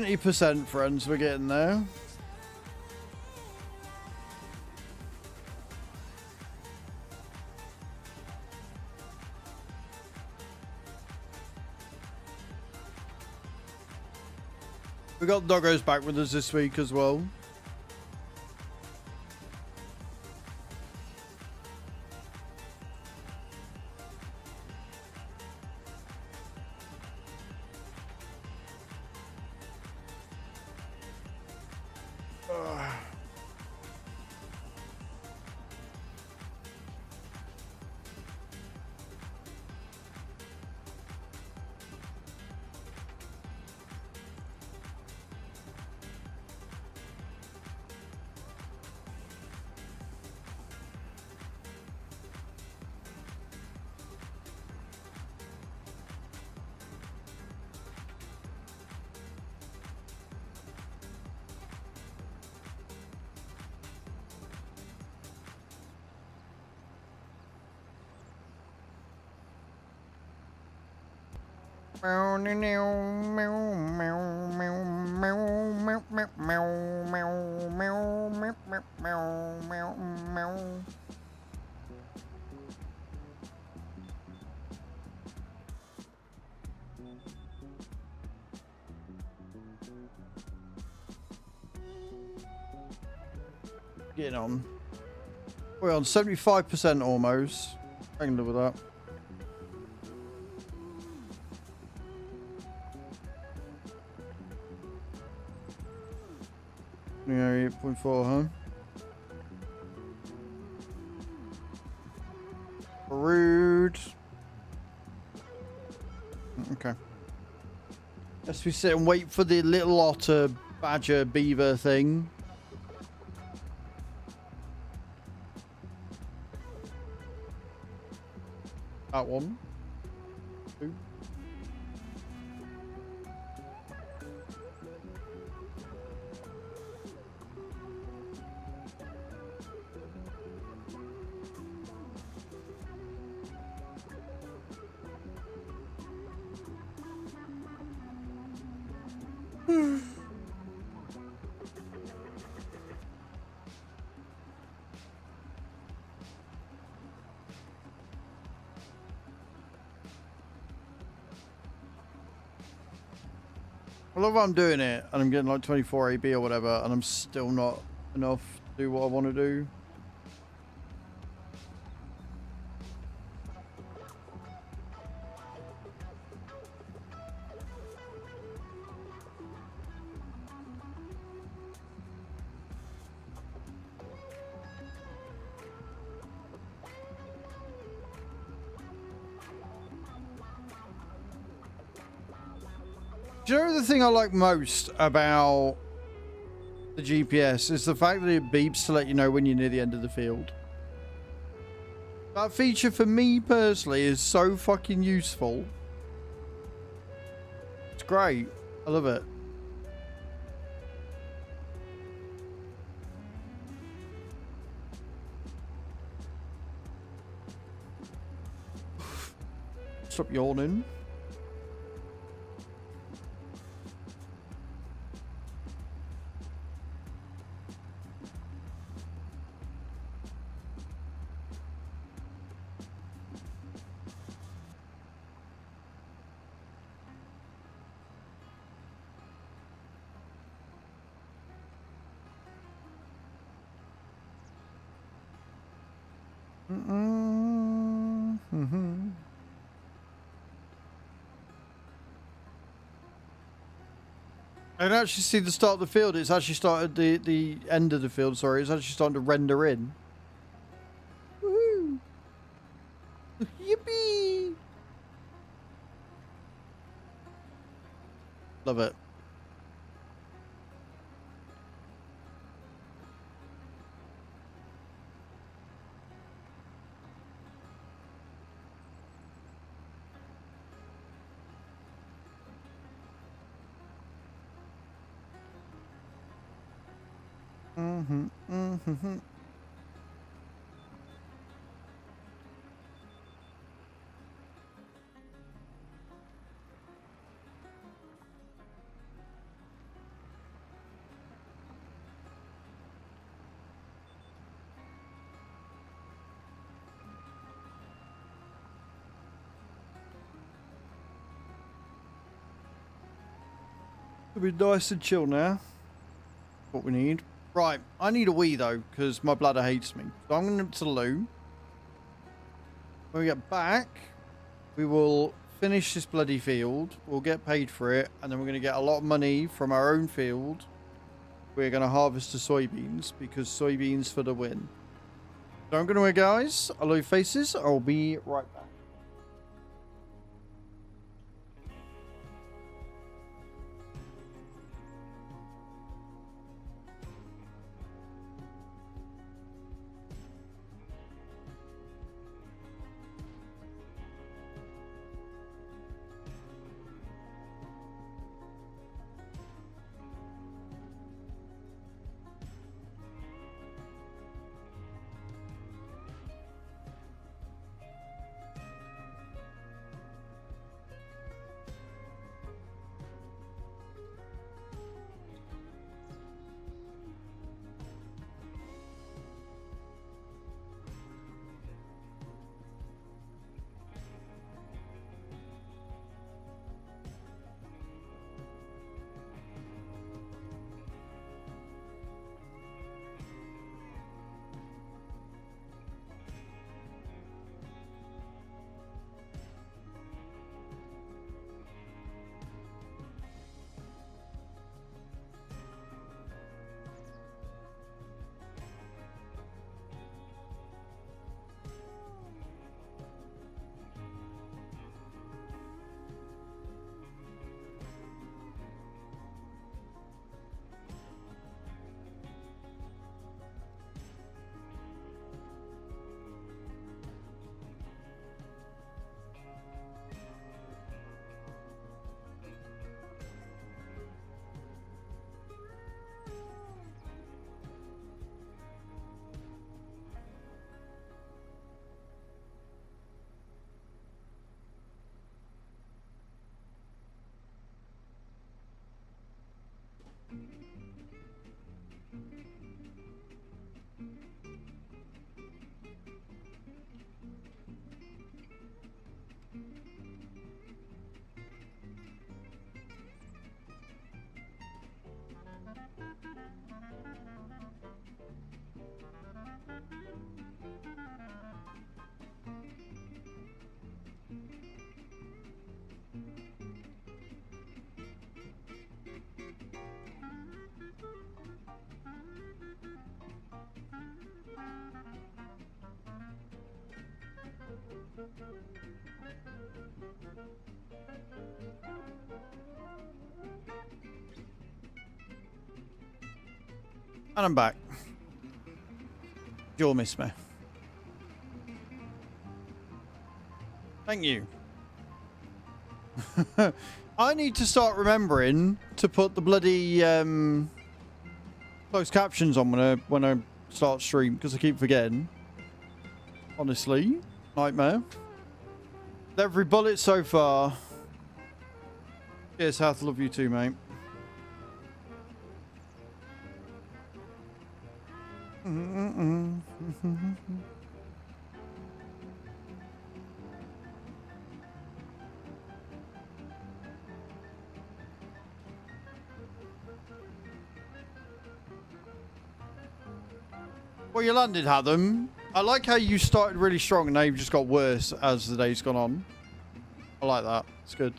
%, friends, we're getting there. We got Doggos back with us this week as well. Getting on. We're on 75% almost. I can live with that. Yeah, 8.4, huh? Rude. Okay. Let's we sit and wait for the little otter, badger, beaver thing. That one. 2. I love how I'm doing it and I'm getting like 24 AB or whatever and I'm still not enough to do what I want to do. Do you know the thing I like most about the GPS is the fact that it beeps to let you know when you're near the end of the field. That feature for me personally is so fucking useful. It's great. I love it. Stop yawning. I can actually see the start of the field. It's actually started the end of the field. Sorry, it's actually starting to render in. Woohoo! Yippee! Love it. It'll be nice and chill now. What we need. Right, I need a wee though, because my bladder hates me. So I'm going to the loo. When we get back, we will finish this bloody field. We'll get paid for it, and then we're going to get a lot of money from our own field. We're going to harvest the soybeans, because soybeans for the win. So I'm going to go, guys. I love faces. I'll be right back. And I'm back. You'll miss me. Thank you. I need to start remembering to put the bloody closed captions on when I start stream, because I keep forgetting. Honestly, nightmare. Every bullet so far. Cheers, Hath. Love you too, mate. Well, you landed, Hatham. I like how you started really strong and now you've just got worse as the day's gone on. I like that. It's good.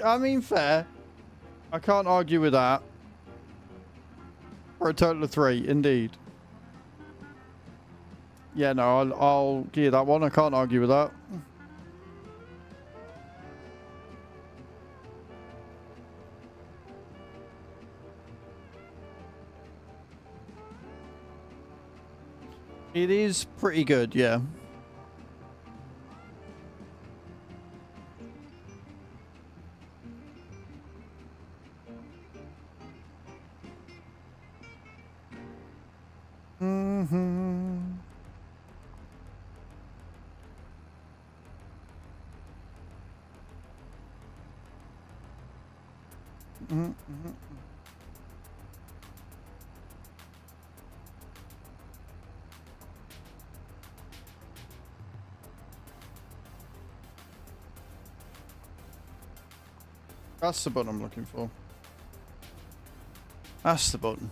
I mean, fair. I can't argue with that. For a total of 3, indeed. Yeah, no, I'll give you that one. I can't argue with that. It is pretty good, yeah. That's the button I'm looking for. That's the button.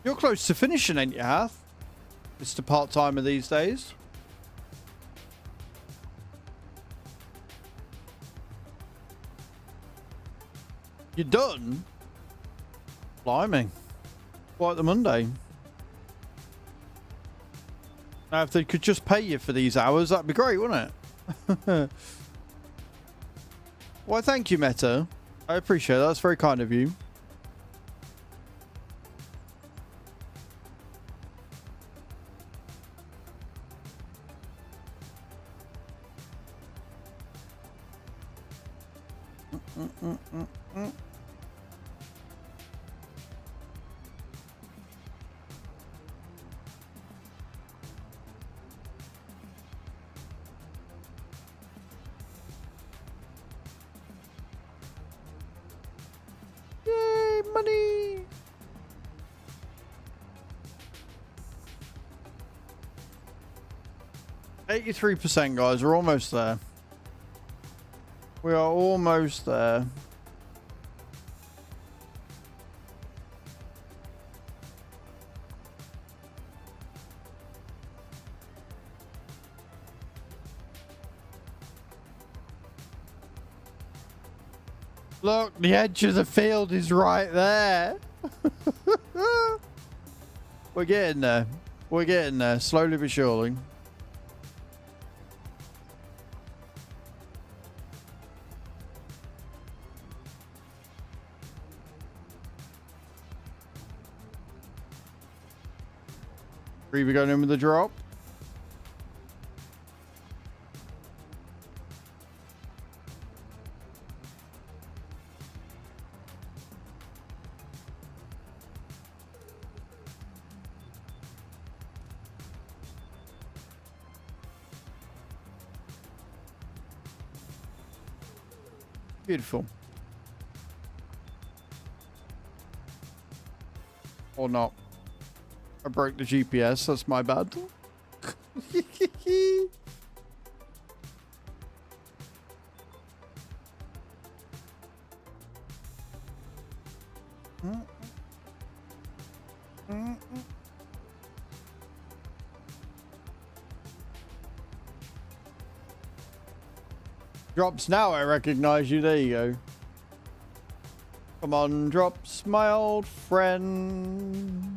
You're close to finishing, ain't you, Hath? Mr. Part-timer these days. You're done? Blimey. Quite the Monday. Now, if they could just pay you for these hours, that'd be great, wouldn't it? Well, thank you, Meta. I appreciate that. That's very kind of you. Yay, money! %, guys. We're almost there. We are almost there. Look, the edge of the field is right there. We're getting there. We're getting there, slowly but surely. Reaver going in with the drop. Beautiful. Or not. I broke the GPS. That's my bad. Drops now, I recognize you. There you go. Come on, Drops, my old friend.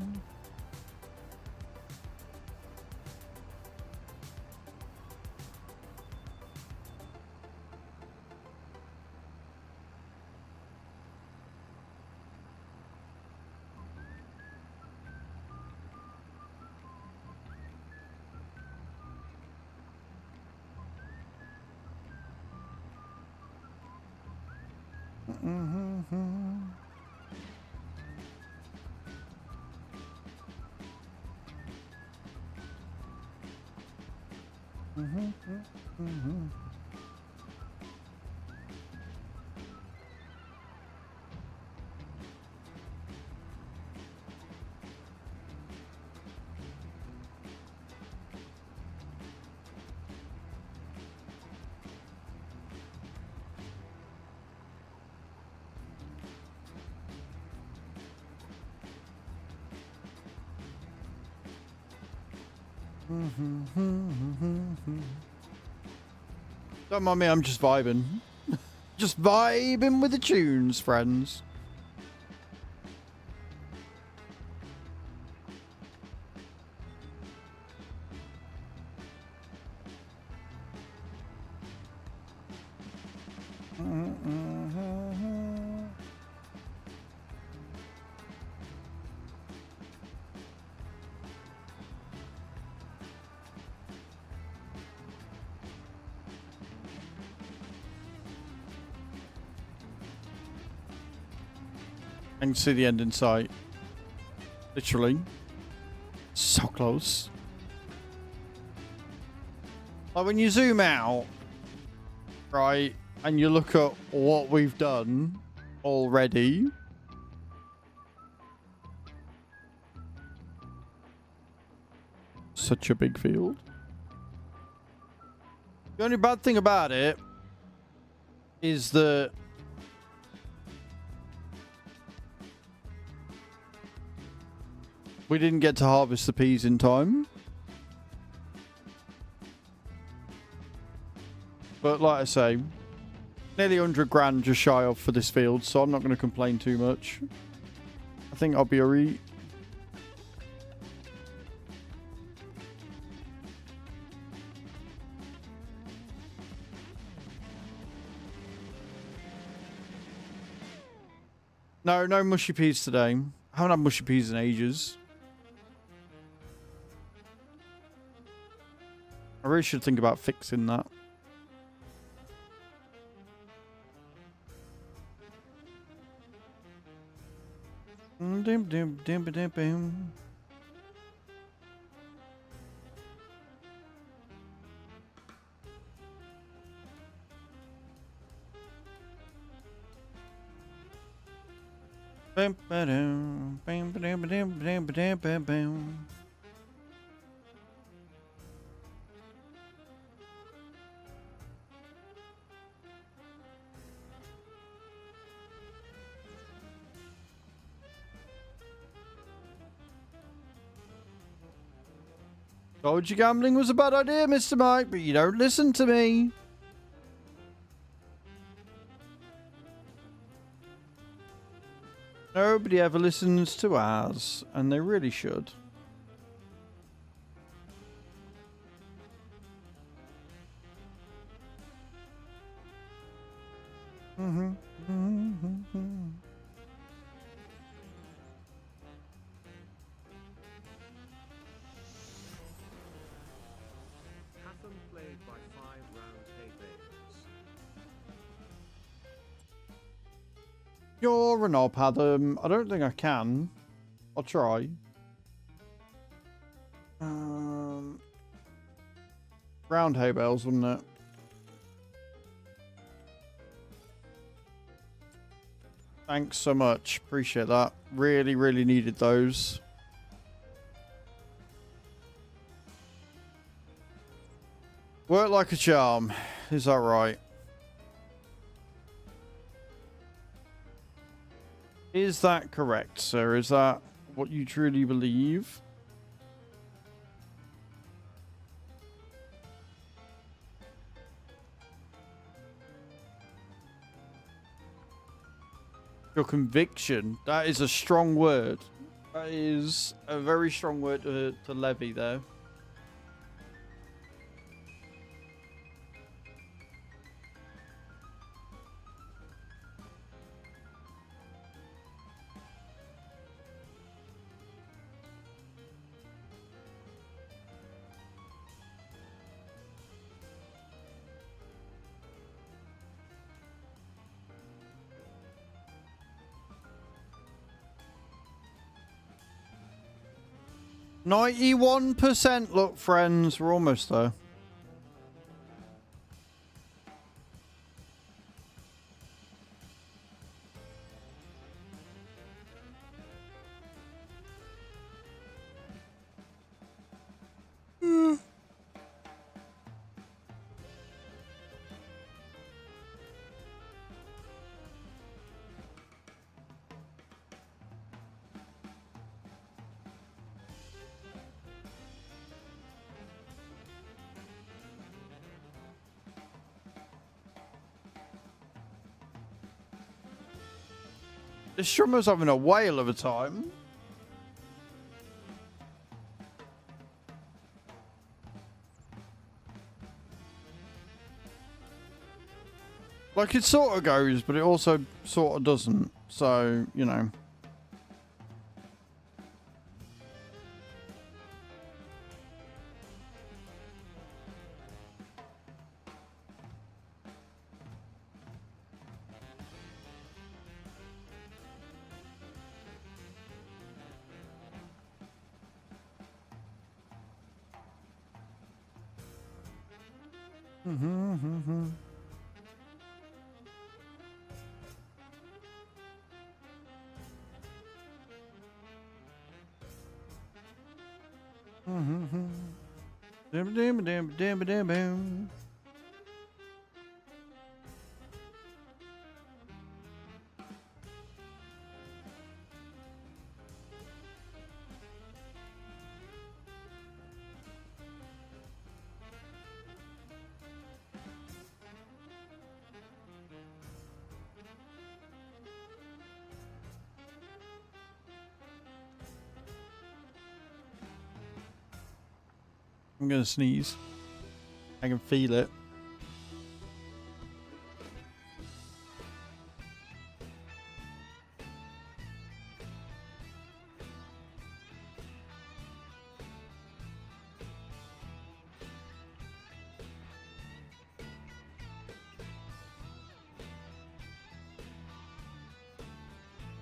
Don't mind me, I'm just vibing. Just vibing with the tunes, friends. I can see the end in sight. Literally. So close. Like when you zoom out, right, and you look at what we've done already. Such a big field. The only bad thing about it is that we didn't get to harvest the peas in time. But like I say, nearly 100 grand just shy of for this field, so I'm not going to complain too much. I think I'll be alright. No mushy peas today. I haven't had mushy peas in ages. I really should think about fixing that. Told you gambling was a bad idea, Mr. Mike, but you don't listen to me. Nobody ever listens to ours, and they really should. Hatham played by 5-round hay bales. You're an op, Adam. I don't think I can. I'll try. Round hay bales, wouldn't it? Thanks so much. Appreciate that. Really, really needed those. Work like a charm. Is that right? Is that correct, sir? Is that what you truly believe? Your conviction. That is a strong word. That is a very strong word to levy there. %91%. Look, friends, we're almost there. This strummer's having a whale of a time. Like, it sort of goes, but it also sort of doesn't. So, you know. I'm gonna sneeze. I can feel it.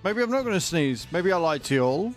Maybe I'm not gonna sneeze. Maybe I lied to you all.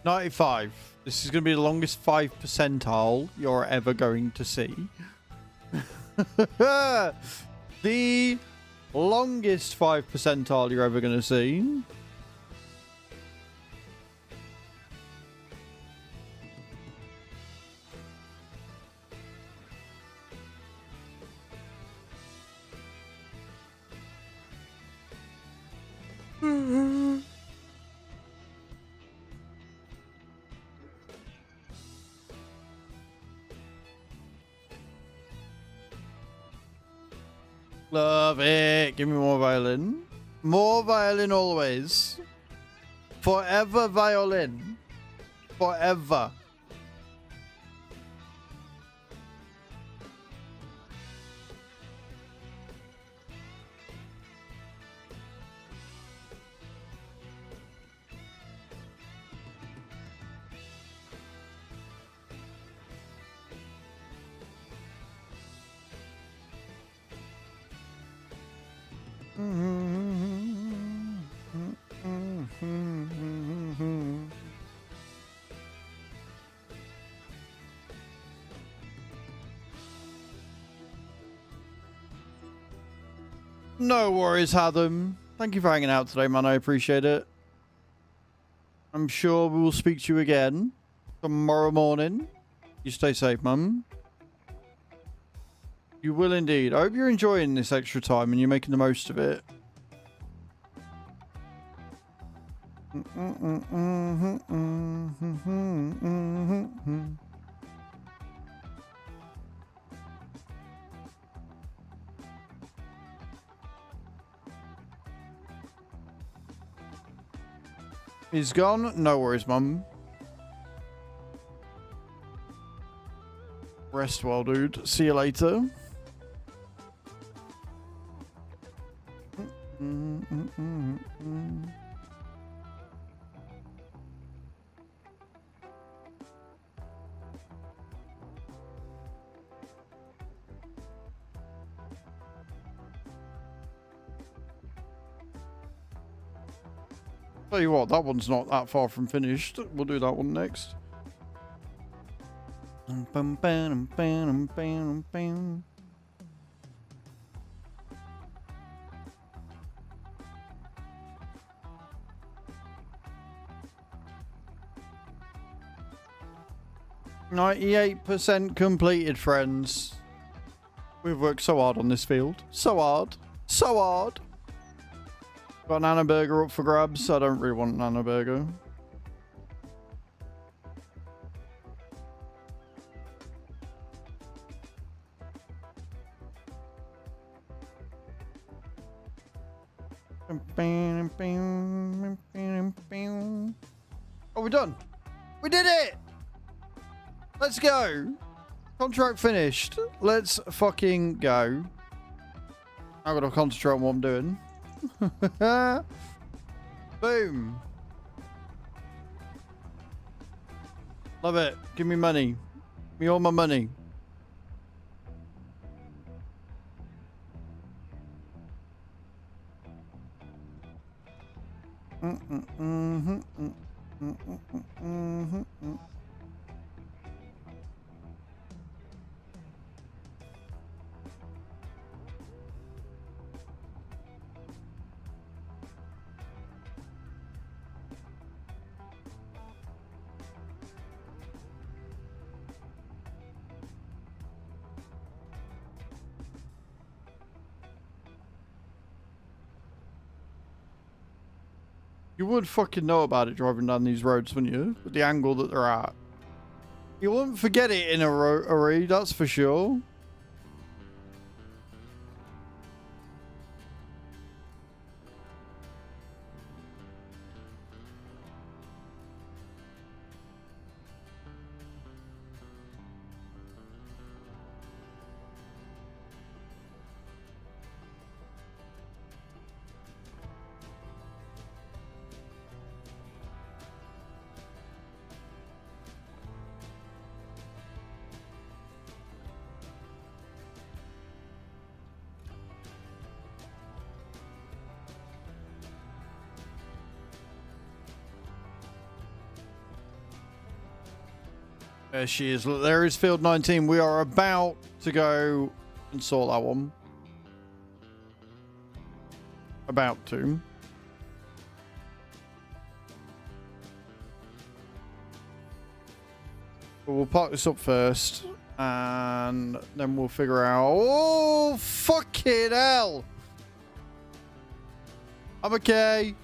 $95. This is going to be the longest 5 percentile you're ever going to see. The longest 5 percentile you're ever going to see. Love it. Give me more violin. More violin always. Forever violin. Forever. No worries, Hatham. Thank you for hanging out today, man. I appreciate it. I'm sure we will speak to you again tomorrow morning. You stay safe, mum. You will indeed. I hope you're enjoying this extra time and you're making the most of it. He's gone? No worries, mum. Rest well, dude. See you later. Tell you what, that one's not that far from finished. We'll do that one next. 98% completed, friends. We've worked so hard on this field. So hard. So hard. Got an Anna burger up for grabs. I don't really want an Anna burger. Oh, we're done. We did it. Let's go. Contract finished. Let's fucking go. I've got to concentrate on what I'm doing. Boom. Love it. Give me money. Give me all my money. You would fucking know about it driving down these roads, wouldn't you? With the angle that they're at. You wouldn't forget it in a hurry, that's for sure. There she is. Look, there is field 19. We are about to go and sort that one. About to. But we'll park this up first. And then we'll figure out... Oh, fucking hell! I'm okay.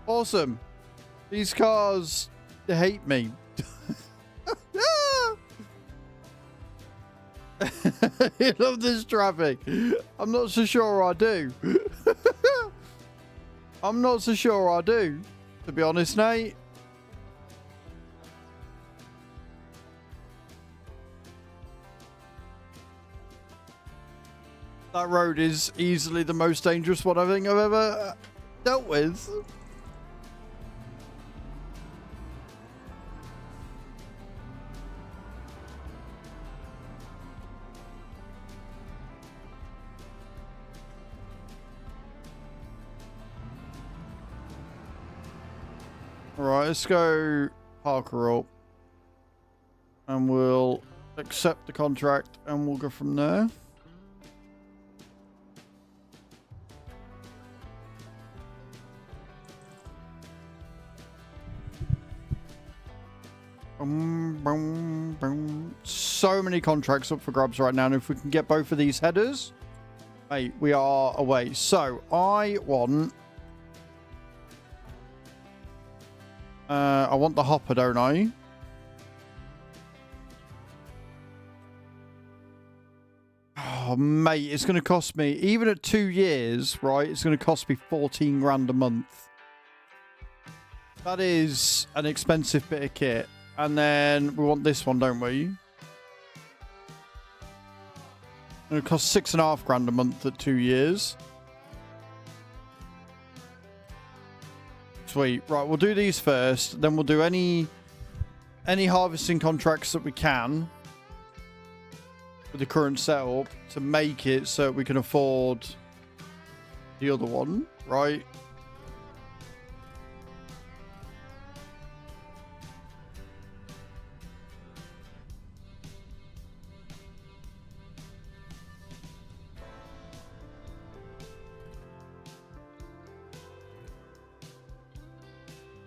Awesome. These cars, they hate me. I love this traffic. I'm not so sure I do. I'm not so sure I do, to be honest, Nate. That road is easily the most dangerous one I think I've ever dealt with. Alright, let's go Parker up. And we'll accept the contract and we'll go from there. Boom, boom, boom. So many contracts up for grabs right now. And if we can get both of these headers, mate, we are away. So I want the hopper, don't I? Oh, mate, it's going to cost me, even at 2 years, right? It's going to cost me 14 grand a month. That is an expensive bit of kit. And then we want this one, don't we? It'll cost 6.5 grand a month at 2 years. Sweet. Right, we'll do these first. Then we'll do any harvesting contracts that we can. with the current setup to make it so we can afford the other one, right?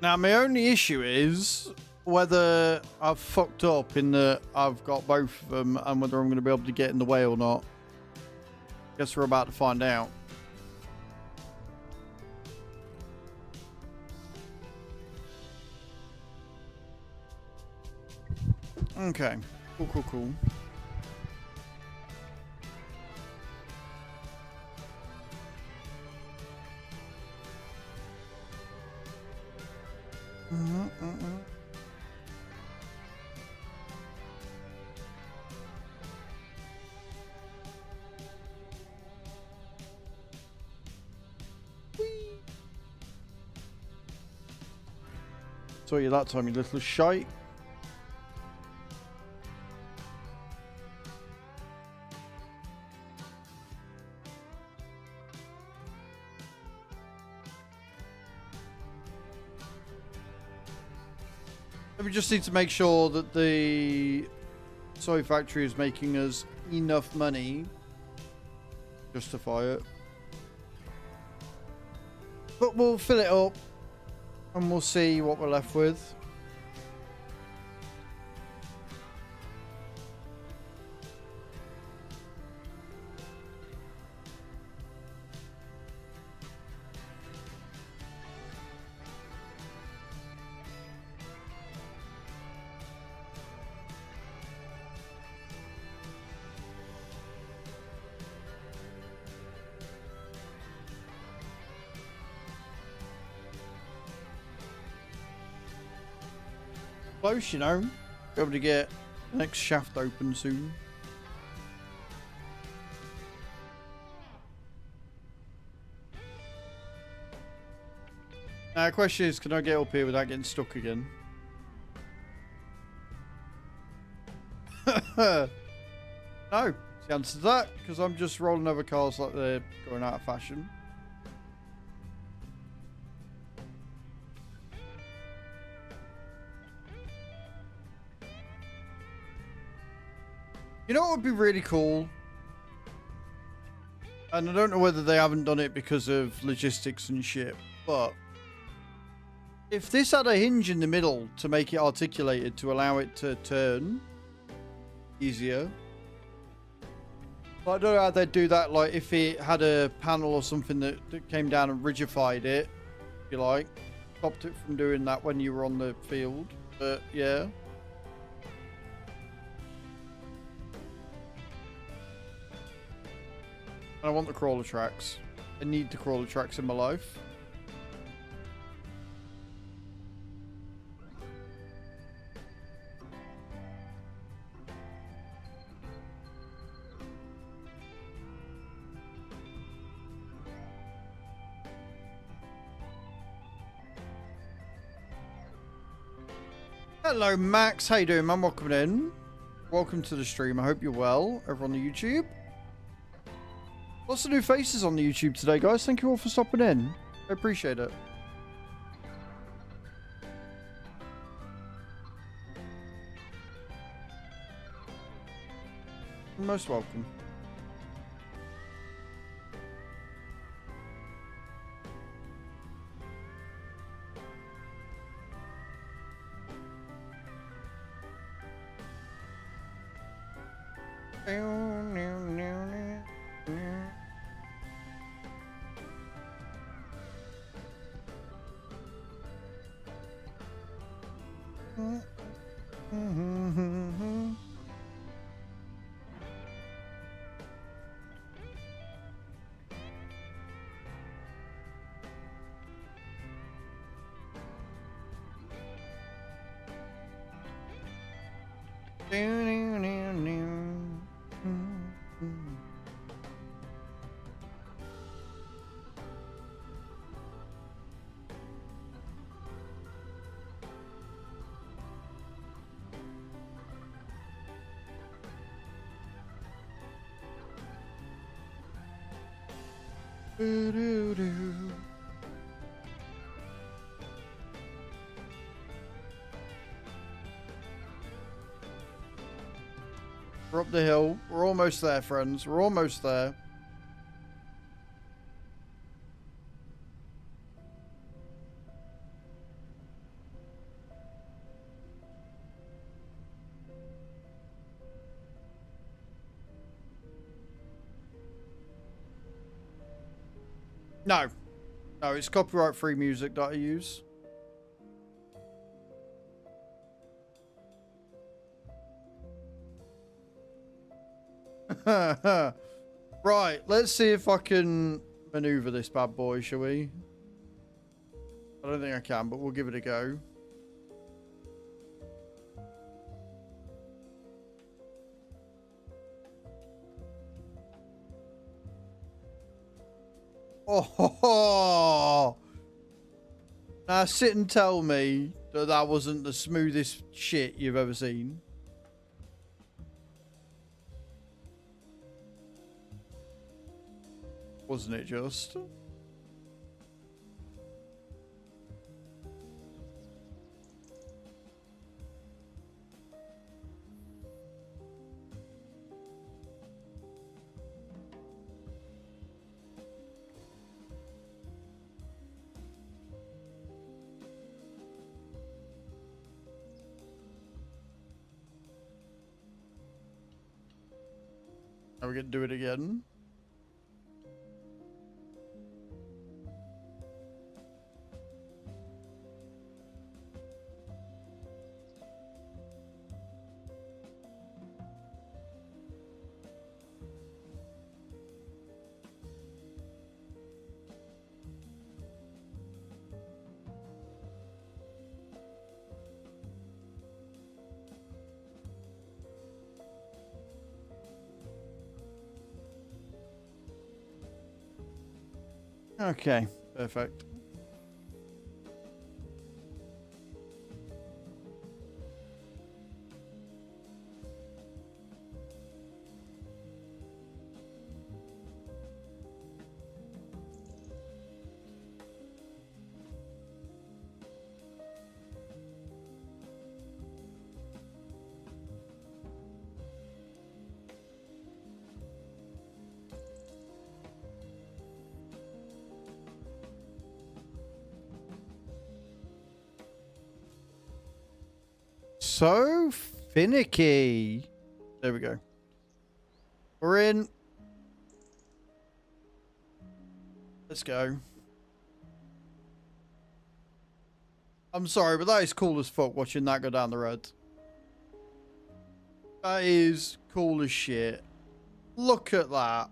Now, my only issue is whether I've fucked up in that I've got both of them and whether I'm going to be able to get in the way or not. Guess we're about to find out. Okay. Cool, cool, cool. Saw you that time, you little shite. We just need to make sure that the soy factory is making us enough money to justify it. But we'll fill it up and we'll see what we're left with. Close, you know. Be able to get the next shaft open soon. Now, the question is, can I get up here without getting stuck again? No. The answer to that, because I'm just rolling over cars like they're going out of fashion. You know what would be really cool? And I don't know whether they haven't done it because of logistics and shit, but if this had a hinge in the middle to make it articulated to allow it to turn easier. But I don't know how they'd do that, like if it had a panel or something that came down and rigidified it, if you like. Stopped it from doing that when you were on the field, but yeah. I want the crawler tracks. I need the crawler tracks in my life. Hello Max, how you doing man? Welcome in. Welcome to the stream. I hope you're well over on the YouTube. Lots of new faces on the YouTube today, guys. Thank you all for stopping in. I appreciate it. You're most welcome. Doo-doo-doo. We're up the hill. We're almost there, friends. We're almost there. No. No, it's copyright-free music that I use. Right, let's see if I can maneuver this bad boy, shall we? I don't think I can, but we'll give it a go. Oh, now sit and tell me that that wasn't the smoothest shit you've ever seen. Wasn't it just? Are we going to do it again? Okay, perfect. So finicky. There we go. We're in. Let's go. I'm sorry, but that is cool as fuck watching that go down the road. That is cool as shit. Look at that.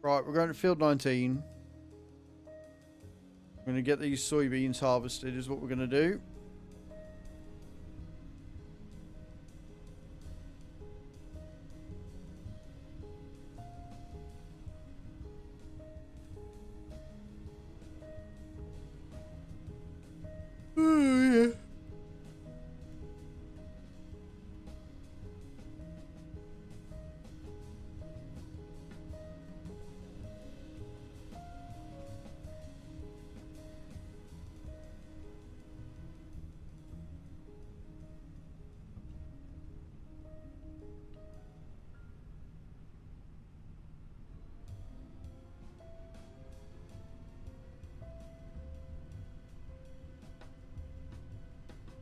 Right, we're going to field 19. We're going to get these soybeans harvested is what we're going to do. Oh, yeah.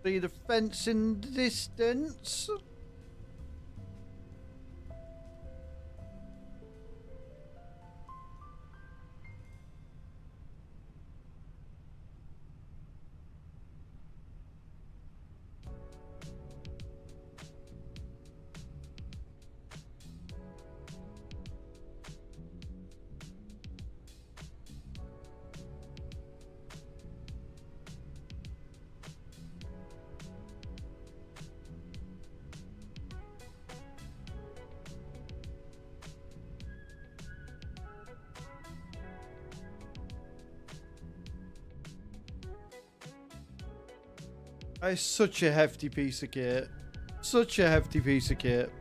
See the fence in the distance? That is such a hefty piece of kit. Such a hefty piece of kit.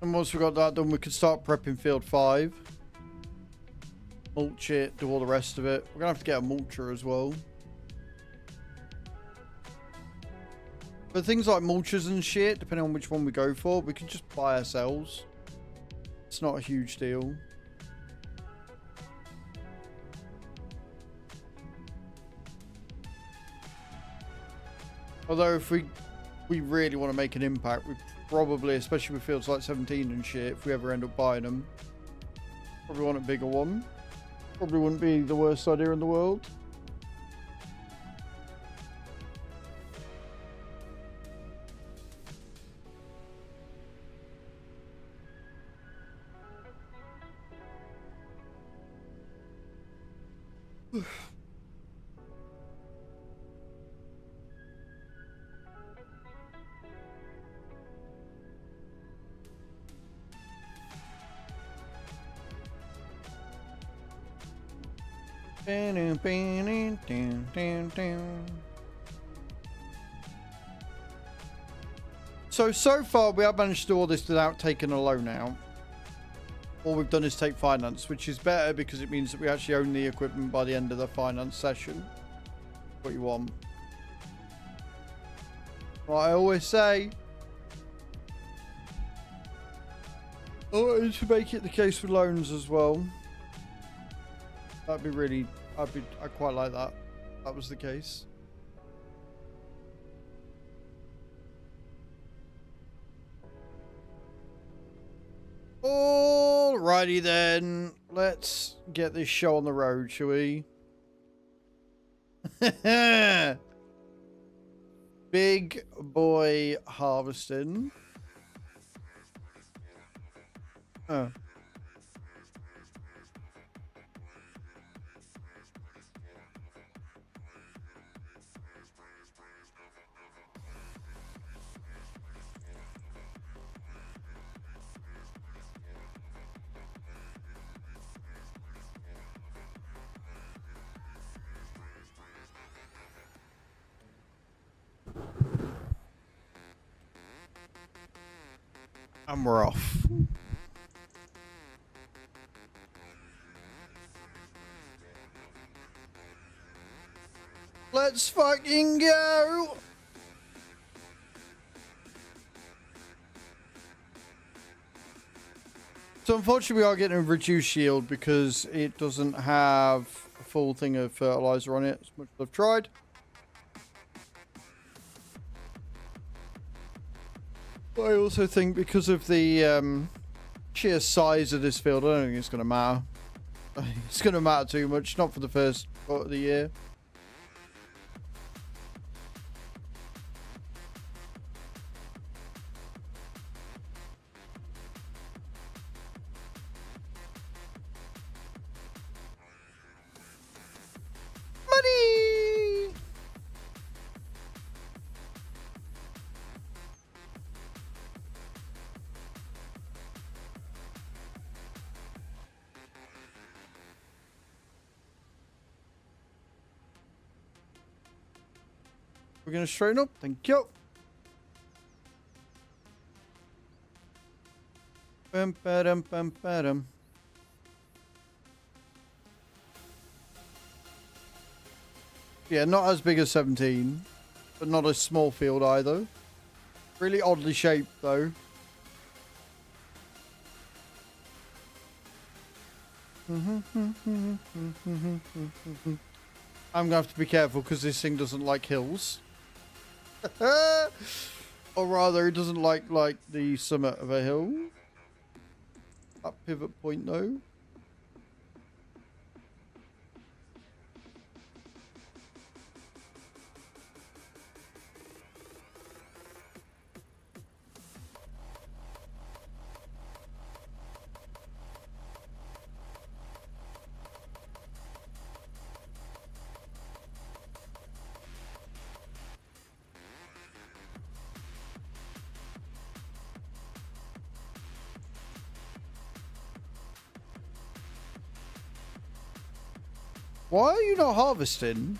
And once we got that done, we could start prepping field 5. Mulch it, do all the rest of it. We're gonna have to get a mulcher as well. But things like mulchers and shit, depending on which one we go for, we can just buy ourselves. It's not a huge deal. Although if we really want to make an impact, we probably, especially with fields like 17 and shit, if we ever end up buying them, probably want a bigger one. Probably wouldn't be the worst idea in the world. So far we have managed to do all this without taking a loan out. All we've done is take finance, which is better because it means that we actually own the equipment by the end of the finance session. What you want. Like I always say, I wanted to make it the case with loans as well. That'd be really, I'd quite like that. That was the case. Alrighty then, let's get this show on the road, shall we? Big boy harvesting. Oh. And we're off. Let's fucking go! So unfortunately we are getting a reduced yield because it doesn't have a full thing of fertilizer on it, as much as I've tried. But I also think because of the sheer size of this field, I don't think it's going to matter. It's going to matter too much, not for the first part of the year. Money! We're going to straighten up. Thank you. Bum, ba-dum, bum, ba-dum. Yeah, not as big as 17, but not a small field either. Really oddly shaped though. I'm gonna have to be careful because this thing doesn't like hills. Or rather, it doesn't like the summit of a hill. That pivot point, though. I'm going to Why are you not harvesting?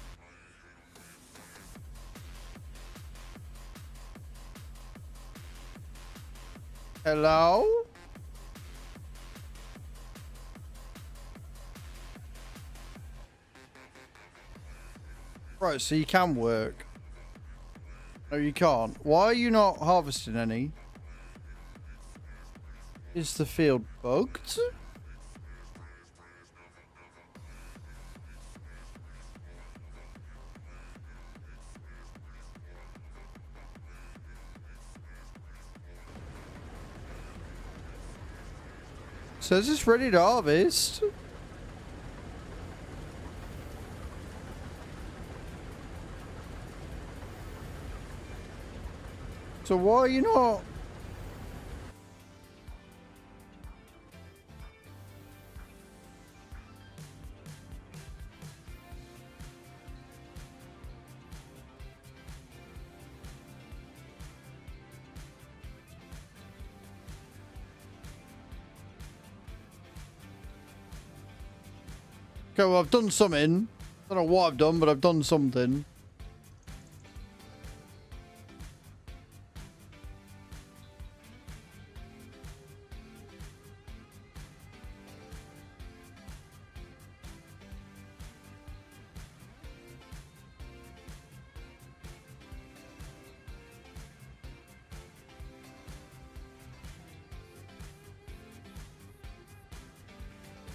Hello? Right, so you can work. No, you can't. Why are you not harvesting any? Is the field bugged? Says it's ready to harvest. So why are you not? Okay, well, I've done something. I don't know what I've done, but I've done something.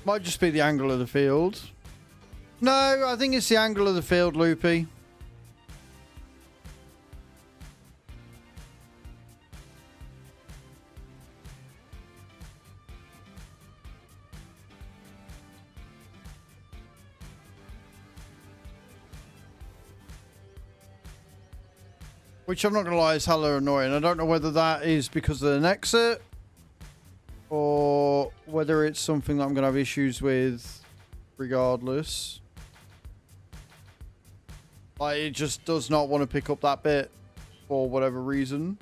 Might just be the angle of the field. No, I think it's the angle of the field, Loopy. Which I'm not going to lie is hella annoying. I don't know whether that is because of the NEXAT or whether it's something that I'm going to have issues with regardless. Like, it just does not want to pick up that bit for whatever reason.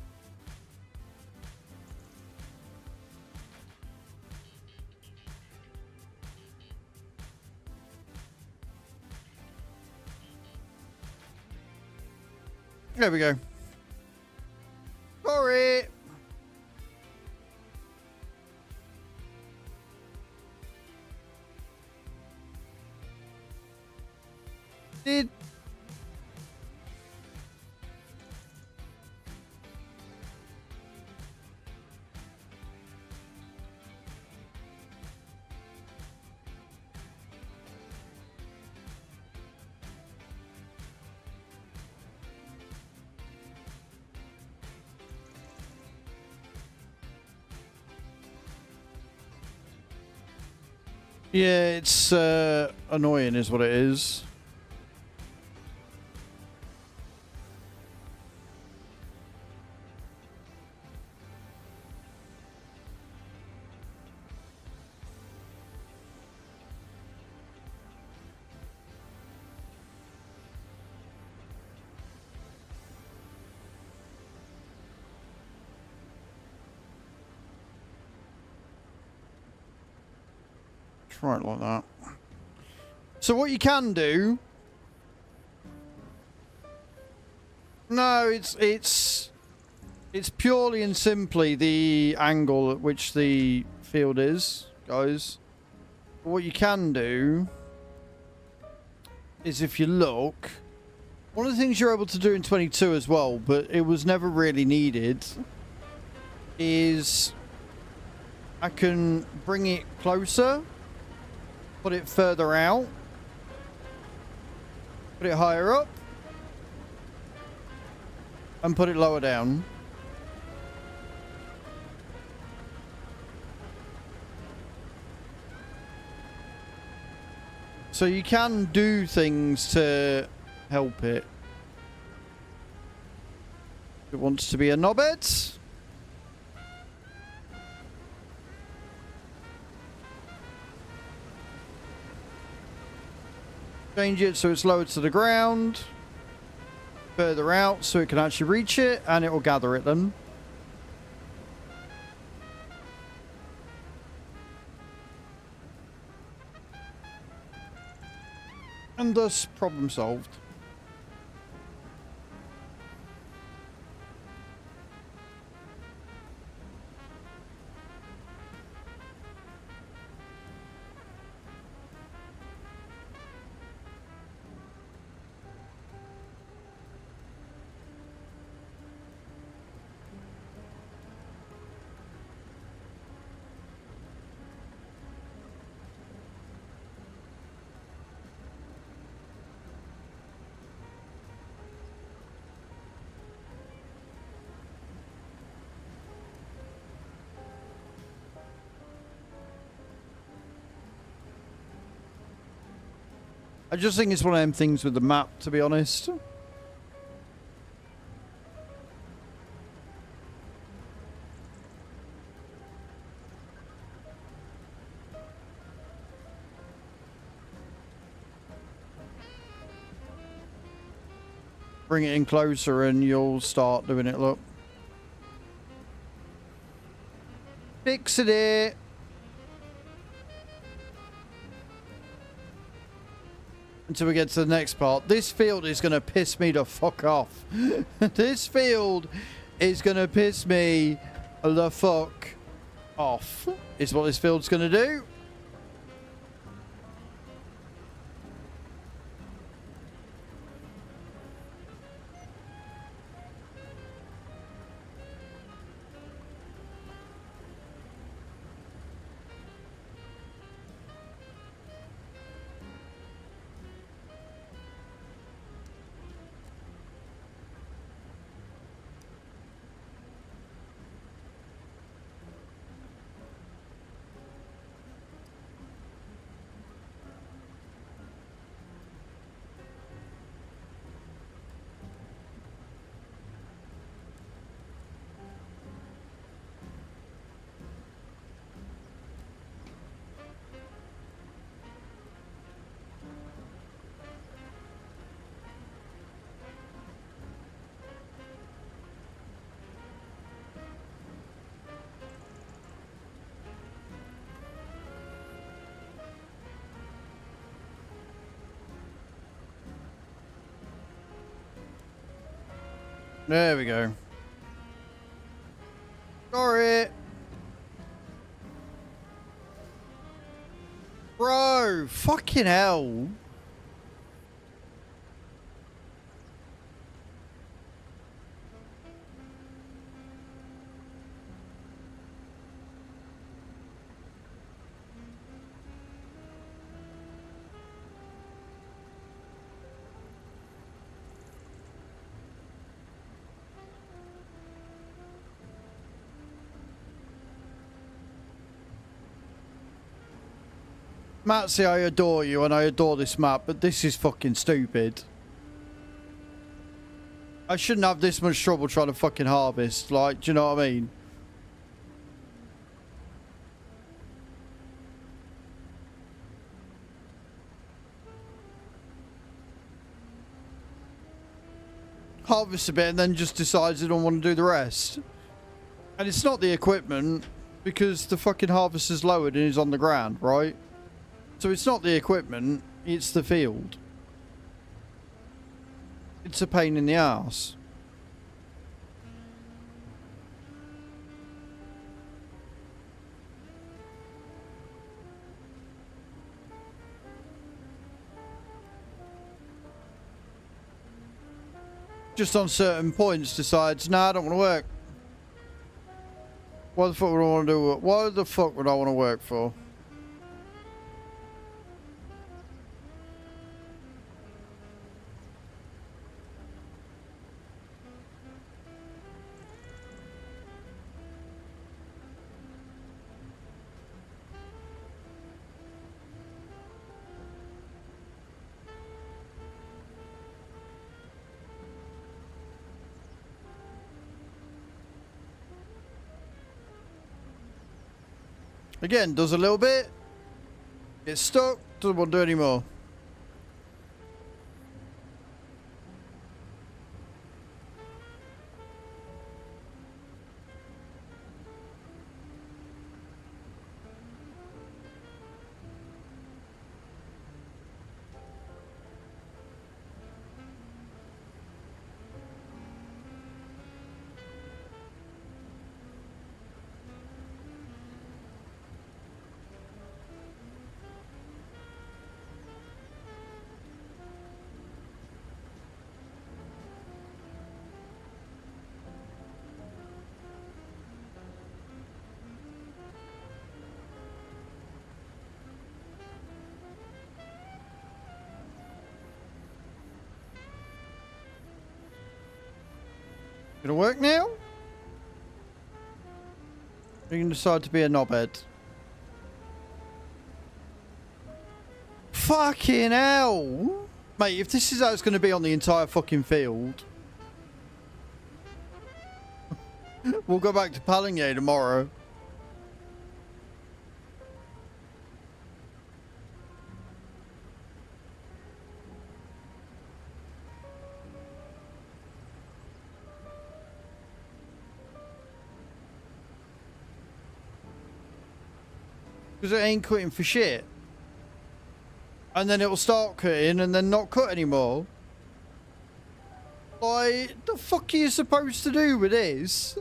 There we go. Sorry. Did... Yeah, it's annoying is what it is. Try it like that. So what you can do... No, it's purely and simply the angle at which the field is, guys. But what you can do is, if you look, one of the things you're able to do in 22 as well, but it was never really needed, is I can bring it closer, put it further out, put it higher up, and put it lower down. So you can do things to help it. If it wants to be a knobhead. Change it so it's lower to the ground. Further out so it can actually reach it, and it will gather it then. and thus problem solved. I just think it's one of them things with the map, to be honest. Bring it in closer and you'll start doing it, look. Fixing it. Until we get to the next part. This field is going to piss me the fuck off. This field is going to piss me the fuck off. Is what this field's going to do. There we go. Sorry. Bro, fucking hell. Matsy, I adore you and I adore this map, but this is fucking stupid. I shouldn't have this much trouble trying to fucking harvest, like, do you know what I mean? Harvest a bit and then just decides they don't want to do the rest. And it's not the equipment, because the fucking harvest is lowered and is on the ground, right? So it's not the equipment, it's the field. It's a pain in the ass. Just on certain points decides, nah, I don't want to work. What the fuck would I want to do? What the fuck would I want to work for? Again, does a little bit, gets stuck, doesn't want to do anymore. Gonna work now? You can decide to be a knobhead. Fucking hell! Mate, if this is how it's going to be on the entire fucking field, we'll go back to Palingay tomorrow. Because it ain't cutting for shit. And then it'll start cutting and then not cut anymore. Like, the fuck are you supposed to do with this?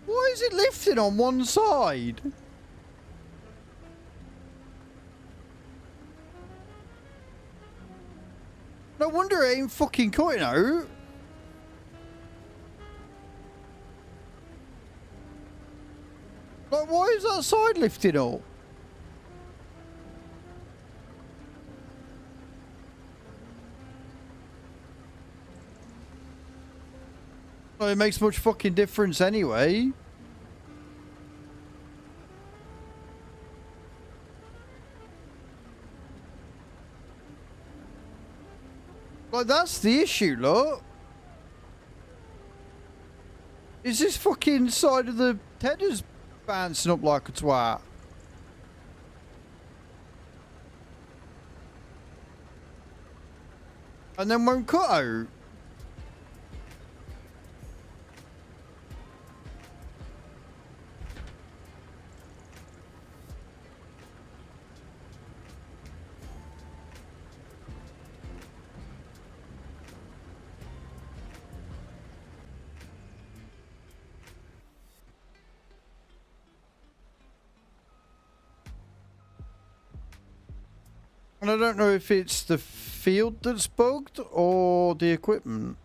Why is it lifting on one side? No wonder it ain't fucking cutting out. Like, why is that side lifting up? Well, it makes much fucking difference anyway. Like, that's the issue, look. Is this fucking side of the headers bouncing up like a twat? And then won't cut out. And I don't know if it's the field that's bugged or the equipment.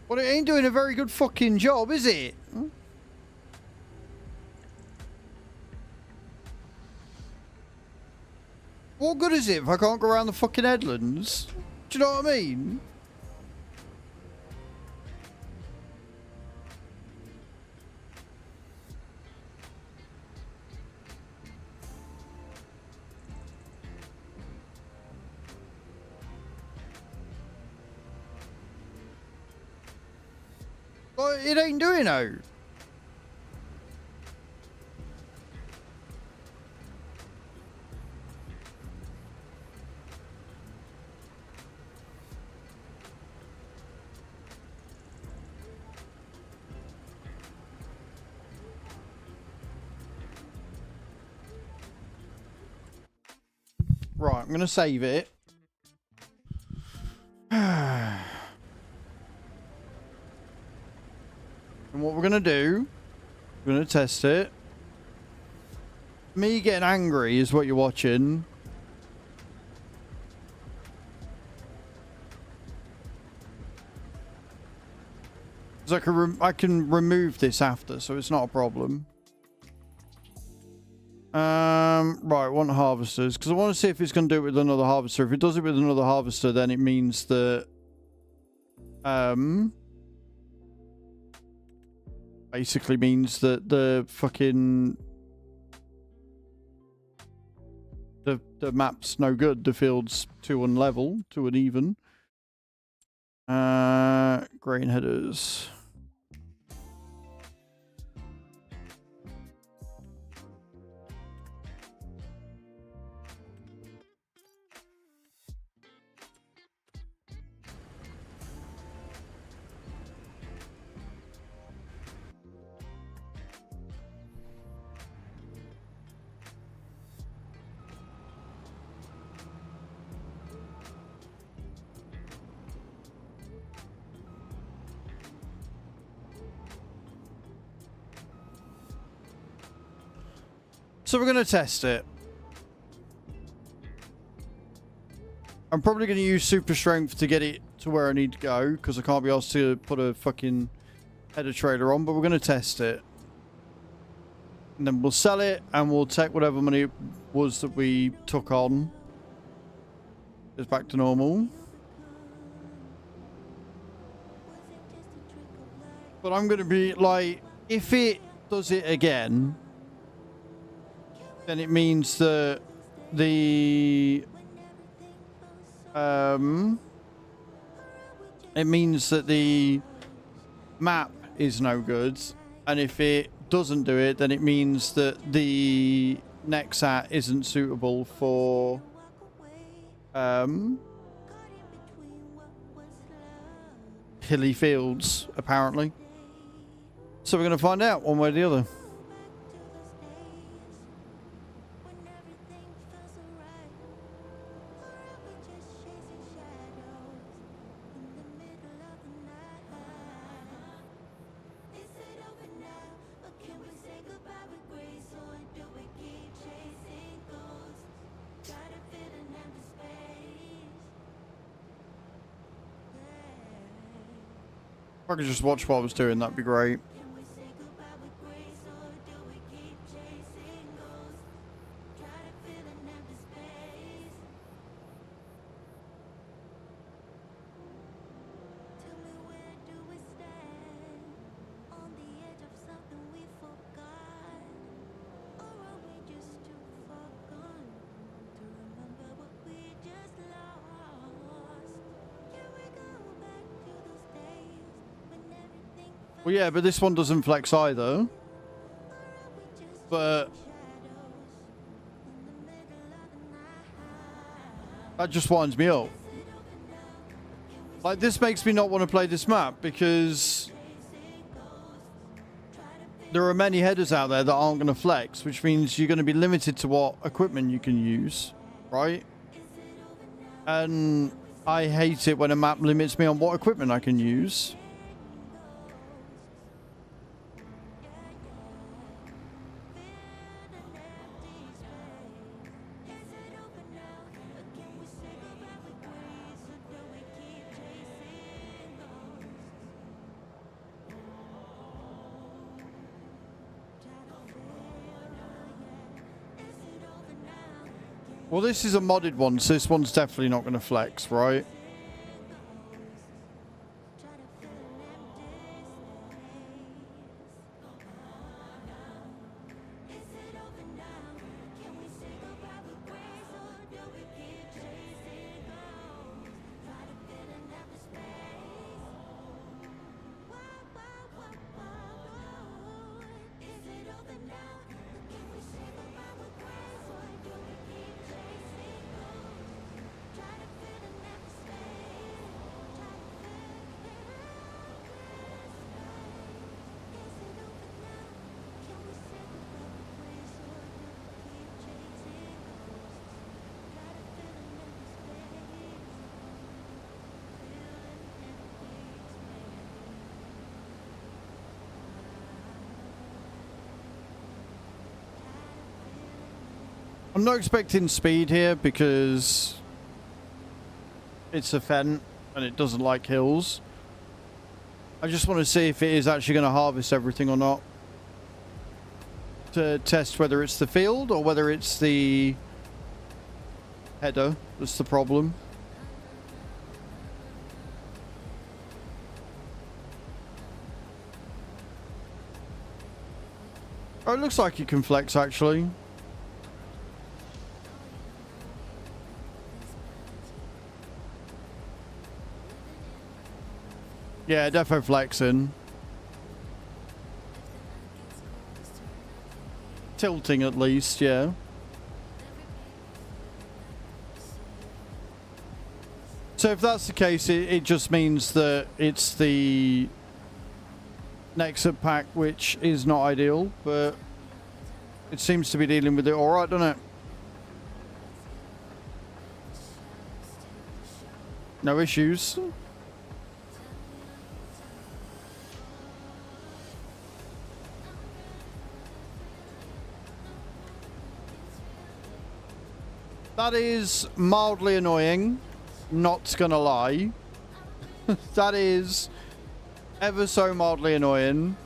Well, it ain't doing a very good fucking job, is it? What good is it if I can't go around the fucking headlands? Do you know what I mean? Like, it ain't doing out. Right, I'm going to save it. And what we're going to do, we're going to test it. Me getting angry is what you're watching. Because I can remove this after, so it's not a problem. Right, want harvesters, because I want to see if it's going to do it with another harvester. If it does it with another harvester, then it means that basically means that the fucking the map's no good. The field's too unlevel, too uneven. Grain headers. So we're going to test it. I'm probably going to use super strength to get it to where I need to go, because I can't be asked to put a fucking header trailer on, but we're going to test it. And then we'll sell it, and we'll take whatever money it was that we took on. It's back to normal. But I'm going to be like, if it does it again, then it means that the map is no good, and if it doesn't do it, then it means that the NEXAT isn't suitable for hilly fields, apparently. So we're going to find out one way or the other. If I could just watch what I was doing, that'd be great. Well, yeah, but this one doesn't flex either. But that just winds me up. Like, this makes me not want to play this map, because there are many headers out there that aren't going to flex, which means you're going to be limited to what equipment you can use, right? And I hate it when a map limits me on what equipment I can use. Well, this is a modded one, so this one's definitely not going to flex, right? I'm not expecting speed here because it's a fen and it doesn't like hills. I just want to see if it is actually going to harvest everything or not, to test whether it's the field or whether it's the header that's the problem. Oh, it looks like you can flex, actually. Yeah, defo flexing. Tilting, at least, yeah. So if that's the case, it just means that it's the NEXAT pack, which is not ideal, but it seems to be dealing with it alright, doesn't it? No issues. That is mildly annoying, not gonna lie. That is ever so mildly annoying.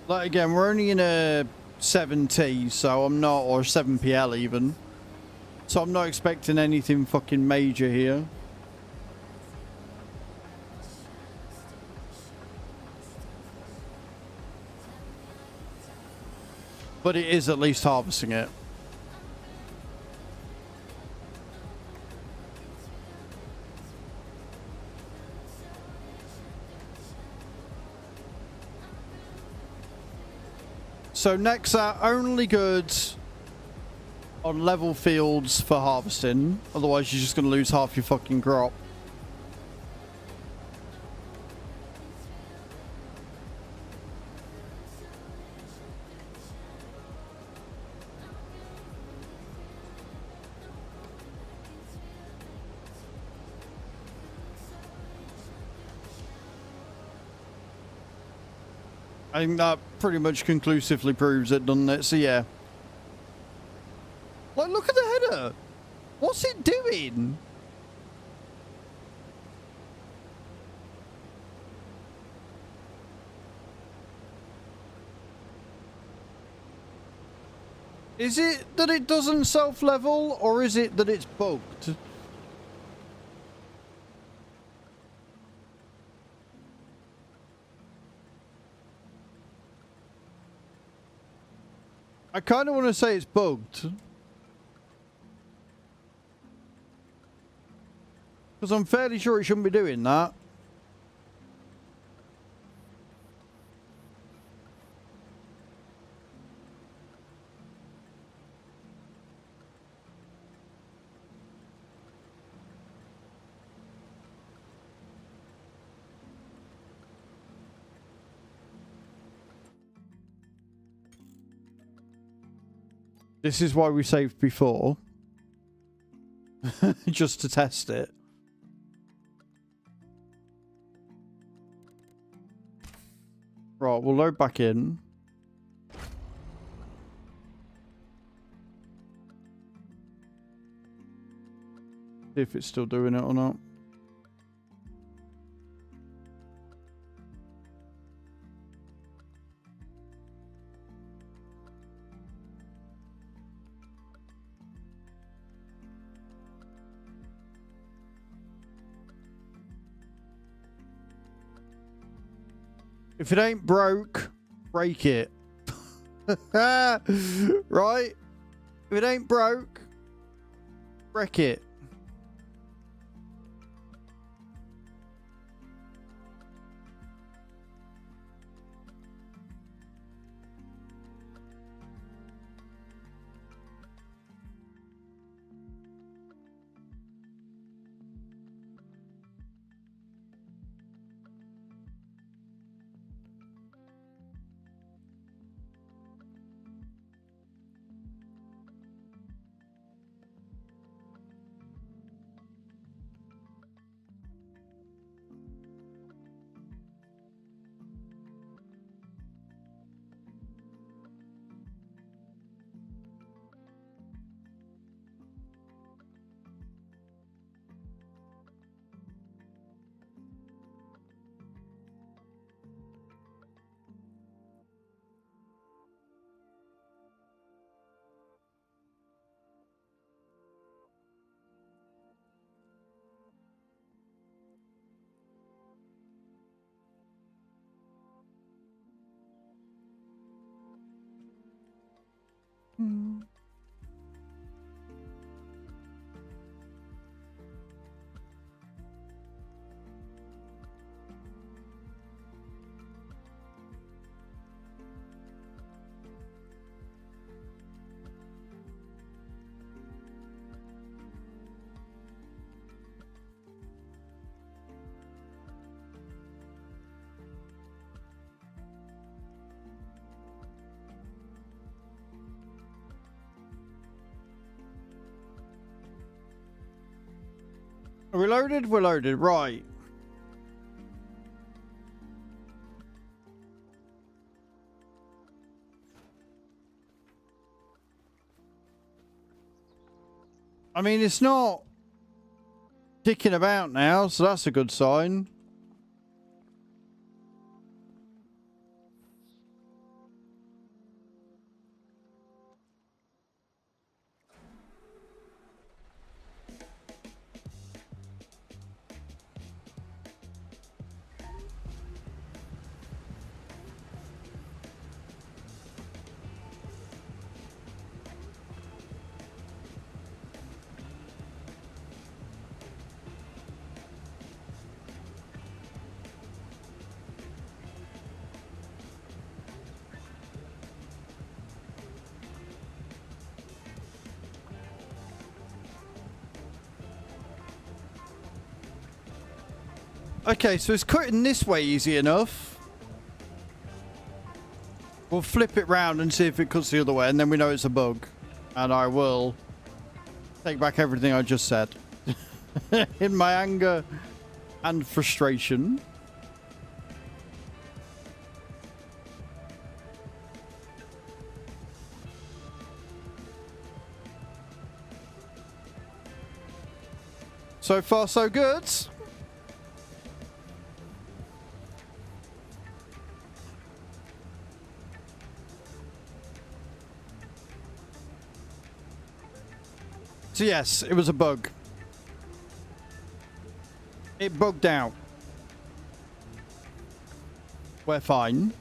Like, again, we're only in a 7T, so I'm not, or 7PL even. So I'm not expecting anything fucking major here. But it is at least harvesting it. So NEXAT only good on level fields for harvesting. Otherwise you're just going to lose half your fucking crop. I think that pretty much conclusively proves it, doesn't it? So yeah. Like, look at the header. What's it doing? Is it that it doesn't self-level, or is it that it's bugged? I kind of want to say it's bugged. Because I'm fairly sure it shouldn't be doing that. This is why we saved before. Just to test it. Right, we'll load back in. See if it's still doing it or not. If it ain't broke, break it. Right? If it ain't broke, break it. Are we loaded? We're loaded. Right. I mean, it's not dicking about now, so that's a good sign. Okay, so it's cutting this way easy enough. We'll flip it round and see if it cuts the other way, and then we know it's a bug. And I will take back everything I just said. In my anger and frustration. So far, so good. So yes, it was a bug. It bugged out. We're fine.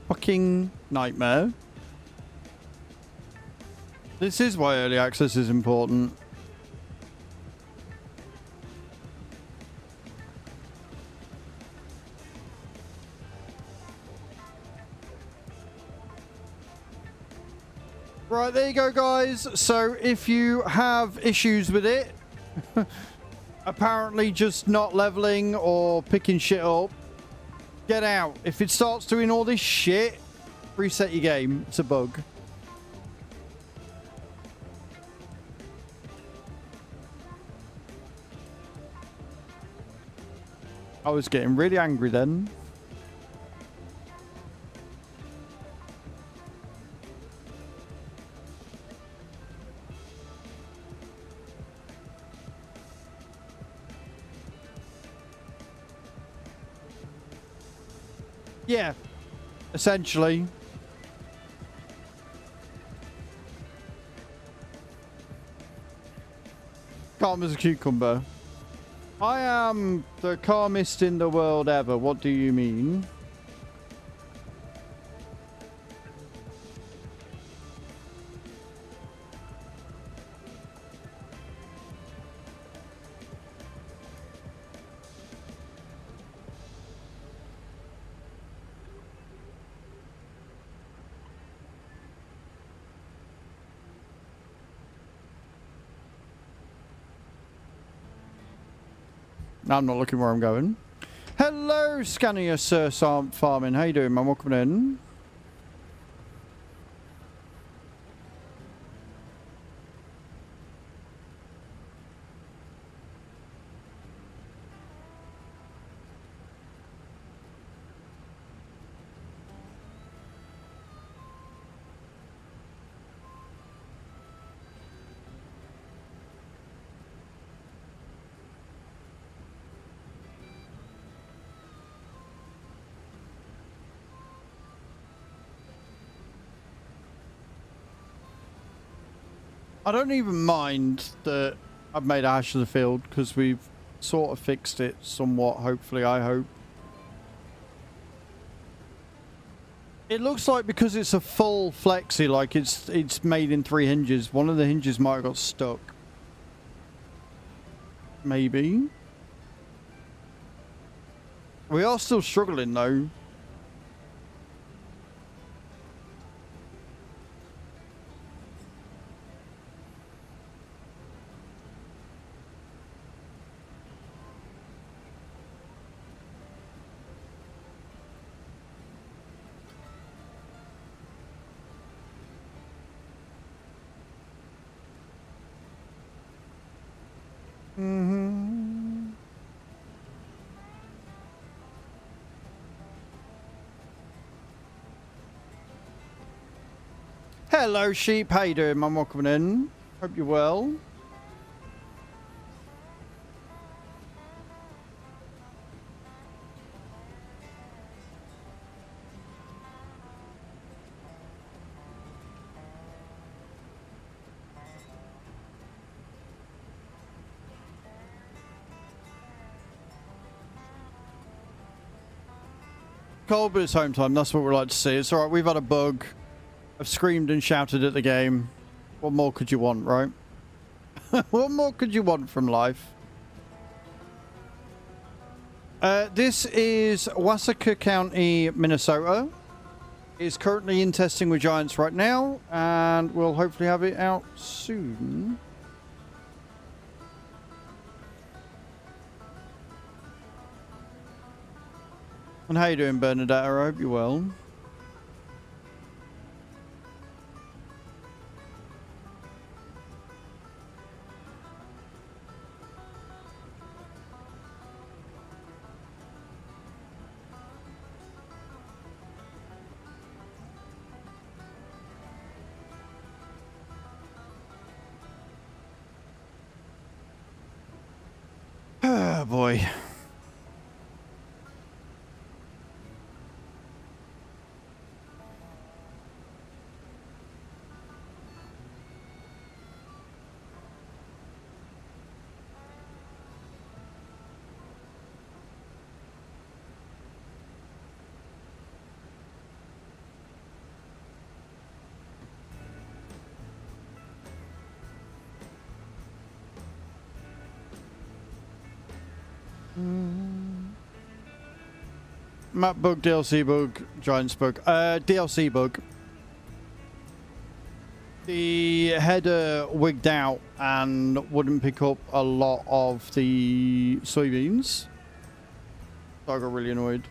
Fucking nightmare. This is why early access is important. Right, there you go, guys. So if you have issues with it, apparently just not leveling or picking shit up, get out. If it starts doing all this shit, reset your game. It's a bug. I was getting really angry then. Yeah, essentially. Calm as a cucumber. I am the calmest in the world ever. What do you mean? I'm not looking where I'm going. Hello, Scania Sir Farming. How you doing, man? Welcome in. I don't even mind that I've made a hash of the field because we've sort of fixed it somewhat, hopefully, I hope. It looks like because it's a full flexi, like it's made in 3 hinges, one of the hinges might have got stuck. Maybe. We are still struggling though. Mm-hmm. Hello, sheep. How you doing, man? Welcome in. Hope you're well. Cold, but it's home time. That's what we like to see. It's alright. We've had a bug. I've screamed and shouted at the game. What more could you want, right? What more could you want from life? This is Wasaka County, Minnesota. It's currently in testing with Giants right now, and we'll hopefully have it out soon. And how you doing, Bernadette? I hope you're well. Oh boy. Map bug, DLC bug, Giants bug. DLC bug. The header wigged out and wouldn't pick up a lot of the soybeans. So I got really annoyed.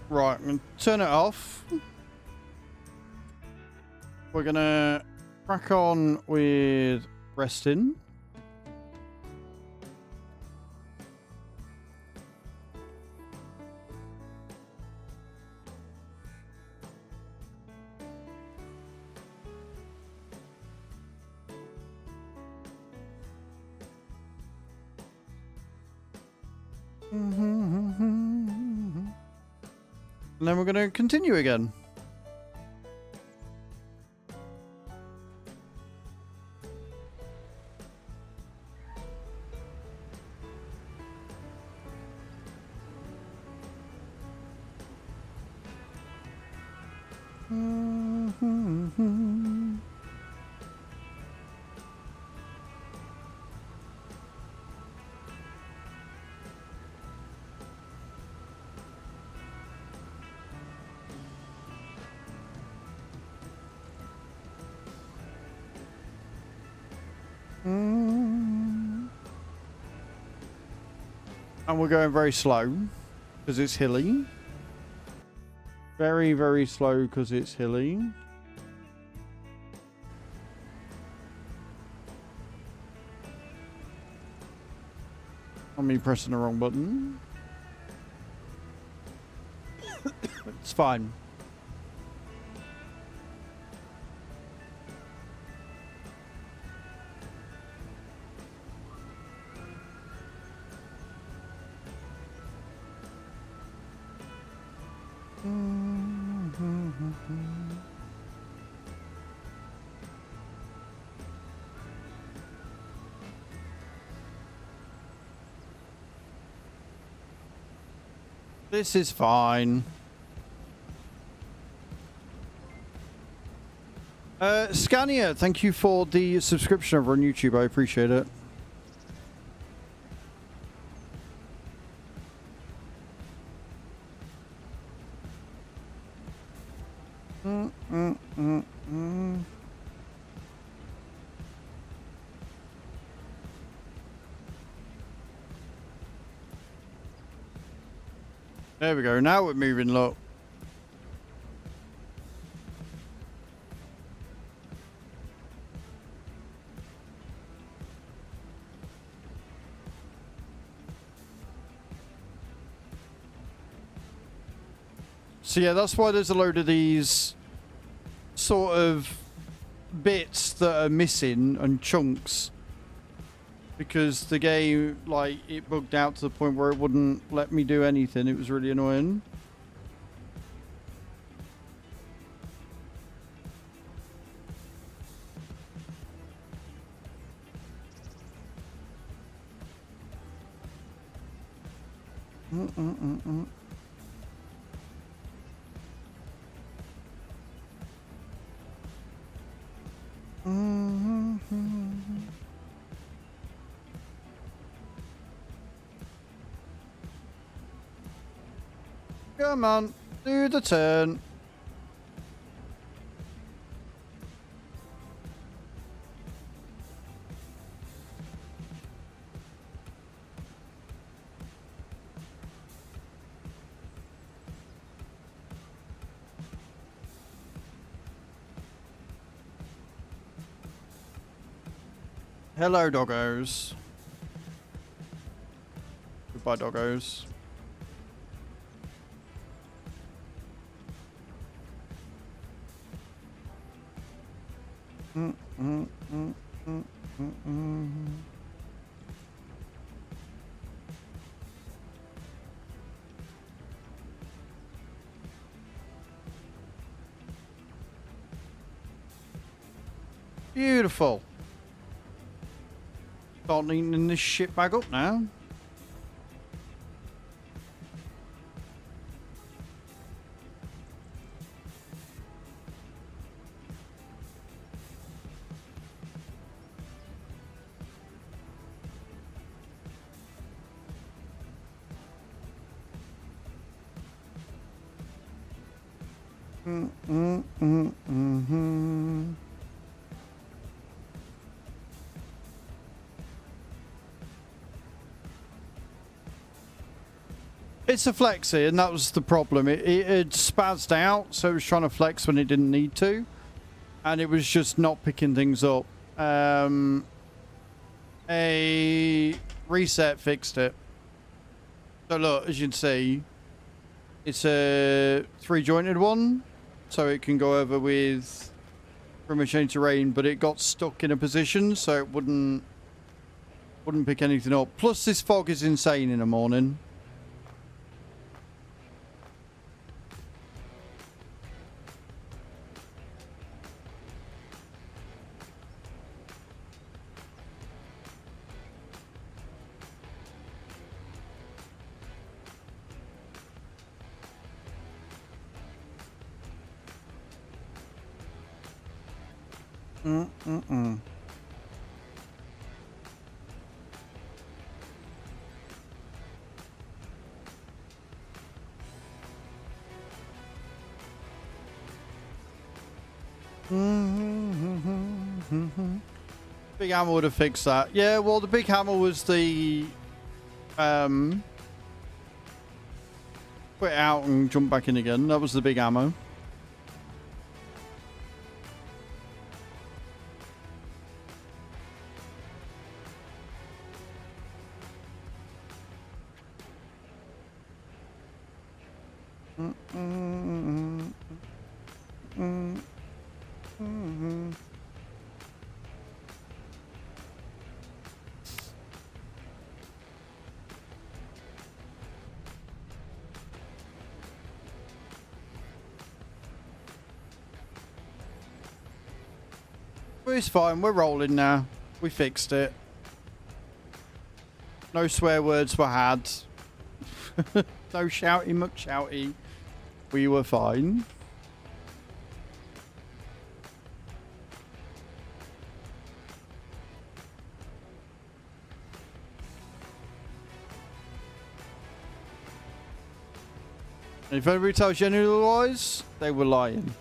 Right, I'm going to turn it off. We're going to crack on with resting. And then we're going to continue again. And we're going very slow because it's hilly. Very, very slow because it's hilly. I'm me pressing the wrong button. It's fine. This is fine. Scania, thank you for the subscription over on YouTube. I appreciate it. There we go. Now we're moving, look. So yeah, that's why there's a load of these sort of bits that are missing and chunks. Because the game, like, it bugged out to the point where it wouldn't let me do anything. It was really annoying. Come on, do the turn. Hello, doggos. Goodbye, doggos. Beautiful. Start neatening this shit back up now. It's a flexi, and that was the problem. It had spazzed out, so it was trying to flex when it didn't need to, and it was just not picking things up. A reset fixed it. So look, as you can see, it's a 3-jointed one, so it can go over with pretty much any terrain, but it got stuck in a position, so it wouldn't pick anything up. Plus, this fog is insane in the morning. Big hammer would have fixed that. Yeah, well, the big hammer was the put it out and jump back in again. That was the big hammer. But it's fine. We're rolling now. We fixed it. No swear words were had. No shouty muck shouty. We were fine. And if anybody tells you otherwise, they were lying.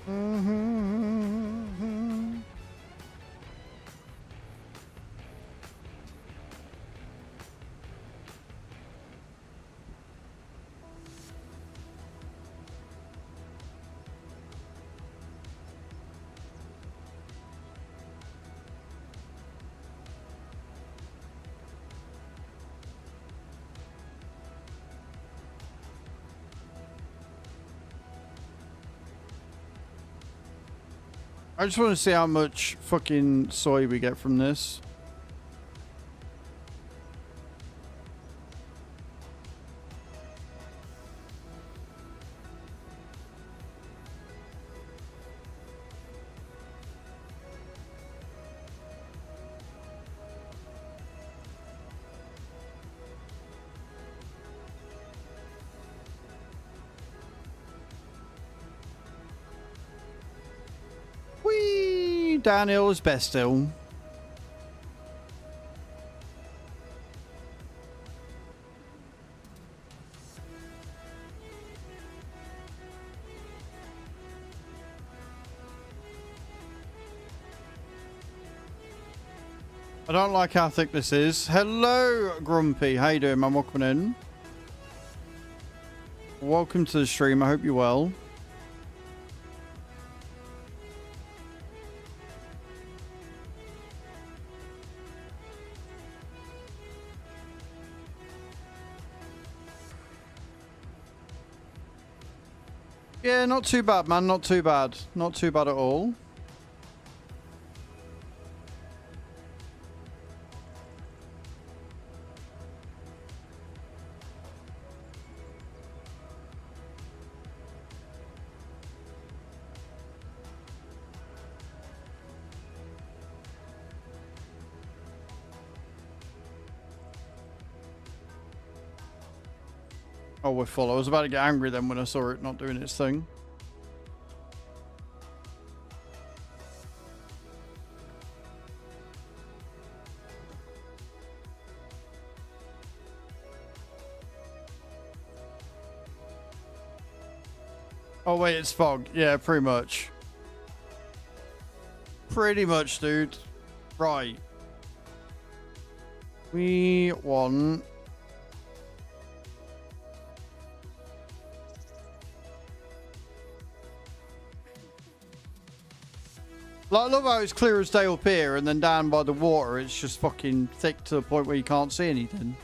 Mm-hmm. I just want to see how much fucking soy we get from this. Whee! Downhill is best still. I don't like how thick this is. Hello, Grumpy. How you doing, man? Welcome in. Welcome to the stream. I hope you're well. Yeah, not too bad, man. Not too bad. Not too bad at all. Oh, we're full. I was about to get angry then when I saw it not doing its thing. Oh, wait, it's fog. Yeah, pretty much. Pretty much, dude. Right. We want... Like, I love how it's clear as day up here, and then down by the water, it's just fucking thick to the point where you can't see anything.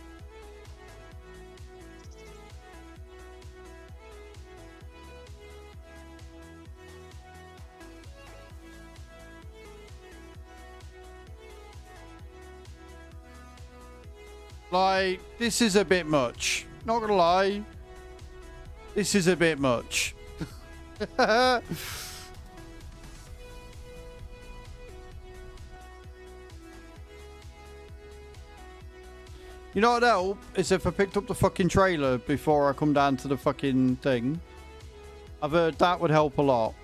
Like, this is a bit much. Not gonna lie. This is a bit much. You know what'd help? Is if I picked up the fucking trailer before I come down to the fucking thing. I've heard that would help a lot.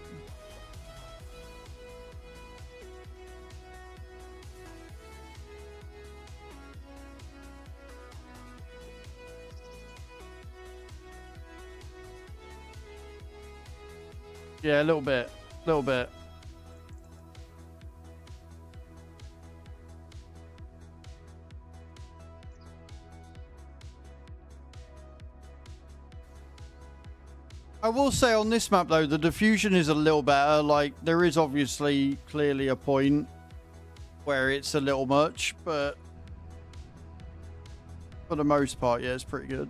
Yeah, a little bit. A little bit. I will say on this map though, the diffusion is a little better. Like, there is obviously clearly a point where it's a little much, but for the most part, yeah, it's pretty good.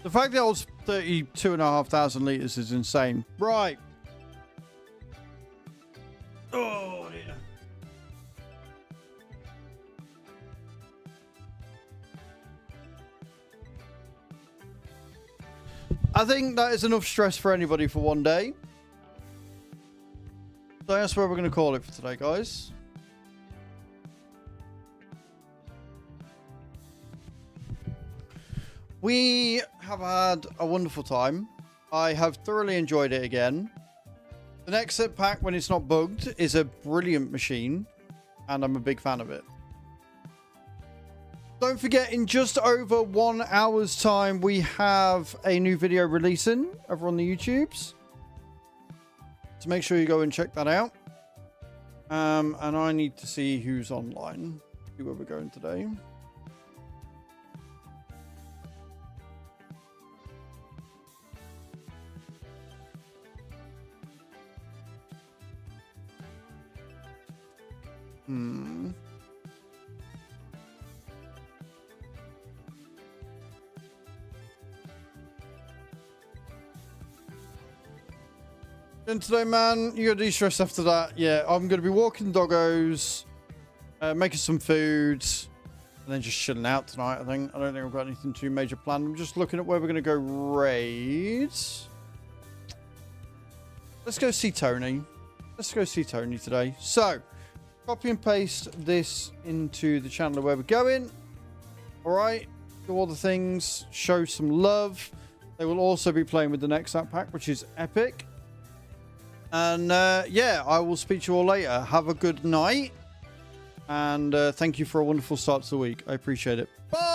The fact that I was 32,500 liters is insane. Right. Oh, dear. I think that is enough stress for anybody for one day. So that's where we're going to call it for today, guys. We have had a wonderful time. I have thoroughly enjoyed it again. The NEXAT pack, when it's not bugged, is a brilliant machine, and I'm a big fan of it. Don't forget, in just over 1 hour's time, we have a new video releasing over on the YouTubes. So make sure you go and check that out. And I need to see who's online. See where we're going today. And today, man, you gotta de-stress after that. Yeah, I'm gonna be walking doggos, making some food, and then just chilling out tonight, I think. I don't think I've got anything too major planned. I'm just looking at where we're gonna go raid. Let's go see Tony. Let's go see Tony today. So, copy and paste this into the channel of where we're going. All right, do all the things, show some love. They will also be playing with the NEXAT pack, which is epic. And yeah, I will speak to you all later. Have a good night. And thank you for a wonderful start to the week. I appreciate it. Bye.